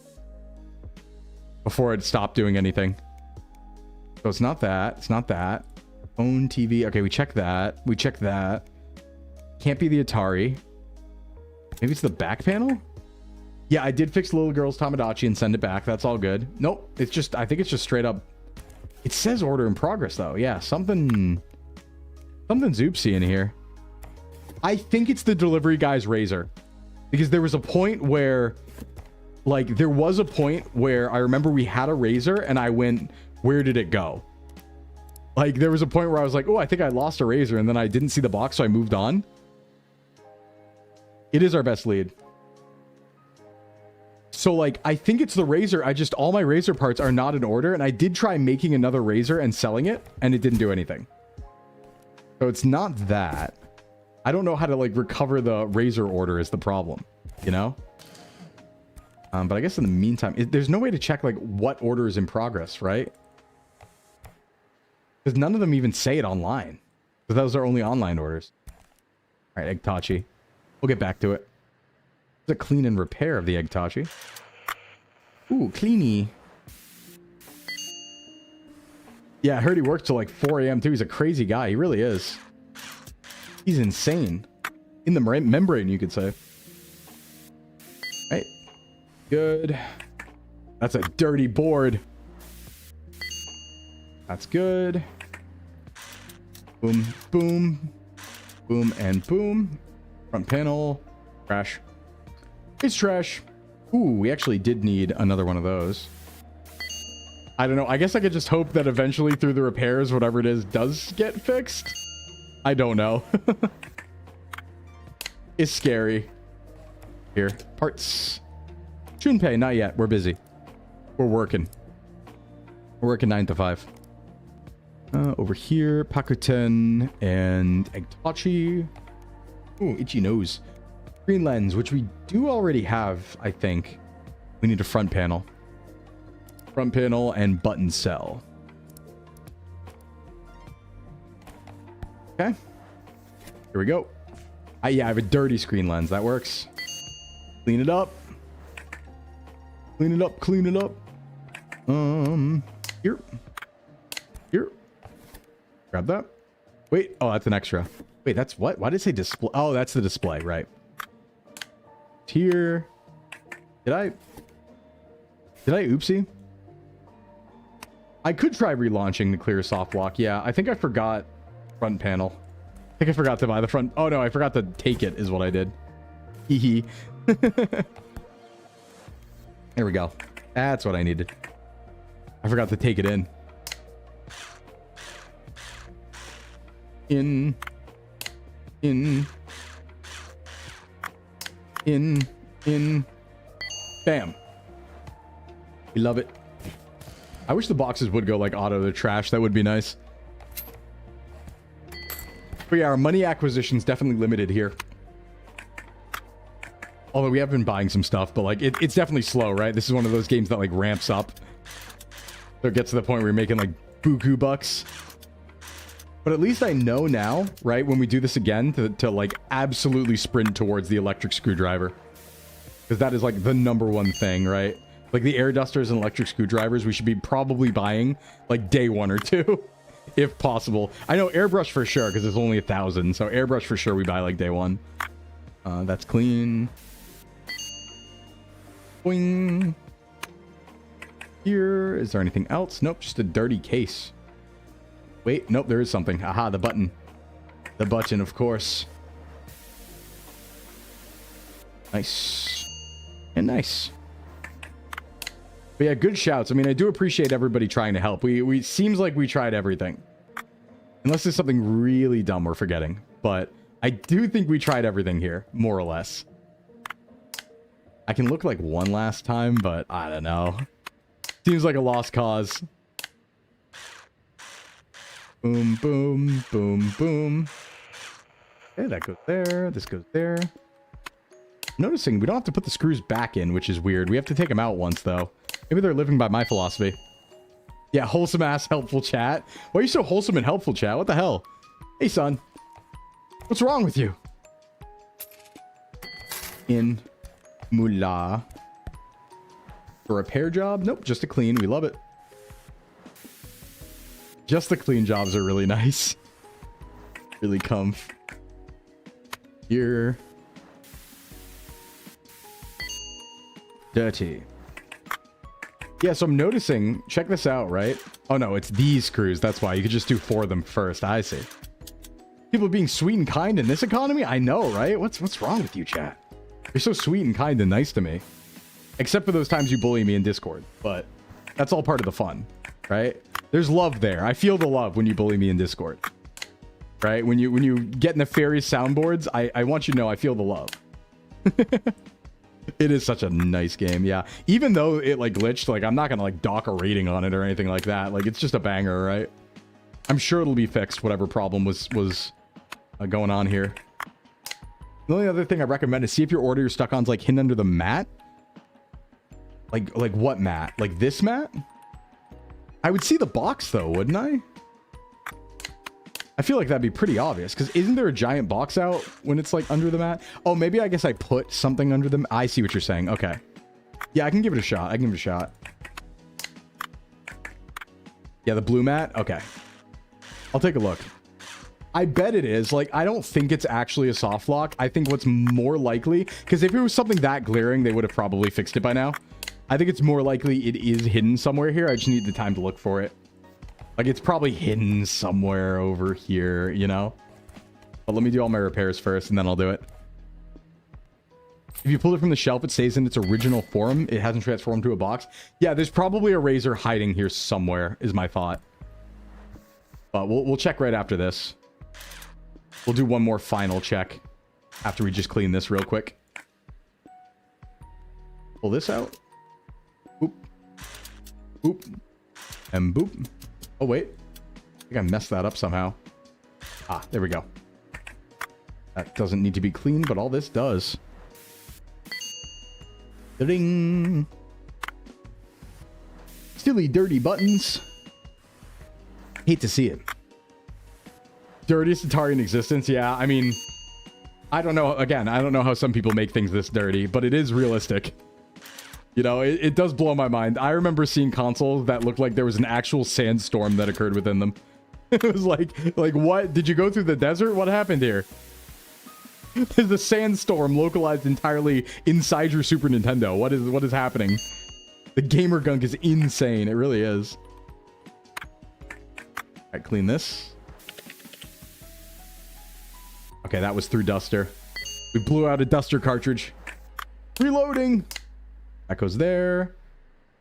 Before it stopped doing anything. So it's not that. It's not that. Phone, TV. Okay, we checked that. We checked that. Can't be the Atari. Maybe it's the back panel? Yeah, I did fix the little girl's Tamagotchi and send it back. That's all good. Nope. It's just... I think it's just straight up... It says order in progress, though. Yeah, something's oopsie in here. I think it's the delivery guy's razor. Because there was a point where... Like, there was a point where I remember we had a razor and I went, where did it go? Like, there was a point where I was like, oh, I think I lost a razor. And then I didn't see the box, so I moved on. It is our best lead. So, like, I think it's the razor. All my razor parts are not in order. And I did try making another razor and selling it. And it didn't do anything. So it's not that. I don't know how to, like, recover the razor order is the problem. You know? But I guess in the meantime, there's no way to check, like, what order is in progress, right? Because none of them even say it online. Because those are only online orders. All right, Eggtachi. We'll get back to it. There's a clean and repair of the Eggtachi. Ooh, cleany. Yeah, I heard he worked till like 4 a.m. too. He's a crazy guy. He really is. He's insane. In the membrane, you could say. Right. Good. That's a dirty board. That's good. Boom, boom, boom, and boom. Front panel. Trash. It's trash. Ooh, we actually did need another one of those. I don't know. I guess I could just hope that eventually through the repairs, whatever it is, does get fixed. I don't know. It's scary. Here. Parts. Shunpei, not yet. We're busy. We're working. We're working 9 to 5. Over here, Pakuten and Eggtachi. Ooh, itchy nose. Green lens, which we do already have, I think. We need a front panel. Front panel and button cell. Okay. Here we go. Yeah, I have a dirty screen lens. That works. Clean it up. Clean it up. Clean it up. Here. Here. Grab that. Wait. Oh, that's an extra. Wait, that's what? Why did it say display? Oh, that's the display, right? Here. Did I oopsie? I could try relaunching the clear soft lock. Yeah, I think I forgot front panel. I think I forgot to buy the front. Oh no, I forgot to take it is what I did. Hee hee. There we go. That's what I needed. I forgot to take it in. In. Bam. We love it. I wish the boxes would go like auto to trash. That would be nice. But yeah, our money acquisition's definitely limited here. Although we have been buying some stuff, but like it's definitely slow, right? This is one of those games that like ramps up. So it gets to the point where you're making like buku bucks. But at least I know now, right, when we do this again, to like absolutely sprint towards the electric screwdriver. Because that is like the #1 thing, right? Like the air dusters and electric screwdrivers, we should be probably buying like day 1 or 2, if possible. I know airbrush for sure, because there's only 1,000. So airbrush for sure we buy like day 1. That's clean. Boing. Here, is there anything else? Nope, just a dirty case. Wait, nope, there is something. Aha, the button. The button, of course. Nice. And nice. But yeah, good shouts. I mean, I do appreciate everybody trying to help. We seems like we tried everything. Unless there's something really dumb we're forgetting. But I do think we tried everything here, more or less. I can look like one last time, but I don't know. Seems like a lost cause. Boom, boom, boom, boom. Okay, that goes there. This goes there. Noticing we don't have to put the screws back in, which is weird. We have to take them out once, though. Maybe they're living by my philosophy. Yeah, wholesome ass helpful chat. Why are you so wholesome and helpful, chat? What the hell? Hey, son. What's wrong with you? In Moolah. For a repair job? Nope, just a clean. We love it. Just the clean jobs are really nice. Really comf. Here. Dirty. Yeah, so I'm noticing, check this out, right? Oh no, it's these screws. That's why you could just do 4 of them first. I see. People being sweet and kind in this economy? I know, right? What's wrong with you, chat? You're so sweet and kind and nice to me. Except for those times you bully me in Discord. But that's all part of the fun, right? There's love there. I feel the love when you bully me in Discord. Right? When you get nefarious soundboards, I want you to know I feel the love. It is such a nice game, yeah. Even though it like glitched, like I'm not gonna like dock a rating on it or anything like that. Like it's just a banger, right? I'm sure it'll be fixed, whatever problem was going on here. The only other thing I recommend is see if your order you're stuck on's like hidden under the mat. Like what mat? Like this mat? I would see the box though, wouldn't I? I feel like that'd be pretty obvious, because isn't there a giant box out when it's like under the mat? Oh, maybe I guess I put something under them. I see what you're saying. Okay. Yeah, I can give it a shot. I can give it a shot. Yeah, the blue mat? Okay. I'll take a look. I bet it is. Like, I don't think it's actually a soft lock. I think what's more likely, because if it was something that glaring, they would have probably fixed it by now. I think it's more likely it is hidden somewhere here. I just need the time to look for it. Like, it's probably hidden somewhere over here, you know? But let me do all my repairs first, and then I'll do it. If you pull it from the shelf, it stays in its original form. It hasn't transformed to a box. Yeah, there's probably a razor hiding here somewhere, is my thought. But we'll check right after this. We'll do one more final check after we just clean this real quick. Pull this out. Boop. Boop. And boop. Oh, wait. I think I messed that up somehow. Ah, there we go. That doesn't need to be cleaned, but all this does. Ding. Silly, dirty buttons. Hate to see it. Dirtiest Atari in existence. Yeah, I mean, I don't know. Again, I don't know how some people make things this dirty, but it is realistic. You know, it does blow my mind. I remember seeing consoles that looked like there was an actual sandstorm that occurred within them. It was like what? Did you go through the desert? What happened here? There's a sandstorm localized entirely inside your Super Nintendo. What is happening? The gamer gunk is insane. It really is. All right, clean this. Okay, that was through Duster. We blew out a Duster cartridge. Reloading. That goes there.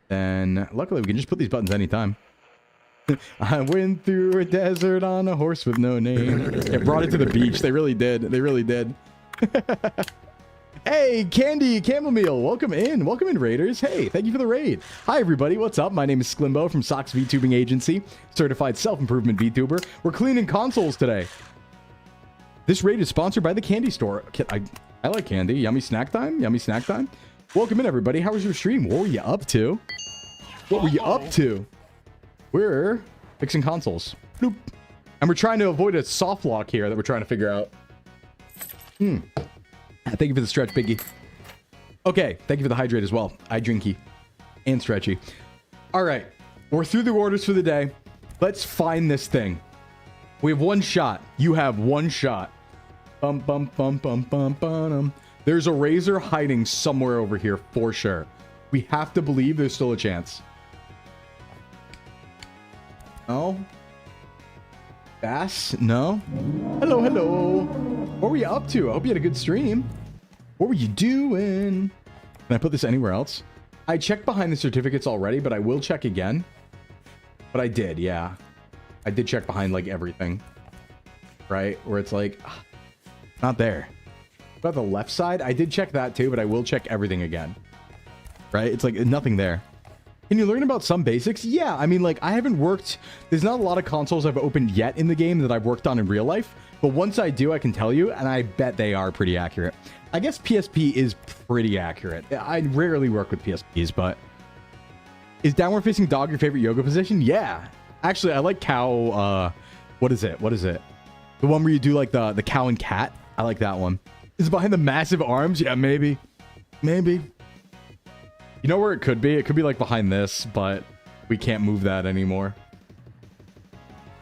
Then, luckily, we can just put these buttons anytime. I went through a desert on a horse with no name. It brought it to the beach. They really did. They really did. Hey, Candy Chamomile. Welcome in. Welcome in, Raiders. Hey, thank you for the raid. Hi, everybody. What's up? My name is Sclimbo from Sock's VTubing Agency. Certified self-improvement VTuber. We're cleaning consoles today. This raid is sponsored by the Candy Store. I like candy. Yummy snack time. Yummy snack time. Welcome in, everybody. How was your stream? What were you up to? What were you up to? We're fixing consoles. Bloop. And we're trying to avoid a soft lock here that we're trying to figure out. Thank you for the stretch, Biggie. Okay. Thank you for the hydrate as well. I drinky and stretchy. All right. We're through the orders for the day. Let's find this thing. We have one shot. You have one shot. Bum, bum, bum, bum, bum, bum. There's a razor hiding somewhere over here for sure. We have to believe there's still a chance. No. Bass? No. Hello, hello. What were you up to? I hope you had a good stream. What were you doing? Can I put this anywhere else? I checked behind the certificates already, but I will check again. But I did, yeah. I did check behind, like, everything. Right? Where it's like, not there. About the left side, I did check that too, but I will check everything again. Right? It's like nothing there. Can you learn about some basics? Yeah, I mean, like, I haven't worked... There's not a lot of consoles I've opened yet in the game that I've worked on in real life. But once I do, I can tell you, and I bet they are pretty accurate. I guess PSP is pretty accurate. I rarely work with PSPs, but... Is downward facing dog your favorite yoga position? Yeah. Actually, I like cow... What is it? What is it? The one where you do, like, the cow and cat? I like that one. Is it behind the massive arms? Yeah, maybe. Maybe. You know where it could be? It could be like behind this, but we can't move that anymore.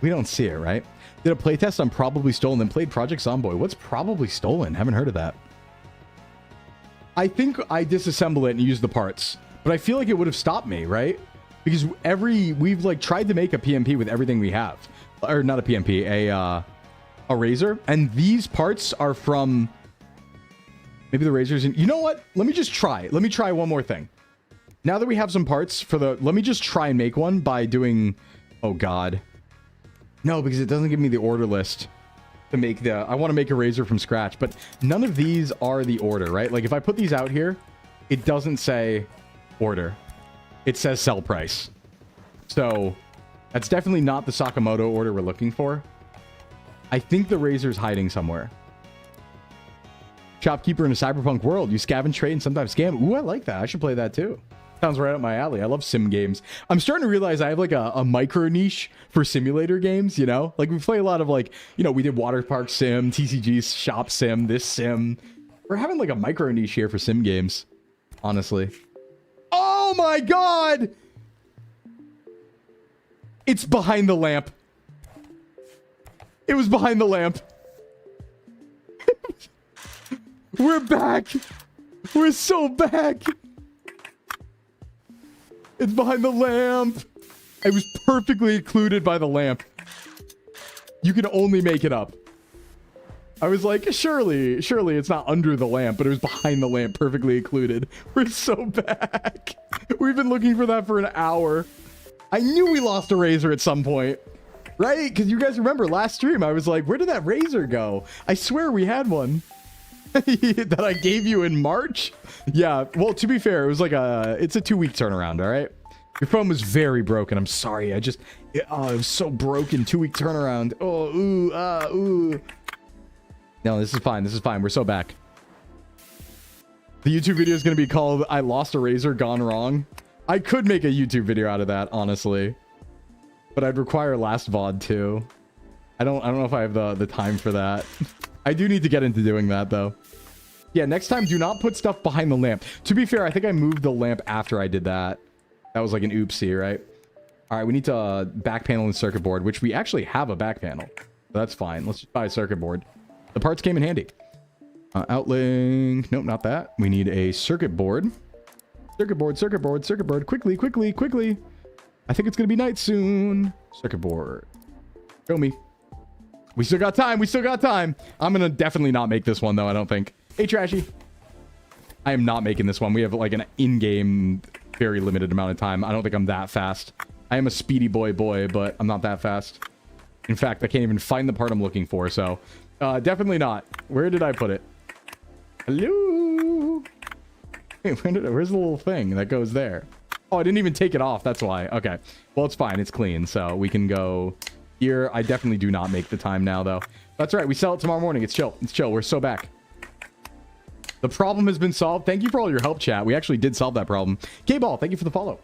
We don't see it, right? Did a playtest on Probably Stolen, then played Project Zomboid. What's Probably Stolen? Haven't heard of that. I think I disassemble it and use the parts, but I feel like it would have stopped me, right? Because we've like tried to make a PMP with everything we have, or not a PMP, a razor, and these parts are from maybe the razors. You know what? Let me just try. Let me try one more thing. Now that we have some parts for the... Let me just try and make one by doing... Oh, God. No, because it doesn't give me the order list to make the... I want to make a razor from scratch, but none of these are the order, right? Like, if I put these out here, it doesn't say order. It says sell price. So, that's definitely not the Sakamoto order we're looking for. I think the razor's hiding somewhere. Shopkeeper in a cyberpunk world. You scavenge, trade, and sometimes scam. Ooh, I like that. I should play that, too. Sounds right up my alley. I love sim games. I'm starting to realize I have like a micro niche for simulator games, you know? Like we play a lot of like, you know, we did Water Park Sim, TCG Shop Sim, this sim. We're having like a micro niche here for sim games, honestly. Oh my God! It's behind the lamp. It was behind the lamp. We're back. We're so back. It's behind the lamp. It was perfectly occluded by the lamp. You can only make it up. I was like, surely it's not under the lamp, but it was behind the lamp, perfectly occluded. We're so back. We've been looking for that for an hour. I knew we lost a razor at some point, right? Because you guys remember last stream, I was like, where did that razor go? I swear we had one that I gave you in March. Yeah, well, to be fair, it was like it's a 2-week turnaround, all right? Your phone was very broken. I'm sorry. It was so broken. 2-week turnaround. Oh, ooh. No, this is fine. This is fine. We're so back. The YouTube video is going to be called I Lost a Razor Gone Wrong. I could make a YouTube video out of that, honestly. But I'd require last VOD too. I don't know if I have the time for that. I do need to get into doing that though. Yeah, next time do not put stuff behind the lamp. To be fair, I think I moved the lamp after I did that. That was like an oopsie, right? All right, we need to back panel and circuit board, which we actually have a back panel. So that's fine. Let's just buy a circuit board. The parts came in handy. Outlink. Nope, not that. We need a circuit board. Circuit board. Quickly. I think it's going to be night soon. Circuit board. Show me. We still got time. I'm going to definitely not make this one, though, I don't think. Hey, Trashy. I am not making this one. We have like an in-game, very limited amount of time. I don't think I'm that fast. I am a speedy boy, but I'm not that fast. In fact, I can't even find the part I'm looking for, so... definitely not. Where did I put it? Hello? Wait, where's the little thing that goes there? Oh, I didn't even take it off. That's why. Okay. Well, it's fine. It's clean. So we can go here. I definitely do not make the time now, though. That's right. We sell it tomorrow morning. It's chill. We're so back. The problem has been solved. Thank you for all your help, chat. We actually did solve that problem. K-Ball, thank you for the follow.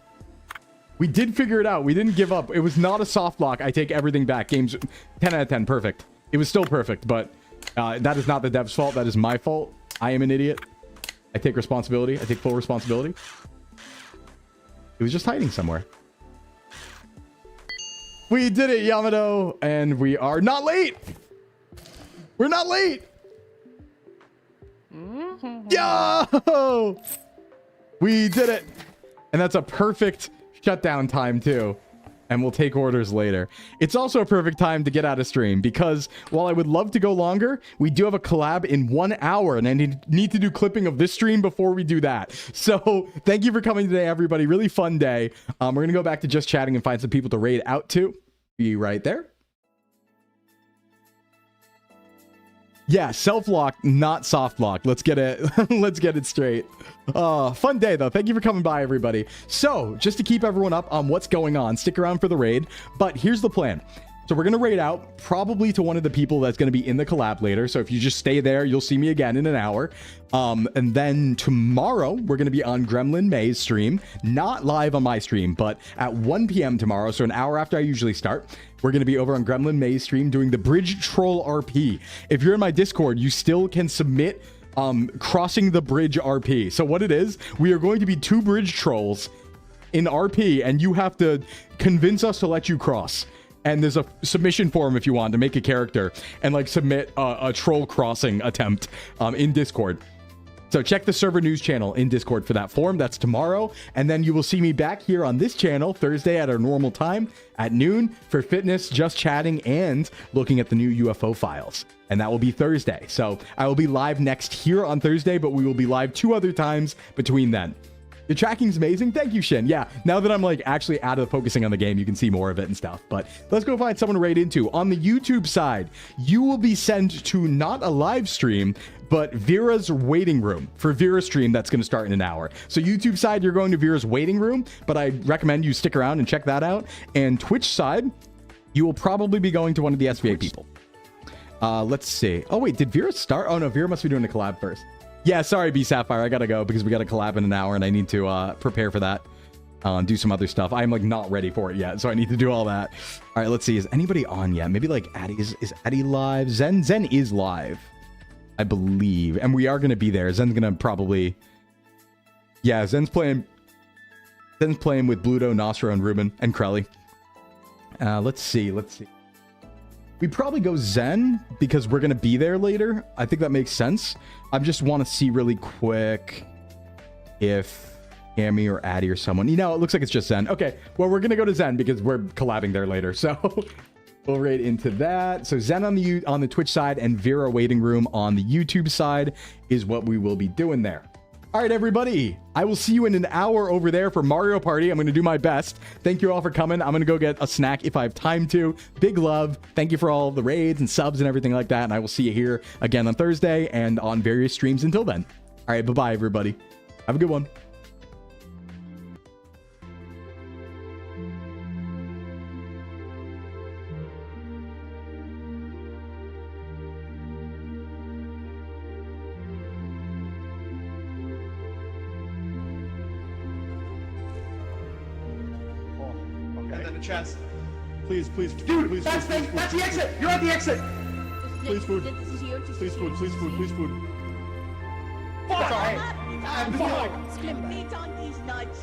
We did figure it out. We didn't give up. It was not a soft lock. I take everything back. Game's 10 out of 10. Perfect. It was still perfect, but that is not the dev's fault. That is my fault. I am an idiot. I take responsibility. I take full responsibility. It was just hiding somewhere. We did it, Yamato, and we are not late. We're not late. Yo! We did it. And that's a perfect shutdown time, too. And we'll take orders later. It's also a perfect time to get out of stream because while I would love to go longer, we do have a collab in 1 hour and I need to do clipping of this stream before we do that. So thank you for coming today, everybody. Really fun day. We're going to go back to just chatting and find some people to raid out to. Be right there. Yeah, self-lock, not soft-lock. Let's get it. Let's get it straight. Fun day, though. Thank you for coming by, everybody. So, just to keep everyone up on what's going on, stick around for the raid. But here's the plan. So we're going to raid out probably to one of the people that's going to be in the collab later. So if you just stay there, you'll see me again in an hour. And then tomorrow, we're going to be on Gremlin May's stream. Not live on my stream, but at 1 p.m. tomorrow. So an hour after I usually start. We're going to be over on Gremlin May's stream doing the Bridge Troll RP. If you're in my Discord, you still can submit Crossing the Bridge RP. So what it is, we are going to be 2 bridge trolls in RP, and you have to convince us to let you cross. And there's a submission form if you want to make a character and like submit a troll crossing attempt in Discord. So check the server news channel in Discord for that form. That's tomorrow. And then you will see me back here on this channel Thursday at our normal time at noon for fitness, just chatting, and looking at the new UFO files. And that will be Thursday. So I will be live next here on Thursday, but we will be live 2 other times between then. The tracking's amazing. Thank you, Shin. Yeah, now that I'm like actually out of focusing on the game, you can see more of it and stuff. But let's go find someone to raid into. On the YouTube side, you will be sent to not a live stream, but Vera's waiting room for Vera's stream that's going to start in an hour. So YouTube side, you're going to Vera's waiting room, but I recommend you stick around and check that out. And Twitch side, you will probably be going to one of the SVA people. Let's see. Oh, wait, did Vera start? Oh, no, Vera must be doing the collab first. Yeah, sorry, B Sapphire. I gotta go because we got a collab in an hour and I need to prepare for that. Do some other stuff. I'm like not ready for it yet, so I need to do all that. All right, let's see. Is anybody on yet? Maybe like Addy. Is Addy live? Zen is live, I believe, and we are gonna be there. Zen's gonna probably. Yeah, Zen's playing with Bluto, Nostro, and Ruben and Krelly. Let's see. We probably go Zen because we're going to be there later. I think that makes sense. I just want to see really quick if Cammy or Addy or someone. You know, it looks like it's just Zen. Okay, well, we're going to go to Zen because we're collabing there later. So we'll right into that. So Zen on the Twitch side and Vera Waiting Room on the YouTube side is what we will be doing there. All right, everybody. I will see you in an hour over there for Mario Party. I'm going to do my best. Thank you all for coming. I'm going to go get a snack if I have time to. Big love. Thank you for all the raids and subs and everything like that. And I will see you here again on Thursday and on various streams until then. All right, bye-bye, everybody. Have a good one. And then the chest. Please, Dude, that's the exit! You're at the exit! Please, food. This is you. Please, food. Fuck! Sorry. Fuck! Sclimbo. Need donkey's nudge.